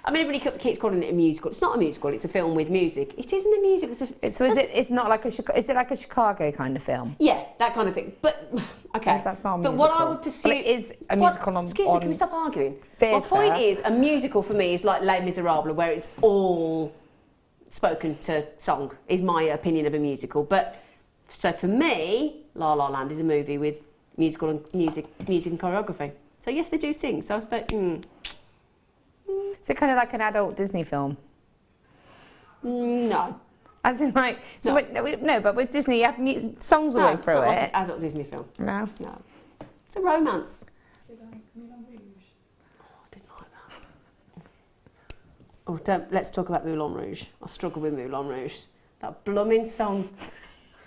everybody keeps calling it a musical. It's not a musical, it's a film with music. It isn't a musical. It's not like is it like a Chicago kind of film? Yeah, that kind of thing. But, okay. No, that's not a musical. But what I would pursue... Well, it is a musical on... Excuse me, can we stop arguing? Theatre. My point is, a musical for me is like Les Miserables, where it's all... spoken to song is my opinion of a musical, but so for me, La La Land is a movie with music and choreography. So yes, they do sing. So I suppose. Is it kind of like an adult Disney film? No. As in like no, but with Disney you have songs all the way through it. Like an adult Disney film. No. It's a romance. Oh, let's talk about Moulin Rouge. I struggle with Moulin Rouge. That blooming song.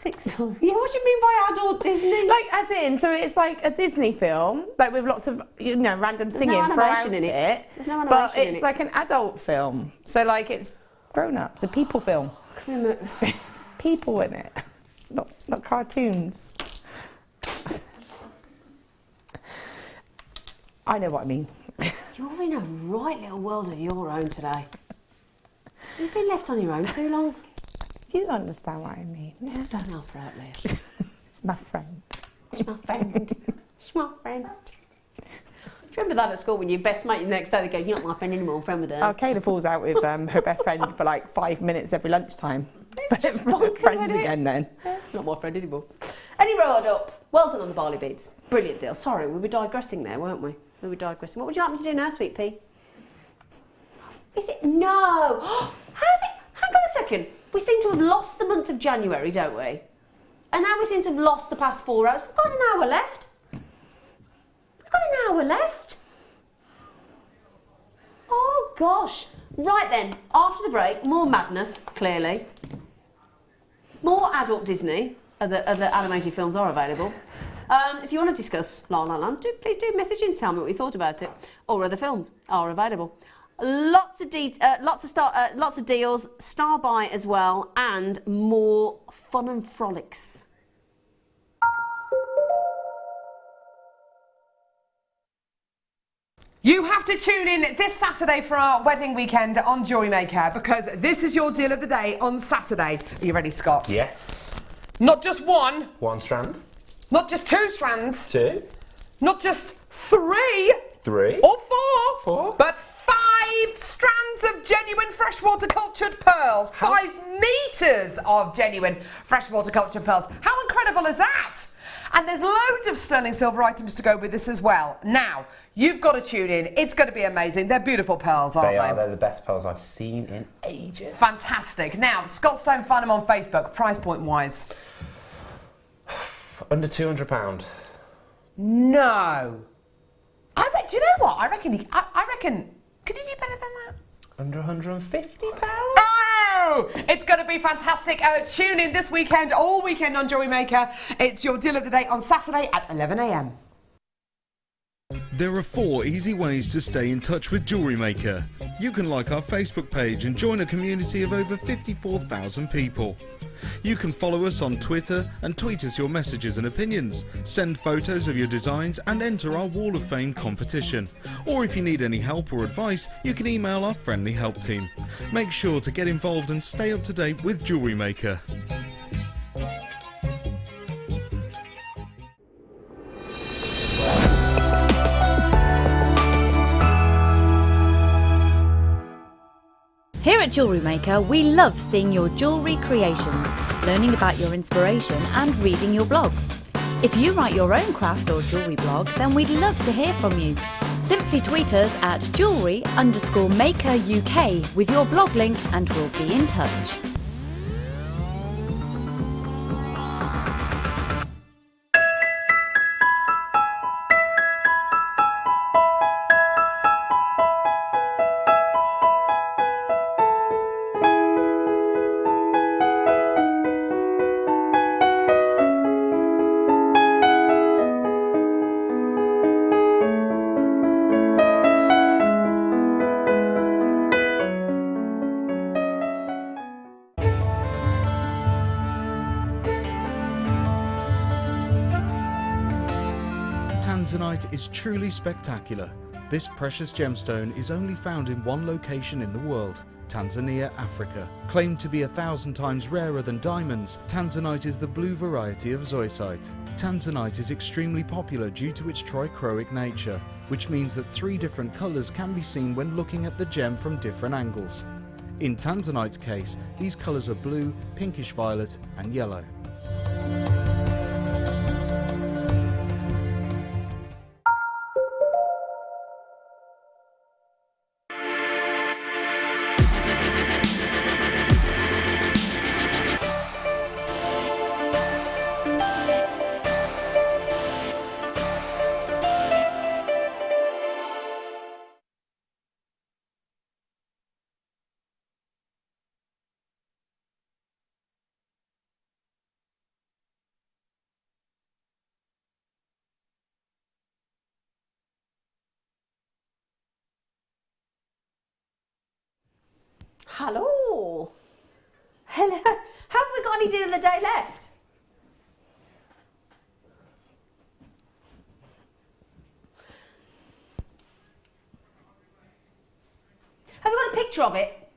Yeah, what do you mean by adult Disney? Like, as in, so it's like a Disney film, like with lots of, random singing throughout it. There's no animation but it's like an adult film. So, like, it's grown-ups, a people film. It's people in it, not cartoons. I know what I mean. You're in a right little world of your own today. You've been left on your own too long. You understand what I mean. Don't laugh out loud. It's my friend. It's my friend. It's my friend. Do you remember that at school when your best mate the next day they go, "You're not my friend anymore, I'm friend with her." Oh, Kayla falls out with her best friend for like 5 minutes every lunchtime. It's just bonkers, friends isn't it? again then. Not my friend anymore. Any road up. Well done on the barley beads. Brilliant deal. Sorry, we were digressing there, weren't we? We were digressing. What would you like me to do now, sweet pea? Is it? No. How's it? Hang on a second. We seem to have lost the month of January, don't we? And now we seem to have lost the past 4 hours. We've got an hour left. We've got an hour left. Oh, gosh. Right then, after the break, more madness, clearly. More adult Disney. Other animated films are available. If you want to discuss La La Land, please do message in, tell me what you thought about it. Or other films are available. Lots of deals, star buy as well, and more fun and frolics. You have to tune in this Saturday for our wedding weekend on Jewellery Maker, because this is your deal of the day on Saturday. Are you ready, Scott? Yes. Not just one. One strand. Not just 2 strands. 2. Not just 3. 3. Or 4. 4. But 5 strands of genuine freshwater cultured pearls. 5 metres of genuine freshwater cultured pearls. How incredible is that? And there's loads of stunning silver items to go with this as well. Now, you've got to tune in. It's going to be amazing. They're beautiful pearls, aren't they? They are. They're the best pearls I've seen in ages. Fantastic. Now, Scott Stone, find them on Facebook, price point wise. Under £200. No. Do you know what? I reckon. Could you do better than that? Under £150? Oh! It's going to be fantastic. Tune in this weekend, all weekend on Jewellery Maker. It's your deal of the day on Saturday at 11 a.m. There are 4 easy ways to stay in touch with Jewellery Maker. You can like our Facebook page and join a community of over 54,000 people. You can follow us on Twitter and tweet us your messages and opinions, send photos of your designs and enter our Wall of Fame competition. Or if you need any help or advice, you can email our friendly help team. Make sure to get involved and stay up to date with Jewellery Maker. Here at Jewellery Maker, we love seeing your jewellery creations, learning about your inspiration and reading your blogs. If you write your own craft or jewellery blog, then we'd love to hear from you. Simply tweet us at jewellery_maker UK with your blog link and we'll be in touch. Tanzanite is truly spectacular. This precious gemstone is only found in one location in the world, Tanzania, Africa. Claimed to be 1,000 times rarer than diamonds, Tanzanite is the blue variety of zoisite. Tanzanite is extremely popular due to its trichroic nature, which means that 3 different colours can be seen when looking at the gem from different angles. In Tanzanite's case, these colours are blue, pinkish violet and yellow. Hello. Hello. Have we got any deal of the day left? Have you got a picture of it?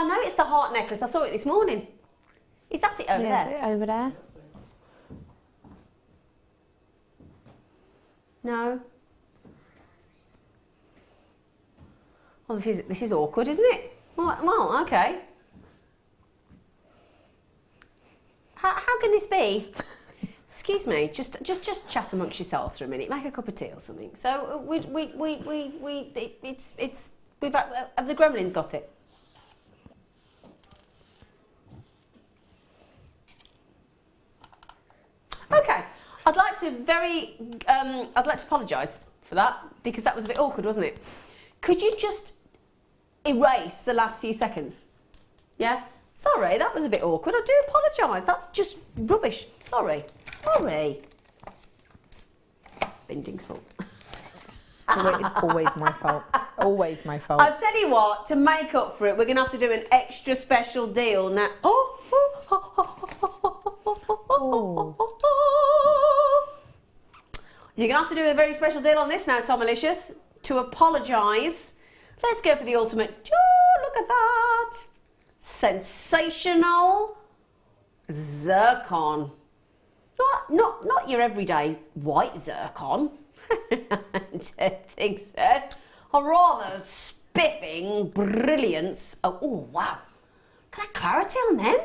I know it's the heart necklace. I saw it this morning. Is that it over Yeah, there? is it over there? No. Well, this is awkward, isn't it? Well, okay. How can this be? Excuse me, just chat amongst yourselves for a minute. Make a cup of tea or something. So have the gremlins got it? Okay, I'd like to apologise for that because that was a bit awkward, wasn't it? Could you just erase the last few seconds? Yeah? Sorry, that was a bit awkward. I do apologise. That's just rubbish. Sorry. Binding's fault. It's always my fault. Always my fault. I'll tell you what, to make up for it, we're going to have to do an extra special deal now. You're going to have to do a very special deal on this now, Tom Malicious, to apologise. Let's go for the ultimate. Oh, look at that. Sensational zircon. Not your everyday white zircon. I don't think so. A rather spiffing brilliance. Oh, wow. Look at that clarity on them.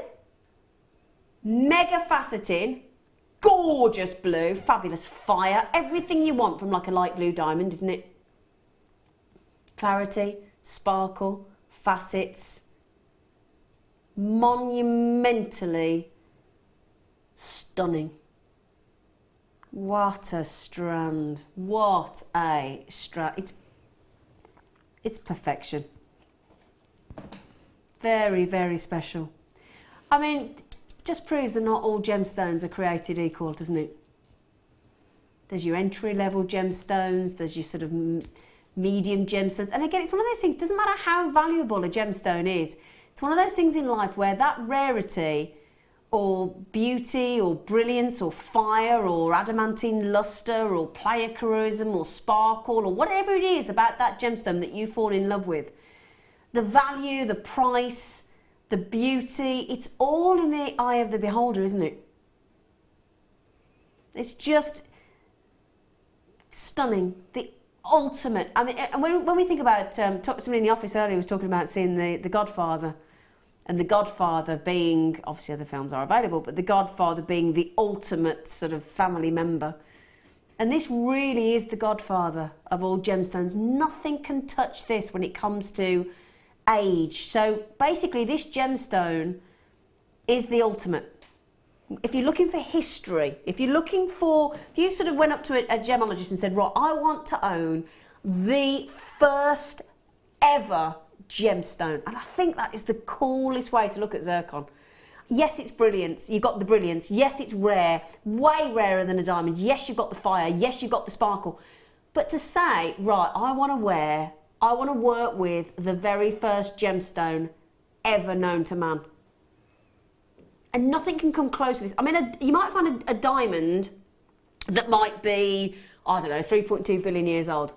Mega faceting. Gorgeous blue. Fabulous fire. Everything you want from like a light blue diamond, isn't it? Clarity, sparkle, facets. Monumentally stunning. What a strand. What a strand. It's perfection. Very, very special. I mean, just proves that not all gemstones are created equal, doesn't it? There's your entry-level gemstones, there's your sort of medium gemstones. And again, it's one of those things, it doesn't matter how valuable a gemstone is. It's one of those things in life where that rarity or beauty or brilliance or fire or adamantine luster or pleiochorism or sparkle or whatever it is about that gemstone that you fall in love with, the value, the price, the beauty, it's all in the eye of the beholder, isn't it? It's just stunning. The ultimate. I mean, and when we think about, somebody in the office earlier was talking about seeing the Godfather, and the Godfather being, obviously other films are available, but the Godfather being the ultimate sort of family member. And this really is the Godfather of all gemstones. Nothing can touch this when it comes to age. So basically this gemstone is the ultimate. If you're looking for history, if you sort of went up to a gemologist and said, right, I want to own the first ever gemstone, and I think that is the coolest way to look at zircon. Yes, it's brilliance. You've got the brilliance. Yes, it's rare, way rarer than a diamond. Yes, you've got the fire. Yes, you've got the sparkle. But to say, right, I want to work with the very first gemstone ever known to man. And nothing can come close to this. I mean, you might find a diamond that might be, I don't know, 3.2 billion years old.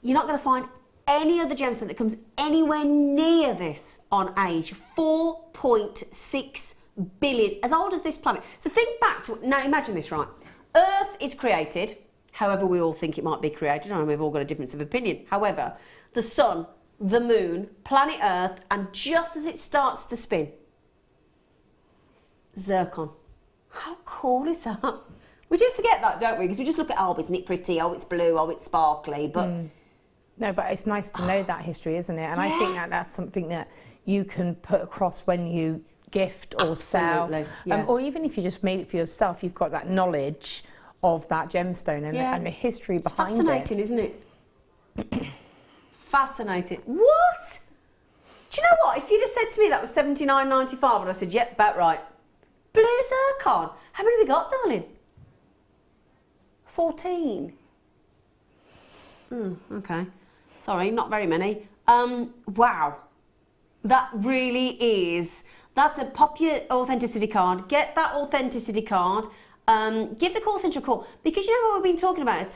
You're not going to find any other gemstone that comes anywhere near this on age. 4.6 billion, as old as this planet. So think back to, now imagine this, right? Earth is created, however we all think it might be created. I know we've all got a difference of opinion. However, the sun, the moon, planet Earth, and just as it starts to spin, zircon. How cool is that? We do forget that, don't we? Because we just look at, oh, isn't it pretty? Oh, it's blue. Oh, it's sparkly. But no, but it's nice to know that history, isn't it? And I think that's something that you can put across when you gift or sell. Yeah. Or even if you just made it for yourself, you've got that knowledge of that gemstone and the history behind it. Fascinating, isn't it? Fascinating. What? Do you know what? If you'd have said to me that was $79.95 and I said, yep, about right. Blue zircon. How many have we got, darling? 14. Okay. Sorry, not very many. Wow. That really is. That's a pop your authenticity card. Get that authenticity card. Give the call centre a call. Because you know what we've been talking about,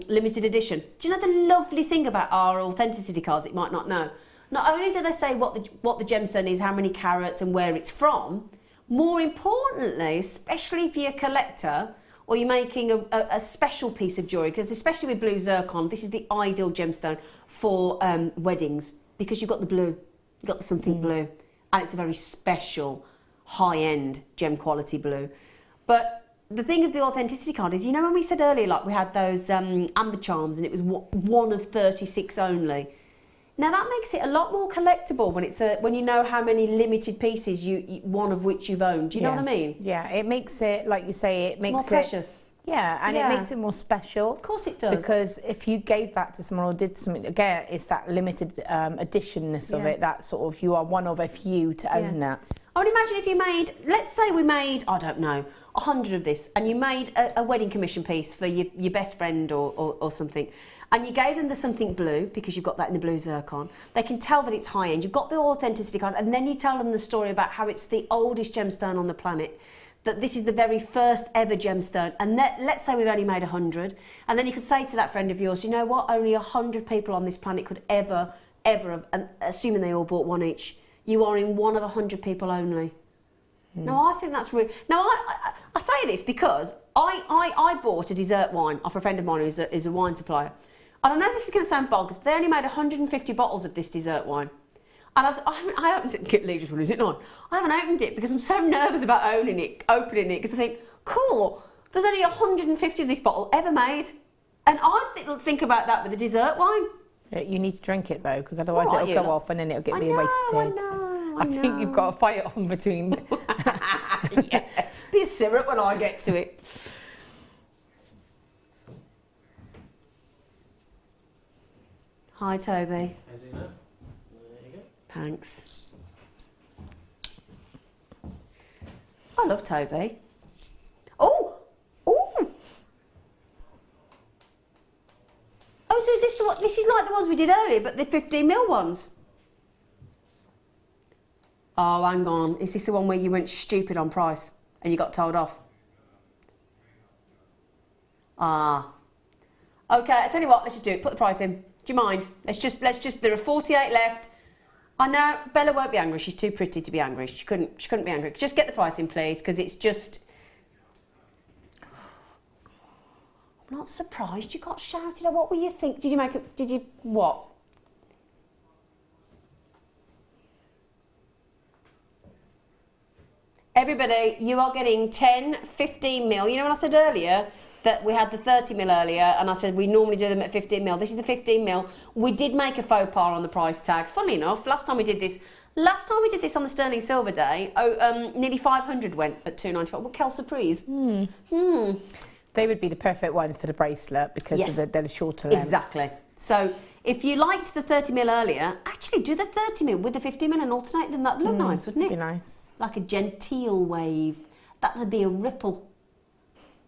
limited edition. Do you know the lovely thing about our authenticity cards that you might not know? not only do they say what the gemstone is, how many carats and where it's from, more importantly, especially if you're a collector or you're making a special piece of jewellery, because especially with blue zircon, this is the ideal gemstone for weddings, because you've got the blue, you've got something blue, and it's a very special, high-end gem quality blue. But the thing of the authenticity card is, you know when we said earlier, like we had those amber charms and it was one of 36 only. Now that makes it a lot more collectible when it's when you know how many limited pieces one of which you've owned. Do you know what I mean? Yeah, it makes it, like you say, it makes more precious. Yeah, and it makes it more special. Of course it does. Because if you gave that to someone or did something, again, it's that limited editionness of it, that sort of, you are one of a few to own that. I would imagine if you made, let's say we made, I don't know, 100 of this, and you made a wedding commission piece for your best friend or something, and you gave them the something blue, because you've got that in the blue zircon, they can tell that it's high end, you've got the authenticity card, and then you tell them the story about how it's the oldest gemstone on the planet, that this is the very first ever gemstone, and let's say we've only made 100, and then you could say to that friend of yours, you know what, only 100 people on this planet could ever have, and assuming they all bought one each, you are in one of 100 people only. No, I think that's really... Now, I say this because I bought a dessert wine off a friend of mine who's a wine supplier. And I know this is going to sound bonkers, but they only made 150 bottles of this dessert wine. And I opened it... Lee just wonders, is it on? I haven't opened it because I'm so nervous about opening it, because I think, cool, there's only 150 of this bottle ever made. And I think about that with the dessert wine. You need to drink it, though, because otherwise it'll go off and then it'll get wasted. I know. I think you've got a fight on between... Yeah. Be a syrup when I get to it. Hi, Toby. Hi, Zena. There you go. Thanks. I love Toby. Oh! Oh! Oh, so is this the one? This is like the ones we did earlier, but the 15mm ones. Oh, hang on. Is this the one where you went stupid on price and you got told off? Ah. Okay, I tell you what, let's just do it. Put the price in. Do you mind? Let's just, there are 48 left. I know, Bella won't be angry. She's too pretty to be angry. She couldn't be angry. Just get the price in, please, because it's just... I'm not surprised you got shouted at. What were you think? Did you what? Everybody, you are getting 10, 15mm. You know when I said earlier that we had the 30mm earlier, and I said we normally do them at 15mm. This is the 15mm. We did make a faux pas on the price tag. Funnily enough, last time we did this on the sterling silver day, nearly 500 went at £2.95. What kel surprise? They would be the perfect ones for the bracelet because of they're shorter length. Exactly. So if you liked the 30mm earlier, actually do the 30mm with the 15mm and alternate them. That'd look nice, wouldn't it? Be nice. Like a genteel wave. That would be a ripple,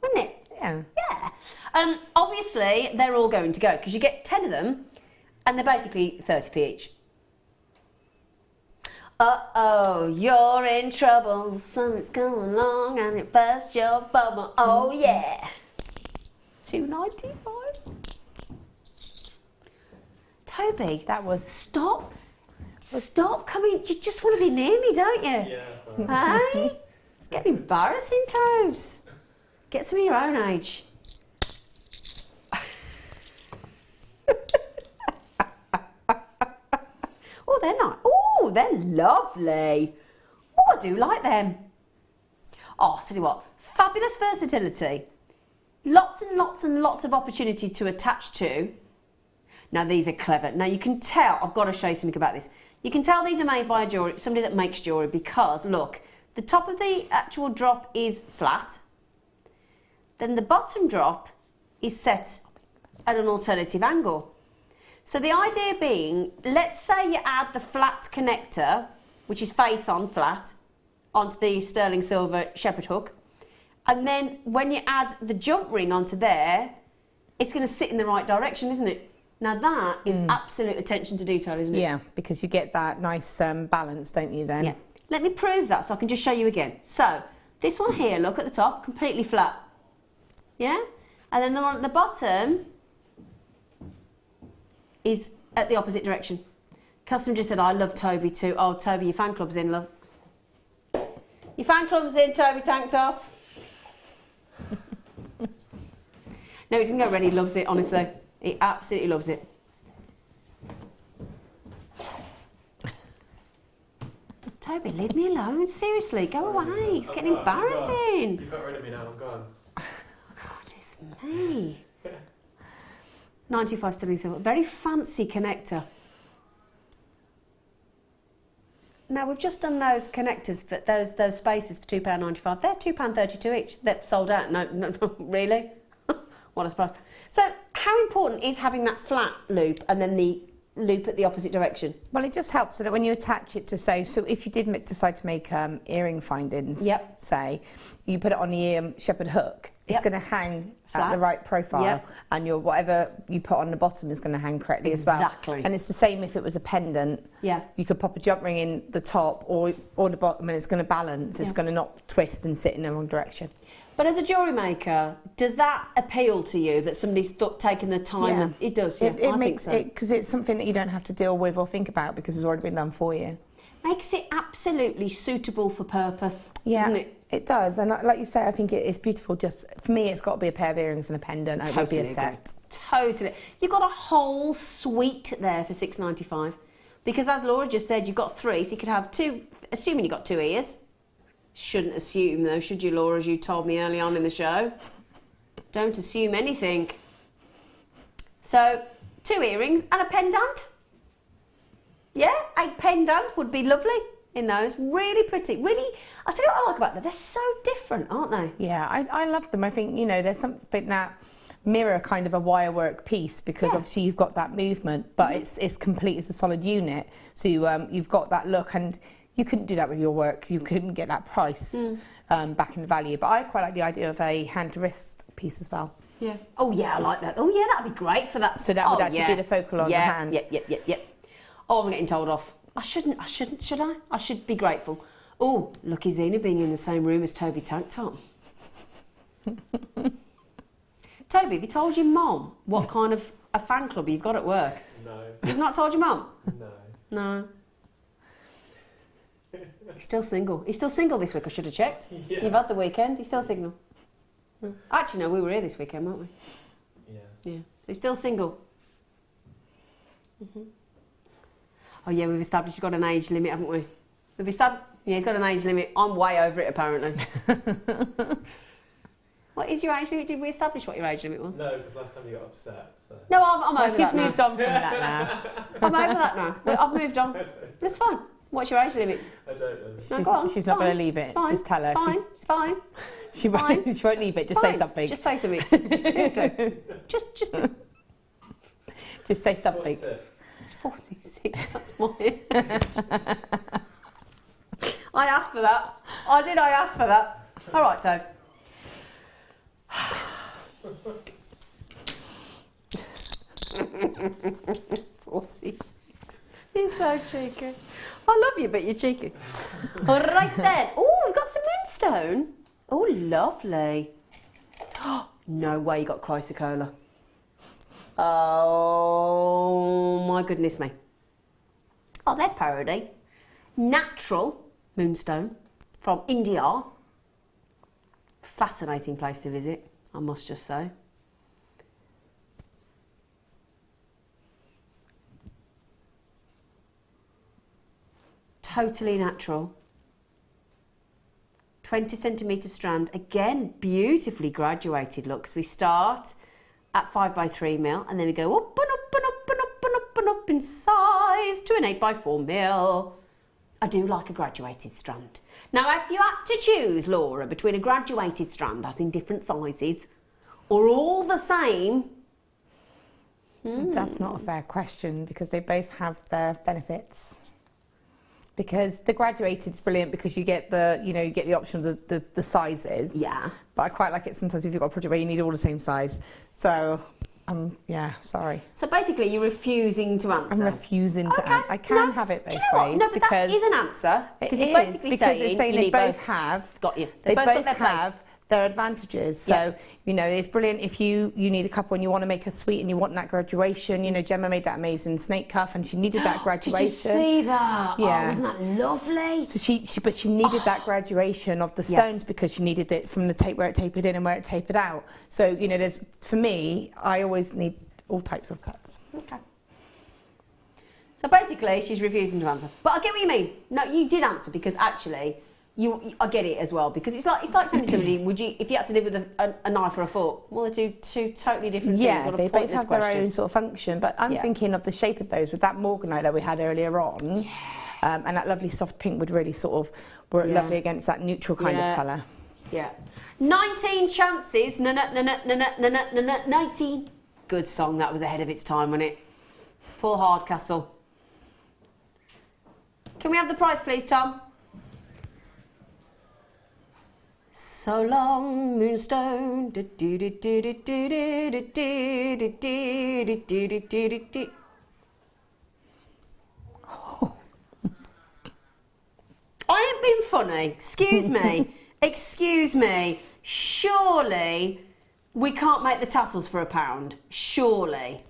wouldn't it? Yeah. Yeah. Obviously, they're all going to go because you get 10 of them and they're basically 30p each. Uh-oh, you're in trouble. Something's coming along and it burst your bubble. Oh, yeah. $2.95. Toby, That was... stop coming. You just want to be near me, don't you? Yeah. Hey? It's getting embarrassing, Tobes. Get some of your own age. Oh, they're nice. Oh, they're lovely. Oh, I do like them. Oh, I'll tell you what. Fabulous versatility. Lots and lots and lots of opportunity to attach to. Now, these are clever. Now, you can tell, I've got to show you something about this. You can tell these are made by somebody that makes jewellery because, look, the top of the actual drop is flat. Then the bottom drop is set at an alternative angle. So the idea being, let's say you add the flat connector, which is face on flat, onto the sterling silver shepherd hook. And then when you add the jump ring onto there, it's going to sit in the right direction, isn't it? Now that is absolute attention to detail, isn't it? Yeah, because you get that nice balance, don't you then? Yeah. Let me prove that so I can just show you again. So, this one here, look at the top, completely flat. Yeah? And then the one at the bottom is at the opposite direction. Customer just said, I love Toby too. Oh, Toby, your fan club's in, love. Your fan club's in, Toby Tank Top. No, he doesn't get ready. He loves it, honestly. He absolutely loves it. Toby, leave me alone. Seriously, go away. It's getting embarrassing. You've got rid of me now, I'm gone. God, it's me. 95 sterling silver. Very fancy connector. Now, we've just done those connectors, for those spaces for £2.95. They're £2.32 each. They're sold out. No, really? What a surprise. So, how important is having that flat loop and then the loop at the opposite direction? Well, it just helps so that when you attach it to say, so if you did decide to make earring findings, say, you put it on the shepherd hook, it's going to hang flat at the right profile, and your whatever you put on the bottom is going to hang correctly as well. Exactly. And it's the same if it was a pendant. Yeah. You could pop a jump ring in the top or the bottom, and it's going to balance. It's going to not twist and sit in the wrong direction. But as a jewellery maker, does that appeal to you that somebody's taken the time? Yeah. And it does, yeah. It I makes think so. it, because it's something that you don't have to deal with or think about because it's already been done for you. Makes it absolutely suitable for purpose, Yeah, doesn't it? It does, and like you say, I think it's beautiful. Just for me, it's got to be a pair of earrings and a pendant. It would be a set. Totally. You've got a whole suite there for £6.95, because as Laura just said, you've got 3, so you could have 2. Assuming you've got 2 ears. Shouldn't assume though, should you, Laura? As you told me early on in the show, don't assume anything. So 2 earrings and a pendant. Yeah, a pendant would be lovely. In those, really pretty, really. I'll tell you what I like about them. They're so different, aren't they? Yeah, I love them. I think, you know, there's something that mirror kind of a wire work piece because obviously you've got that movement, but it's complete. It's a solid unit. So you've got that look, and you couldn't do that with your work. You couldn't get that price back in the value. But I quite like the idea of a hand to wrist piece as well. Yeah. Oh yeah, I like that. Oh yeah, that'd be great for that. So that would actually be the focal on the hand. Yeah. Oh, I'm getting told off. I shouldn't, should I? I should be grateful. Oh, lucky Zena being in the same room as Toby Tank Top. Toby, have you told your mum what kind of a fan club you've got at work? No. You've not told your mum? No. No. He's still single. He's still single this week, I should have checked. Yeah. You've had the weekend, he's still single. Actually, no, we were here this weekend, weren't we? Yeah. Yeah. So he's still single. Oh yeah, we've established he's got an age limit, haven't we? Yeah, he's got an age limit. I'm way over it, apparently. What is your age limit? Did we establish what your age limit was? No, because last time you got upset, so... No, I'm over that now. She's moved on from that now. I'm over that now. I've moved on. That's fine. What's your age limit? I don't know. No, go on, She's not going to leave it. It's fine. Just tell her. It's fine. She won't leave it. Just say Fine. something. Just say something. Seriously. Just say something. 46. 46. That's mine. I asked for that. I asked for that. All right, Tobes. 46. You're so cheeky. I love you, but you're cheeky. All right then. Oh, we've got some moonstone. Oh, lovely. No way you got chrysocolla. Oh, my goodness me. Oh, they're parody. Natural moonstone from India. Fascinating place to visit, I must just say. Totally natural. 20 centimetre strand. Again, beautifully graduated looks. We start at 5x3 and then we go up and up and up and up and up and up in size to an 8x4 I do like a graduated strand. Now, if you had to choose, Laura, between a graduated strand, I think different sizes, or all the same... That's not a fair question because they both have their benefits. Because the graduated is brilliant because you get the option of the sizes. Yeah. But I quite like it sometimes if you've got a project where you need all the same size. So, yeah, sorry. So basically, you're refusing to answer. I'm refusing to answer. I can have it both ways. No, but that is an answer. Because it's basically saying they you need both have. Got you. They both both got their have place. there are advantages. So, you know, it's brilliant if you need a couple and you want to make a suite and you want that graduation. You know, Gemma made that amazing snake cuff and she needed that graduation. Did you see that? Yeah. Oh, wasn't that lovely? So but she needed that graduation of the stones because she needed it from the tape where it tapered in and where it tapered out. So, you know, for me, I always need all types of cuts. Okay. So basically, she's refusing to answer. But I get what you mean. No, you did answer because actually, I get it as well, because it's like saying to somebody, would you, if you had to live with a knife or a fork? Well, they do two totally different things. Yeah, What a they both pointless have their question. own sort of function, but I'm thinking of the shape of those with that morganite that we had earlier on, and that lovely soft pink would really sort of work lovely against that neutral kind of colour. Yeah. 19 chances, 19. Good song, that was ahead of its time, wasn't it? Paul Hardcastle. Can we have the prize, please, Tom? So long, Moonstone. I ain't been funny. Excuse me. Excuse me. Surely we can't make the tassels for £1. Surely.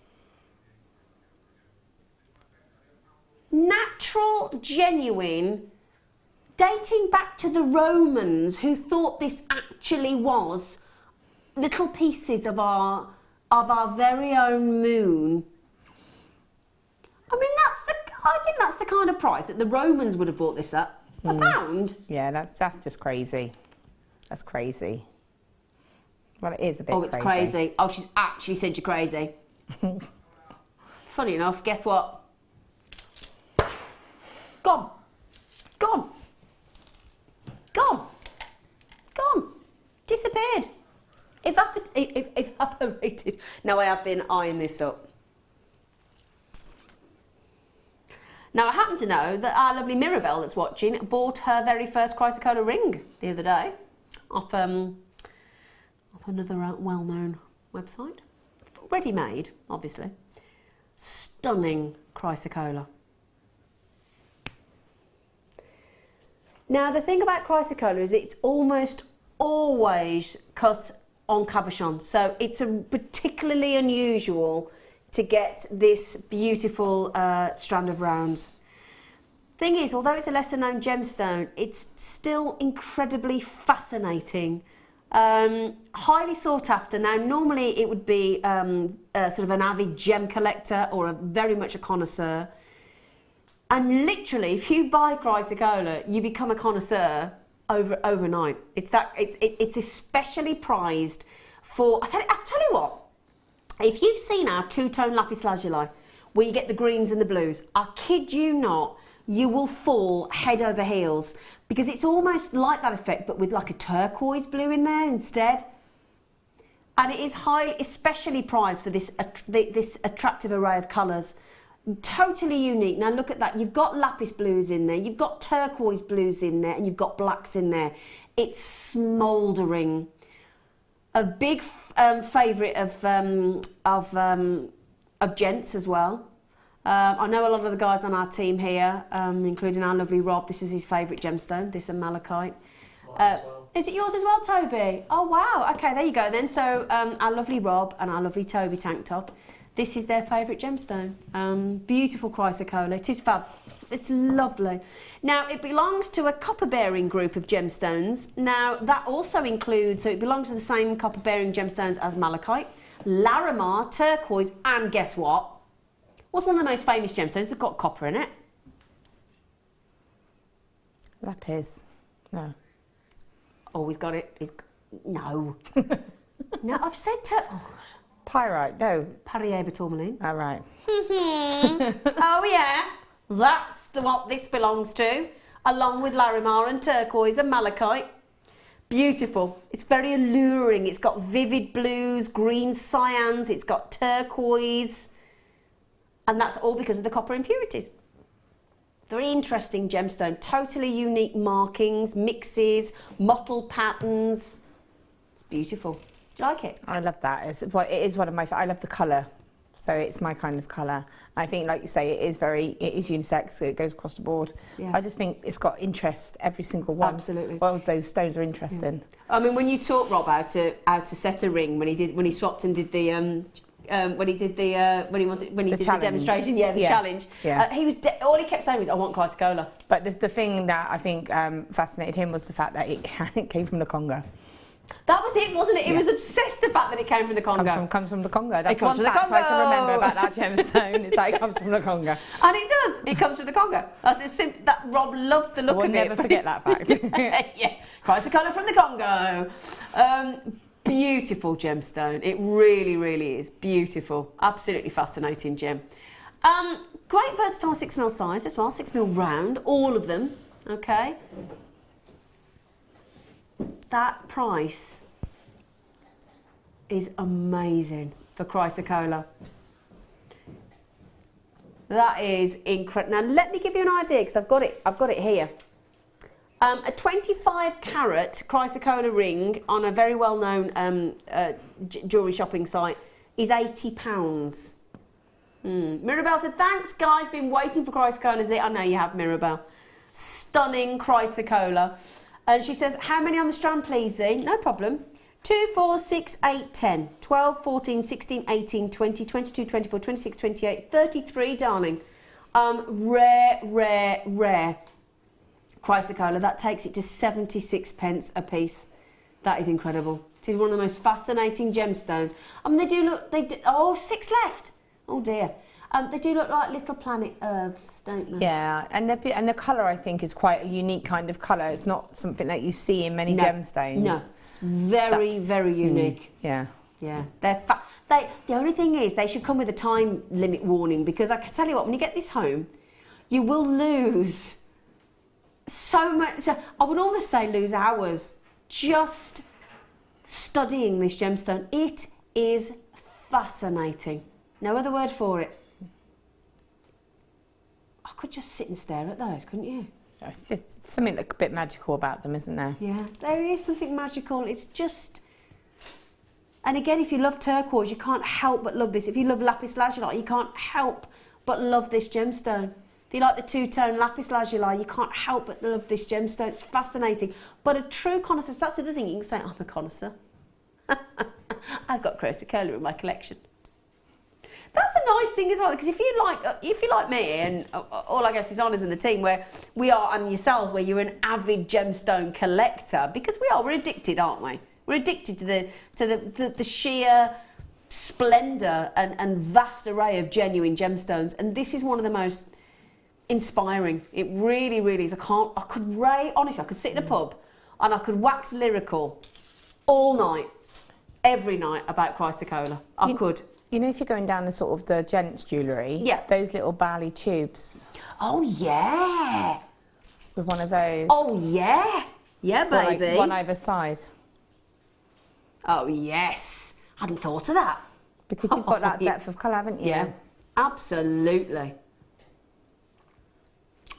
Natural, genuine, dating back to the Romans who thought this actually was little pieces of our very own moon. I mean, I think that's the kind of price that the Romans would have bought this at. £1? Yeah, that's just crazy. That's crazy. Well, it is a bit crazy. Oh, it's crazy. Oh, she's actually said you're crazy. Funny enough, guess what? Gone. Gone. Gone. Gone. Disappeared. Evaporated. No, I have been eyeing this up. Now, I happen to know that our lovely Mirabelle that's watching bought her very first chrysocolla ring the other day off another well-known website. Ready-made, obviously. Stunning chrysocolla. Now, the thing about chrysocolla is it's almost always cut on cabochon, so it's particularly unusual to get this beautiful strand of rounds. Thing is, although it's a lesser known gemstone, it's still incredibly fascinating. Highly sought after. Now, normally it would be sort of an avid gem collector or very much a connoisseur. And literally, if you buy chrysocolla, you become a connoisseur overnight. It's especially prized for. I'll tell you what. If you've seen our two-tone lapis lazuli, where you get the greens and the blues, I kid you not, you will fall head over heels because it's almost like that effect, but with like a turquoise blue in there instead. And it is especially prized for this attractive array of colours. Totally unique. Now look at that. You've got lapis blues in there, you've got turquoise blues in there, and you've got blacks in there. It's smouldering. A big favourite of gents as well. I know a lot of the guys on our team here, including our lovely Rob. This was his favourite gemstone. This and malachite. Is it yours as well, Toby? Oh wow. Okay, there you go then. So our lovely Rob and our lovely Toby tank top. This is their favourite gemstone. Beautiful chrysocolla. It is fab. It's lovely. Now, it belongs to a copper-bearing group of gemstones. Now, that also includes, so it belongs to the same copper-bearing gemstones as malachite, larimar, turquoise, and guess what? What's one of the most famous gemstones that's got copper in it? Lapis. No. Oh, he's got it. No. No, I've said Pyrite. No. Perrier tourmaline. All right. Oh yeah, that's what this belongs to, along with larimar and turquoise and malachite. Beautiful. It's very alluring. It's got vivid blues, green cyans, it's got turquoise, and that's all because of the copper impurities. Very interesting gemstone. Totally unique markings, mixes, mottled patterns. It's beautiful. Do you like it? I love that. It is one of my. I love the colour. So it's my kind of colour. I think, like you say, it is unisex, so it goes across the board. Yeah. I just think it's got interest, every single one. Absolutely. Well, those stones are interesting. I mean, when you taught Rob how to set a ring, when he swapped and did the when he did the demonstration, the challenge. Yeah. He was all he kept saying was, "I want chrysocolla." But the thing that I think fascinated him was the fact that it came from the Congo. That was it, wasn't it? He was obsessed the fact that it came from the Congo. Comes from the Congo. That's It comes one from the fact I can Congo. remember about that gemstone. Is that it comes from the Congo. And it does. It comes from the Congo. That's as simple. That Rob loved the look We'll of it. never forget that fact. Yeah, chrysocolla from the Congo. Beautiful gemstone. It really, really is beautiful. Absolutely fascinating gem. Great versatile 6mm size as well. 6mm round, all of them. Okay. That price is amazing for chrysocolla. That is incredible. Now let me give you an idea, because I've got it here. A 25 carat chrysocolla ring on a very well known jewellery shopping site is £80. Mirabelle said, "Thanks guys, been waiting for chrysocolla." I know you have, Mirabelle. Stunning chrysocolla. And she says, "How many on the strand, please, Z?" No problem. 2, 4, 6, 8, 10, 12, 14, 16, 18, 20, 22, 24, 26, 28, 33, darling. Rare chrysocolla. That takes it to 76p a piece. That is incredible. It is one of the most fascinating gemstones. I mean, oh, 6 left. Oh dear. They do look like little planet Earths, don't they? Yeah, and the colour, I think, is quite a unique kind of colour. It's not something that you see in many gemstones. No, it's very unique. Yeah. Yeah, the only thing is they should come with a time limit warning, because I can tell you what, when you get this home, you will lose so much. I would almost say lose hours just studying this gemstone. It is fascinating. No other word for it. I could just sit and stare at those, couldn't you? It's just something a bit magical about them, isn't there? Yeah, there is something magical. It's just... And again, if you love turquoise, you can't help but love this. If you love lapis lazuli, you can't help but love this gemstone. If you like the two-tone lapis lazuli, you can't help but love this gemstone. It's fascinating. But a true connoisseur, that's the other thing, you can say, "I'm a connoisseur." I've got chrysocolla in my collection. That's a nice thing as well, because if you like me and all I guess is Honours and the team, where we are, and yourselves, where you're an avid gemstone collector, because we're addicted, aren't we? We're addicted to the sheer splendour and vast array of genuine gemstones, and this is one of the most inspiring. It really, really is. Honestly, I could sit in a pub and I could wax lyrical all night, every night, about chrysocolla. I could. You know, if you're going down the sort of the gents' jewellery, Yeah. those little Bali tubes Oh yeah. with one of those. Oh yeah. Yeah, Or, baby. like, one either side. Oh yes. Hadn't thought of that. Because you've got that depth of colour, haven't you? Yeah. Absolutely.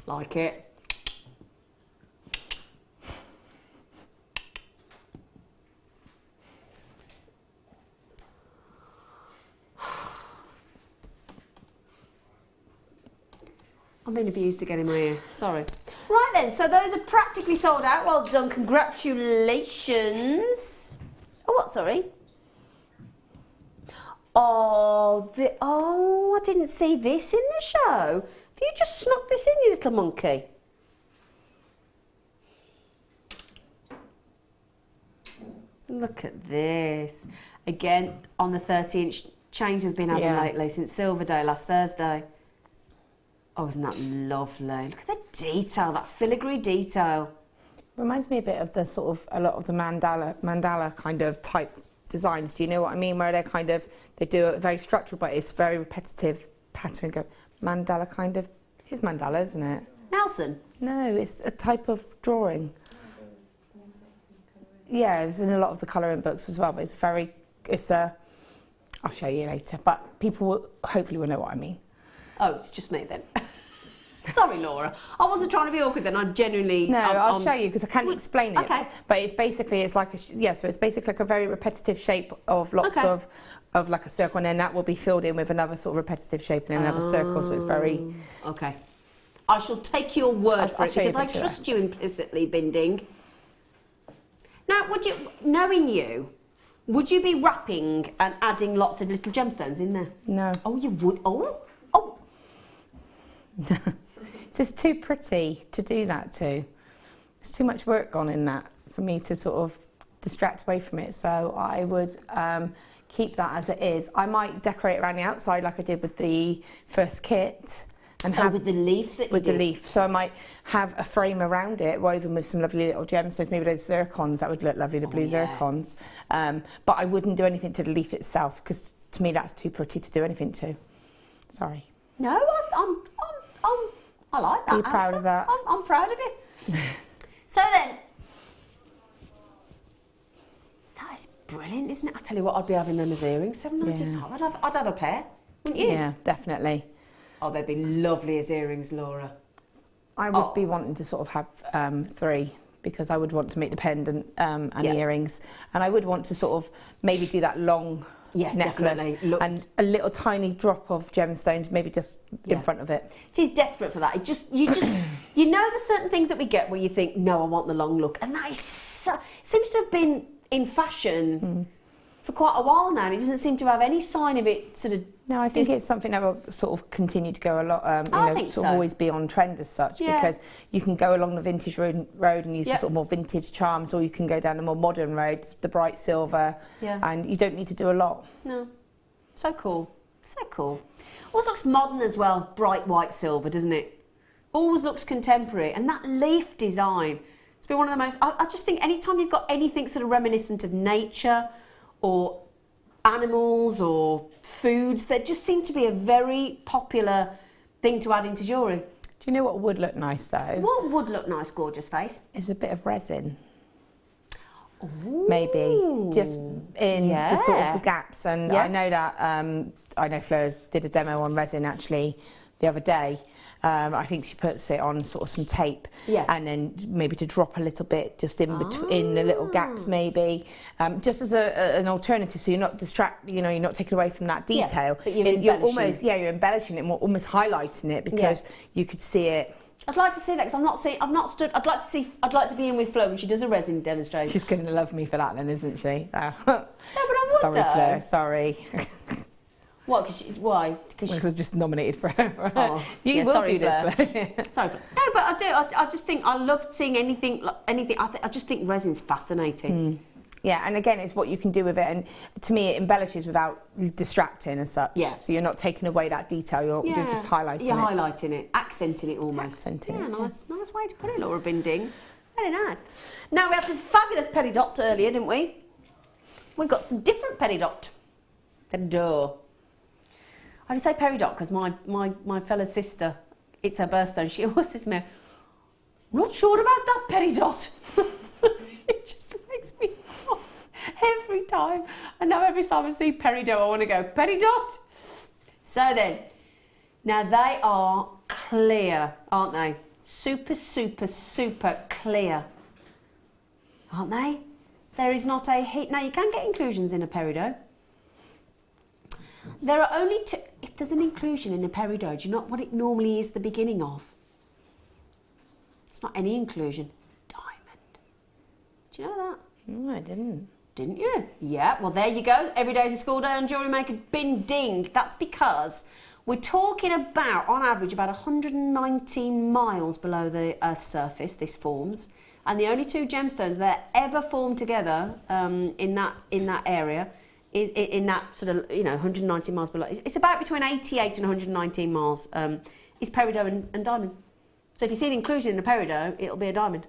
Like it. I'm being abused again in my ear. Sorry. Right then, so those are practically sold out. Well done, congratulations. Oh, what, sorry? Oh, I didn't see this in the show. Have you just snuck this in, you little monkey? Look at this. Again, on the 30-inch chains we've been having lately, since Silver Day last Thursday. Oh, isn't that lovely? Look at the detail, that filigree detail. Reminds me a bit of the sort of, a lot of the mandala kind of type designs. Do you know what I mean? Where they're kind of, they do it very structural, but it's very repetitive pattern. Go mandala kind of. It's mandala, isn't it? Nelson? No, it's a type of drawing. Yeah, it's in a lot of the colouring books as well, but I'll show you later. But people hopefully will know what I mean. Oh, it's just me then. Sorry, Laura. I wasn't trying to be awkward then. I genuinely... No, I'll show you because I can't explain it. Okay. But it's basically, so it's basically like a very repetitive shape of lots of like a circle, and then that will be filled in with another sort of repetitive shape and another circle, so it's very... Okay. I shall take your word for it because I picture. trust you implicitly, Binding. Now, knowing you, would you be wrapping and adding lots of little gemstones in there? No. Oh, you would? Oh. It's too pretty to do that too. There's too much work gone in that for me to sort of distract away from it. So I would keep that as it is. I might decorate around the outside like I did with the first kit. And have with the leaf that you with did. the leaf. So I might have a frame around it woven with some lovely little gemstones, maybe those zircons, that would look lovely, the blue zircons. But I wouldn't do anything to the leaf itself because to me that's too pretty to do anything to. Sorry. No, I like that. Are you proud of that? I'm proud of you. So then, that is brilliant, isn't it? I tell you what, I'd be having them as earrings. $7.95. Yeah. I'd have a pair, wouldn't you? Yeah, definitely. Oh, they'd be lovely as earrings, Laura. I would be wanting to sort of have 3 because I would want to make the pendant and the earrings, and I would want to sort of maybe do that long necklace and a little tiny drop of gemstones, maybe just in front of it. She's desperate for that. You know, there's certain things that we get where you think, no, I want the long look, and that is seems to have been in fashion for quite a while now, and it doesn't seem to have any sign of it sort of. No, I think it's something that will sort of continue to go a lot, I think sort of always be on trend as such, because you can go along the vintage road and use the sort of more vintage charms, or you can go down the more modern road, the bright silver, and you don't need to do a lot. No. So cool. So cool. Always looks modern as well, bright white silver, doesn't it? Always looks contemporary, and that leaf design, it's been one of the most, I just think anytime you've got anything sort of reminiscent of nature, or animals or foods, they just seem to be a very popular thing to add into jewellery. Do you know what would look nice though? What would look nice, gorgeous face? Is a bit of resin. Ooh. Maybe just in the sort of the gaps, and I know that I know Fleur did a demo on resin actually the other day. I think she puts it on sort of some tape, and then maybe to drop a little bit just in between the little gaps, maybe just as an alternative, so you're not you're not taking away from that detail. But you're almost you're embellishing it, more, almost highlighting it, because you could see it. I'd like to see that because I've not stood. I'd like to be in with Flo when she does a resin demonstration. She's going to love me for that then, isn't she? No, but I would sorry, though. Fleur. Sorry. What? Why? Because I was just nominated for her. Oh, you will sorry, do this. Sorry, Fleur. No, but I do. I just think I love seeing anything. I just think resin's fascinating. Yeah, and again, it's what you can do with it, and to me, it embellishes without distracting as such. Yeah. So you're not taking away that detail. You're just highlighting You're it. highlighting it, accenting it almost. Accenting yeah, it, nice way to put it, Laura Binding. Very nice. Now we had some fabulous peridot earlier, didn't we? We got some different peridot. Peridot. I did say peridot because my fellow sister, it's her birthday, and she always says to me, "I'm not sure about that peridot." It just makes me laugh every time. And now every time I see peridot, I want to go, peridot. So then, now they are clear, aren't they? Super, super, super clear. Aren't they? There is not a heat. Now, you can get inclusions in a peridot. There are only two. If there's an inclusion in a peridot, do you know what it normally is the beginning of? It's not any inclusion. Diamond. Do you know that? No, I didn't. Didn't you? Yeah, well, there you go. Every day is a school day on Jewellery Maker. Bing-ding. That's because we're talking about, on average, about 119 miles below the Earth's surface, this forms. And the only two gemstones that ever formed together in that area, in that sort of, 119 miles below, it's about between 88 and 119 miles, is peridot and diamonds. So if you see an inclusion in a peridot, it'll be a diamond,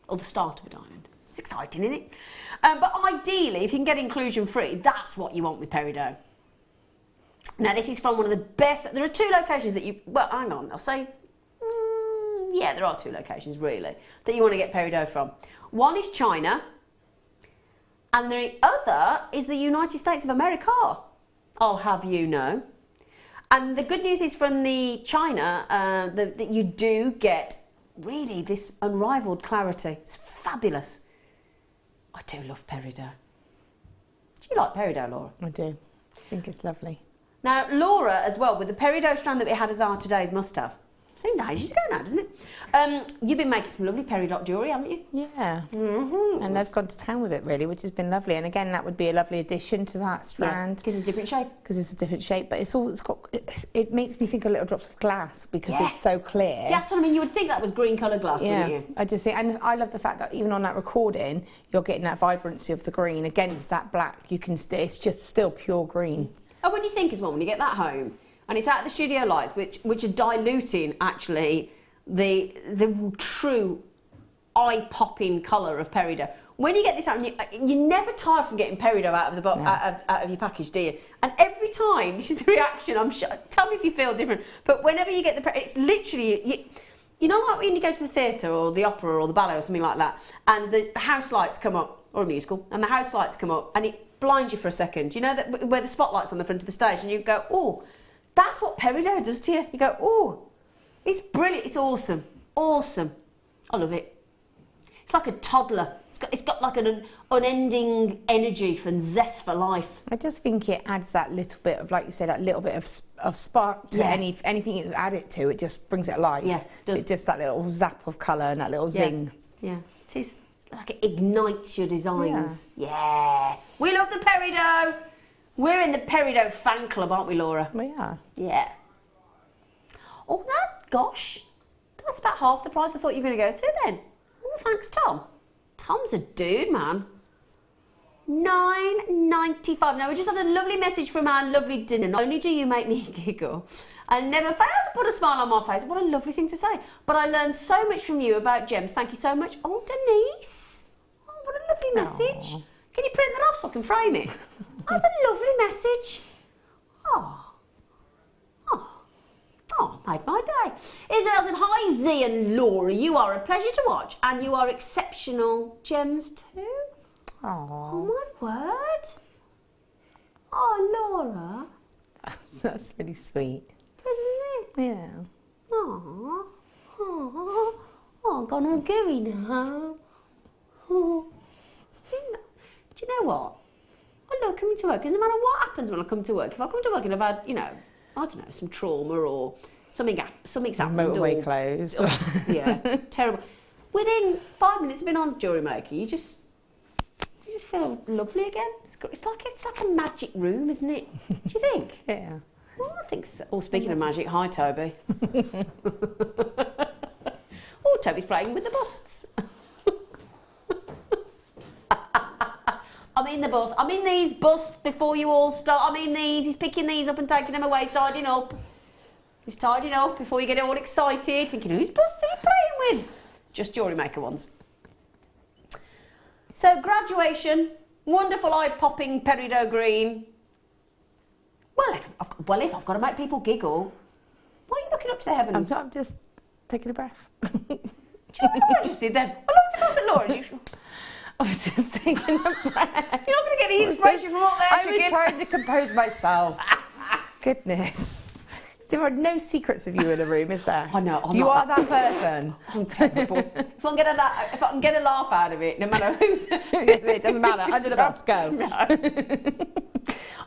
or the start of a diamond. It's exciting, isn't it? But ideally, if you can get inclusion free, that's what you want with peridot. Now, this is from one of the best. There are two locations that you. Well, hang on. I'll say. Yeah, there are two locations really that you want to get peridot from. One is China, and the other is the United States of America. I'll have you know. And the good news is from the China that you do get really this unrivaled clarity. It's fabulous. I do love peridot. Do you like peridot, Laura? I do. I think it's lovely. Now, Laura, as well, with the peridot strand that we had as our today's must-have, seems ages ago now, doesn't it? You've been making some lovely peridot jewellery, haven't you? Yeah. And they've gone to town with it, really, which has been lovely. And again, that would be a lovely addition to that strand. Because it's a different shape. Because it's a different shape, but it makes me think of little drops of glass because it's so clear. Yeah, so I mean, you would think that was green coloured glass, wouldn't you? I just think, and I love the fact that even on that recording, you're getting that vibrancy of the green against that black. It's just still pure green. And when you think as well, when you get that home, and it's out of the studio lights, which are diluting actually the true eye-popping colour of peridot. When you get this out, and you're never tired from getting peridot out of your package, do you? And every time, this is the reaction. I'm sure. Tell me if you feel different. But whenever you get it's literally you know, like when you go to the theatre or the opera or the ballet or something like that, and the house lights come up, or a musical, and the house lights come up, and it blinds you for a second. You know that where the spotlight's on the front of the stage, and you go, oh. That's what peridot does to you. You go, oh, it's brilliant. It's awesome. Awesome. I love it. It's like a toddler. It's got like an unending energy and zest for life. I just think it adds that little bit of, like you said, that little bit of spark to anything you add it to. It just brings it alive. Yeah, it does. It's just that little zap of colour and that little zing. Yeah. It's like it ignites your designs. Yeah. We love the peridot. We're in the peridot fan club, aren't we, Laura? We are. Yeah. Oh, no, gosh. That's about half the price I thought you were going to go to then. Oh, thanks, Tom. Tom's a dude, man. $9.95. Now, we just had a lovely message from our lovely dinner. Not only do you make me giggle, I never fail to put a smile on my face. What a lovely thing to say. But I learned so much from you about gems. Thank you so much. Oh, Denise. Oh, what a lovely message. Aww. Can you print that off so I can frame it? That's a lovely message. Made my day. Isabel said, hi, Z and Laura. You are a pleasure to watch, and you are exceptional gems too. Oh, my word. Oh, Laura. That's really sweet. Isn't it? Yeah. Oh, I'm gone all gooey now. Oh. Do you know what? I love coming to work, because no matter what happens when I come to work, if I come to work and I've had, you know, I don't know, some trauma or something's happened. Motorway closed. Yeah, terrible. Within 5 minutes of being on Jewellery Maker, you just feel lovely again. It's like a magic room, isn't it? Do you think? Yeah. Well, I think so. Oh, speaking of magic, hi, Toby. Oh, Toby's playing with the busts. I mean the bust. I mean these busts before you all start. I mean these. He's picking these up and taking them away. He's tidying up. He's tidying up before you get all excited, thinking, whose busts are you playing with? Just Jewellery Maker ones. So graduation, wonderful eye-popping peridot green. Well, if I've got to make people giggle, why are you looking up to the heavens? I'm just taking a breath. Do you know what Laura just did then? I looked across at Laura. I was just taking a breath. You're not going to get any inspiration from what they're I was trying to compose myself. Goodness. There are no secrets with you in a room, is there? I know. You are that person. I'm terrible. If I can get a laugh out of it, no matter who's... It doesn't matter. Under the box, go. No.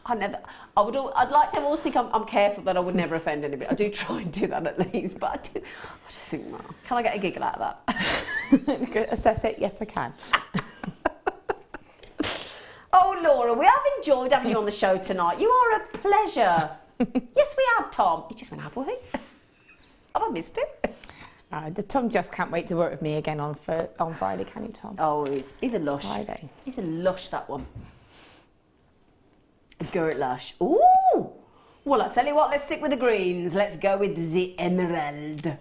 I'd like to always think I'm careful that I would never offend anybody. I do try and do that at least, but I just think, well, can I get a giggle out of that? Assess it. Yes, I can. Oh, Laura, we have enjoyed having you on the show tonight. You are a pleasure. Yes, we have, Tom. He just went, have we? Have I missed it? Tom just can't wait to work with me again on Friday, can you, Tom? Oh, he's a lush. Friday. He's a lush, that one. A Gert lush. Ooh! Well, I'll tell you what, let's stick with the greens. Let's go with the emerald.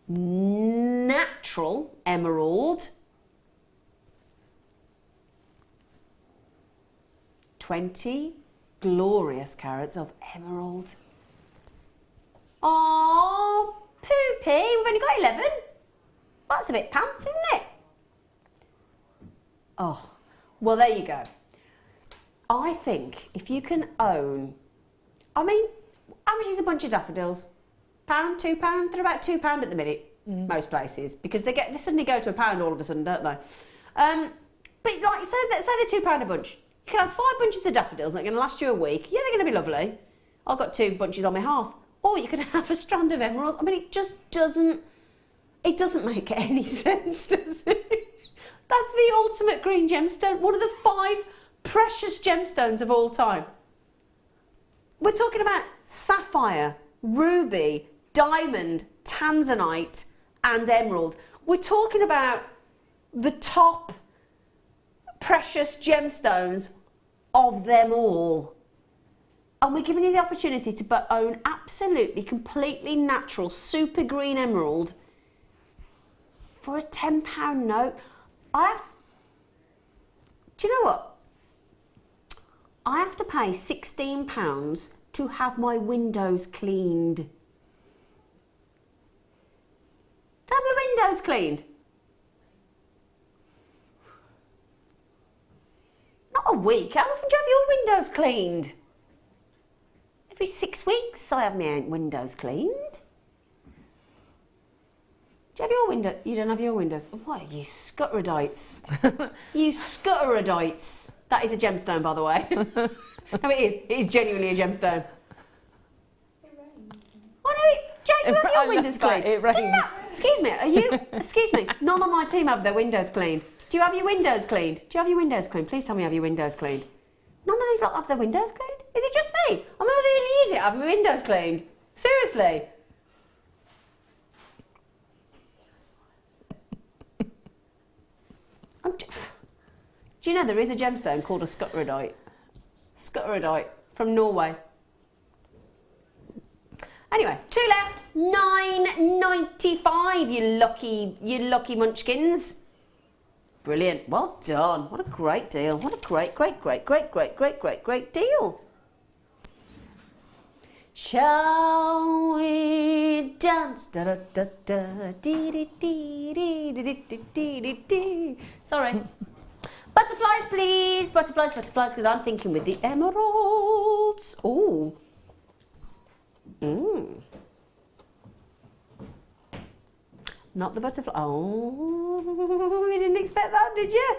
Natural emerald. 20 glorious carats of emerald. Oh, Poopy, we've only got 11. That's a bit pants, isn't it? Oh, well, there you go. I think if you can own I mean, how much is a bunch of daffodils? £1, £2? They're about £2 at the minute, most places, because they suddenly go to £1 all of a sudden, don't they? But like, say they're £2 a bunch. You can have 5 bunches of daffodils that are going to last you a week. Yeah, they're going to be lovely. I've got 2 bunches on my hearth. Or you could have a strand of emeralds. I mean, it just doesn't make any sense, does it? That's the ultimate green gemstone. One of the 5 precious gemstones of all time. We're talking about sapphire, ruby, diamond, tanzanite, and emerald. We're talking about the top precious gemstones of them all. And we're giving you the opportunity to own absolutely, completely natural, super green emerald for a £10 note. Do you know what? I have to pay £16 to have my windows cleaned. To have my windows cleaned. Not a week. How often do you have your windows cleaned? Every 6 weeks I have my windows cleaned. Do you have your window? You don't have your windows? What are you scutteridites? You scutteridites. That is a gemstone, by the way. No, it is. It is genuinely a gemstone. It rains. Oh no, Jane, you have your windows cleaned. It rains. Excuse me, are you? Excuse me, none on my team have their windows cleaned. Do you have your windows cleaned? Do you have your windows cleaned? Please tell me you have your windows cleaned. None of these lot have their windows cleaned? Is it just me? I'm not an idiot having my windows cleaned. Seriously. Do you know there is a gemstone called a scutteridite? Scutteridite from Norway. Anyway, 2 left, £9.95. You lucky munchkins. Brilliant. Well done. What a great deal. What a great deal. Shall we dance? Da da da da dee dee dee dee dee dee dee dee. Sorry. Butterflies, please. Butterflies, because I'm thinking with the emeralds. Ooh. Not the butterfly. Oh, you didn't expect that, did you?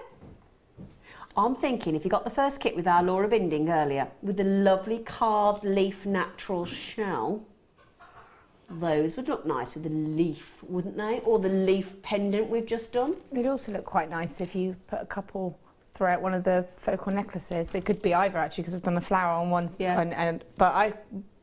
I'm thinking if you got the first kit with our Laura Binding earlier, with the lovely carved leaf natural shell, those would look nice with the leaf, wouldn't they? Or the leaf pendant we've just done. It'd also look quite nice if you put a couple throughout one of the focal necklaces. It could be either actually, because I've done the flower on one, but I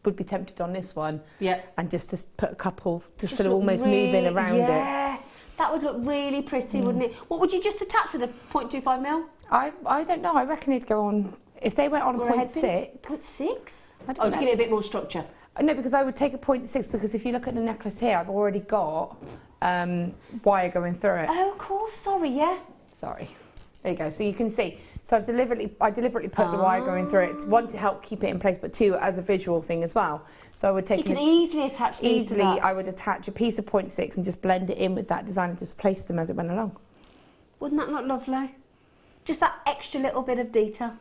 would be tempted on this one. Yeah. And just to put a couple, just sort of almost moving around it. Yeah, that would look really pretty, wouldn't it? What would you just attach with a 0.25 mil? I don't know. I reckon it'd go on if they went on a 0.6. 0.6? I don't Oh, know. to give it a bit more structure. No, because I would take a 0.6 because if you look at the necklace here, I've already got wire going through it. Oh, of course. Sorry, yeah. Sorry. There you go. So you can see. So I deliberately put the wire going through it. 1, to help keep it in place, but 2, as a visual thing as well. So I would take. So you can easily attach these to that. I would attach a piece of 0.6 and just blend it in with that design and just place them as it went along. Wouldn't that look lovely? Just that extra little bit of detail.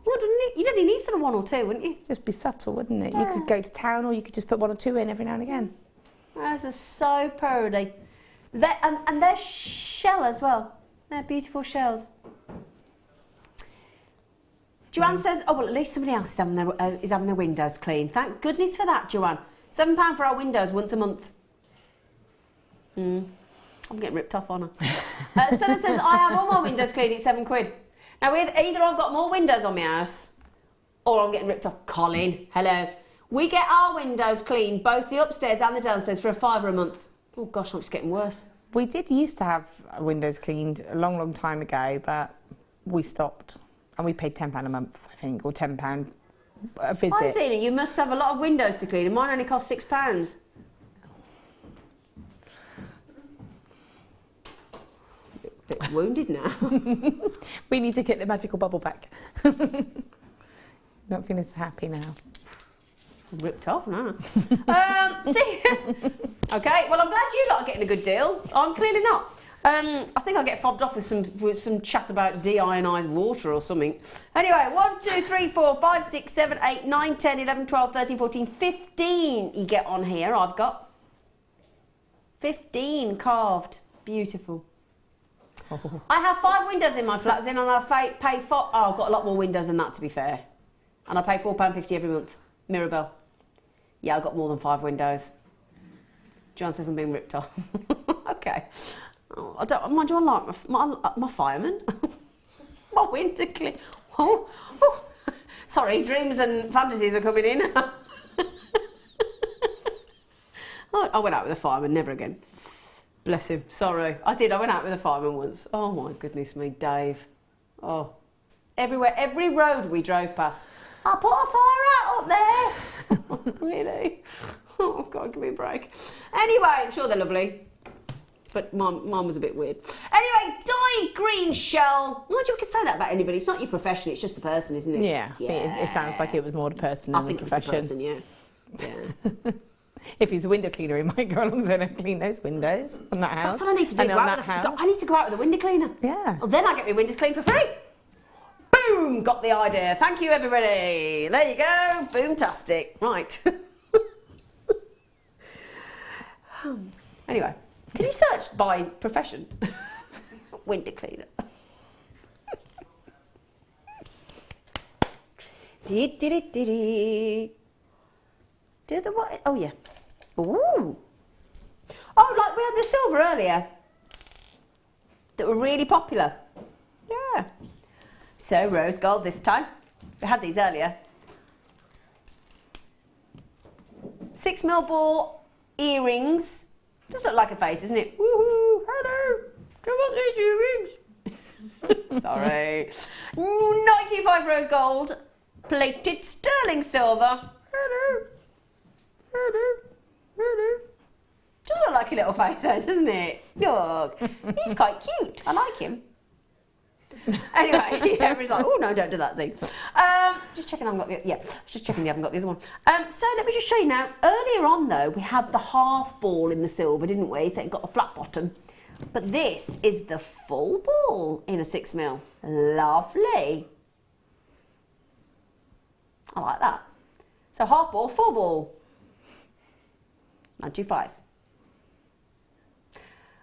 Wouldn't it? You'd only need sort of 1 or 2, wouldn't you? It'd just be subtle, wouldn't it? Yeah. You could go to town, or you could just put 1 or 2 in every now and again. Those are so pretty. And they're shell as well. They're beautiful shells. Joanne says, oh, well, at least somebody else is having their windows clean. Thank goodness for that, Joanne. £7 for our windows once a month. I'm getting ripped off, aren't I? Stella says, I have all my windows cleaned, it's £7. Now, either I've got more windows on my house, or I'm getting ripped off. Colin, hello. We get our windows cleaned, both the upstairs and the downstairs, for £5 a month. Oh, gosh, it's getting worse. We did used to have windows cleaned a long, long time ago, but we stopped. And we paid £10 a month, I think, or £10 a visit. Oh, Zena, you must have a lot of windows to clean, and mine only cost £6. Bit wounded now. We need to get the magical bubble back. Not feeling so happy now. Ripped off now. See. Okay, well, I'm glad you lot are getting a good deal. I'm clearly not. I think I'll get fobbed off with some chat about deionised water or something. Anyway, 1, 2, 3, 4, 5, 6, 7, 8, 9, 10, 11, 12, 13, 14, 15 you get on here. I've got 15 carved. Beautiful. I have 5 windows in my flat, and I pay for... Oh, I've got a lot more windows than that, to be fair. And I pay £4.50 every month. Mirabelle. Yeah, I've got more than 5 windows. John says I'm being ripped off. Okay. Oh, I don't mind. Do I like my fireman? My winter clean. Oh. Sorry, dreams and fantasies are coming in. Oh, I went out with a fireman, never again. Bless him. Sorry, I did. I went out with a fireman once. Oh my goodness me, Dave. Oh, everywhere, every road we drove past. I put a fire out up there. Really? Oh God, give me a break. Anyway, I'm sure they're lovely. But mine was a bit weird. Anyway, dyed green shell. Why do you could say that about anybody? It's not your profession, it's just the person, isn't it? Yeah. It sounds like it was more the person than the profession. I think it was the person, yeah. If he's a window cleaner, he might go alongside and clean those windows on that house. That's what I need to do. I need to go out with a window cleaner. Yeah. Well, then I get my windows cleaned for free. Boom! Got the idea. Thank you, everybody. There you go. Boom-tastic. Right. Anyway, can you search by profession? Window cleaner. Do the what? Oh, yeah. Ooh. Oh, like we had the silver earlier. That were really popular. Yeah. So, rose gold this time. We had these earlier. 6mm ball earrings. Does look like a face, doesn't it? Woohoo! Hello! Do you want these earrings? Sorry. 95 rose gold. Plated sterling silver. Hello. Hello. Hello. Does look like a little face, doesn't it? Look. He's quite cute. I like him. Anyway, everybody's like, oh no, don't do that, Zena. Just checking I haven't got the, yeah, just checking I haven't got the other one. So let me just show you now. Earlier on though, we had the half ball in the silver, didn't we? So it got a flat bottom. But this is the full ball in a 6mm. Lovely. I like that. So half ball, full ball. 925.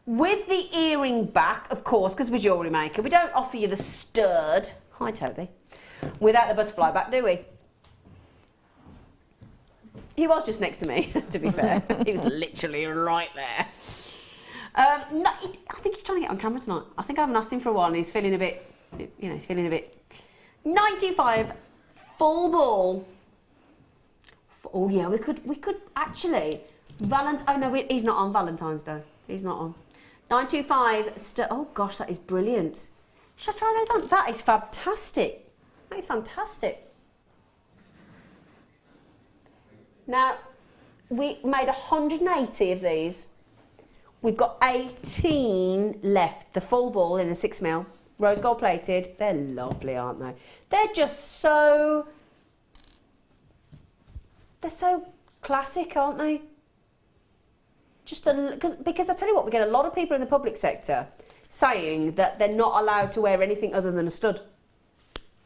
With the earring back, of course, because we're Jewellery Maker, we don't offer you the stirred, hi Toby, without the butterfly back, do we? He was just next to me, to be fair. He was literally right there. No, I think he's trying to get on camera tonight. I think I haven't asked him for a while and he's feeling a bit, you know, he's feeling a bit. 925, full ball. Oh yeah, we could actually, oh no, he's not on Valentine's Day. He's not on. 925, oh gosh, that is brilliant. Should I try those on? That is fantastic. That is fantastic. Now, we made 180 of these. We've got 18 left. The full ball in a 6mm, rose gold plated. They're lovely, aren't they? They're just so, they're so classic, aren't they? Just because I tell you what, we get a lot of people in the public sector saying that they're not allowed to wear anything other than a stud.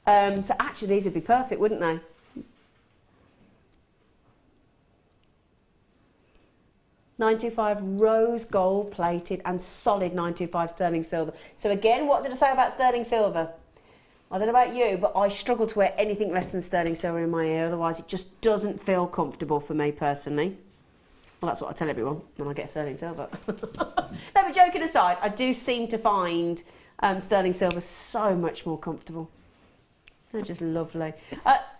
So actually these would be perfect, wouldn't they? $925 rose gold plated and solid 925 sterling silver. So again, what did I say about sterling silver? I don't know about you, but I struggle to wear anything less than sterling silver in my ear, otherwise it just doesn't feel comfortable for me personally. Well, that's what I tell everyone when I get sterling silver. No, but joking aside, I do seem to find sterling silver so much more comfortable. They're just lovely.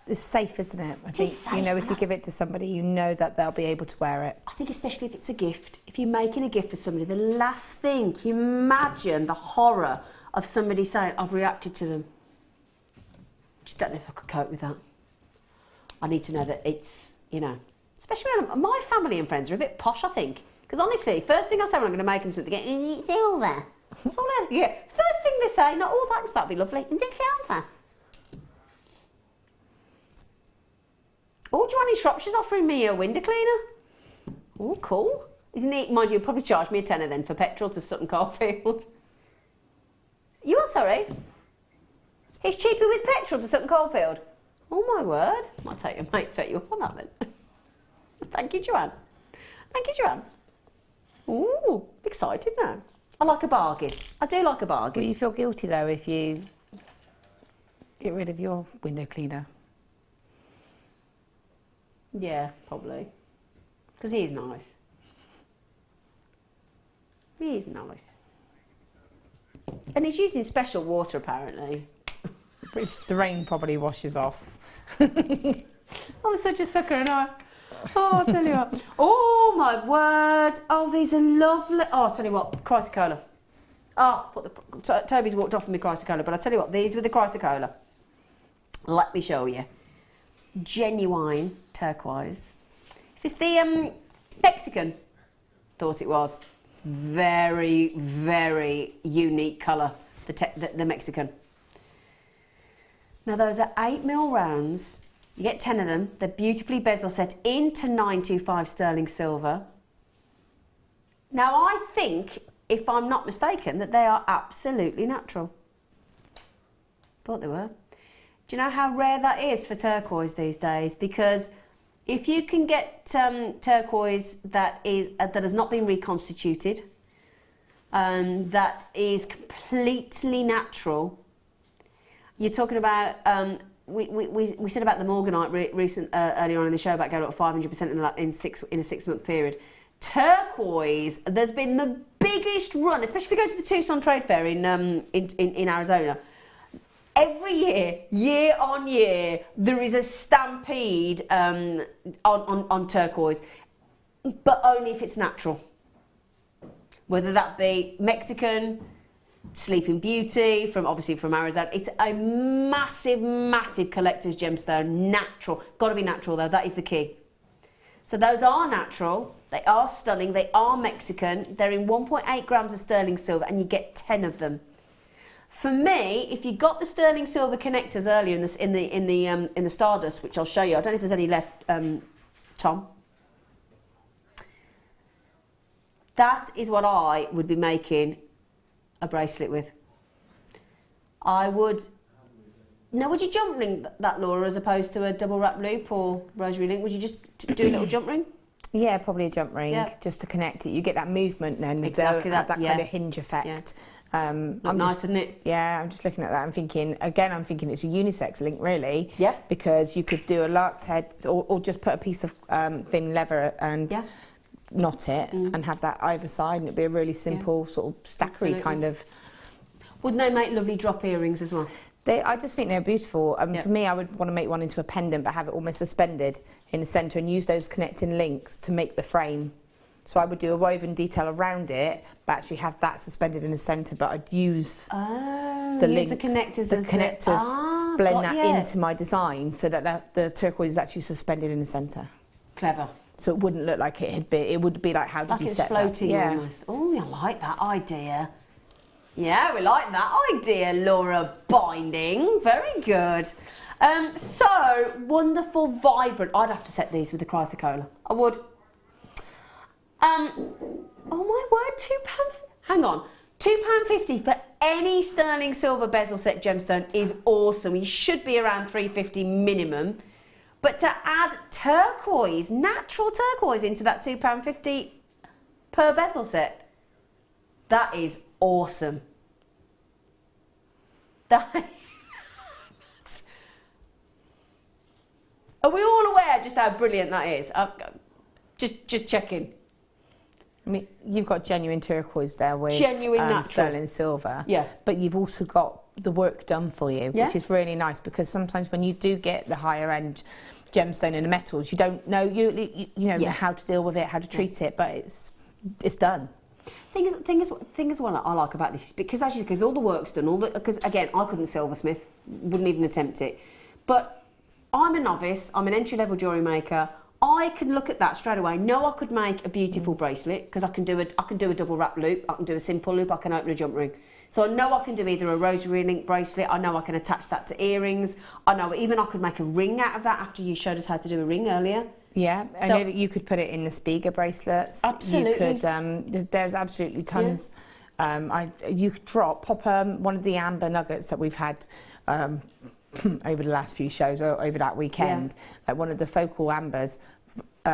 It's safe, isn't it? I think, safe, you know, if you give it to somebody, you know that they'll be able to wear it. I think especially if it's a gift. If you're making a gift for somebody, the last thing, can you imagine the horror of somebody saying, I've reacted to them. Just don't know if I could cope with that. I need to know that it's, you know, especially when my family and friends are a bit posh, I think. Because honestly, first thing I say when I'm going to make them something, it's silver. That's all I get. First thing they say, not, oh thanks, that'd be lovely. It's silver. Oh, Joanny Shropshire's offering me a window cleaner. Oh, cool. Isn't it? Mind you, you'll probably charge me a tenner then for petrol to Sutton Coldfield. You are sorry? It's cheaper with petrol to Sutton Coldfield. Oh my word. Might take you up on that then. Thank you, Joanne. Thank you, Joanne. Ooh, excited now. I like a bargain. I do like a bargain. Will you feel guilty though if you get rid of your window cleaner? Yeah, probably. Because he is nice. He is nice. And he's using special water apparently. Which the rain probably washes off. I'm such a sucker, and I. Oh, I'll tell you what. Oh my word! Oh, these are lovely. Oh, I'll tell you what, Chrysocolla. Oh, Toby's walked off with me Chrysocolla, but I'll tell you what, these were the Chrysocolla. Let me show you. Genuine turquoise. Is this the Mexican? Thought it was. It's very, very unique colour. The Mexican. Now those are 8mm rounds. You get 10 of them. They're beautifully bezel set into 925 sterling silver. Now I think, if I'm not mistaken, that they are absolutely natural. Thought they were. Do you know how rare that is for turquoise these days? Because if you can get turquoise that has not been reconstituted, that is completely natural. You're talking about, we said about the Morganite earlier on in the show about going up 500% in a 6-month period. Turquoise, there's been the biggest run, especially if you go to the Tucson Trade Fair in Arizona. Every year on year, there is a stampede on turquoise, but only if it's natural. Whether that be Mexican, Sleeping Beauty, from Arizona. It's a massive, massive collector's gemstone. Natural. Got to be natural though, that is the key. So those are natural, they are stunning, they are Mexican, they're in 1.8 grams of sterling silver and you get 10 of them. For me, if you got the sterling silver connectors earlier in the Stardust, which I'll show you, I don't know if there's any left, Tom. That is what I would be making a bracelet with. I would. Now, would you jump ring that, Laura, as opposed to a double wrap loop or rosary link? Would you just do a little jump ring? Yeah, probably a jump ring, Yeah. just to connect it. You get that movement then, Exactly, have that, that kind of hinge effect. Yeah. I'm nice, just, isn't it? Yeah, I'm just looking at that. I'm thinking it's a unisex link, really. Yeah. Because you could do a lark's head or just put a piece of thin leather and knot it and have that either side, and it'd be a really simple sort of stackery Absolutely. kind of. Wouldn't they make lovely drop earrings as well? I just think they're beautiful. For me, I would want to make one into a pendant, but have it almost suspended in the centre and use those connecting links to make the frame. So I would do a woven detail around it, but actually have that suspended in the centre. But I'd use the links, the connectors, blend that into my design so that the turquoise is actually suspended in the centre. Clever. So it wouldn't look like it had been. It would be like, how did you set that? Like it's floating Yeah. almost. Oh, I like that idea. Yeah, we like that idea, Laura. Binding. Very good. So, wonderful, vibrant. I'd have to set these with the Chrysocolla. I would. Oh my word, £2. Hang on. £2.50 for any sterling silver bezel set gemstone is awesome. You should be around £3.50 minimum. But to add turquoise, natural turquoise into that £2.50 per bezel set, that is awesome. Are we all aware just how brilliant that is? Just checking. I mean, you've got genuine turquoise there with Genuine natural. sterling silver. Yeah. But you've also got the work done for you, which is really nice, because sometimes when you do get the higher end gemstone in the metals, you don't know you know how to deal with it, how to treat it, but it's done. Thing is what I like about this is because all the work's done, because again, I couldn't silversmith, wouldn't even attempt it. But I'm a novice, I'm an entry-level jewellery maker. I can look at that straight away, know I could make a beautiful bracelet, because I can do a double wrap loop, I can do a simple loop, I can open a jump ring. So I know I can do either a rosary link bracelet, I know I can attach that to earrings, I know even I could make a ring out of that after you showed us how to do a ring earlier. Yeah, I So- know that you could put it in the Spiga bracelets. Absolutely. You could, there's absolutely tons. You could pop one of the amber nuggets that we've had over the last few shows, or over that weekend, like one of the focal ambers,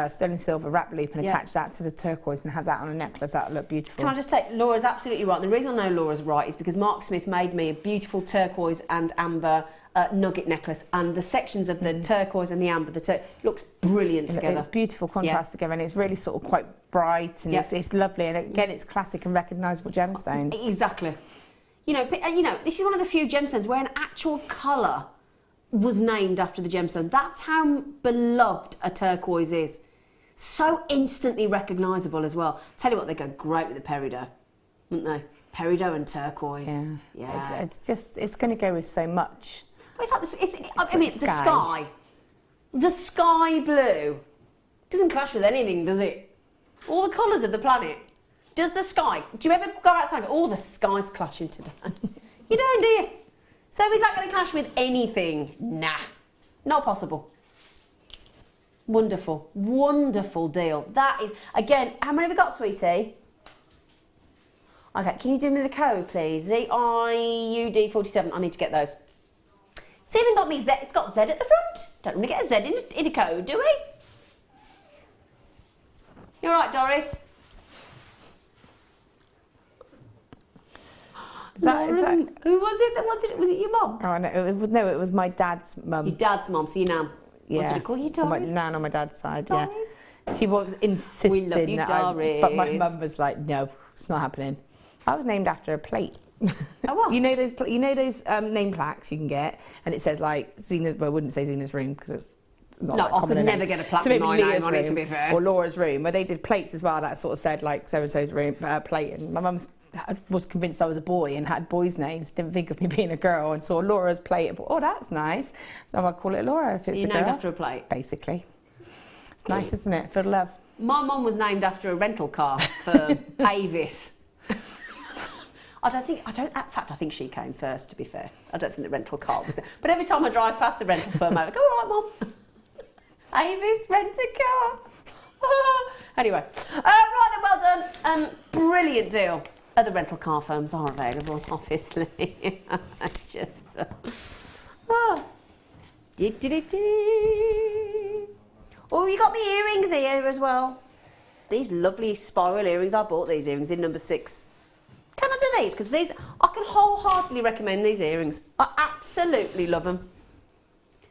sterling silver wrap loop, and attach that to the turquoise and have that on a necklace. That would look beautiful. Can I just take, Laura's absolutely right. The reason I know Laura's right is because Mark Smith made me a beautiful turquoise and amber nugget necklace, and the sections of the turquoise and the amber, looks brilliant together. It's beautiful contrast together, and it's really sort of quite bright, and it's lovely, and again, it's classic and recognisable gemstones. Exactly. You know, this is one of the few gemstones where an actual colour was named after the gemstone. That's how beloved a turquoise is. So instantly recognisable as well. Tell you what, they go great with the peridot, wouldn't they? Peridot and turquoise. Yeah. It's going to go with so much. But it's like the sky blue doesn't clash with anything, does it? All the colours of the planet. Does the sky? Do you ever go outside and go, oh, the sky's clashing today? You don't, do you? So is that going to clash with anything? Nah, not possible. Wonderful, wonderful deal. That is, again, how many have we got, sweetie? Okay, can you do me the code, please? ZIUD47. I need to get those. It's even got me Z. It's got Z at the front. Don't want to get a Z in a code, do we? You all right, Doris? Who was it that wanted it? Was it your mum? Oh, no, it was my dad's mum. Your dad's mum, so your nan. Yeah. What did I call you, Doris? My nan on my dad's side, Doris? yeah. She was insisting We love you, Doris. but my mum was like, no, it's not happening. I was named after a plate. Oh, what? You know those name plaques you can get, and it says like Zena's. Well, I wouldn't say Zena's room because it's not. No, that I common could a never name. get a plaque So with maybe my Leah's name on it, to room be fair. or Laura's room, where they did plates as well. That sort of said like so and so's room plate, and my mum was convinced I was a boy and had boys' names. Didn't think of me being a girl, and saw Laura's plate and thought, oh, that's nice. So I call it Laura if it's You're a girl. named after a plate. Basically, it's nice, isn't it? For love. My mum was named after a rental car for Avis. In fact, I think she came first, to be fair. I don't think the rental car was there. But every time I drive past the rental firm, I go, all right, Mum. Avis, rent-a-car. Anyway, right then, well done. Brilliant deal. Other rental car firms are available, obviously. Just... Oh, you got me earrings here as well. These lovely spiral earrings. I bought these earrings in number 6. Can I do these? Because these, I can wholeheartedly recommend these earrings. I absolutely love them.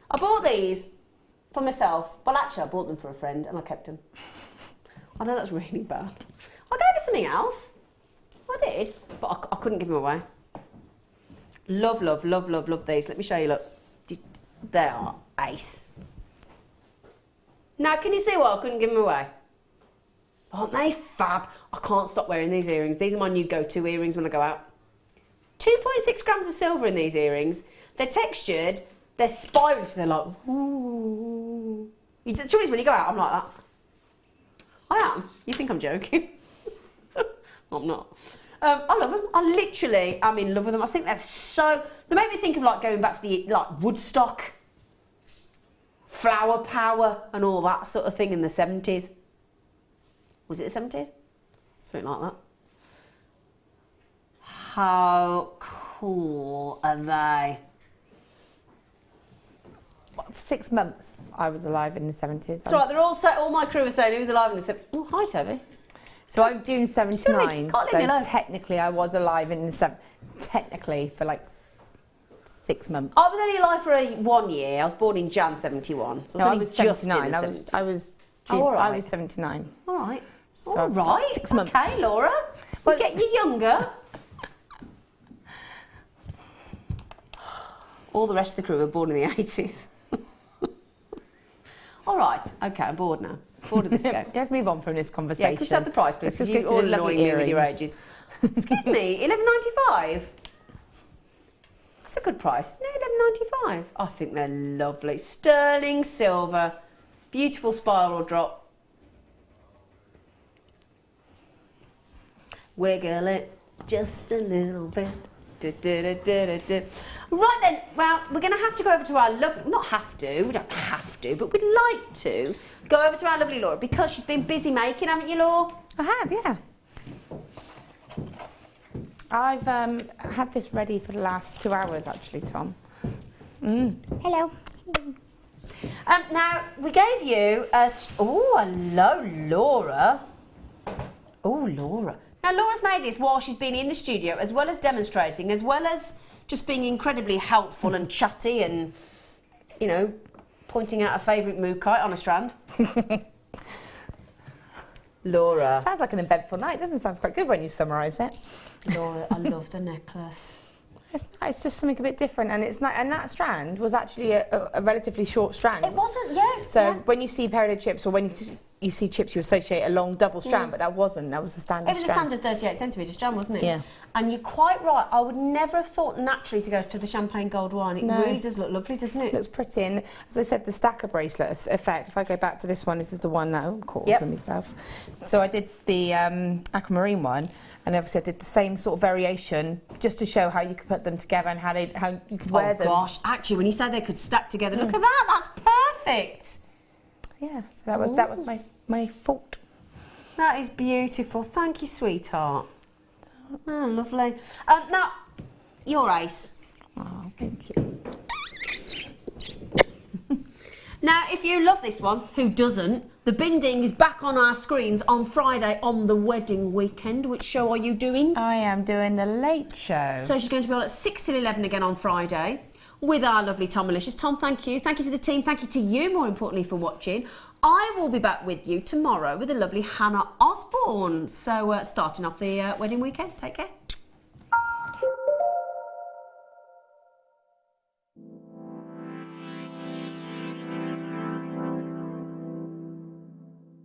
I bought these for myself. Well, actually, I bought them for a friend and I kept them. I know that's really bad. I gave her something else. I did, but I couldn't give them away. Love, love, love, love, love these. Let me show you, look. They are ace. Now, can you see why I couldn't give them away? Aren't they fab? I can't stop wearing these earrings. These are my new go-to earrings when I go out. 2.6 grams of silver in these earrings. They're textured. They're spirally. So they're like, ooh. The truth is, when you go out, I'm like that. I am. You think I'm joking? I'm not. I love them. I literally am in love with them. I think they're so... They make me think of like going back to the Woodstock, flower power and all that sort of thing in the 70s. Was it the 70s? Something like that. How cool are they? 6 months I was alive in the 70s. That's right, they're all my crew are saying who was alive in the 70s. Oh, hi, Toby. So I'm doing 79, Can't leave me alone. so technically I was alive in the technically for like 6 months. I was only alive for 1 year. I was born in Jan 71. So No, I only was just in 79. the I was 70s. Oh, all right. I was 79. All right. So All right. 6 months. Okay, Laura. We'll get you younger. All the rest of the crew were born in the 80s. All right. Okay, I'm bored now. Bored of this game. Let's move on from this conversation. Yeah, could you have the price, please? Let's just You go to all the lovely annoying me with your earrings. ages. Excuse me, $11.95. That's a good price, isn't it? $11.95. I think they're lovely. Sterling silver, beautiful spiral drop. Wiggle it just a little bit. Right then, well, we're going to have to go over to our lovely, not have to, we don't have to, but we'd like to go over to our lovely Laura because she's been busy making, haven't you, Laura? I have, yeah. I've had this ready for the last 2 hours, actually, Tom. Hello. Now, we gave you a... Oh, hello, Laura. Oh, Laura. Now, Laura's made this while she's been in the studio, as well as demonstrating, as well as just being incredibly helpful and chatty and, you know, pointing out a favourite mood kite on a strand. Laura. Sounds like an eventful night, doesn't it? Sounds quite good when you summarise it. Laura, I love the necklace. It's just something a bit different, and it's not. And that strand was actually a relatively short strand. It wasn't, yeah. So when you see peridot chips, or when you see chips, you associate a long double strand, but that wasn't. That was the standard. It was strand. a standard 38 centimetre strand, wasn't it? Yeah. And you're quite right. I would never have thought naturally to go for the champagne gold wine. It really does look lovely, doesn't it? It looks pretty. And as I said, the stacker bracelet effect. If I go back to this one, this is the one that I'm caught up with myself. So I did the Aquamarine one. And obviously I did the same sort of variation just to show how you could put them together and how you could wear them. Oh gosh, actually when you say they could stack together, look at that, that's perfect. Yeah, so that was my fault. That is beautiful. Thank you, sweetheart. Oh, lovely. Now, your ace. Oh, thank you. Now, if you love this one, who doesn't? The binding is back on our screens on Friday on the wedding weekend. Which show are you doing? I am doing the Late Show. So she's going to be on at 6 till 11 again on Friday with our lovely Tom Malicious. Tom, thank you. Thank you to the team. Thank you to you, more importantly, for watching. I will be back with you tomorrow with the lovely Hannah Osborne. So starting off the wedding weekend. Take care.